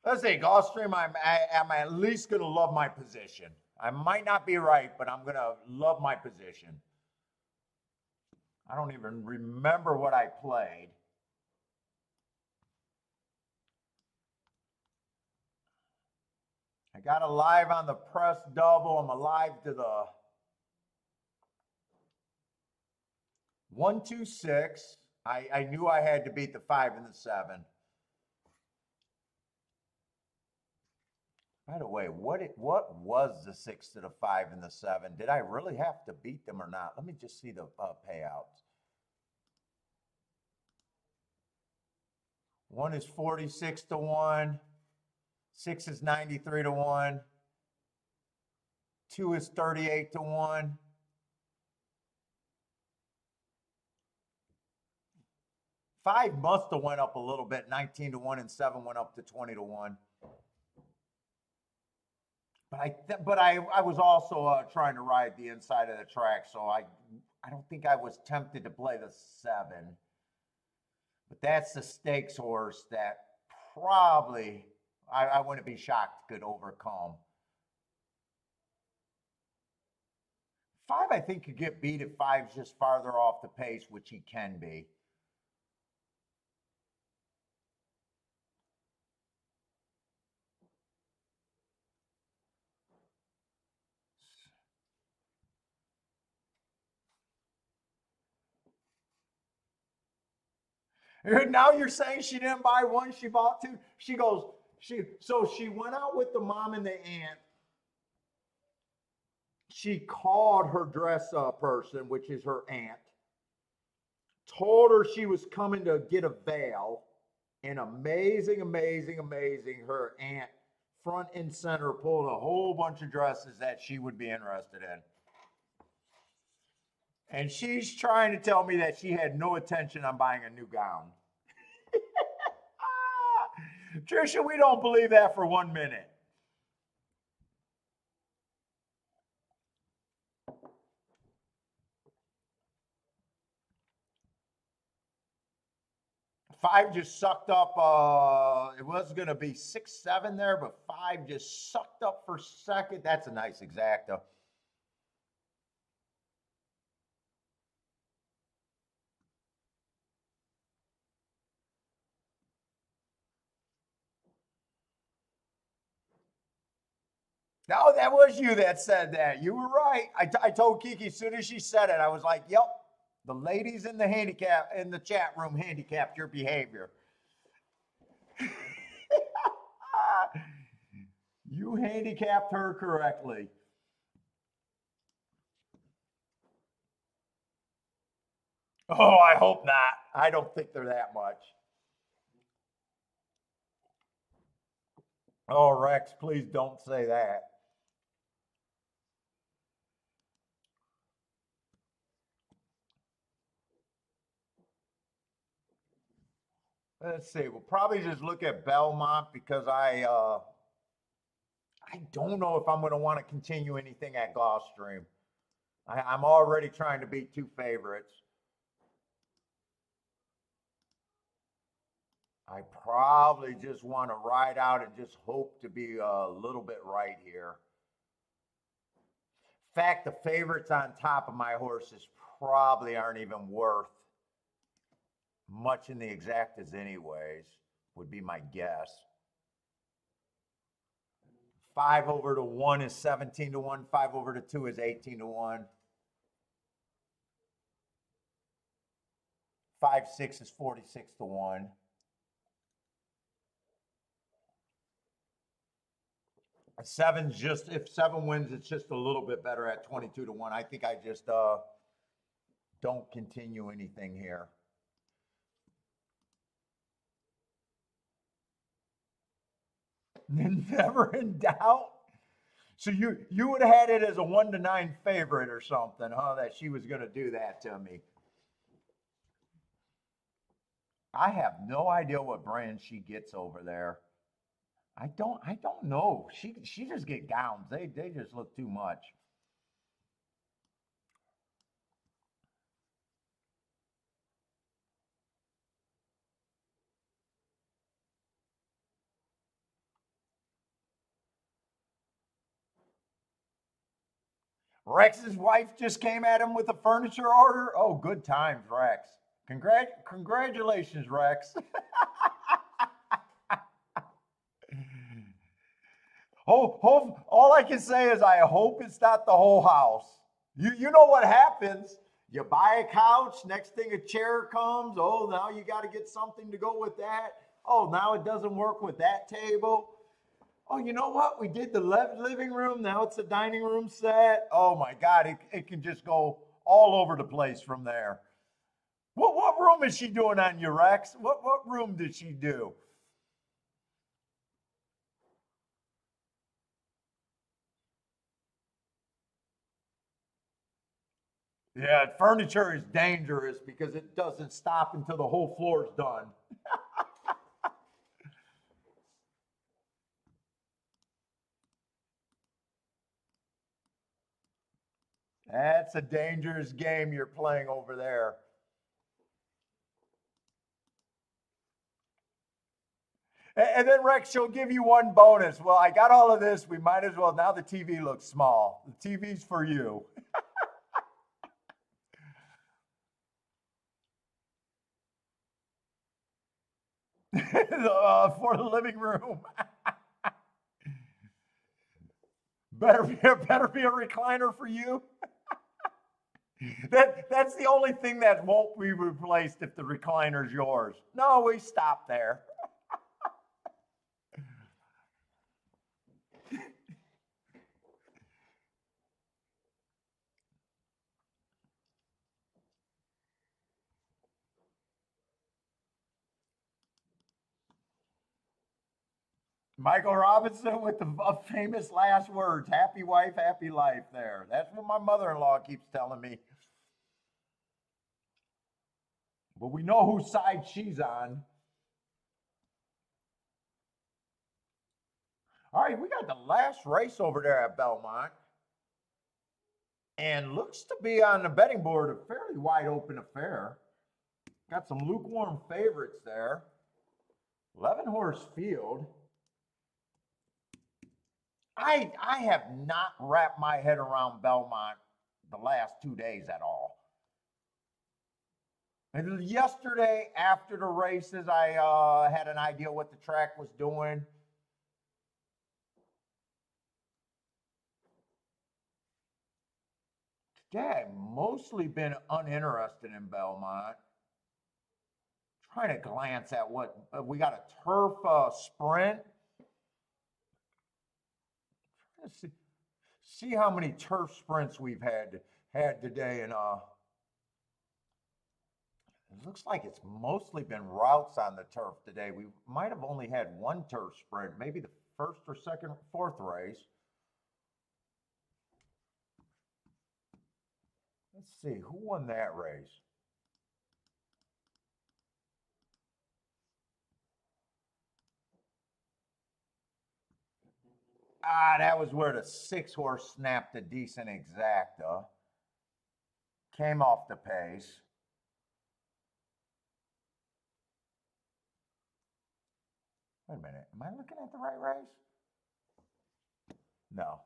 Let's say Gulfstream, I'm at least going to love my position. I might not be right, but I'm going to love my position. I don't even remember what I played. I got a live on the press double. I'm alive to the 126. I knew I had to beat the 5 and the 7. By the way, what was the 6 to the 5 and the 7? Did I really have to beat them or not? Let me just see the payouts. 1 is 46 to 1. 6 is 93 to 1. 2 is 38 to 1. 5 must have went up a little bit, 19 to 1, and 7 went up to 20 to 1. But I was also trying to ride the inside of the track, so I don't think I was tempted to play the 7. But that's the stakes horse that probably I wouldn't be shocked could overcome. 5, I think, could get beat if 5's just farther off the pace, which he can be. Now you're saying she didn't buy 1, she bought 2. She goes, she went out with the mom and the aunt. She called her dress up person, which is her aunt, told her she was coming to get a veil, and amazing, her aunt front and center pulled a whole bunch of dresses that she would be interested in. And she's trying to tell me that she had no intention on buying a new gown. Trisha, we don't believe that for 1 minute. Five just sucked up. It was going to be 6, 7 there, but 5 just sucked up for second. That's a nice exacta. No, that was you that said that. You were right. I told Kiki as soon as she said it, I was like, yep, the ladies in the chat room handicapped your behavior. You handicapped her correctly. Oh, I hope not. I don't think they're that much. Oh, Rex, please don't say that. Let's see. We'll probably just look at Belmont because I don't know if I'm going to want to continue anything at Gulfstream. I'm already trying to beat 2 favorites. I probably just want to ride out and just hope to be a little bit right here. In fact, the favorites on top of my horses probably aren't even worth much in the exactas anyways, would be my guess. 5 over to 1 is 17 to 1. 5 over to 2 is 18 to 1. 5-6 is 46 to 1. Seven's just, if 7 wins, it's just a little bit better at 22 to 1. I think I just don't continue anything here. Never in doubt. So you would have had it as a 1-9 favorite or something, huh? That she was going to do that to me. I have no idea what brand she gets over there. I don't know. She just get gowns. They just look too much. Rex's wife just came at him with a furniture order. Oh, good times, Rex. Congratulations, Rex. All I can say is I hope it's not the whole house. You know what happens. You buy a couch, next thing a chair comes. Oh, now you got to get something to go with that. Oh, now it doesn't work with that table. Oh, you know what? We did the living room. Now it's a dining room set. Oh my God, it can just go all over the place from there. What room is she doing on you, Rex? What room did she do? Yeah, furniture is dangerous because it doesn't stop until the whole floor is done. That's a dangerous game you're playing over there. And then Rex, she'll give you one bonus. Well, I got all of this. We might as well. Now the TV looks small. The TV's for you. For the living room. Better be a recliner for you. That's the only thing that won't be replaced if the recliner's yours. No, we stop there. Michael Robinson with the famous last words, happy wife, happy life there. That's what my mother-in-law keeps telling me. But we know whose side she's on. All right, we got the last race over there at Belmont. And looks to be on the betting board a fairly wide open affair. Got some lukewarm favorites there. 11 horse field. I have not wrapped my head around Belmont the last 2 days at all. And yesterday, after the races, I had an idea what the track was doing. Today, I've mostly been uninterested in Belmont. Trying to glance at what we got a turf sprint. Let's see how many turf sprints we've had today, and it looks like it's mostly been routes on the turf today. We might have only had one turf sprint, maybe the first or second, fourth race. Let's see, who won that race? Ah, that was where the 6 horse snapped a decent exacta. Came off the pace. Wait a minute, am I looking at the right race? No.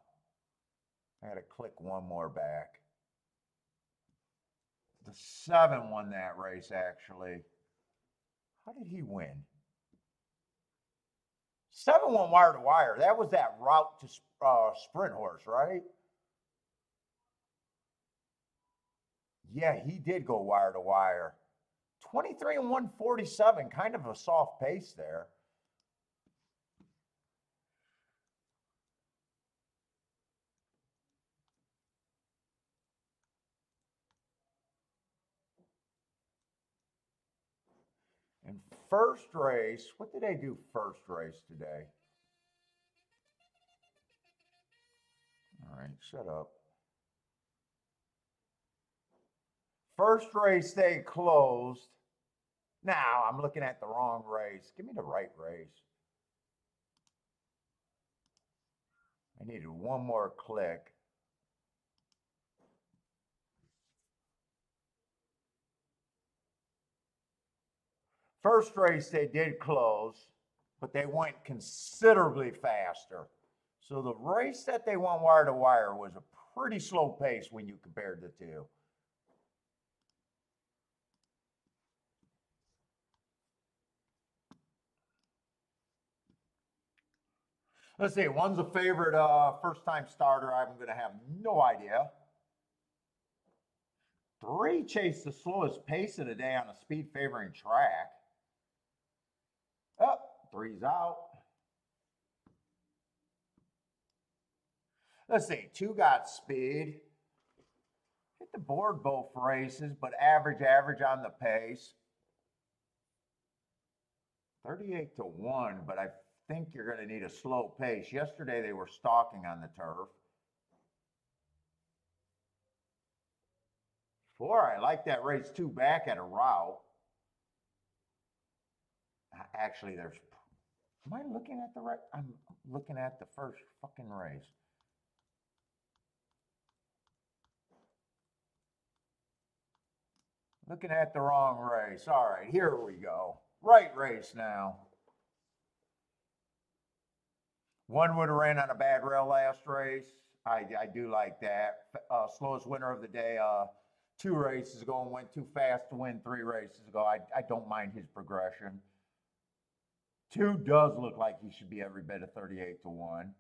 I gotta click one more back. The 7 won that race, actually. How did he win? 7 won wire to wire. That was that route to sprint horse, right? Yeah, he did go wire to wire. 23 and 147, kind of a soft pace there. And first race, what did they do first race today? All right, shut up. First race they closed. Now I'm looking at the wrong race. Give me the right race. I needed one more click. First race they did close, but they went considerably faster. So the race that they went wire to wire was a pretty slow pace when you compared the two. Let's see, one's a favorite first-time starter. I'm going to have no idea. 3 chased the slowest pace of the day on a speed favoring track. Oh, 3's out. Let's see, 2 got speed. Hit the board both races, but average on the pace. 38 to 1, but I think you're going to need a slow pace. Yesterday they were stalking on the turf. 4, I like that race 2 back at a route. Actually, am I looking at the right? I'm looking at the first fucking race. Looking at the wrong race. All right, here we go. Right race now. 1 would have ran on a bad rail last race. I do like that. Slowest winner of the day 2 races ago and went too fast to win 3 races ago. I don't mind his progression. 2 does look like he should be every bit of 38 to 1.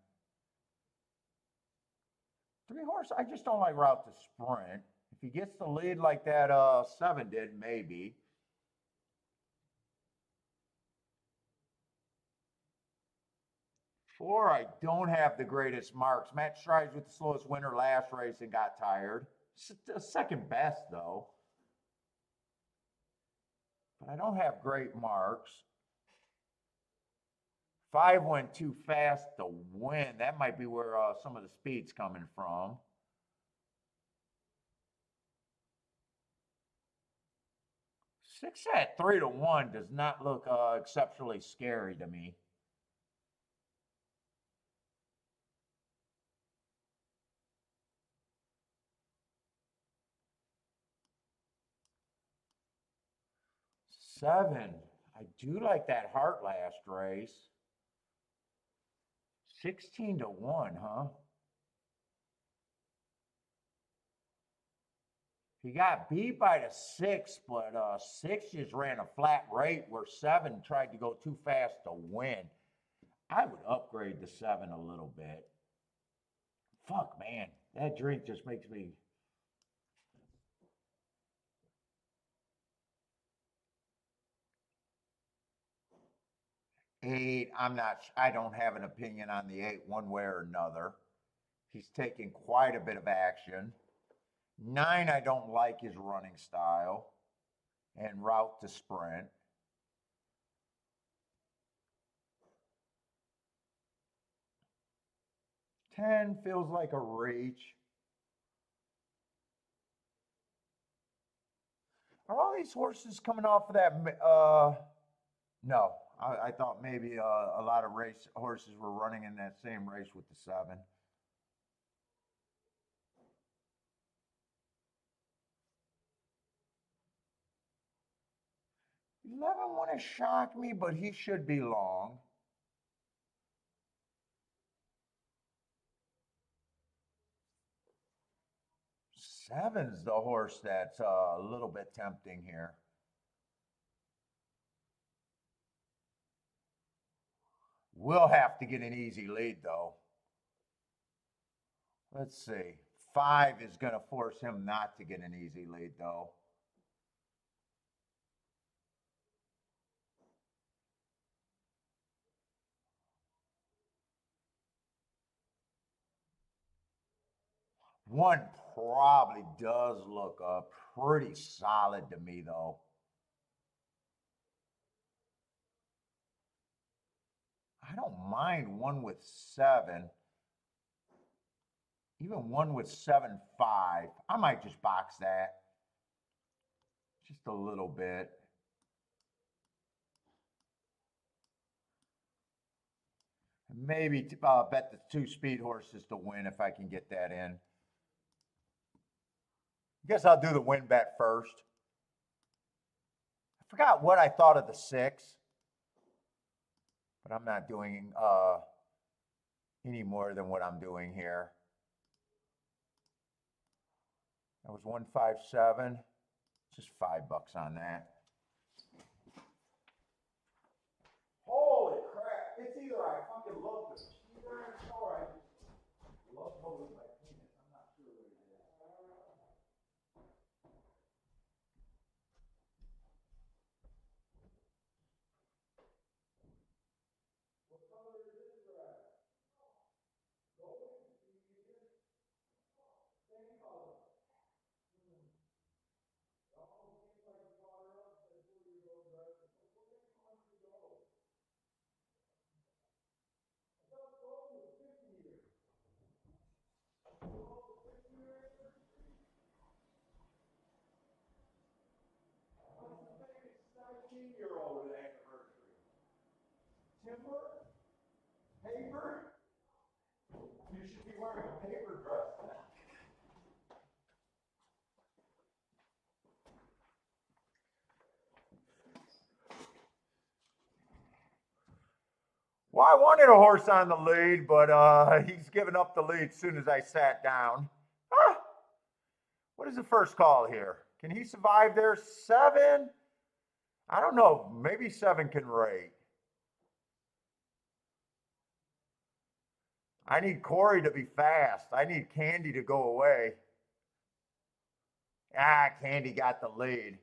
3 horse, I just don't like route to sprint. If he gets the lead like that 7 did, maybe. Four, I don't have the greatest marks. Matt Strides with the slowest winner last race and got tired. Second best, though. But I don't have great marks. 5 went too fast to win. That might be where some of the speed's coming from. Six at 3 to 1 does not look exceptionally scary to me. Seven. I do like that heart last race. 16 to 1, huh? He got beat by the 6, but 6 just ran a flat rate where 7 tried to go too fast to win. I would upgrade the 7 a little bit. Fuck, man. That drink just makes me... 8, I don't have an opinion on the 8 one way or another. He's taking quite a bit of action. 9, I don't like his running style and route to sprint. 10 feels like a reach. Are all these horses coming off of that? No, I thought maybe a lot of race horses were running in that same race with the 7. 11 wouldn't shock me, but he should be long. 7's the horse that's a little bit tempting here. We'll have to get an easy lead, though. Let's see. 5 is going to force him not to get an easy lead, though. One probably does look pretty solid to me, though. I don't mind one with 7. Even one with 7.5. I might just box that. Just a little bit. Maybe bet the 2 speed horses to win if I can get that in. I guess I'll do the win bet first. I forgot what I thought of the 6, but I'm not doing any more than what I'm doing here. That was 157. Just $5 on that. Holy crap! It's either I fucking love the cheater or I just love holding my penis. I'm not sure what it is. What color is this red? Golden? Same color. It almost seems like you brought her up and said 4-year-old dress. What the fuck is gold? I thought gold was 50 years. Gold was 50 years. What's the biggest 19-year-old anniversary? Timber? Paper? You should be wearing a paper dress then. Well, I wanted a horse on the lead, but he's given up the lead as soon as I sat down. Ah, what is the first call here? Can he survive there? 7? I don't know. Maybe 7 can rate. I need Corey to be fast. I need Candy to go away. Ah, Candy got the lead.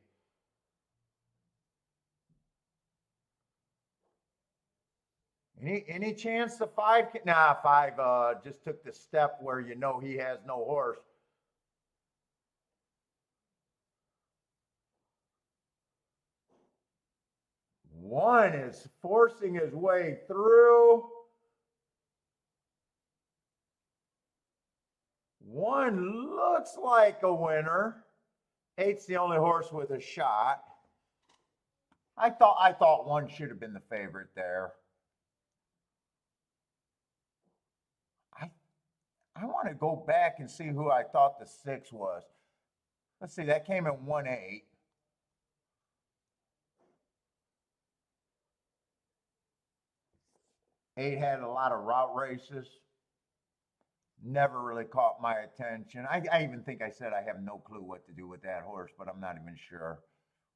Any chance the 5 can? Nah, 5 just took the step where you know he has no horse. One is forcing his way through. One looks like a winner. 8's the only horse with a shot. I thought 1 should have been the favorite there. I want to go back and see who I thought the 6 was. Let's see, that came at 1-8. 8 had a lot of route races. Never really caught my attention. I even think I said I have no clue what to do with that horse, but I'm not even sure.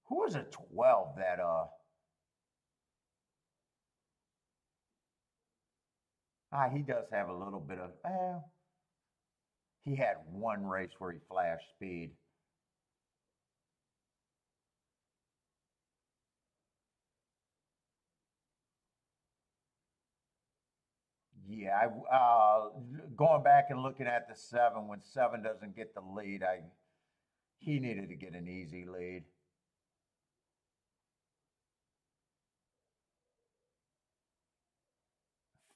Who was a 12 that he does have a little bit of he had 1 race where he flashed speed. Yeah, going back and looking at the 7, when 7 doesn't get the lead, he needed to get an easy lead.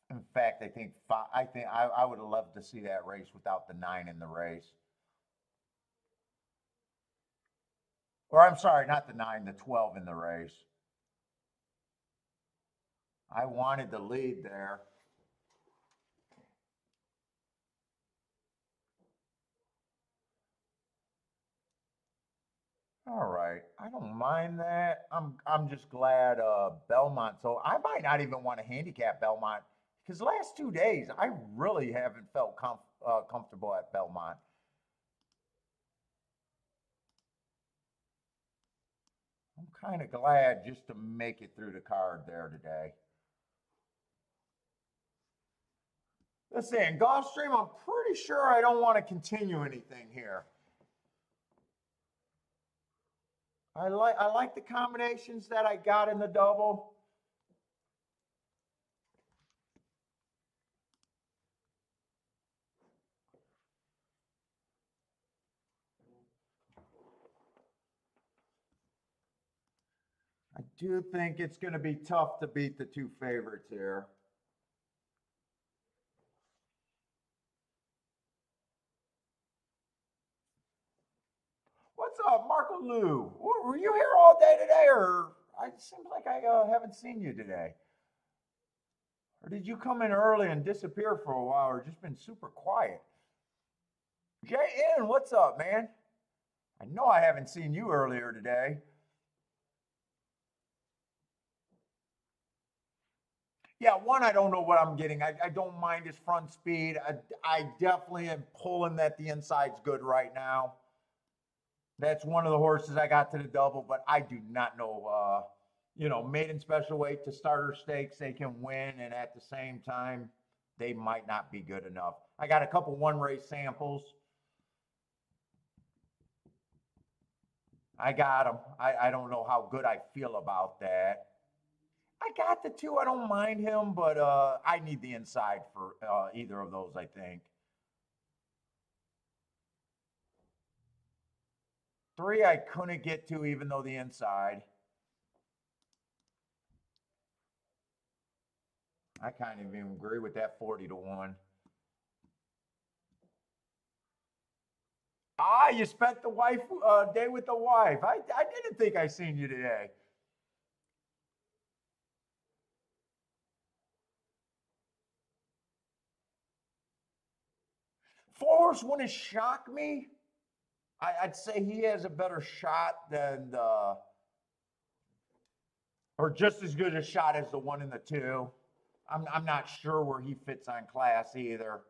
In fact, I would have loved to see that race without the 9 in the race. Or I'm sorry, not the 9, the 12 in the race. I wanted the lead there. All right, I don't mind that. I'm just glad Belmont. So I might not even want to handicap Belmont because the last 2 days I really haven't felt comfortable at Belmont. I'm kind of glad just to make it through the card there today. Let's see, in Gulfstream, I'm pretty sure I don't want to continue anything here. I like the combinations that I got in the double. I do think it's going to be tough to beat the two favorites here. What's up, Marco Lou? Were you here all day today, or it seems like I haven't seen you today? Or did you come in early and disappear for a while, or just been super quiet? JN, what's up, man? I know I haven't seen you earlier today. Yeah, one, I don't know what I'm getting. I don't mind his front speed. I definitely am pulling that the inside's good right now. That's one of the horses I got to the double, but I do not know. Maiden special weight to starter stakes, they can win, and at the same time, they might not be good enough. I got a couple one race samples. I got them. I don't know how good I feel about that. I got the two. I don't mind him, but I need the inside for either of those, I think. Three, I couldn't get to, even though the inside. I kind of even agree with that 40-1. Ah, you spent the wife day with the wife. I didn't think I seen you today. Four horse wouldn't shock me. I'd say he has a better shot than or just as good a shot as the one in the two. I'm not sure where he fits on class either.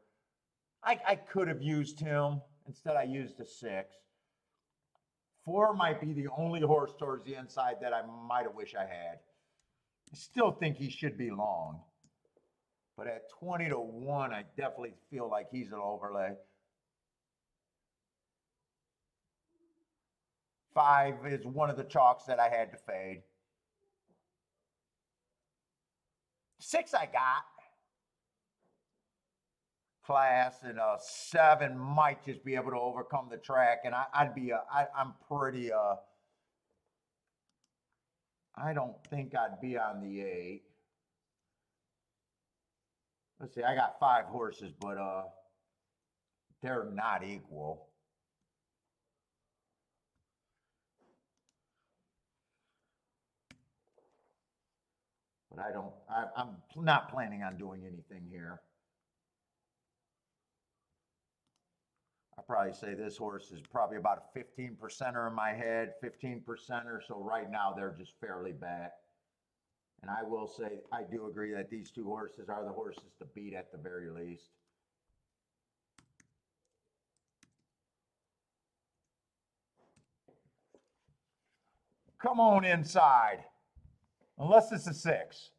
I could have used him. Instead, I used a 6. 4 might be the only horse towards the inside that I might have wished I had. I still think he should be long. But at 20-1, I definitely feel like he's an overlay. 5 is one of the chalks that I had to fade. 6 I got. Class, and 7 might just be able to overcome the track, and I'm pretty I don't think I'd be on the 8. Let's see, I got 5 horses, but they're not equal. But I'm not planning on doing anything here. I probably say this horse is probably about a 15%er in my head, 15%er. So right now they're just fairly back. And I will say, I do agree that these two horses are the horses to beat at the very least. Come on inside. Unless it's a 6.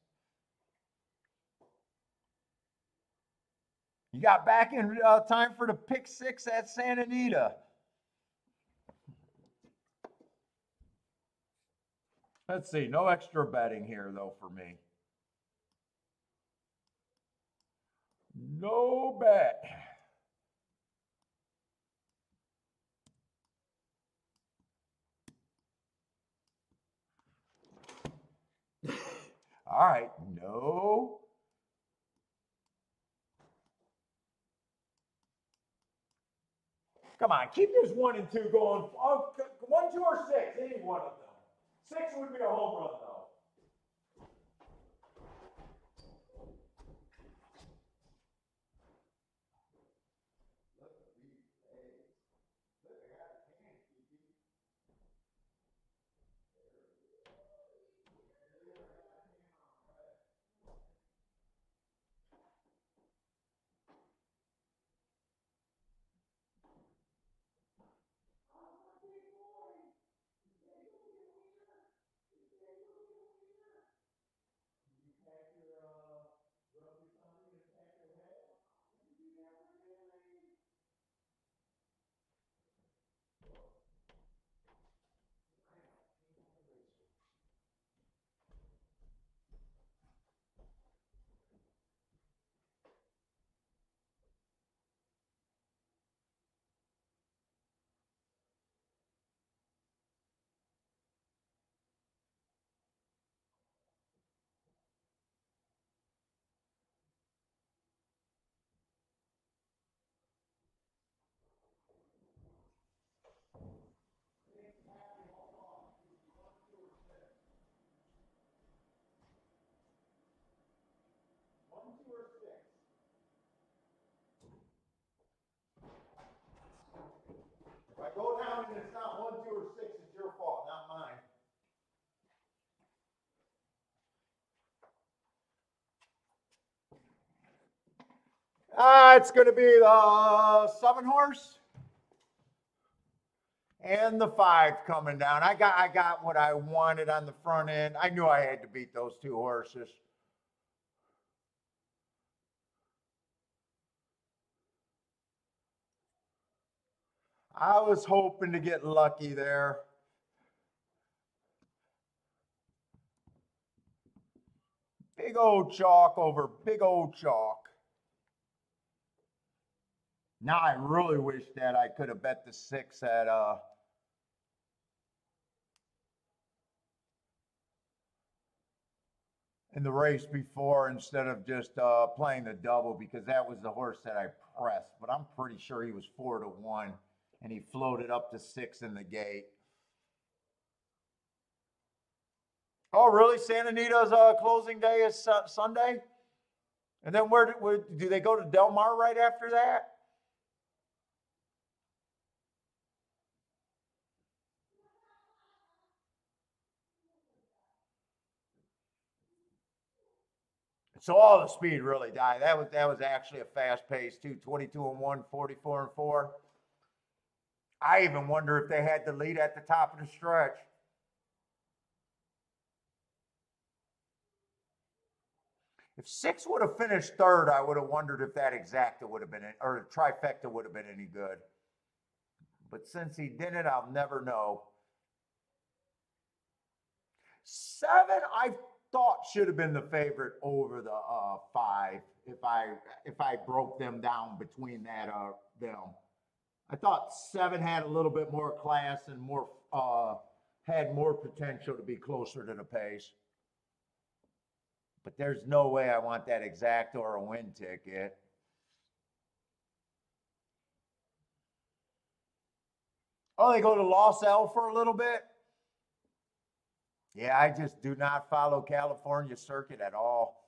You got back in time for the pick 6 at Santa Anita. Let's see, no extra betting here though for me. No bet. All right, no. Come on, keep this 1 and 2 going. Oh, 1, 2, or 6, any one of them. 6 would be a home run, though. It's going to be the 7 horse and the 5 coming down. I got what I wanted on the front end. I knew I had to beat those 2 horses. I was hoping to get lucky there. Big old chalk over big old chalk. Now I really wish that I could have bet the 6 at in the race before instead of just playing the double, because that was the horse that I pressed. But I'm pretty sure he was 4-1 and he floated up to 6 in the gate. Oh, really? Santa Anita's closing day is Sunday? And then where do they go to Del Mar right after that? So all the speed really died. That was actually a fast pace too. 22-1, 44-4. I even wonder if they had the lead at the top of the stretch. If 6 would have finished third, I would have wondered if that exacta would have been, or trifecta would have been any good. But since he didn't, I'll never know. 7, I thought should have been the favorite over the 5 if I broke them down between them. I thought 7 had a little bit more class and more had more potential to be closer to the pace. But there's no way I want that exact or a win ticket. Oh, they go to Los Al for a little bit? Yeah, I just do not follow California circuit at all.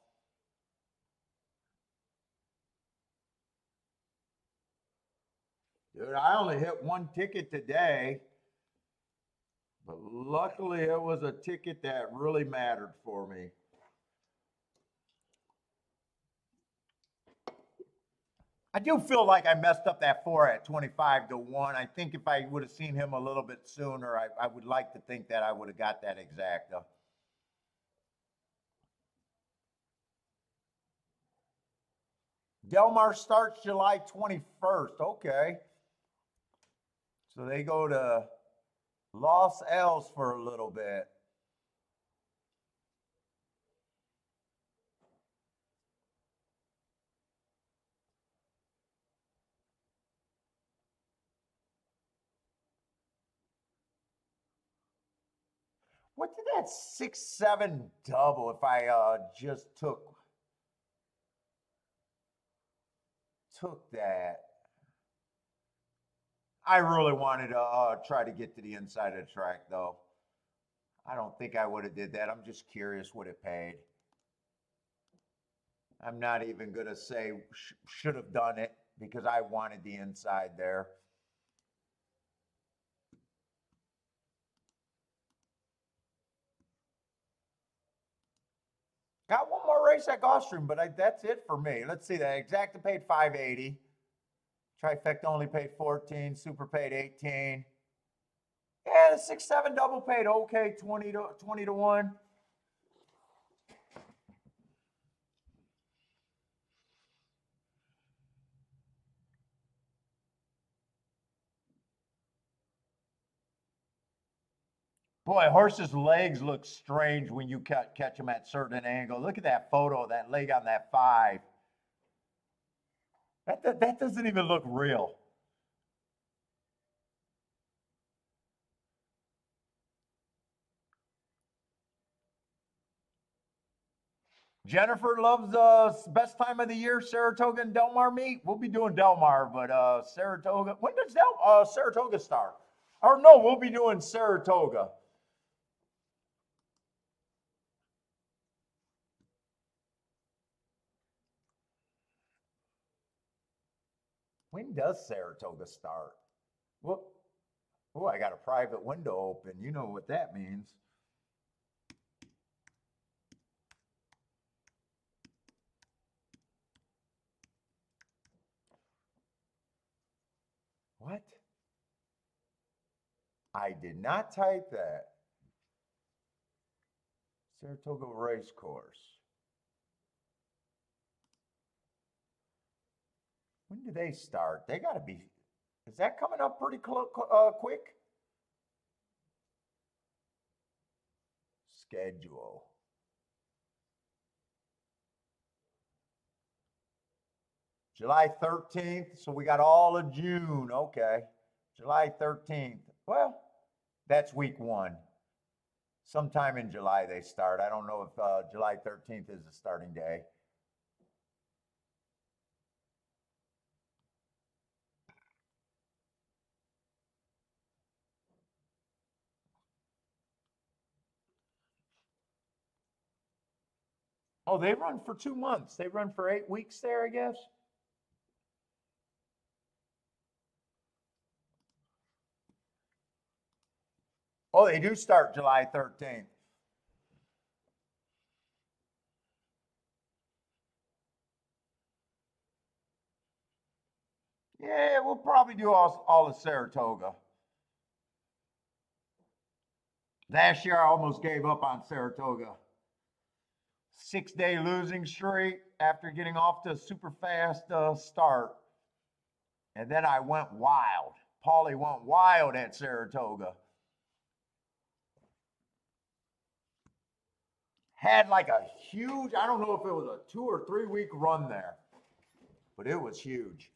Dude, I only hit 1 ticket today. But luckily, it was a ticket that really mattered for me. I do feel like I messed up that 4 at 25-1. I think if I would have seen him a little bit sooner, I would like to think that I would have got that exacta. Del Mar starts July 21st. Okay. So they go to Los Angeles for a little bit. What did that 6-7 double if I just took that? I really wanted to try to get to the inside of the track, though. I don't think I would have did that. I'm just curious what it paid. I'm not even going to say should have done it because I wanted the inside there. Got one more race at Gulfstream, but that's it for me. Let's see. That exacta paid $580. Trifecta only paid 14. Super paid 18. Yeah, the 6-7 double paid okay, 20-1. Boy, horse's legs look strange when you catch them at certain angle. Look at that photo of that leg on that 5. That doesn't even look real. Jennifer loves best time of the year, Saratoga and Del Mar meet. We'll be doing Del Mar, but Saratoga. When does Saratoga start? Or no, we'll be doing Saratoga. When does Saratoga start? Well, oh, I got a private window open. You know what that means. What? I did not type that. Saratoga Race Course. When do they start? They got to be. Is that coming up pretty quick? Schedule. July 13th, so we got all of June. Okay. July 13th. Well, that's week 1. Sometime in July they start. I don't know if July 13th is the starting day. Oh, they run for 2 months. They run for 8 weeks there, I guess. Oh, they do start July 13th. Yeah, we'll probably do all of Saratoga. Last year, I almost gave up on Saratoga. 6-day losing streak after getting off to a super fast start. And then I went wild. Paulie went wild at Saratoga. Had like a huge, I don't know if it was a 2 or 3 week run there, but it was huge.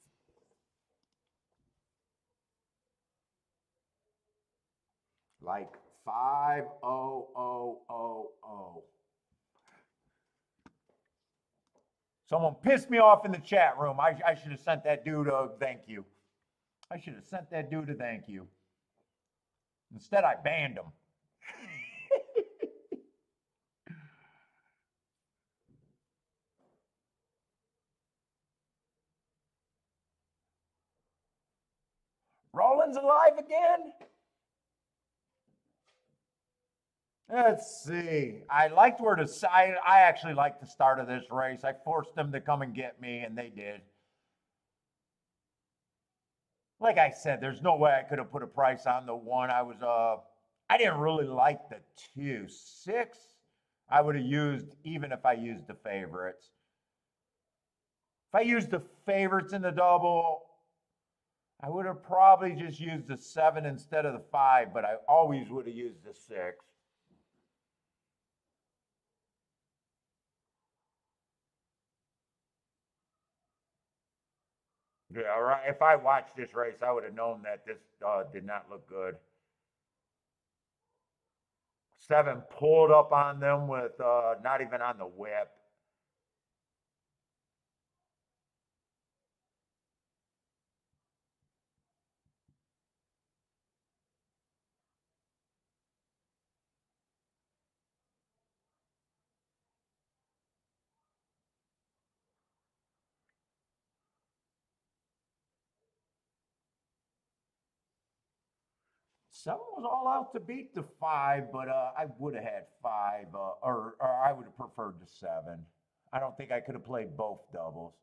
Like 50000. Someone pissed me off in the chat room. I should have sent that dude a thank you. I should have sent that dude a thank you. Instead, I banned him. Rollins alive again? Let's see. I liked where I actually liked the start of this race. I forced them to come and get me, and they did. Like I said, there's no way I could have put a price on the one. I didn't really like the 2. 6, I would have used, even if I used the favorites. If I used the favorites in the double, I would have probably just used the 7 instead of the 5, but I always would have used the 6. Yeah, right. If I watched this race, I would have known that this did not look good. 7 pulled up on them with not even on the whip. Seven was all out to beat the 5, but I would have had 5, or I would have preferred the 7. I don't think I could have played both doubles.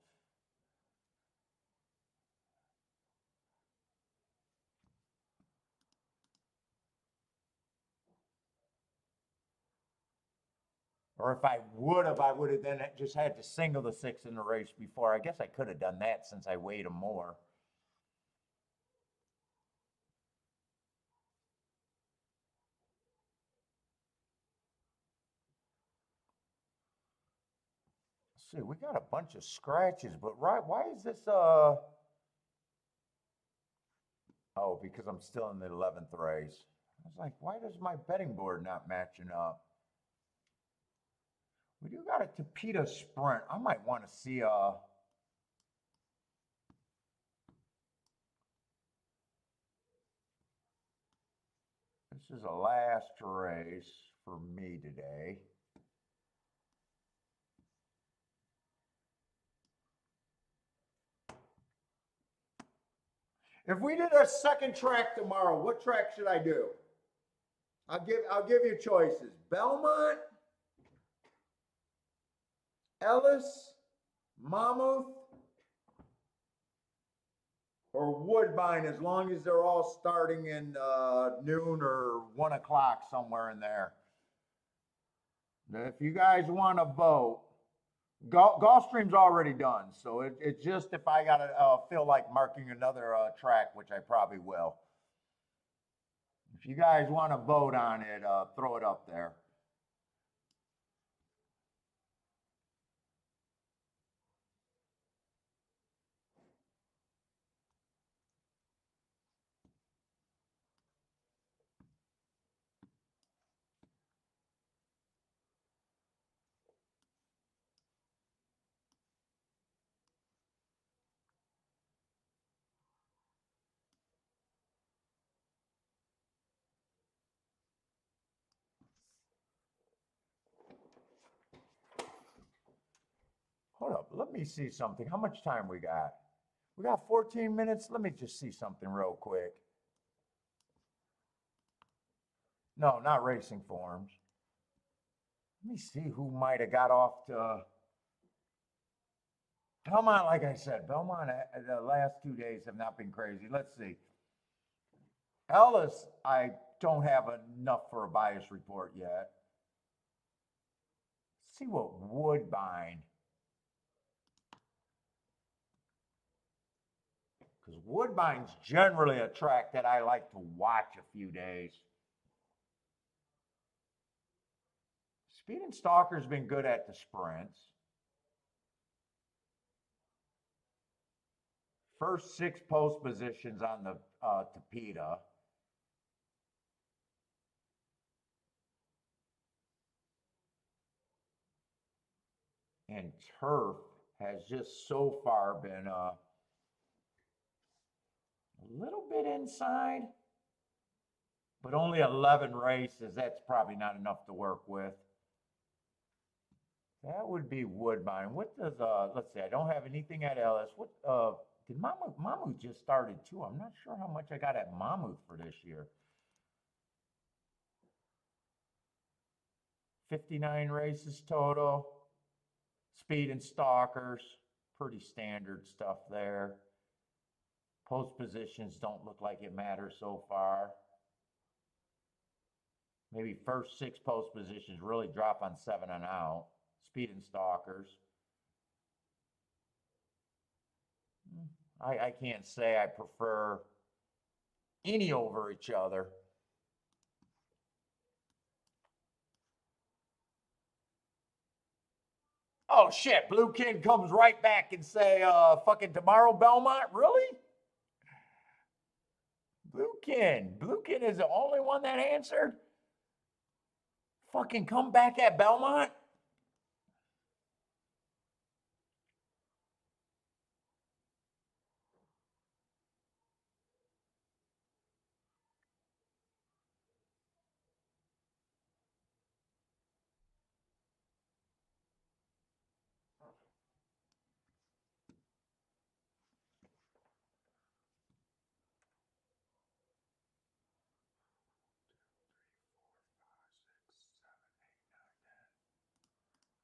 Or if I would have then just had to single the 6 in the race before. I guess I could have done that since I weighed them more. Let's see, we got a bunch of scratches, but why is this oh, because I'm still in the 11th race. I was like, why does my betting board not matching up? We do got a Tapeta Sprint. I might want to see this is a last race for me today. If we did a second track tomorrow, what track should I do? I'll give you choices. Belmont, Ellis, Monmouth, or Woodbine, as long as they're all starting in noon or 1 o'clock, somewhere in there. If you guys want to vote, Gulfstream's already done, so it's just if I gotta feel like marking another track, which I probably will. If you guys want to vote on it, throw it up there. Hold up, let me see something. How much time we got? We got 14 minutes. Let me just see something real quick. No, not racing forms. Let me see who might have got off to Belmont. Like I said, Belmont, the last 2 days have not been crazy. Let's see. Ellis, I don't have enough for a bias report yet. Let's see what Woodbine. Because Woodbine's generally a track that I like to watch a few days. Speed and Stalker's been good at the sprints. First 6 post positions on the Tapeta. And Turf has just so far been a little bit inside, but only 11 races. That's probably not enough to work with. That would be Woodbine. What does let's see, I don't have anything at Ellis. What did Mammoth just started too? I'm not sure how much I got at Mammoth for this year. 59 races total. Speed and Stalkers, pretty standard stuff there. Post positions don't look like it matters so far. Maybe first 6 post positions really drop on 7 and out. Speed and Stalkers. I can't say I prefer any over each other. Oh shit, Blue Kid comes right back and say, fucking tomorrow Belmont? Really? Blue Kid is the only one that answered? Fucking come back at Belmont?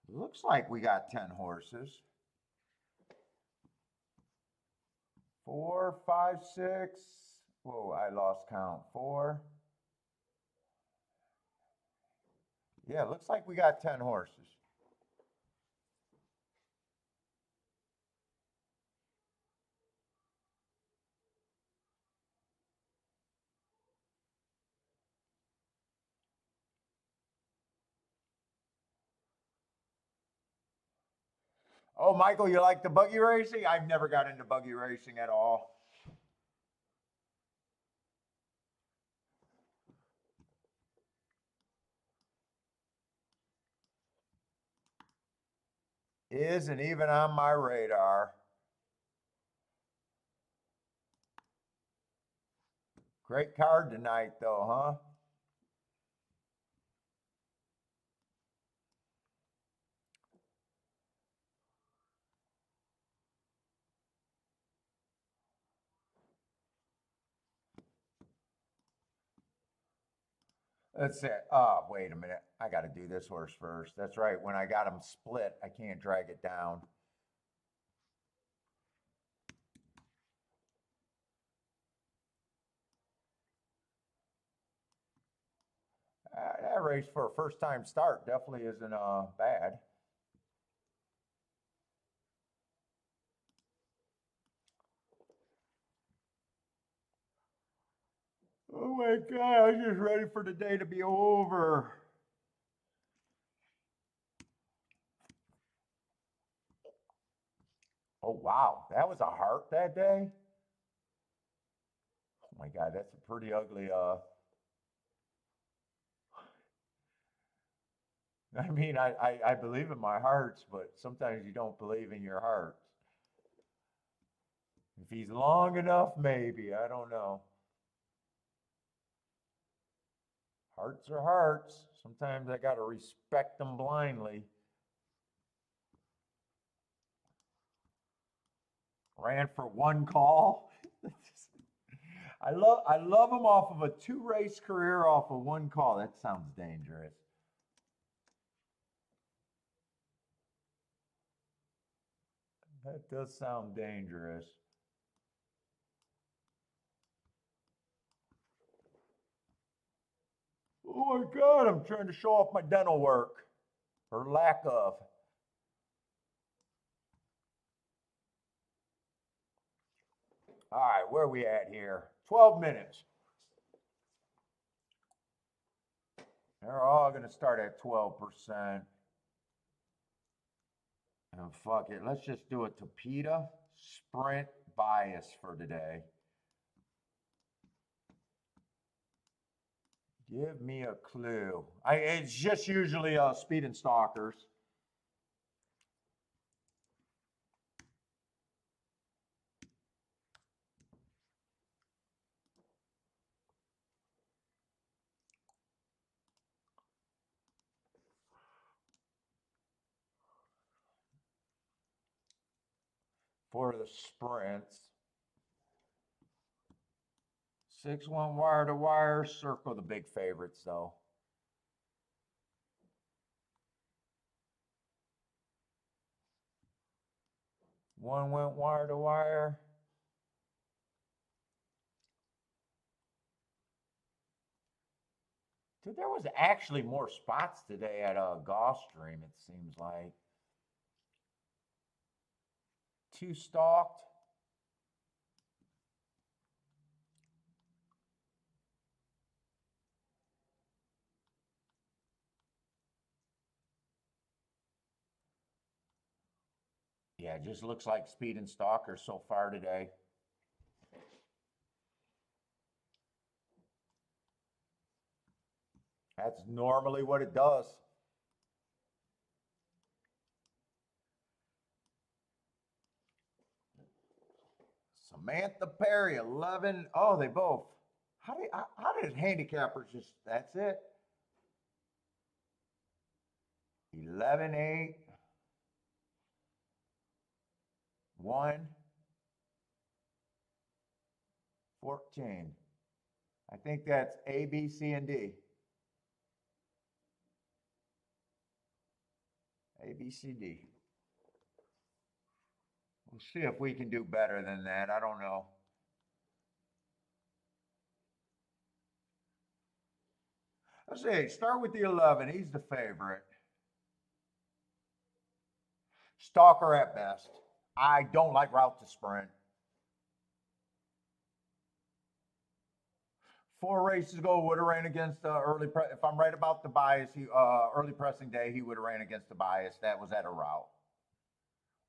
Looks like we got 10 horses. 4, 5, 6. Whoa, I lost count. 4. Yeah, looks like we got 10 horses. Oh, Michael, you like the buggy racing? I've never got into buggy racing at all. Isn't even on my radar. Great card tonight, though, huh? Let's see. Oh, wait a minute. I got to do this horse first. That's right. When I got them split, I can't drag it down. race for a first time start definitely isn't bad. Oh my God, I'm just ready for the day to be over. Oh wow, that was a heart that day? Oh my God, that's a pretty ugly I mean I believe in my hearts, but sometimes you don't believe in your hearts. If he's long enough, maybe. I don't know. Hearts are hearts. Sometimes I gotta respect them blindly. Ran for one call. I love him off of a 2 race career off of one call. That sounds dangerous. That does sound dangerous. Oh my God, I'm trying to show off my dental work, or lack of. All right, where are we at here? 12 minutes. They're all going to start at 12%. And fuck it, let's just do a Tapeta sprint bias for today. Give me a clue. It's just usually speed and stalkers. For the sprints. 6-1 wire to wire. Circle the big favorites though. One went wire to wire. Dude, there was actually more spots today at Gulfstream, it seems like. 2 stalked. Yeah, it just looks like speed and stalkers so far today. That's normally what it does. Samantha Perry, 11. Oh, they both. How did handicappers just, that's it? 11-8. 1. 14. I think that's A, B, C, and D. A, B, C, D. We'll see if we can do better than that. I don't know. Let's see. Start with the 11. He's the favorite. Stalker at best. I don't like route to sprint. 4 races ago, would have ran against early. If I'm right about the bias, he early pressing day, he would have ran against the bias. That was at a route.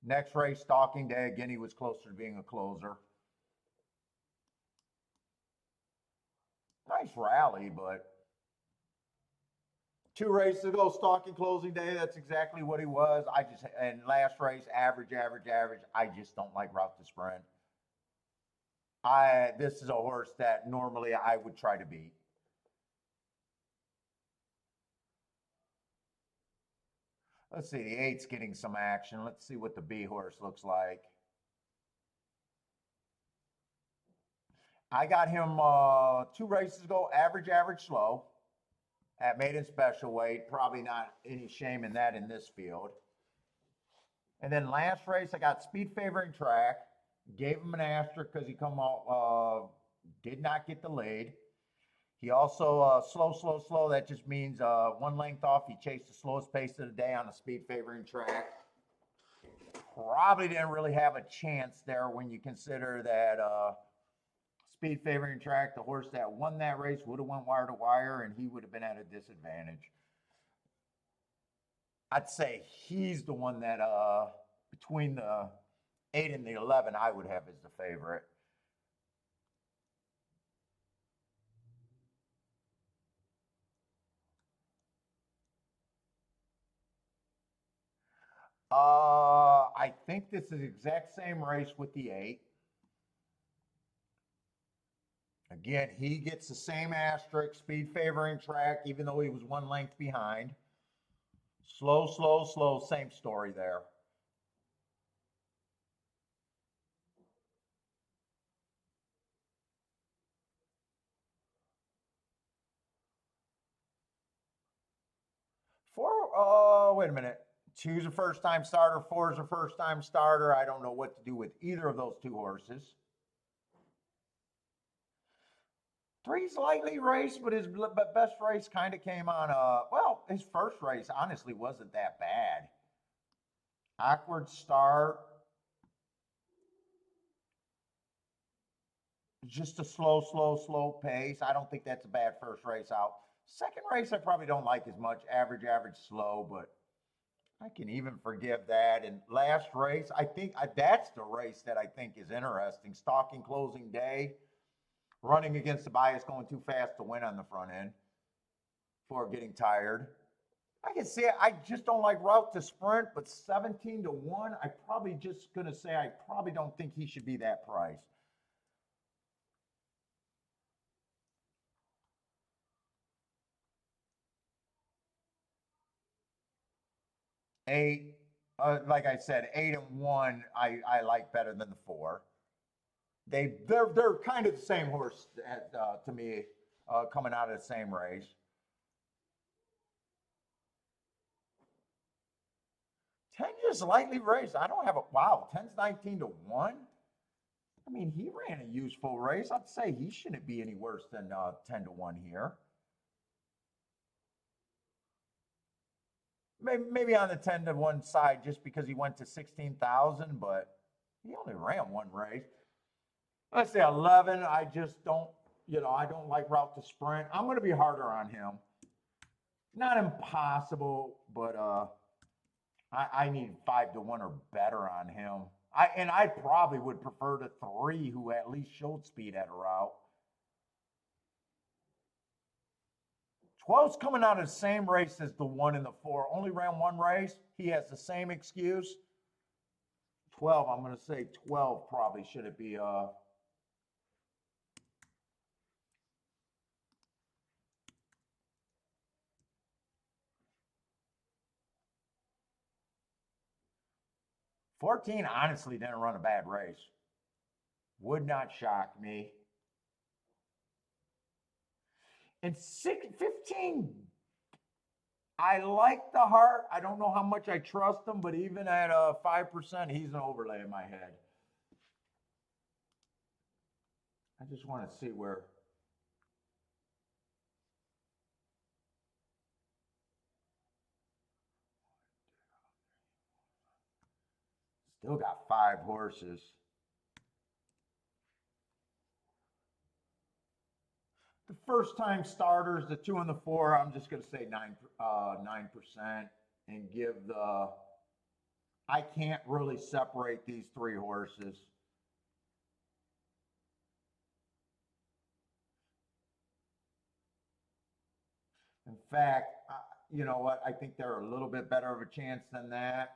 Next race, stalking day, again, he was closer to being a closer. Nice rally, but 2 races ago, stalking closing day, that's exactly what he was. And last race, average. I just don't like route to sprint. This is a horse that normally I would try to beat. Let's see, the 8's getting some action. Let's see what the B horse looks like. I got him 2 races ago, average, slow. At maiden special weight. Probably not any shame in that in this field. And then last race, I got speed favoring track. Gave him an asterisk because he come out, did not get the lead. He also, slow. That just means one length off. He chased the slowest pace of the day on a speed favoring track. Probably didn't really have a chance there when you consider that speed favoring track, the horse that won that race would have went wire to wire and he would have been at a disadvantage. I'd say he's the one that between the 8 and the 11 I would have as the favorite. I think this is the exact same race with the 8. Again, he gets the same asterisk, speed favoring track, even though he was one length behind. Slow, same story there. Wait a minute. 2's a first time starter, 4's a first time starter. I don't know what to do with either of those two horses. 3's lightly raced, but his best race kind of came on, well, his first race honestly wasn't that bad. Awkward start. Just a slow pace. I don't think that's a bad first race out. Second race, I probably don't like as much. Average, slow, but I can even forgive that. And last race, I think that's the race that I think is interesting. Stalking closing day, running against the bias, going too fast to win on the front end before getting tired. I can see it. I just don't like route to sprint, but 17 to 1, I probably just going to say I probably don't think he should be that price. Eight, like I said, 8 and 1, I like better than the 4. They're kind of the same horse to me, coming out of the same race. 10 just lightly raced. I don't have a wow. 10's 19 to 1. I mean, he ran a useful race. I'd say he shouldn't be any worse than 10 to 1 here. Maybe on the 10 to 1 side just because he went to 16,000, but he only ran one race. Let's say 11. I just don't, I don't like route to sprint. I'm going to be harder on him. Not impossible, but I need 5 to 1 or better on him. I probably would prefer the 3 who at least showed speed at a route. 12's coming out of the same race as the 1 and the 4. Only ran one race. He has the same excuse. 12, I'm going to say 12 probably should it be 14 honestly didn't run a bad race. Would not shock me. And 15, I like the heart. I don't know how much I trust him, but even at 5%, he's an overlay in my head. I just want to see where. Still got 5 horses. The first time starters, the 2 and the 4, I'm just going to say 9% and give the. I can't really separate these 3 horses. In fact, you know what? I think they're a little bit better of a chance than that.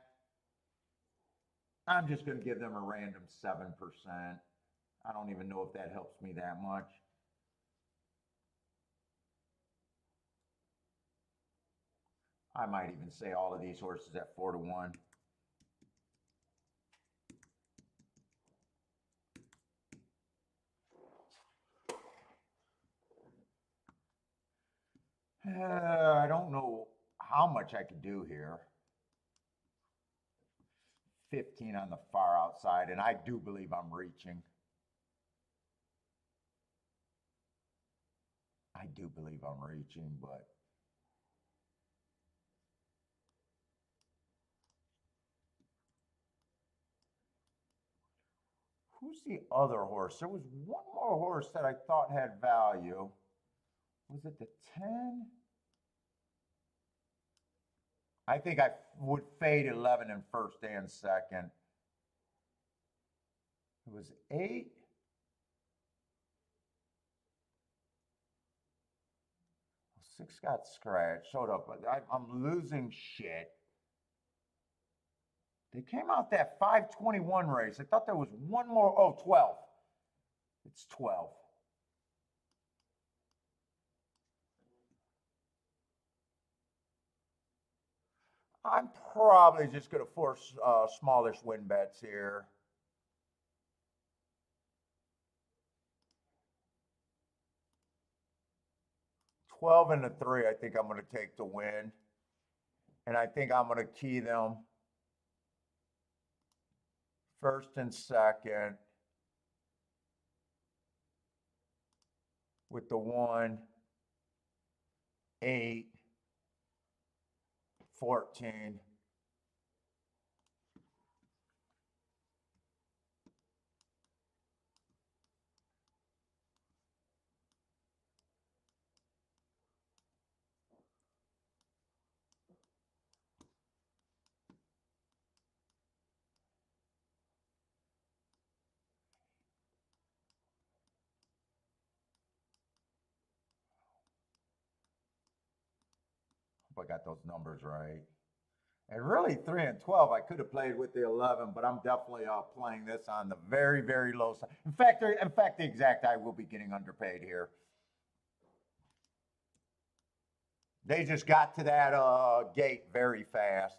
I'm just going to give them a random 7%. I don't even know if that helps me that much. I might even say all of these horses at 4 to 1. I don't know how much I could do here. 15 on the far outside, and I do believe I'm reaching. I I do believe I'm reaching, but who's the other horse? There was one more horse that I thought had value. Was it the 10? I think I would fade 11 in first and second. It was 8. 6 got scratched, showed up. I'm losing shit. They came out that 521 race. I thought there was one more. Oh, 12. It's 12. I'm probably just going to force smallish win bets here. $12 and a 3, I think I'm going to take the win. And I think I'm going to key them first and second with the 1, 8, 14. Hope I got those numbers right. And really, 3 and 12, I could have played with the 11, but I'm definitely playing this on the very, very low side. In fact, the exact I will be getting underpaid here. They just got to that gate very fast.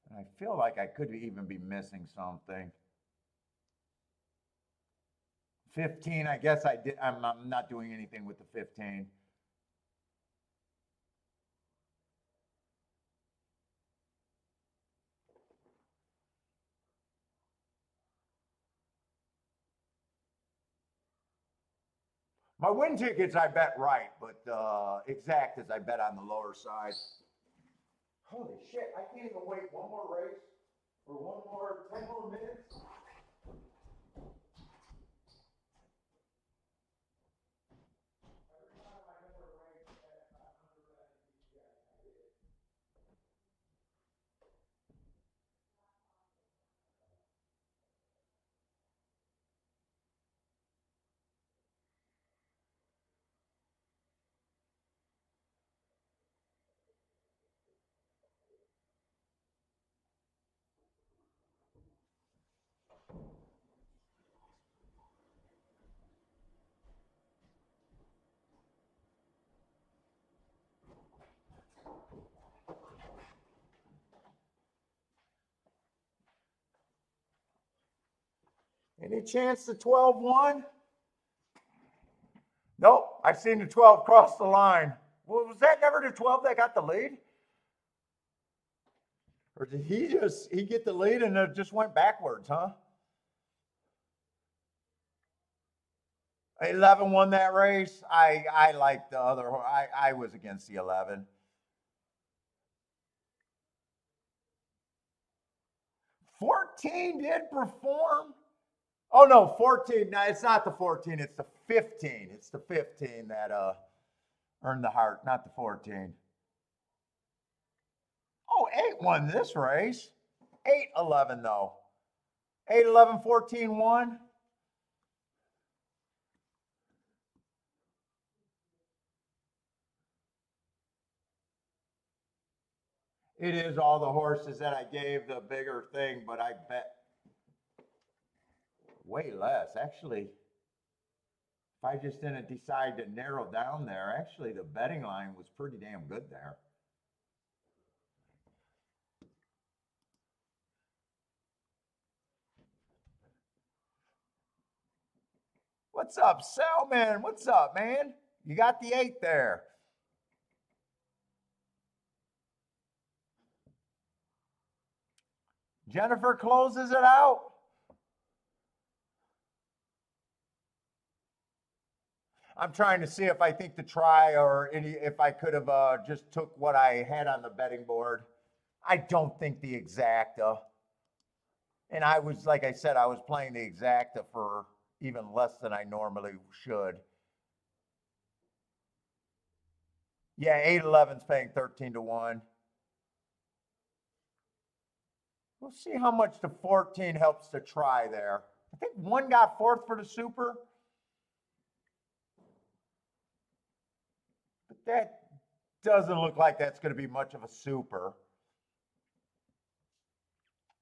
And I feel like I could even be missing something. 15, I guess I did. I'm not doing anything with the 15. My win tickets, I bet right, but exact is I bet on the lower side. Holy shit, I can't even wait one more race or one more 10 more minutes. Any chance the 12 won? Nope, I've seen the 12 cross the line. Well, was that never the 12 that got the lead? Or did he get the lead and it just went backwards, huh? 11 won that race. I like the other. I was against the 11. 14 did perform. Oh no, 14. No, it's not the 14. It's the 15. It's the 15 that earned the heart, not the 14. Oh, 8 won this race. 8, 11 though. 8, 11, 14 won. It is all the horses that I gave the bigger thing, but I bet way less. Actually, if I just didn't decide to narrow down there, actually the betting line was pretty damn good there. What's up, Selman? What's up, man? You got the 8 there. Jennifer closes it out. I'm trying to see if I think the try or if I could have just took what I had on the betting board. I don't think the exacta. And I was, like I said, I was playing the exacta for even less than I normally should. Yeah, 8-11's paying 13 to 1. We'll see how much the 14 helps to try there. I think one got fourth for the super. But that doesn't look like that's going to be much of a super.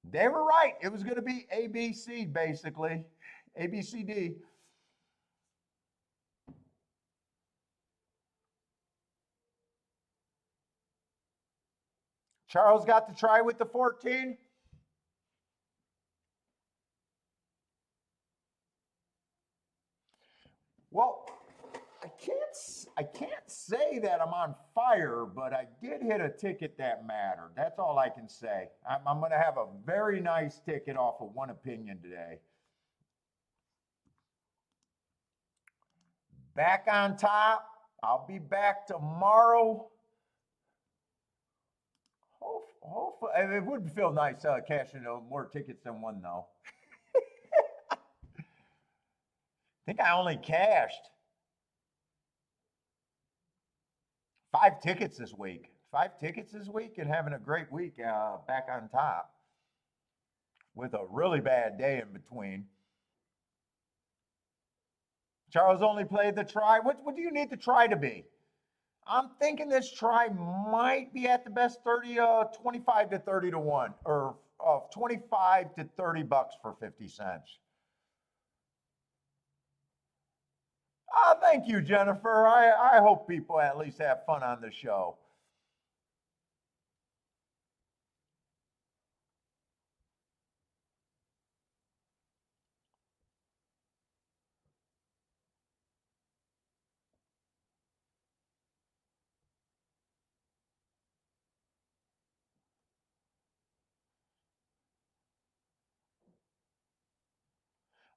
They were right. It was going to be ABC, basically. ABCD. Charles got to try with the 14. Well, I can't say that I'm on fire, but I did hit a ticket that mattered. That's all I can say. I'm going to have a very nice ticket off of one opinion today. Back on top. I'll be back tomorrow. Hopefully, it would feel nice cashing more tickets than one, though. I think I only cashed 5 tickets this week. 5 tickets this week and having a great week back on top with a really bad day in between. Charles only played the try. What do you need the try to be? I'm thinking this try might be at the best 25 to 30 to 1 or 25 to 30 bucks for 50 cents. Thank you, Jennifer. I hope people at least have fun on the show.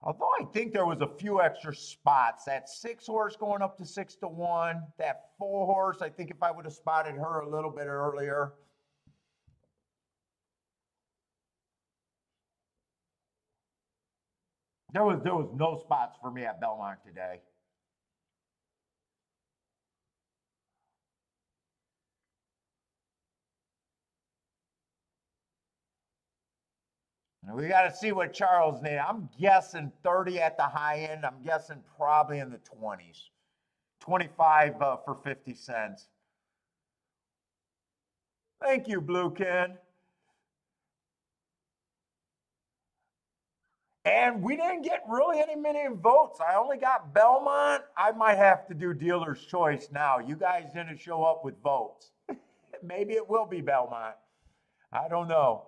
Although I think there was a few extra spots, that 6 horse going up to 6 to 1, that 4 horse, I think if I would have spotted her a little bit earlier. There was no spots for me at Belmont today. And we got to see what Charles needs. I'm guessing 30 at the high end. I'm guessing probably in the 20s. 25 for 50 cents. Thank you, Blue Ken. And we didn't get really many votes. I only got Belmont. I might have to do dealer's choice now. You guys didn't show up with votes. Maybe it will be Belmont. I don't know.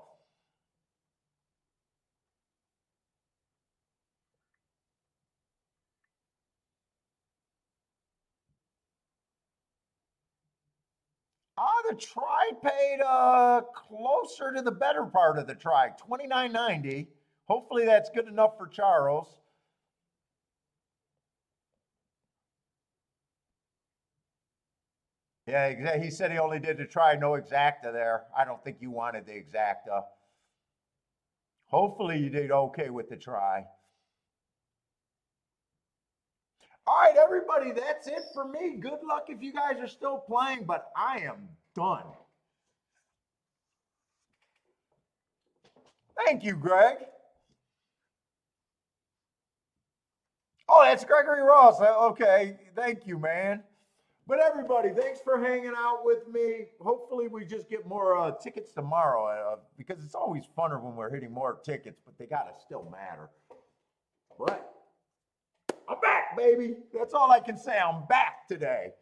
The try paid closer to the better part of the try, $29.90. Hopefully that's good enough for Charles. Yeah, he said he only did the try, no exacta there. I don't think you wanted the exacta. Hopefully you did okay with the try. All right, everybody, that's it for me. Good luck if you guys are still playing, but I am done. Thank you, Greg. Oh, that's Gregory Ross. Okay, thank you, man. But everybody, thanks for hanging out with me. Hopefully we just get more tickets tomorrow because it's always funner when we're hitting more tickets, but they got to still matter. But I'm back, baby. That's all I can say. I'm back today.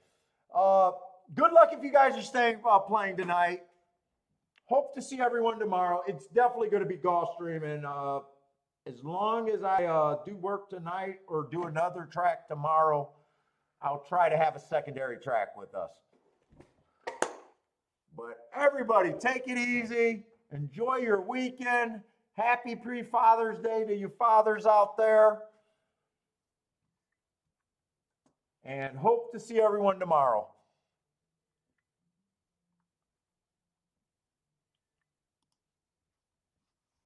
Good luck if you guys are staying playing tonight. Hope to see everyone tomorrow. It's definitely going to be Gulfstream, and as long as I do work tonight or do another track tomorrow, I'll try to have a secondary track with us. But everybody, take it easy. Enjoy your weekend. Happy pre-Father's Day to you fathers out there. and hope to see everyone tomorrow.